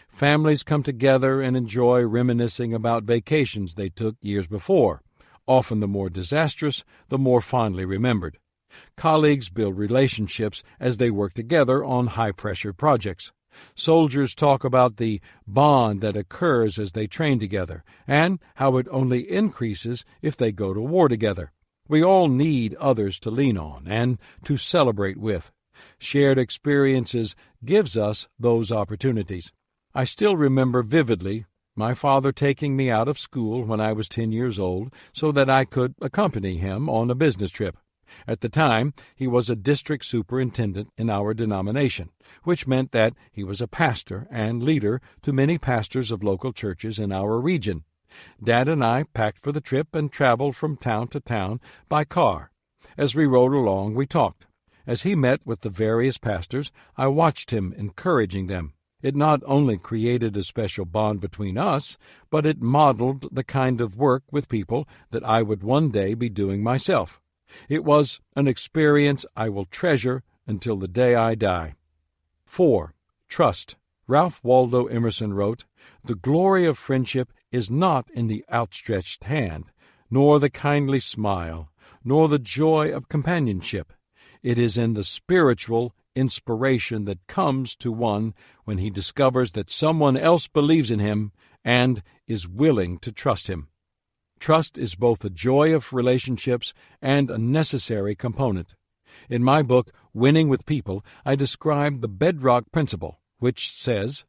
B: Families come together and enjoy reminiscing about vacations they took years before. Often the more disastrous, the more fondly remembered. Colleagues build relationships as they work together on high-pressure projects. Soldiers talk about the bond that occurs as they train together, and how it only increases if they go to war together. We all need others to lean on and to celebrate with. Shared experiences gives us those opportunities. I still remember vividly my father taking me out of school when I was 10 years old so that I could accompany him on a business trip. At the time, he was a district superintendent in our denomination, which meant that he was a pastor and leader to many pastors of local churches in our region. Dad and I packed for the trip and traveled from town to town by car. As we rode along, we talked. As he met with the various pastors, I watched him encouraging them. It not only created a special bond between us, but it modeled the kind of work with people that I would one day be doing myself. It was an experience I will treasure until the day I die. 4. Trust. Ralph Waldo Emerson wrote, "The glory of friendship is not in the outstretched hand, nor the kindly smile, nor the joy of companionship. It is in the spiritual inspiration that comes to one when he discovers that someone else believes in him and is willing to trust him." Trust is both a joy of relationships and a necessary component. In my book, Winning with People, I describe the bedrock principle, which says,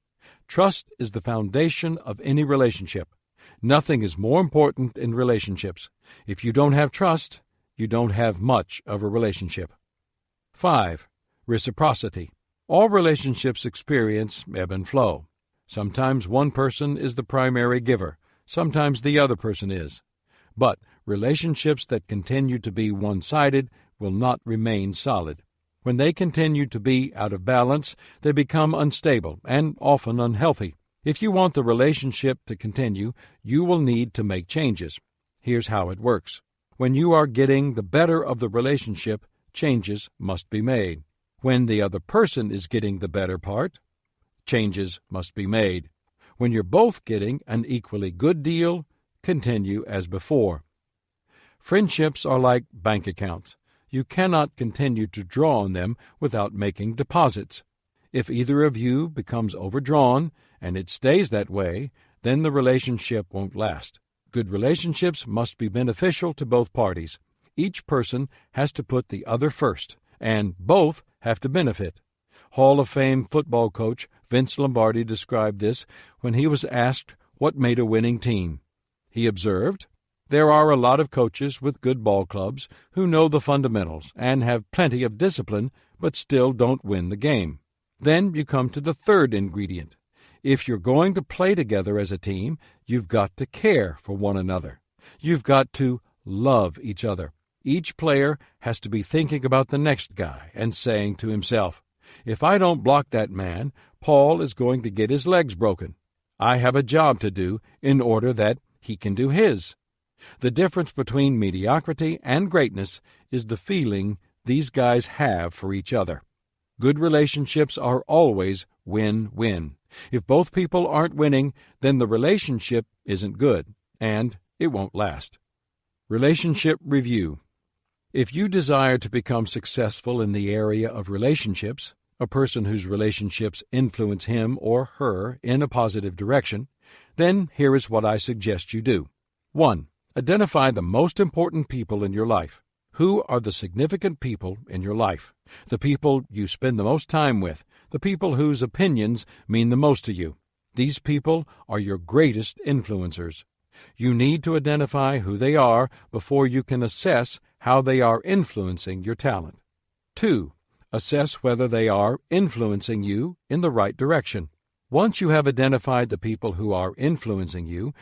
B: trust is the foundation of any relationship. Nothing is more important in relationships. If you don't have trust, you don't have much of a relationship. 5. Reciprocity. All relationships experience ebb and flow. Sometimes one person is the primary giver. Sometimes the other person is. But relationships that continue to be one-sided will not remain solid. When they continue to be out of balance, they become unstable and often unhealthy. If you want the relationship to continue, you will need to make changes. Here's how it works. When you are getting the better of the relationship, changes must be made. When the other person is getting the better part, changes must be made. When you're both getting an equally good deal, continue as before. Friendships are like bank accounts. You cannot continue to draw on them without making deposits. If either of you becomes overdrawn, and it stays that way, then the relationship won't last. Good relationships must be beneficial to both parties. Each person has to put the other first, and both have to benefit. Hall of Fame football coach Vince Lombardi described this when he was asked what made a winning team. He observed, "There are a lot of coaches with good ball clubs who know the fundamentals and have plenty of discipline, but still don't win the game." Then you come to the third ingredient. If you're going to play together as a team, you've got to care for one another. You've got to love each other. Each player has to be thinking about the next guy and saying to himself, "If I don't block that man, Paul is going to get his legs broken. I have a job to do in order that he can do his." The difference between mediocrity and greatness is the feeling these guys have for each other. Good relationships are always win-win. If both people aren't winning, then the relationship isn't good, and it won't last. Relationship review. If you desire to become successful in the area of relationships, a person whose relationships influence him or her in a positive direction, then here is what I suggest you do. 1. Identify the most important people in your life. Who are the significant people in your life? The people you spend the most time with, the people whose opinions mean the most to you. These people are your greatest influencers. You need to identify who they are before you can assess how they are influencing your talent. 2. Assess whether they are influencing you in the right direction. Once you have identified the people who are influencing you,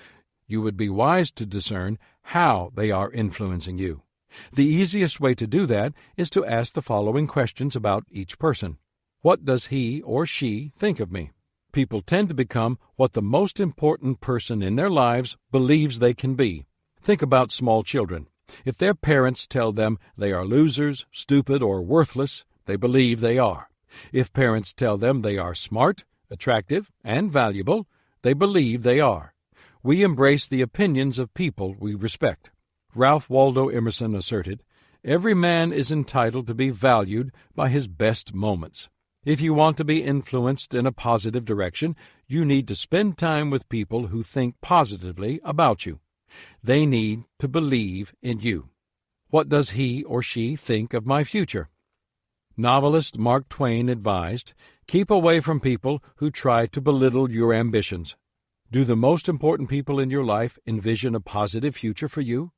B: you would be wise to discern how they are influencing you. The easiest way to do that is to ask the following questions about each person. What does he or she think of me? People tend to become what the most important person in their lives believes they can be. Think about small children. If their parents tell them they are losers, stupid, or worthless, they believe they are. If parents tell them they are smart, attractive, and valuable, they believe they are. We embrace the opinions of people we respect. Ralph Waldo Emerson asserted, "Every man is entitled to be valued by his best moments." If you want to be influenced in a positive direction, you need to spend time with people who think positively about you. They need to believe in you. What does he or she think of my future? Novelist Mark Twain advised, "Keep away from people who try to belittle your ambitions." Do the most important people in your life envision a positive future for you?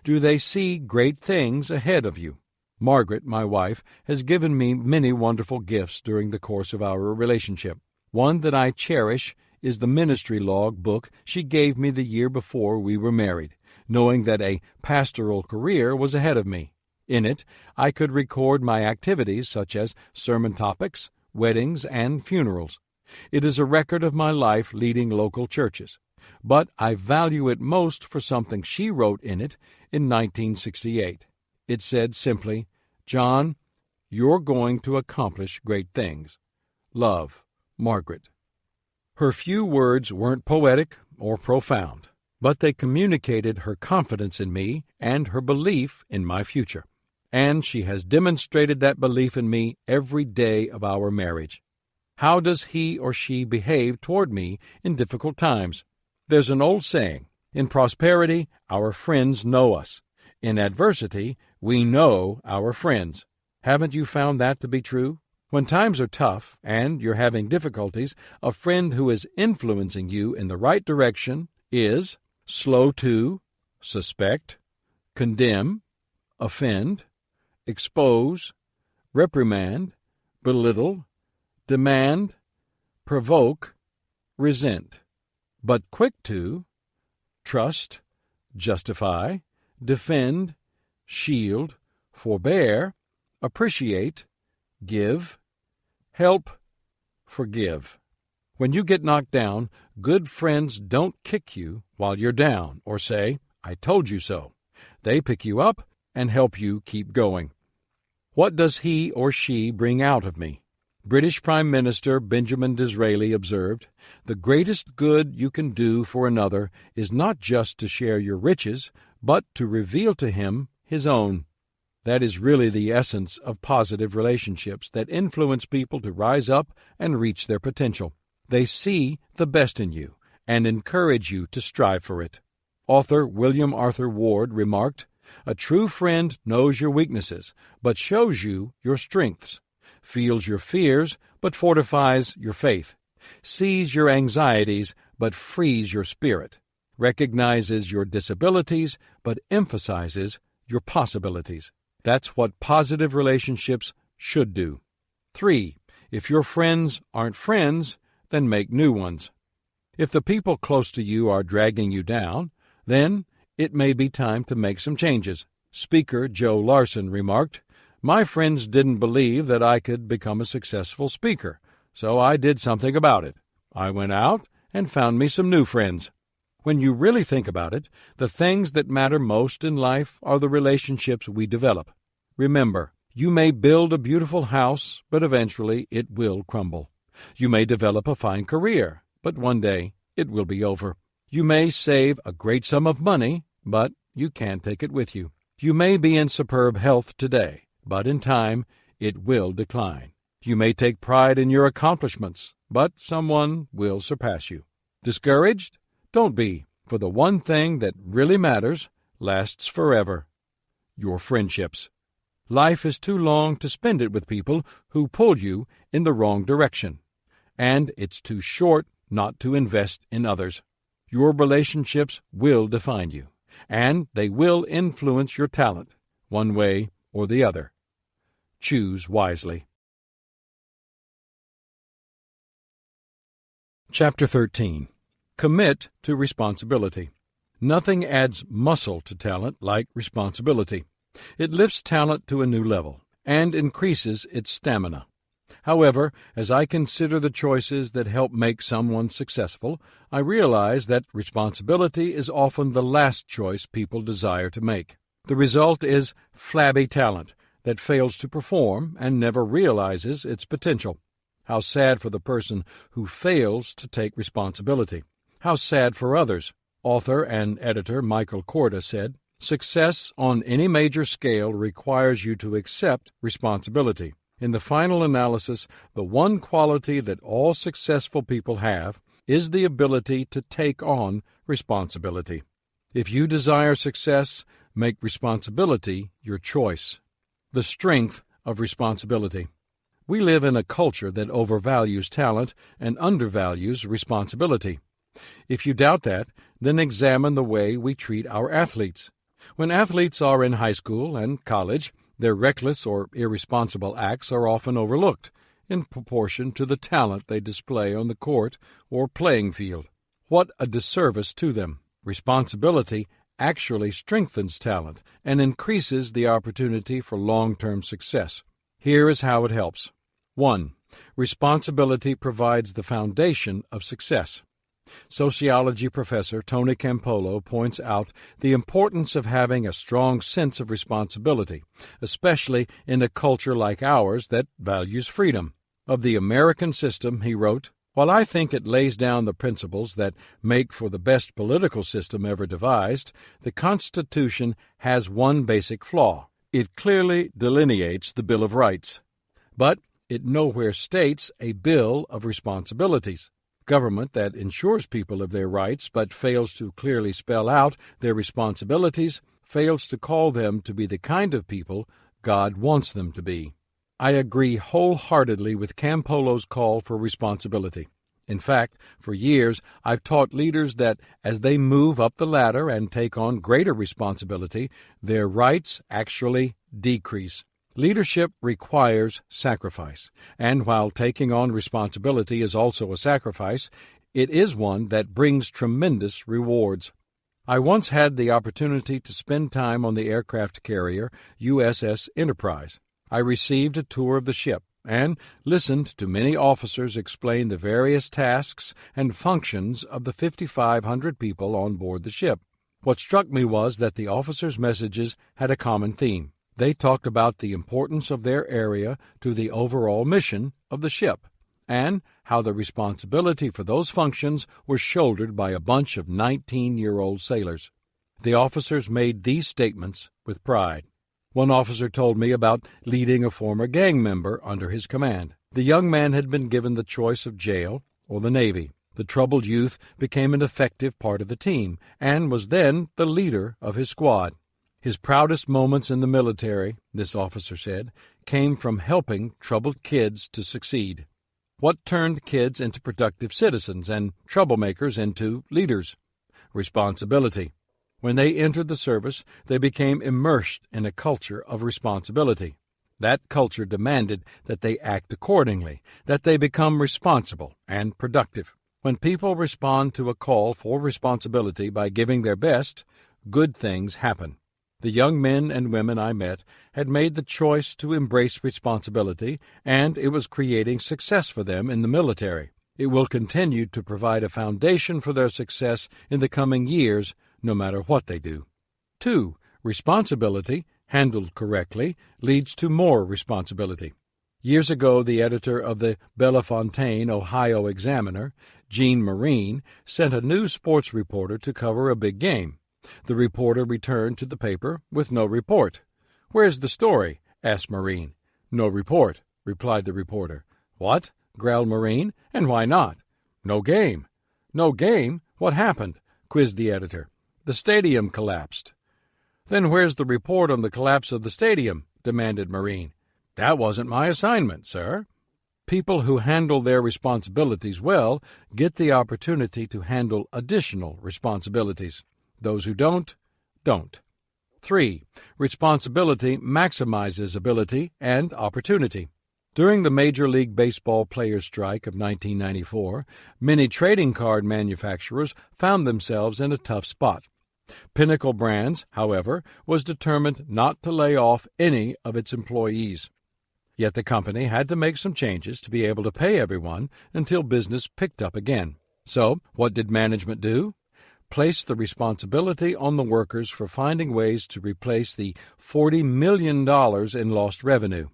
B: Do they see great things ahead of you? Margaret, my wife, has given me many wonderful gifts during the course of our relationship. One that I cherish is the ministry log book she gave me the year before we were married, knowing that a pastoral career was ahead of me. In it, I could record my activities such as sermon topics, weddings, and funerals. It is a record of my life leading local churches, but I value it most for something she wrote in it in 1968. It said simply, "John, you're going to accomplish great things. Love, Margaret." Her few words weren't poetic or profound, but they communicated her confidence in me and her belief in my future. And she has demonstrated that belief in me every day of our marriage. How does he or she behave toward me in difficult times? There's an old saying, in prosperity, our friends know us. In adversity, we know our friends. Haven't you found that to be true? When times are tough and you're having difficulties, a friend who is influencing you in the right direction is slow to suspect, condemn, offend, expose, reprimand, belittle, demand, provoke, resent, but quick to trust, justify, defend, shield, forbear, appreciate, give, help, forgive. When you get knocked down, good friends don't kick you while you're down or say, "I told you so." They pick you up and help you keep going. What does he or she bring out of me? British Prime Minister Benjamin Disraeli observed, "The greatest good you can do for another is not just to share your riches, but to reveal to him his own." That is really the essence of positive relationships that influence people to rise up and reach their potential. They see the best in you and encourage you to strive for it. Author William Arthur Ward remarked, "A true friend knows your weaknesses, but shows you your strengths, feels your fears, but fortifies your faith, sees your anxieties, but frees your spirit, recognizes your disabilities, but emphasizes your possibilities." That's what positive relationships should do. 3. If your friends aren't friends, then make new ones. If the people close to you are dragging you down, then it may be time to make some changes. Speaker Joe Larson remarked, "My friends didn't believe that I could become a successful speaker, so I did something about it. I went out and found me some new friends." When you really think about it, the things that matter most in life are the relationships we develop. Remember, you may build a beautiful house, but eventually it will crumble. You may develop a fine career, but one day it will be over. You may save a great sum of money, but you can't take it with you. You may be in superb health today, but in time it will decline. You may take pride in your accomplishments, but someone will surpass you. Discouraged? Don't be, for the one thing that really matters lasts forever: your friendships. Life is too long to spend it with people who pull you in the wrong direction, and it's too short not to invest in others. Your relationships will define you, and they will influence your talent, one way or the other. Choose wisely. Chapter 13. Commit to responsibility. Nothing adds muscle to talent like responsibility. It lifts talent to a new level and increases its stamina. However, as I consider the choices that help make someone successful, I realize that responsibility is often the last choice people desire to make. The result is flabby talent that fails to perform and never realizes its potential. How sad for the person who fails to take responsibility. How sad for others. Author and editor Michael Korda said, "Success on any major scale requires you to accept responsibility. In the final analysis, the one quality that all successful people have is the ability to take on responsibility. If you desire success, make responsibility your choice." The strength of responsibility. We live in a culture that overvalues talent and undervalues responsibility. If you doubt that, then examine the way we treat our athletes. When athletes are in high school and college, their reckless or irresponsible acts are often overlooked in proportion to the talent they display on the court or playing field. What a disservice to them! Responsibility actually strengthens talent and increases the opportunity for long-term success. Here is how it helps. 1. Responsibility provides the foundation of success. Sociology professor Tony Campolo points out the importance of having a strong sense of responsibility, especially in a culture like ours that values freedom. Of the American system, he wrote, "While I think it lays down the principles that make for the best political system ever devised, the Constitution has one basic flaw. It clearly delineates the Bill of Rights, but it nowhere states a Bill of Responsibilities. Government that ensures people of their rights but fails to clearly spell out their responsibilities fails to call them to be the kind of people God wants them to be." I agree wholeheartedly with Campolo's call for responsibility. In fact, for years I've taught leaders that as they move up the ladder and take on greater responsibility, their rights actually decrease. Leadership requires sacrifice, and while taking on responsibility is also a sacrifice, it is one that brings tremendous rewards. I once had the opportunity to spend time on the aircraft carrier USS Enterprise. I received a tour of the ship and listened to many officers explain the various tasks and functions of the 5,500 people on board the ship. What struck me was that the officers' messages had a common theme. They talked about the importance of their area to the overall mission of the ship, and how the responsibility for those functions was shouldered by a bunch of 19-year-old sailors. The officers made these statements with pride. One officer told me about leading a former gang member under his command. The young man had been given the choice of jail or the Navy. The troubled youth became an effective part of the team and was then the leader of his squad. His proudest moments in the military, this officer said, came from helping troubled kids to succeed. What turned kids into productive citizens and troublemakers into leaders? Responsibility. When they entered the service, they became immersed in a culture of responsibility. That culture demanded that they act accordingly, that they become responsible and productive. When people respond to a call for responsibility by giving their best, good things happen. The young men and women I met had made the choice to embrace responsibility, and it was creating success for them in the military. It will continue to provide a foundation for their success in the coming years, no matter what they do. 2. Responsibility, handled correctly, leads to more responsibility. Years ago, the editor of the Bellefontaine, Ohio Examiner, Gene Marine, sent a new sports reporter to cover a big game. The reporter returned to the paper with no report. "Where's the story?" asked Marine. "No report," replied the reporter. "What?" growled Marine. "And why not?" "No game." "No game? What happened?" quizzed the editor. "The stadium collapsed." "Then where's the report on the collapse of the stadium?" demanded Marine. "That wasn't my assignment, sir." People who handle their responsibilities well get the opportunity to handle additional responsibilities. Those who don't. 3. Responsibility maximizes ability and opportunity. During the Major League Baseball players' strike of 1994, many trading card manufacturers found themselves in a tough spot. Pinnacle Brands, however, was determined not to lay off any of its employees. Yet the company had to make some changes to be able to pay everyone until business picked up again. So, what did management do? Place the responsibility on the workers for finding ways to replace the $40 million in lost revenue.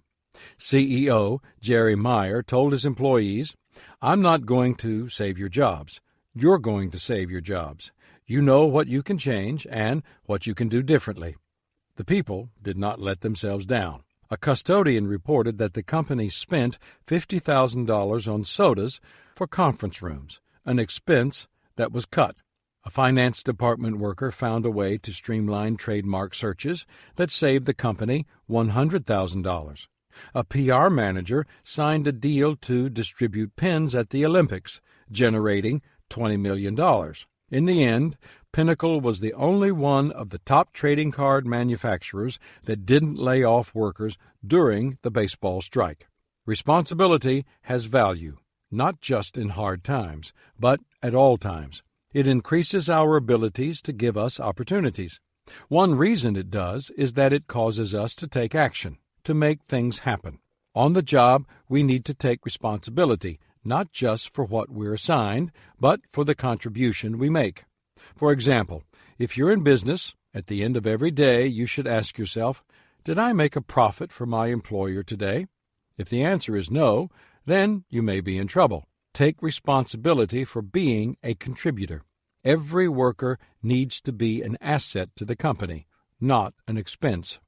B: CEO Jerry Meyer told his employees, "I'm not going to save your jobs. You're going to save your jobs. You know what you can change and what you can do differently." The people did not let themselves down. A custodian reported that the company spent $50,000 on sodas for conference rooms, an expense that was cut. A finance department worker found a way to streamline trademark searches that saved the company $100,000. A PR manager signed a deal to distribute pins at the Olympics, generating $20 million. In the end, Pinnacle was the only one of the top trading card manufacturers that didn't lay off workers during the baseball strike. Responsibility has value, not just in hard times, but at all times. It increases our abilities to give us opportunities. One reason it does is that it causes us to take action, to make things happen. On the job, we need to take responsibility, not just for what we're assigned, but for the contribution we make. For example, if you're in business, at the end of every day you should ask yourself, "Did I make a profit for my employer today?" If the answer is no, then you may be in trouble. Take responsibility for being a contributor. Every worker needs to be an asset to the company, not an expense.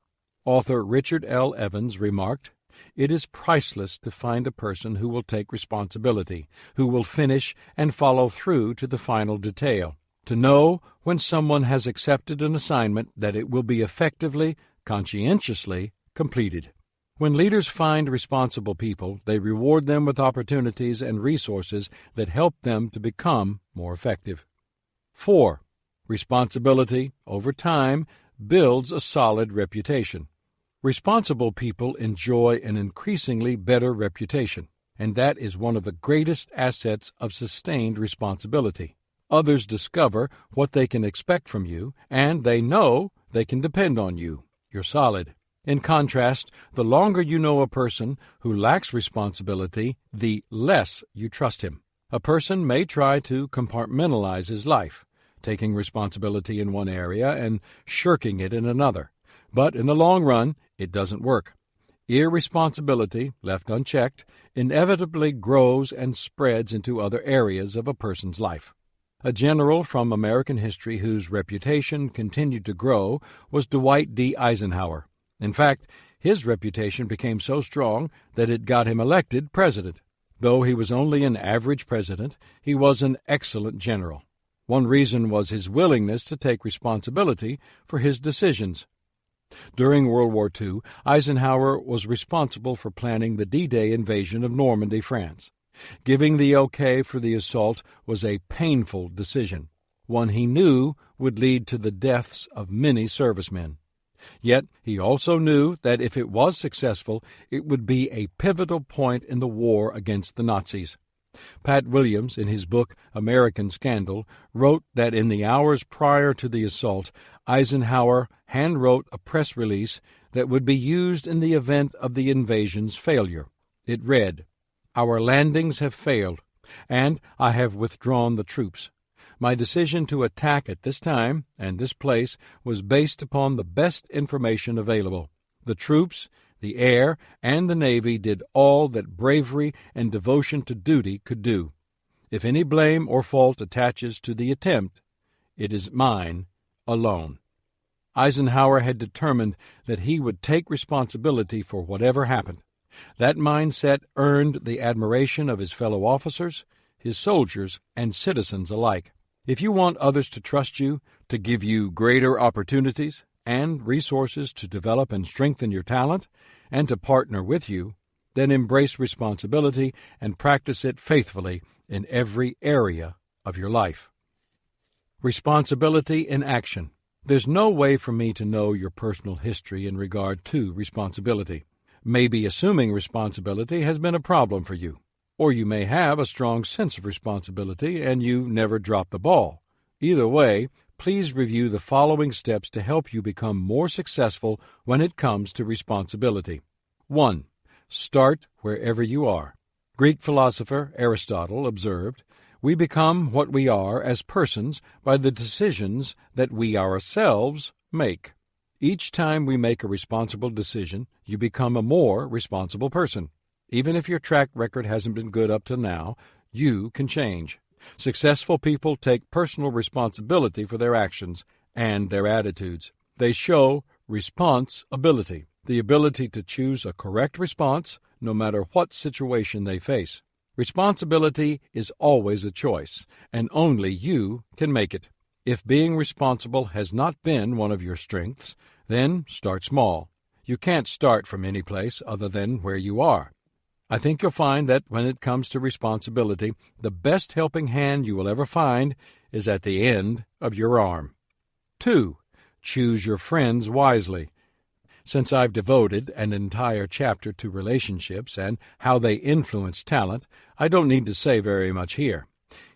B: Author Richard L. Evans remarked, "It is priceless to find a person who will take responsibility, who will finish and follow through to the final detail. To know when someone has accepted an assignment that it will be effectively, conscientiously completed." When leaders find responsible people, they reward them with opportunities and resources that help them to become more effective. 4. Responsibility, over time, builds a solid reputation. Responsible people enjoy an increasingly better reputation, and that is one of the greatest assets of sustained responsibility. Others discover what they can expect from you, and they know they can depend on you. You're solid. In contrast, the longer you know a person who lacks responsibility, the less you trust him. A person may try to compartmentalize his life, taking responsibility in one area and shirking it in another. But in the long run, it doesn't work. Irresponsibility, left unchecked, inevitably grows and spreads into other areas of a person's life. A general from American history whose reputation continued to grow was Dwight D. Eisenhower. In fact, his reputation became so strong that it got him elected president. Though he was only an average president, he was an excellent general. One reason was his willingness to take responsibility for his decisions. During World War II, Eisenhower was responsible for planning the D-Day invasion of Normandy, France. Giving the okay for the assault was a painful decision, one he knew would lead to the deaths of many servicemen. Yet he also knew that if it was successful, it would be a pivotal point in the war against the Nazis. Pat Williams, in his book American Scandal, wrote that in the hours prior to the assault, Eisenhower handwrote a press release that would be used in the event of the invasion's failure. It read, "Our landings have failed, and I have withdrawn the troops. My decision to attack at this time and this place was based upon the best information available. The troops, the air, and the Navy did all that bravery and devotion to duty could do. If any blame or fault attaches to the attempt, it is mine alone." Eisenhower had determined that he would take responsibility for whatever happened. That mindset earned the admiration of his fellow officers, his soldiers, and citizens alike. If you want others to trust you, to give you greater opportunities and resources to develop and strengthen your talent, and to partner with you, then embrace responsibility and practice it faithfully in every area of your life. Responsibility in action. There's no way for me to know your personal history in regard to responsibility. Maybe assuming responsibility has been a problem for you, or you may have a strong sense of responsibility and you never drop the ball. Either way, please review the following steps to help you become more successful when it comes to responsibility. 1. Start wherever you are. Greek philosopher Aristotle observed, "We become what we are as persons by the decisions that we ourselves make." Each time we make a responsible decision, you become a more responsible person. Even if your track record hasn't been good up to now, you can change. Successful people take personal responsibility for their actions and their attitudes. They show responsibility, the ability to choose a correct response no matter what situation they face. Responsibility is always a choice, and only you can make it. If being responsible has not been one of your strengths, then start small. You can't start from any place other than where you are. I think you'll find that when it comes to responsibility, the best helping hand you will ever find is at the end of your arm. 2. Choose your friends wisely. Since I've devoted an entire chapter to relationships and how they influence talent, I don't need to say very much here.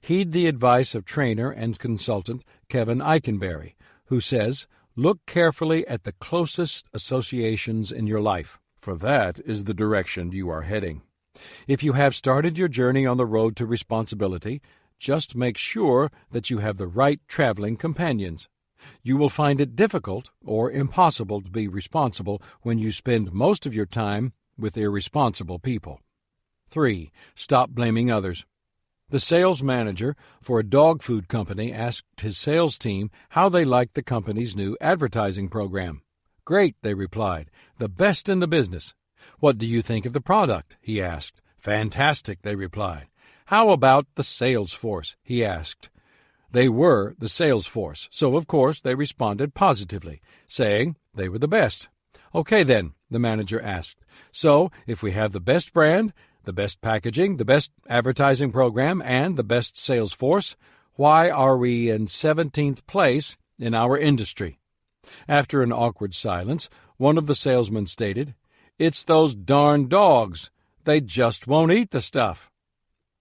B: Heed the advice of trainer and consultant Kevin Eikenberry, who says, "Look carefully at the closest associations in your life, for that is the direction you are heading." If you have started your journey on the road to responsibility, just make sure that you have the right traveling companions. You will find it difficult or impossible to be responsible when you spend most of your time with irresponsible people. 3. Stop blaming others. The sales manager for a dog food company asked his sales team how they liked the company's new advertising program. "Great," they replied, "the best in the business." "What do you think of the product?" he asked. "Fantastic," they replied. "How about the sales force?" he asked. They were the sales force, so of course they responded positively, saying they were the best. "Okay then," the manager asked. "So if we have the best brand, the best packaging, the best advertising program, and the best sales force, why are we in 17th place in our industry?" After an awkward silence, one of the salesmen stated, "It's those darn dogs. They just won't eat the stuff."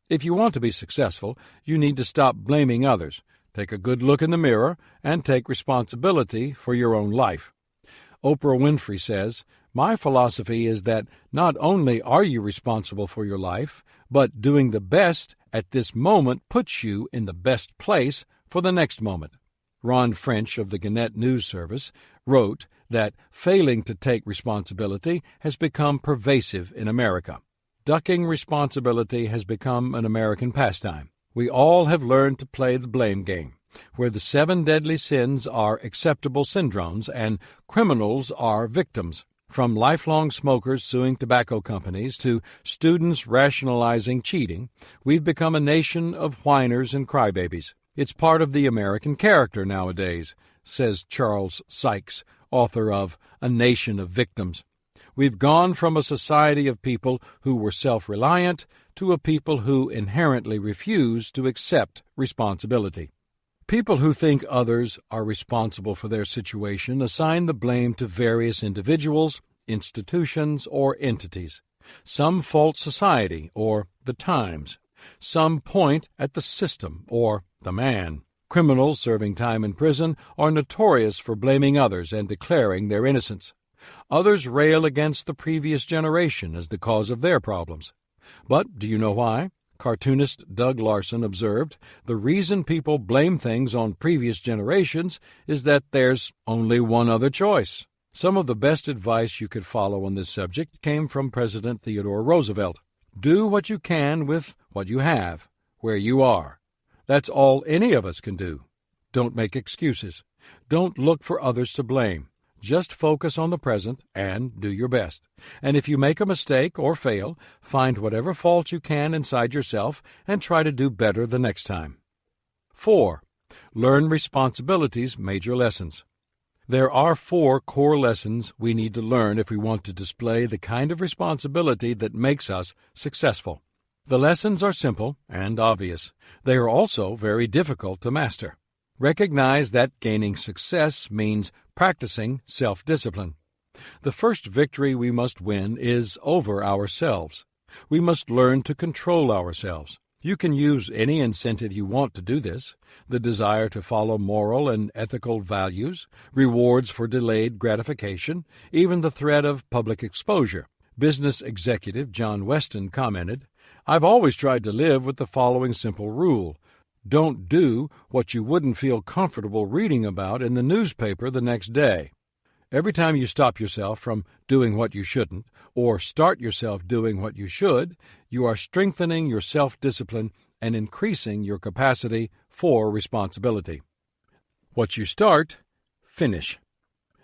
B: If you want to be successful, you need to stop blaming others, take a good look in the mirror, and take responsibility for your own life. Oprah Winfrey says, "My philosophy is that not only are you responsible for your life, but doing the best at this moment puts you in the best place for the next moment." Ron French of the Gannett News Service wrote that failing to take responsibility has become pervasive in America. Ducking responsibility has become an American pastime. We all have learned to play the blame game, where the 7 deadly sins are acceptable syndromes and criminals are victims. From lifelong smokers suing tobacco companies to students rationalizing cheating, we've become a nation of whiners and crybabies. It's part of the American character nowadays, says Charles Sykes, author of A Nation of Victims. We've gone from a society of people who were self-reliant to a people who inherently refuse to accept responsibility. People who think others are responsible for their situation assign the blame to various individuals, institutions, or entities. Some fault society or the times. Some point at the system or the man. Criminals serving time in prison are notorious for blaming others and declaring their innocence. Others rail against the previous generation as the cause of their problems. But do you know why? Cartoonist Doug Larson observed, the reason people blame things on previous generations is that there's only one other choice. Some of the best advice you could follow on this subject came from President Theodore Roosevelt. Do what you can with what you have, where you are. That's all any of us can do. Don't make excuses. Don't look for others to blame. Just focus on the present and do your best. And if you make a mistake or fail, find whatever fault you can inside yourself and try to do better the next time. 4. Learn responsibility's major lessons. There are 4 core lessons we need to learn if we want to display the kind of responsibility that makes us successful. The lessons are simple and obvious. They are also very difficult to master. Recognize that gaining success means practicing self-discipline. The first victory we must win is over ourselves. We must learn to control ourselves. You can use any incentive you want to do this: the desire to follow moral and ethical values, rewards for delayed gratification, even the threat of public exposure. Business executive John Weston commented, "I've always tried to live with the following simple rule. Don't do what you wouldn't feel comfortable reading about in the newspaper the next day." Every time you stop yourself from doing what you shouldn't, or start yourself doing what you should, you are strengthening your self-discipline and increasing your capacity for responsibility. What you start, finish.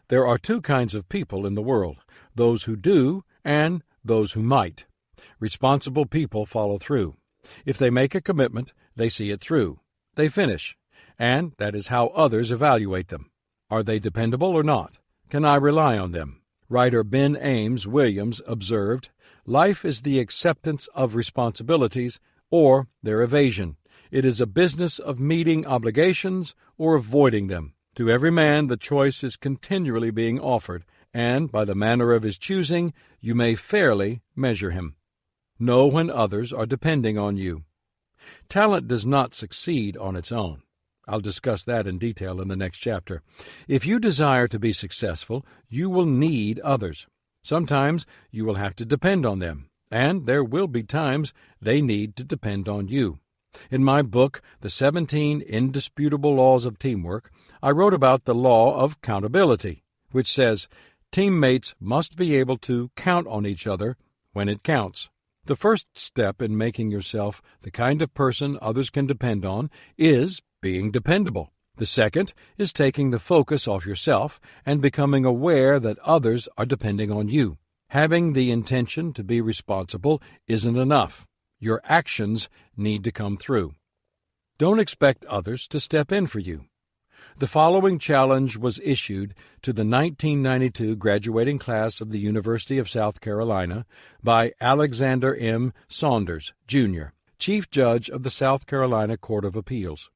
B: There are 2 kinds of people in the world, those who do and those who might. Responsible people follow through. If they make a commitment, they see it through. They finish, and that is how others evaluate them. Are they dependable or not? Can I rely on them? Writer Ben Ames Williams observed, "Life is the acceptance of responsibilities or their evasion. It is a business of meeting obligations or avoiding them. To every man the choice is continually being offered, and by the manner of his choosing you may fairly measure him. Know when others are depending on you." Talent does not succeed on its own. I'll discuss that in detail in the next chapter. If you desire to be successful, you will need others. Sometimes you will have to depend on them, and there will be times they need to depend on you. In my book, The 17 Indisputable Laws of Teamwork, I wrote about the law of countability, which says teammates must be able to count on each other when it counts. The first step in making yourself the kind of person others can depend on is being dependable. The second is taking the focus off yourself and becoming aware that others are depending on you. Having the intention to be responsible isn't enough. Your actions need to come through. Don't expect others to step in for you. The following challenge was issued to the 1992 graduating class of the University of South Carolina by Alexander M. Saunders, Jr., Chief Judge of the South Carolina Court of Appeals.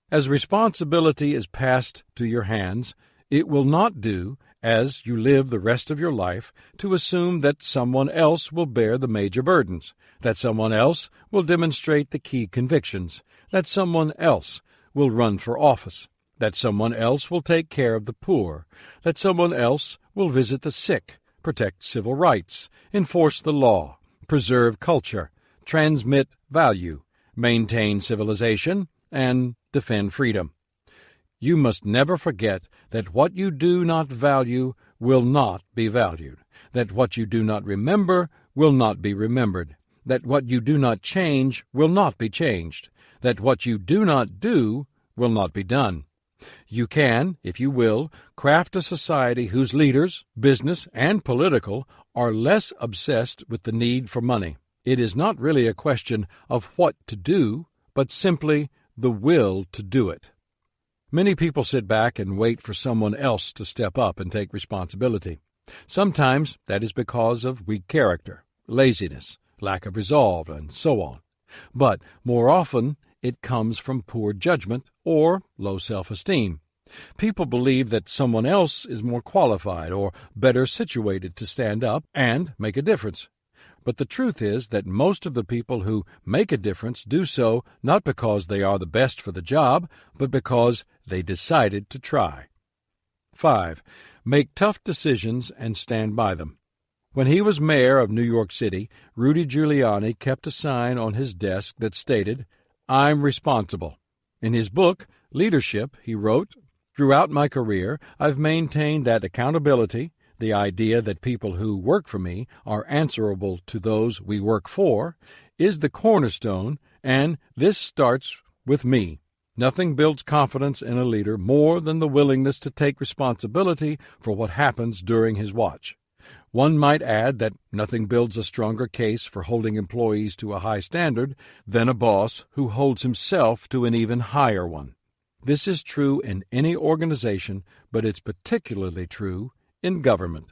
B: As responsibility is passed to your hands, it will not do, as you live the rest of your life, to assume that someone else will bear the major burdens, that someone else will demonstrate the key convictions, that someone else will run for office, that someone else will take care of the poor, that someone else will visit the sick, protect civil rights, enforce the law, preserve culture, transmit value, maintain civilization, and defend freedom. You must never forget that what you do not value will not be valued, that what you do not remember will not be remembered, that what you do not change will not be changed, that what you do not do will not be done. You can, if you will, craft a society whose leaders, business and political, are less obsessed with the need for money. It is not really a question of what to do, but simply the will to do it. Many people sit back and wait for someone else to step up and take responsibility. Sometimes that is because of weak character, laziness, lack of resolve, and so on. But more often, it comes from poor judgment or low self-esteem. People believe that someone else is more qualified or better situated to stand up and make a difference. But the truth is that most of the people who make a difference do so not because they are the best for the job, but because they decided to try. 5. Make tough decisions and stand by them. When he was mayor of New York City, Rudy Giuliani kept a sign on his desk that stated, "I'm responsible." In his book, Leadership, he wrote, "Throughout my career, I've maintained that accountability, the idea that people who work for me are answerable to those we work for, is the cornerstone, and this starts with me. Nothing builds confidence in a leader more than the willingness to take responsibility for what happens during his watch." One might add that nothing builds a stronger case for holding employees to a high standard than a boss who holds himself to an even higher one. This is true in any organization, but it's particularly true in government.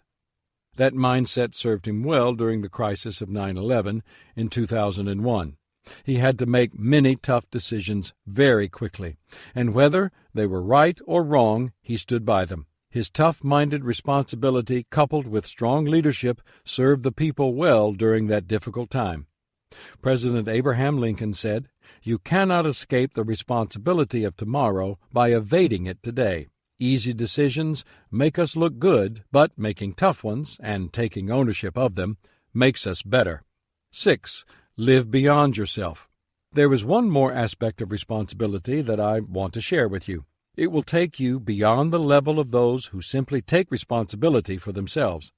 B: That mindset served him well during the crisis of 9/11 in 2001. He had to make many tough decisions very quickly, and whether they were right or wrong, he stood by them. His tough-minded responsibility coupled with strong leadership served the people well during that difficult time. President Abraham Lincoln said, "You cannot escape the responsibility of tomorrow by evading it today. Easy decisions make us look good, but making tough ones, and taking ownership of them, makes us better." 6. Live beyond yourself. There is one more aspect of responsibility that I want to share with you. It will take you beyond the level of those who simply take responsibility for themselves.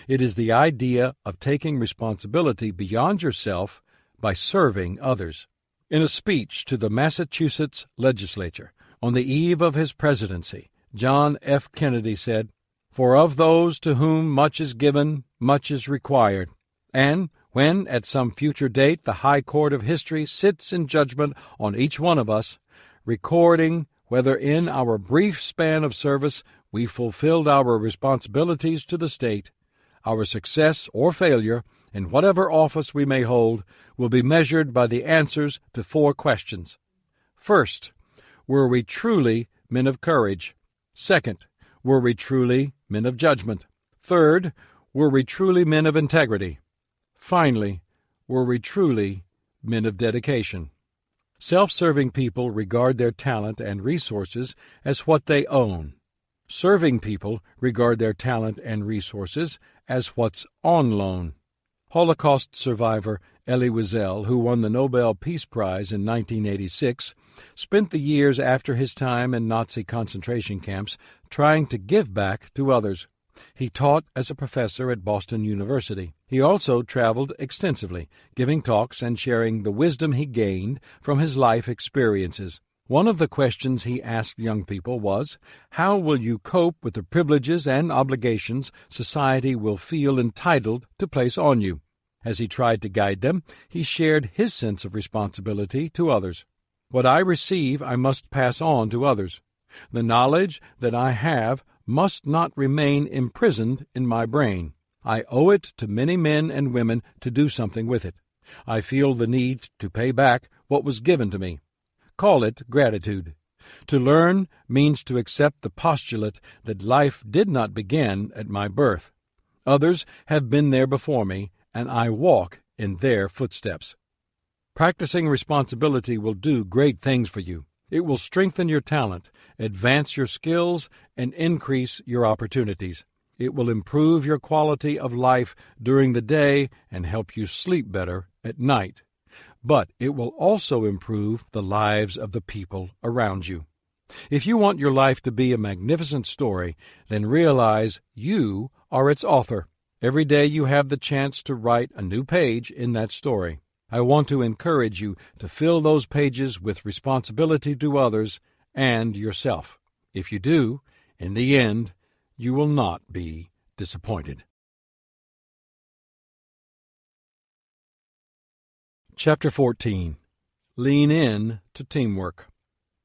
B: It is the idea of taking responsibility beyond yourself by serving others. In a speech to the Massachusetts legislature on the eve of his presidency, John F. Kennedy said, "For of those to whom much is given, much is required." And when, at some future date, the High Court of History sits in judgment on each one of us, recording whether in our brief span of service we fulfilled our responsibilities to the state, our success or failure in whatever office we may hold will be measured by the answers to 4 questions. First, were we truly men of courage? Second, were we truly men of judgment? Third, were we truly men of integrity? Finally, were we truly men of dedication? Self-serving people regard their talent and resources as what they own. Serving people regard their talent and resources as what's on loan. Holocaust survivor Elie Wiesel, who won the Nobel Peace Prize in 1986, spent the years after his time in Nazi concentration camps trying to give back to others. He taught as a professor at Boston University. He also traveled extensively, giving talks and sharing the wisdom he gained from his life experiences. One of the questions he asked young people was, how will you cope with the privileges and obligations society will feel entitled to place on you? As he tried to guide them, he shared his sense of responsibility to others. What I receive, I must pass on to others. The knowledge that I have must not remain imprisoned in my brain. I owe it to many men and women to do something with it. I feel the need to pay back what was given to me. Call it gratitude. To learn means to accept the postulate that life did not begin at my birth. Others have been there before me, and I walk in their footsteps. Practicing responsibility will do great things for you. It will strengthen your talent, advance your skills, and increase your opportunities. It will improve your quality of life during the day and help you sleep better at night. But it will also improve the lives of the people around you. If you want your life to be a magnificent story, then realize you are its author. Every day you have the chance to write a new page in that story. I want to encourage you to fill those pages with responsibility to others and yourself. If you do, in the end, you will not be disappointed. Chapter 14. Lean In to Teamwork.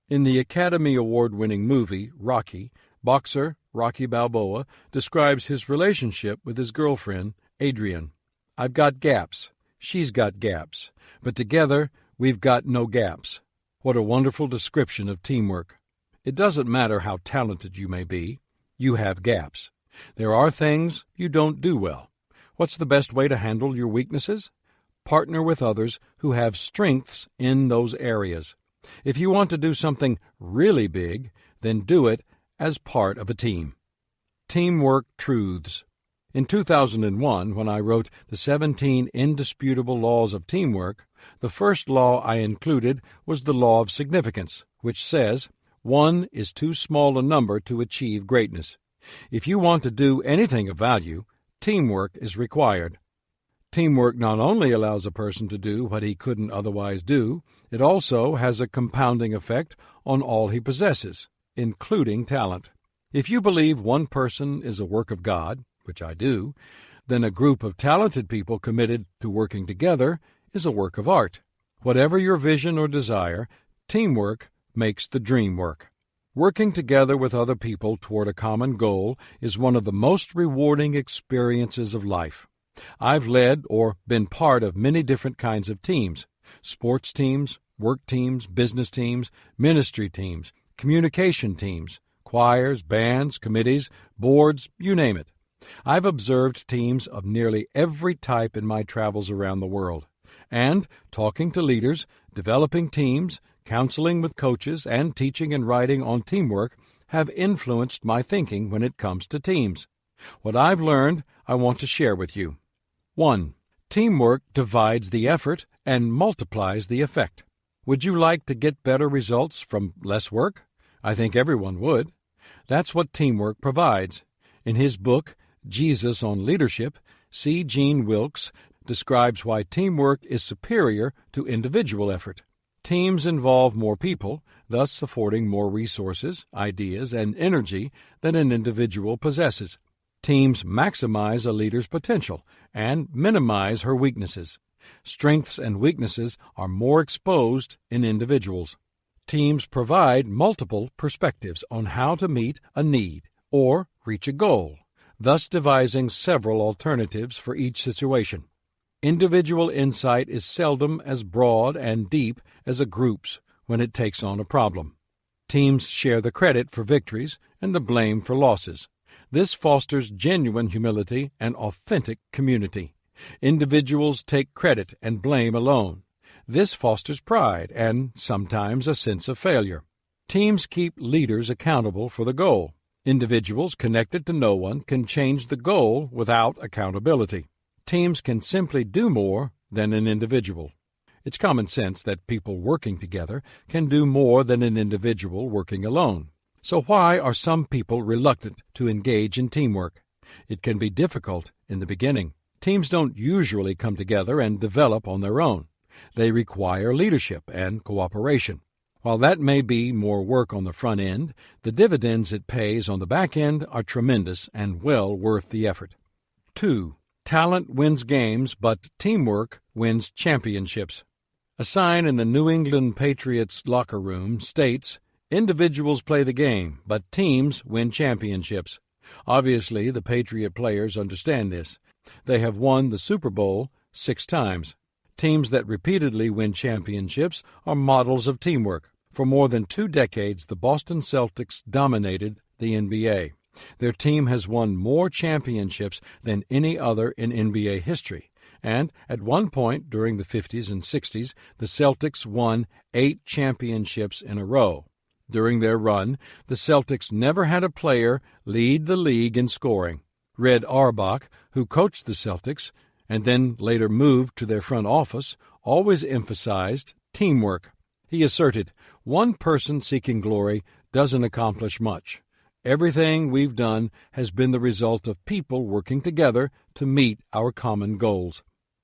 B: In the Academy Award-winning movie, Rocky, boxer Rocky Balboa describes his relationship with his girlfriend, Adrian. "I've got gaps. She's got gaps. But together, we've got no gaps." What a wonderful description of teamwork. It doesn't matter how talented you may be. You have gaps. There are things you don't do well. What's the best way to handle your weaknesses? Partner with others who have strengths in those areas. If you want to do something really big, then do it as part of a team. Teamwork Truths. In 2001, when I wrote the 17 Indisputable Laws of Teamwork, the first law I included was the law of significance, which says, 1 is too small a number to achieve greatness. If you want to do anything of value, teamwork is required. Teamwork not only allows a person to do what he couldn't otherwise do, it also has a compounding effect on all he possesses, including talent. If you believe one person is a work of God, which I do, then a group of talented people committed to working together is a work of art. Whatever your vision or desire, teamwork makes the dream work. Working together with other people toward a common goal is one of the most rewarding experiences of life. I've led or been part of many different kinds of teams: sports teams, work teams, business teams, ministry teams, communication teams, choirs, bands, committees, boards, you name it. I've observed teams of nearly every type in my travels around the world. And, talking to leaders, developing teams, counseling with coaches, and teaching and writing on teamwork have influenced my thinking when it comes to teams. What I've learned, I want to share with you. 1. Teamwork divides the effort and multiplies the effect. Would you like to get better results from less work? I think everyone would. That's what teamwork provides. In his book, Jesus on Leadership, C. Gene Wilkes describes why teamwork is superior to individual effort. Teams involve more people, thus affording more resources, ideas, and energy than an individual possesses. Teams maximize a leader's potential and minimize her weaknesses. Strengths and weaknesses are more exposed in individuals. Teams provide multiple perspectives on how to meet a need or reach a goal, thus devising several alternatives for each situation. Individual insight is seldom as broad and deep as a group's when it takes on a problem. Teams share the credit for victories and the blame for losses. This fosters genuine humility and authentic community. Individuals take credit and blame alone. This fosters pride and sometimes a sense of failure. Teams keep leaders accountable for the goal. Individuals connected to no one can change the goal without accountability. Teams can simply do more than an individual. It's common sense that people working together can do more than an individual working alone. So why are some people reluctant to engage in teamwork? It can be difficult in the beginning. Teams don't usually come together and develop on their own. They require leadership and cooperation. While that may be more work on the front end, the dividends it pays on the back end are tremendous and well worth the effort. 2. Talent wins games, but teamwork wins championships. A sign in the New England Patriots locker room states, "Individuals play the game, but teams win championships." Obviously, the Patriot players understand this. They have won the Super Bowl 6 times. Teams that repeatedly win championships are models of teamwork. For more than 2 decades, the Boston Celtics dominated the NBA. Their team has won more championships than any other in NBA history, and at one point during the 50s and 60s, the Celtics won 8 championships in a row. During their run, the Celtics never had a player lead the league in scoring. Red Auerbach, who coached the Celtics and then later moved to their front office, always emphasized teamwork. He asserted, "One person seeking glory doesn't accomplish much. Everything we've done has been the result of people working together to meet our common goals.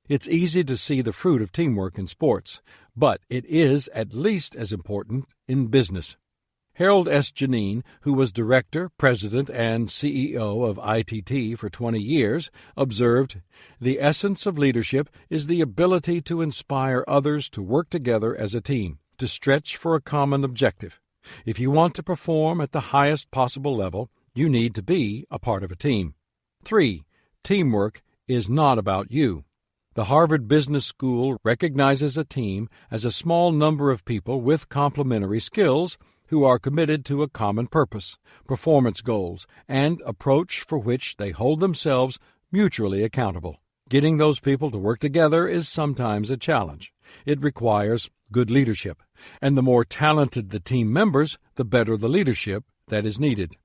B: It's easy to see the fruit of teamwork in sports, but it is at least as important in business. Harold S. Janine, who was director, president, and CEO of ITT for 20 years, observed, "The essence of leadership is the ability to inspire others to work together as a team, to stretch for a common objective. If you want to perform at the highest possible level, you need to be a part of a team." 3. Teamwork is not about you. The Harvard Business School recognizes a team as a small number of people with complementary skills who are committed to a common purpose, performance goals, and approach for which they hold themselves mutually accountable. Getting those people to work together is sometimes a challenge. It requires good leadership, and the more talented the team members, the better the leadership that is needed.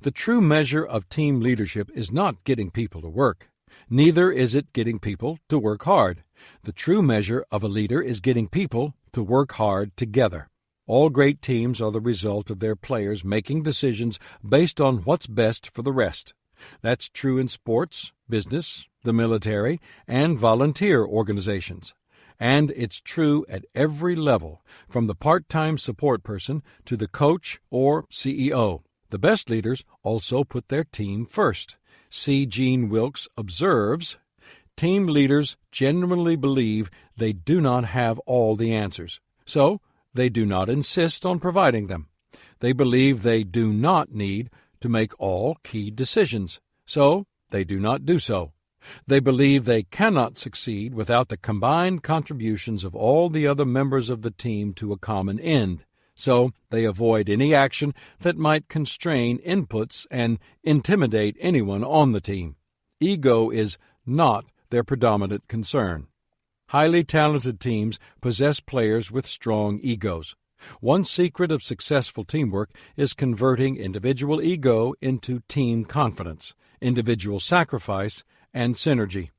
B: The true measure of team leadership is not getting people to work. Neither is it getting people to work hard. The true measure of a leader is getting people to work hard together. All great teams are the result of their players making decisions based on what's best for the rest. That's true in sports, business, the military, and volunteer organizations. And it's true at every level, from the part-time support person to the coach or CEO. The best leaders also put their team first. C. Gene Wilkes observes, "Team leaders genuinely believe they do not have all the answers, so they do not insist on providing them. They believe they do not need to make all key decisions, so they do not do so. They believe they cannot succeed without the combined contributions of all the other members of the team to a common end, so they avoid any action that might constrain inputs and intimidate anyone on the team. Ego is not their predominant concern." Highly talented teams possess players with strong egos. One secret of successful teamwork is converting individual ego into team confidence, individual sacrifice, and synergy.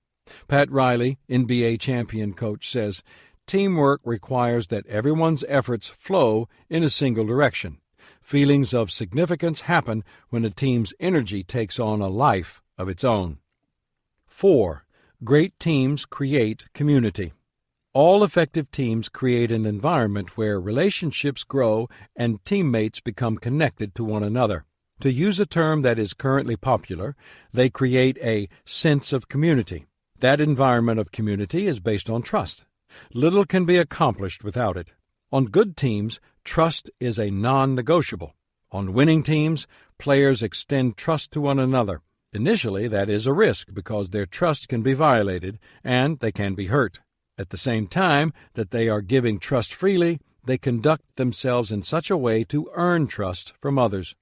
B: Pat Riley, NBA champion coach, says, "Teamwork requires that everyone's efforts flow in a single direction. Feelings of significance happen when a team's energy takes on a life of its own." 4. Great teams create community. All effective teams create an environment where relationships grow and teammates become connected to one another. To use a term that is currently popular, they create a sense of community. That environment of community is based on trust. Little can be accomplished without it. On good teams, trust is a non-negotiable. On winning teams, players extend trust to one another. Initially, that is a risk because their trust can be violated and they can be hurt. At the same time that they are giving trust freely, they conduct themselves in such a way to earn trust from others.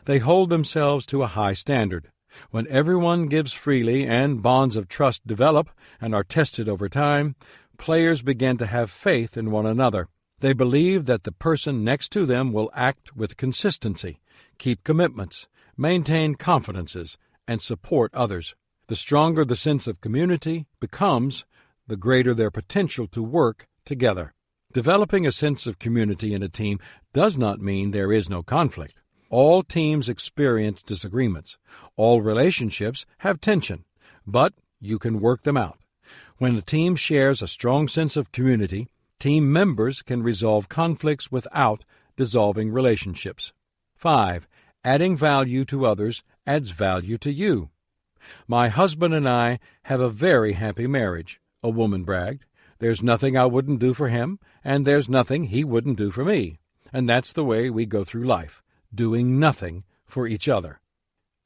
B: They hold themselves to a high standard. When everyone gives freely and bonds of trust develop and are tested over time, players begin to have faith in one another. They believe that the person next to them will act with consistency, keep commitments, maintain confidences, and support others. The stronger the sense of community becomes, the greater their potential to work together. Developing a sense of community in a team does not mean there is no conflict. All teams experience disagreements. All relationships have tension, but you can work them out. When a team shares a strong sense of community, team members can resolve conflicts without dissolving relationships. 5. Adding value to others adds value to you. "My husband and I have a very happy marriage," a woman bragged. "There's nothing I wouldn't do for him, and there's nothing he wouldn't do for me. And that's the way we go through life, doing nothing for each other."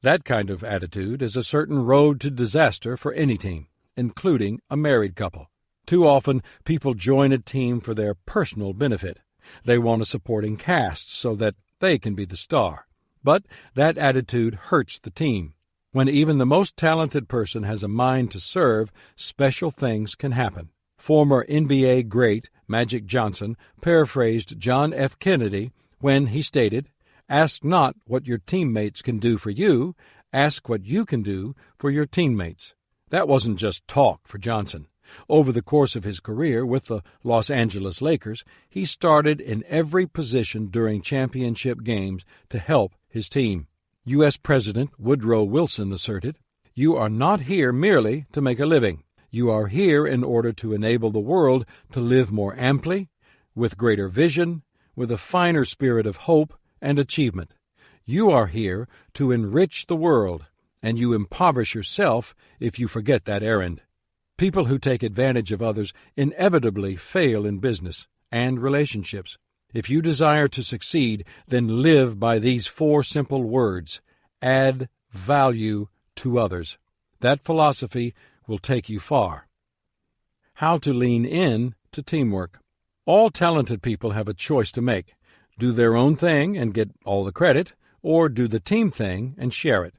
B: That kind of attitude is a certain road to disaster for any team, including a married couple. Too often, people join a team for their personal benefit. They want a supporting cast so that they can be the star. But that attitude hurts the team. When even the most talented person has a mind to serve, special things can happen. Former NBA great Magic Johnson paraphrased John F. Kennedy when he stated, "Ask not what your teammates can do for you, ask what you can do for your teammates." That wasn't just talk for Johnson. Over the course of his career with the Los Angeles Lakers, he started in every position during championship games to help his team. U.S. President Woodrow Wilson asserted, "You are not here merely to make a living. You are here in order to enable the world to live more amply, with greater vision, with a finer spirit of hope and achievement. You are here to enrich the world, and you impoverish yourself if you forget that errand." People who take advantage of others inevitably fail in business and relationships. If you desire to succeed, then live by these 4 simple words: add value to others. That philosophy will take you far. How to lean in to teamwork. All talented people have a choice to make: do their own thing and get all the credit, or do the team thing and share it.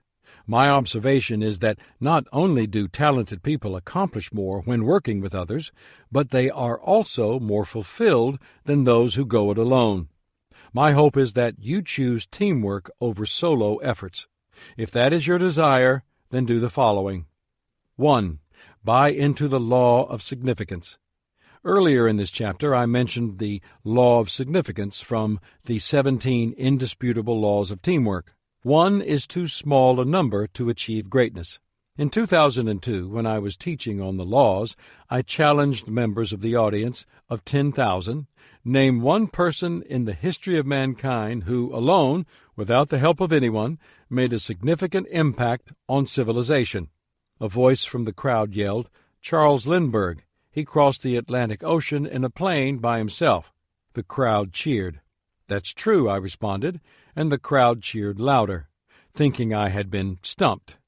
B: My observation is that not only do talented people accomplish more when working with others, but they are also more fulfilled than those who go it alone. My hope is that you choose teamwork over solo efforts. If that is your desire, then do the following. 1. Buy into the law of significance. Earlier in this chapter, I mentioned the law of significance from the 17 indisputable laws of teamwork. 1 is too small a number to achieve greatness. In 2002, when I was teaching on the laws, I challenged members of the audience of 10,000, name one person in the history of mankind who, alone, without the help of anyone, made a significant impact on civilization. A voice from the crowd yelled, "Charles Lindbergh. He crossed the Atlantic Ocean in a plane by himself." The crowd cheered. "That's true," I responded, and the crowd cheered louder, thinking I had been stumped.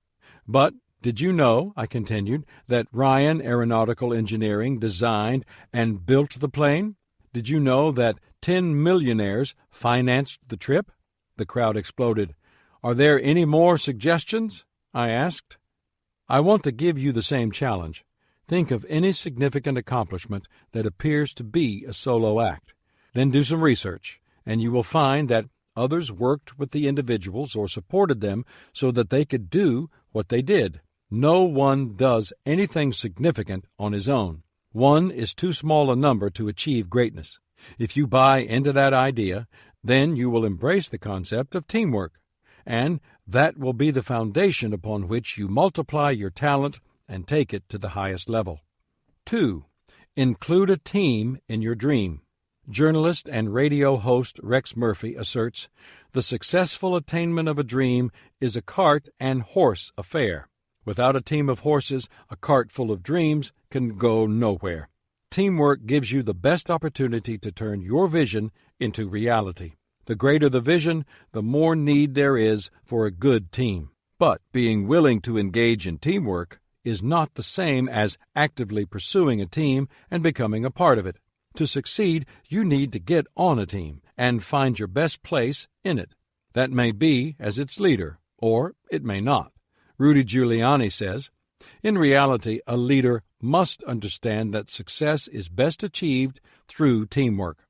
B: "But did you know," I continued, "that Ryan Aeronautical Engineering designed and built the plane? Did you know that 10 millionaires financed the trip?" The crowd exploded. "Are there any more suggestions?" I asked. I want to give you the same challenge. Think of any significant accomplishment that appears to be a solo act. Then do some research, and you will find that others worked with the individuals or supported them so that they could do what they did. No one does anything significant on his own. 1 is too small a number to achieve greatness. If you buy into that idea, then you will embrace the concept of teamwork, and that will be the foundation upon which you multiply your talent and take it to the highest level. 2. Include a team in your dream. Journalist and radio host Rex Murphy asserts, "The successful attainment of a dream is a cart and horse affair. Without a team of horses, a cart full of dreams can go nowhere." Teamwork gives you the best opportunity to turn your vision into reality. The greater the vision, the more need there is for a good team. But being willing to engage in teamwork is not the same as actively pursuing a team and becoming a part of it. To succeed, you need to get on a team and find your best place in it. That may be as its leader, or it may not. Rudy Giuliani says, "In reality, a leader must understand that success is best achieved through teamwork.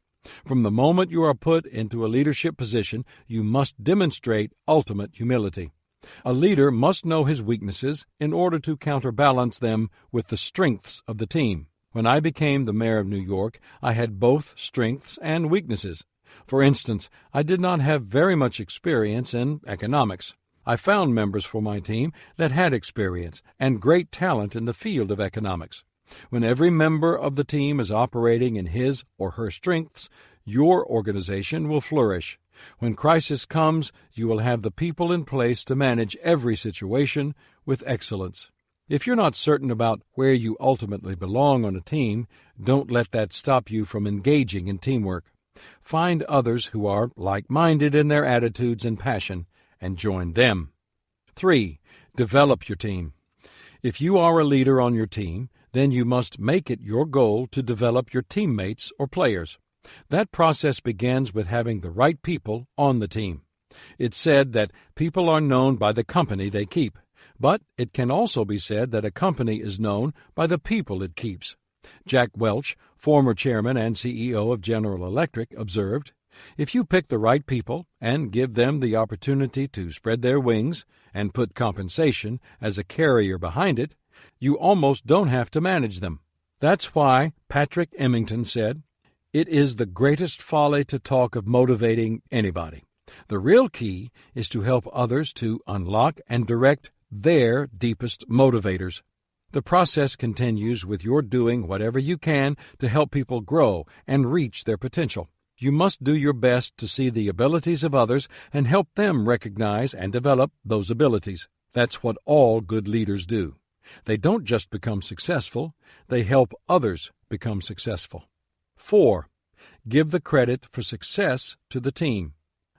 B: From the moment you are put into a leadership position, you must demonstrate ultimate humility. A leader must know his weaknesses in order to counterbalance them with the strengths of the team. When I became the mayor of New York, I had both strengths and weaknesses. For instance, I did not have very much experience in economics. I found members for my team that had experience and great talent in the field of economics. When every member of the team is operating in his or her strengths, your organization will flourish. When crisis comes, you will have the people in place to manage every situation with excellence. If you're not certain about where you ultimately belong on a team, don't let that stop you from engaging in teamwork. Find others who are like-minded in their attitudes and passion, and join them. 3. Develop your team. If you are a leader on your team, then you must make it your goal to develop your teammates or players. That process begins with having the right people on the team. It's said that people are known by the company they keep, but it can also be said that a company is known by the people it keeps. Jack Welch, former chairman and CEO of General Electric, observed, "If you pick the right people and give them the opportunity to spread their wings and put compensation as a carrier behind it, you almost don't have to manage them. That's why Patrick Emmington said, "It is the greatest folly to talk of motivating anybody. The real key is to help others to unlock and direct their deepest motivators. The process continues with your doing whatever you can to help people grow and reach their potential. You must do your best to see the abilities of others and help them recognize and develop those abilities. That's what all good leaders do. They don't just become successful, they help others become successful." 4. Give the credit for success to the team.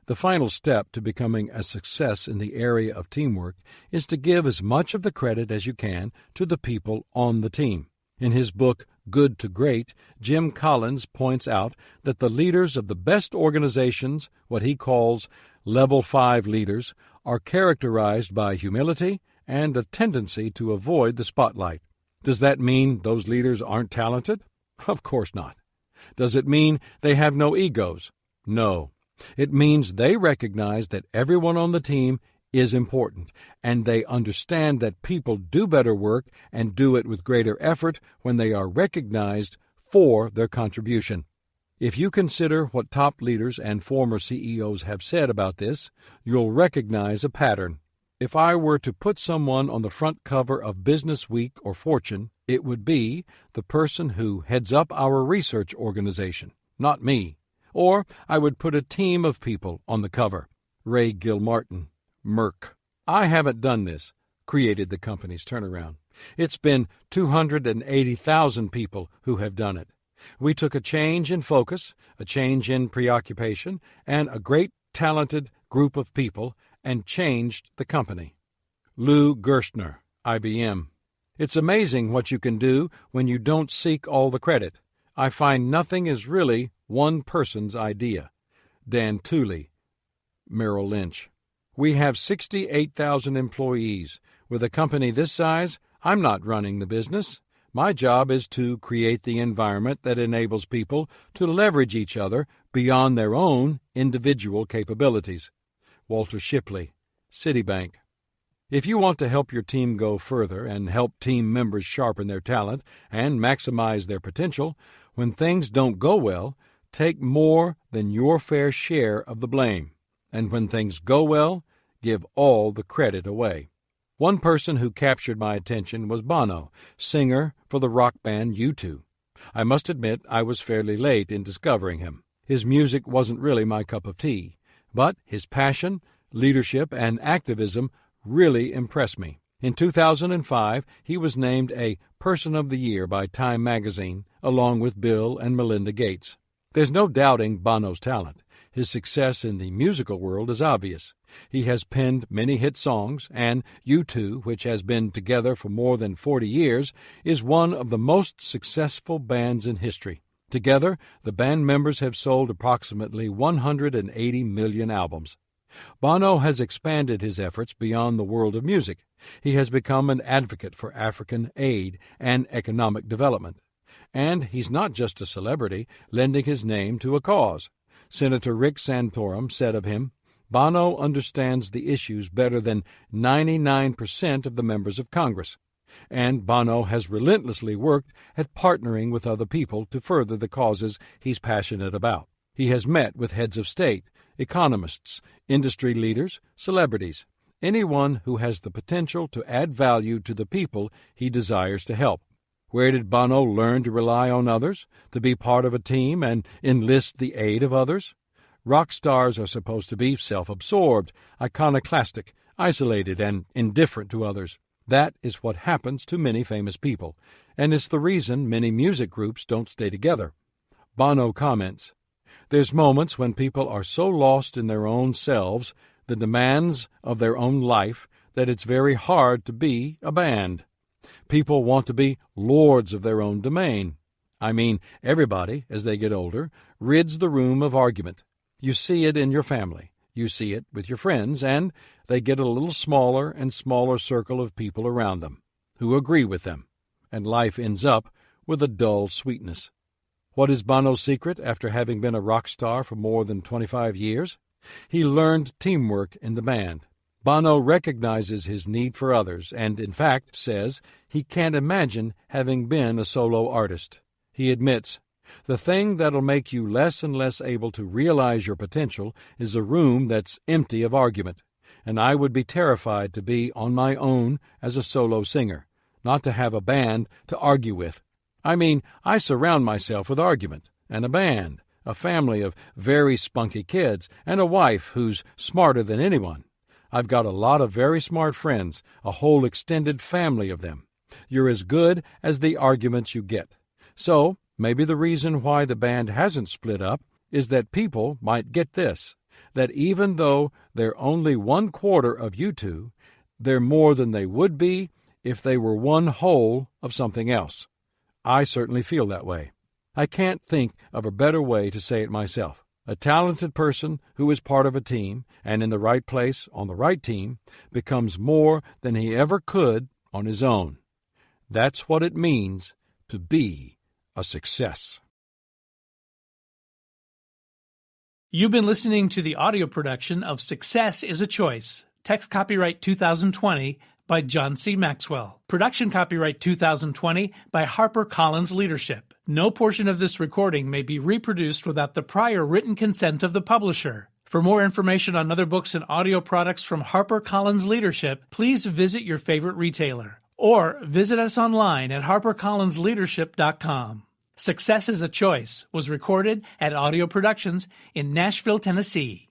B: The final step to becoming a success in the area of teamwork is to give as much of the credit as you can to the people on the team. In his book, Good to Great, Jim Collins points out that the leaders of the best organizations, what he calls Level 5 leaders, are characterized by humility and a tendency to avoid the spotlight. Does that mean those leaders aren't talented? Of course not. Does it mean they have no egos? No. It means they recognize that everyone on the team is important, and they understand that people do better work and do it with greater effort when they are recognized for their contribution. If you consider what top leaders and former CEOs have said about this, you'll recognize a pattern. If I were to put someone on the front cover of Business Week or Fortune, it would be the person who heads up our research organization, not me. Or I would put a team of people on the cover. Ray Gilmartin, Merck. I haven't done this, created the company's turnaround. It's been 280,000 people who have done it. We took a change in focus, a change in preoccupation, and a great talented group of people and changed the company. Lou Gerstner, IBM. It's amazing what you can do when you don't seek all the credit. I find nothing is really one person's idea. Dan Tooley, Merrill Lynch. We have 68,000 employees. With a company this size, I'm not running the business. My job is to create the environment that enables people to leverage each other beyond their own individual capabilities. Walter Shipley, Citibank. If you want to help your team go further and help team members sharpen their talent and maximize their potential, when things don't go well, take more than your fair share of the blame. And when things go well, give all the credit away. One person who captured my attention was Bono, singer for the rock band U2. I must admit I was fairly late in discovering him. His music wasn't really my cup of tea, but his passion, leadership, and activism really impressed me. In 2005, he was named a Person of the Year by Time magazine, along with Bill and Melinda Gates. There's no doubting Bono's talent. His success in the musical world is obvious. He has penned many hit songs, and U2, which has been together for more than 40 years, is one of the most successful bands in history. Together, the band members have sold approximately 180 million albums. Bono has expanded his efforts beyond the world of music. He has become an advocate for African aid and economic development. And he's not just a celebrity lending his name to a cause. Senator Rick Santorum said of him, "Bono understands the issues better than 99% of the members of Congress." And Bono has relentlessly worked at partnering with other people to further the causes he's passionate about. He has met with heads of state, economists, industry leaders, celebrities, anyone who has the potential to add value to the people he desires to help. Where did Bono learn to rely on others, to be part of a team and enlist the aid of others? Rock stars are supposed to be self-absorbed, iconoclastic, isolated, and indifferent to others. That is what happens to many famous people, and it's the reason many music groups don't stay together. Bono comments, "There's moments when people are so lost in their own selves, the demands of their own life, that it's very hard to be a band. People want to be lords of their own domain. I mean, everybody, as they get older, rids the room of argument. You see it in your family. You see it with your friends, and they get a little smaller and smaller circle of people around them who agree with them, and life ends up with a dull sweetness." What is Bono's secret after having been a rock star for more than 25 years? He learned teamwork in the band. Bono recognizes his need for others and, in fact, says he can't imagine having been a solo artist. He admits, "The thing that'll make you less and less able to realize your potential is a room that's empty of argument, and I would be terrified to be on my own as a solo singer, not to have a band to argue with. I mean, I surround myself with argument, and a band, a family of very spunky kids, and a wife who's smarter than anyone. I've got a lot of very smart friends, a whole extended family of them. You're as good as the arguments you get. So, maybe the reason why the band hasn't split up is that people might get this, that even though they're only 1/4 of you two, they're more than they would be if they were one whole of something else. I certainly feel that way. I can't think of a better way to say it myself. A talented person who is part of a team and in the right place on the right team becomes more than he ever could on his own. That's what it means to be a success."
A: You've been listening to the audio production of Success is a Choice, text copyright 2020 by John C. Maxwell. Production copyright 2020 by HarperCollins Leadership. No portion of this recording may be reproduced without the prior written consent of the publisher. For more information on other books and audio products from HarperCollins Leadership, please visit your favorite retailer or visit us online at harpercollinsleadership.com. Success is a Choice was recorded at Audio Productions in Nashville, Tennessee.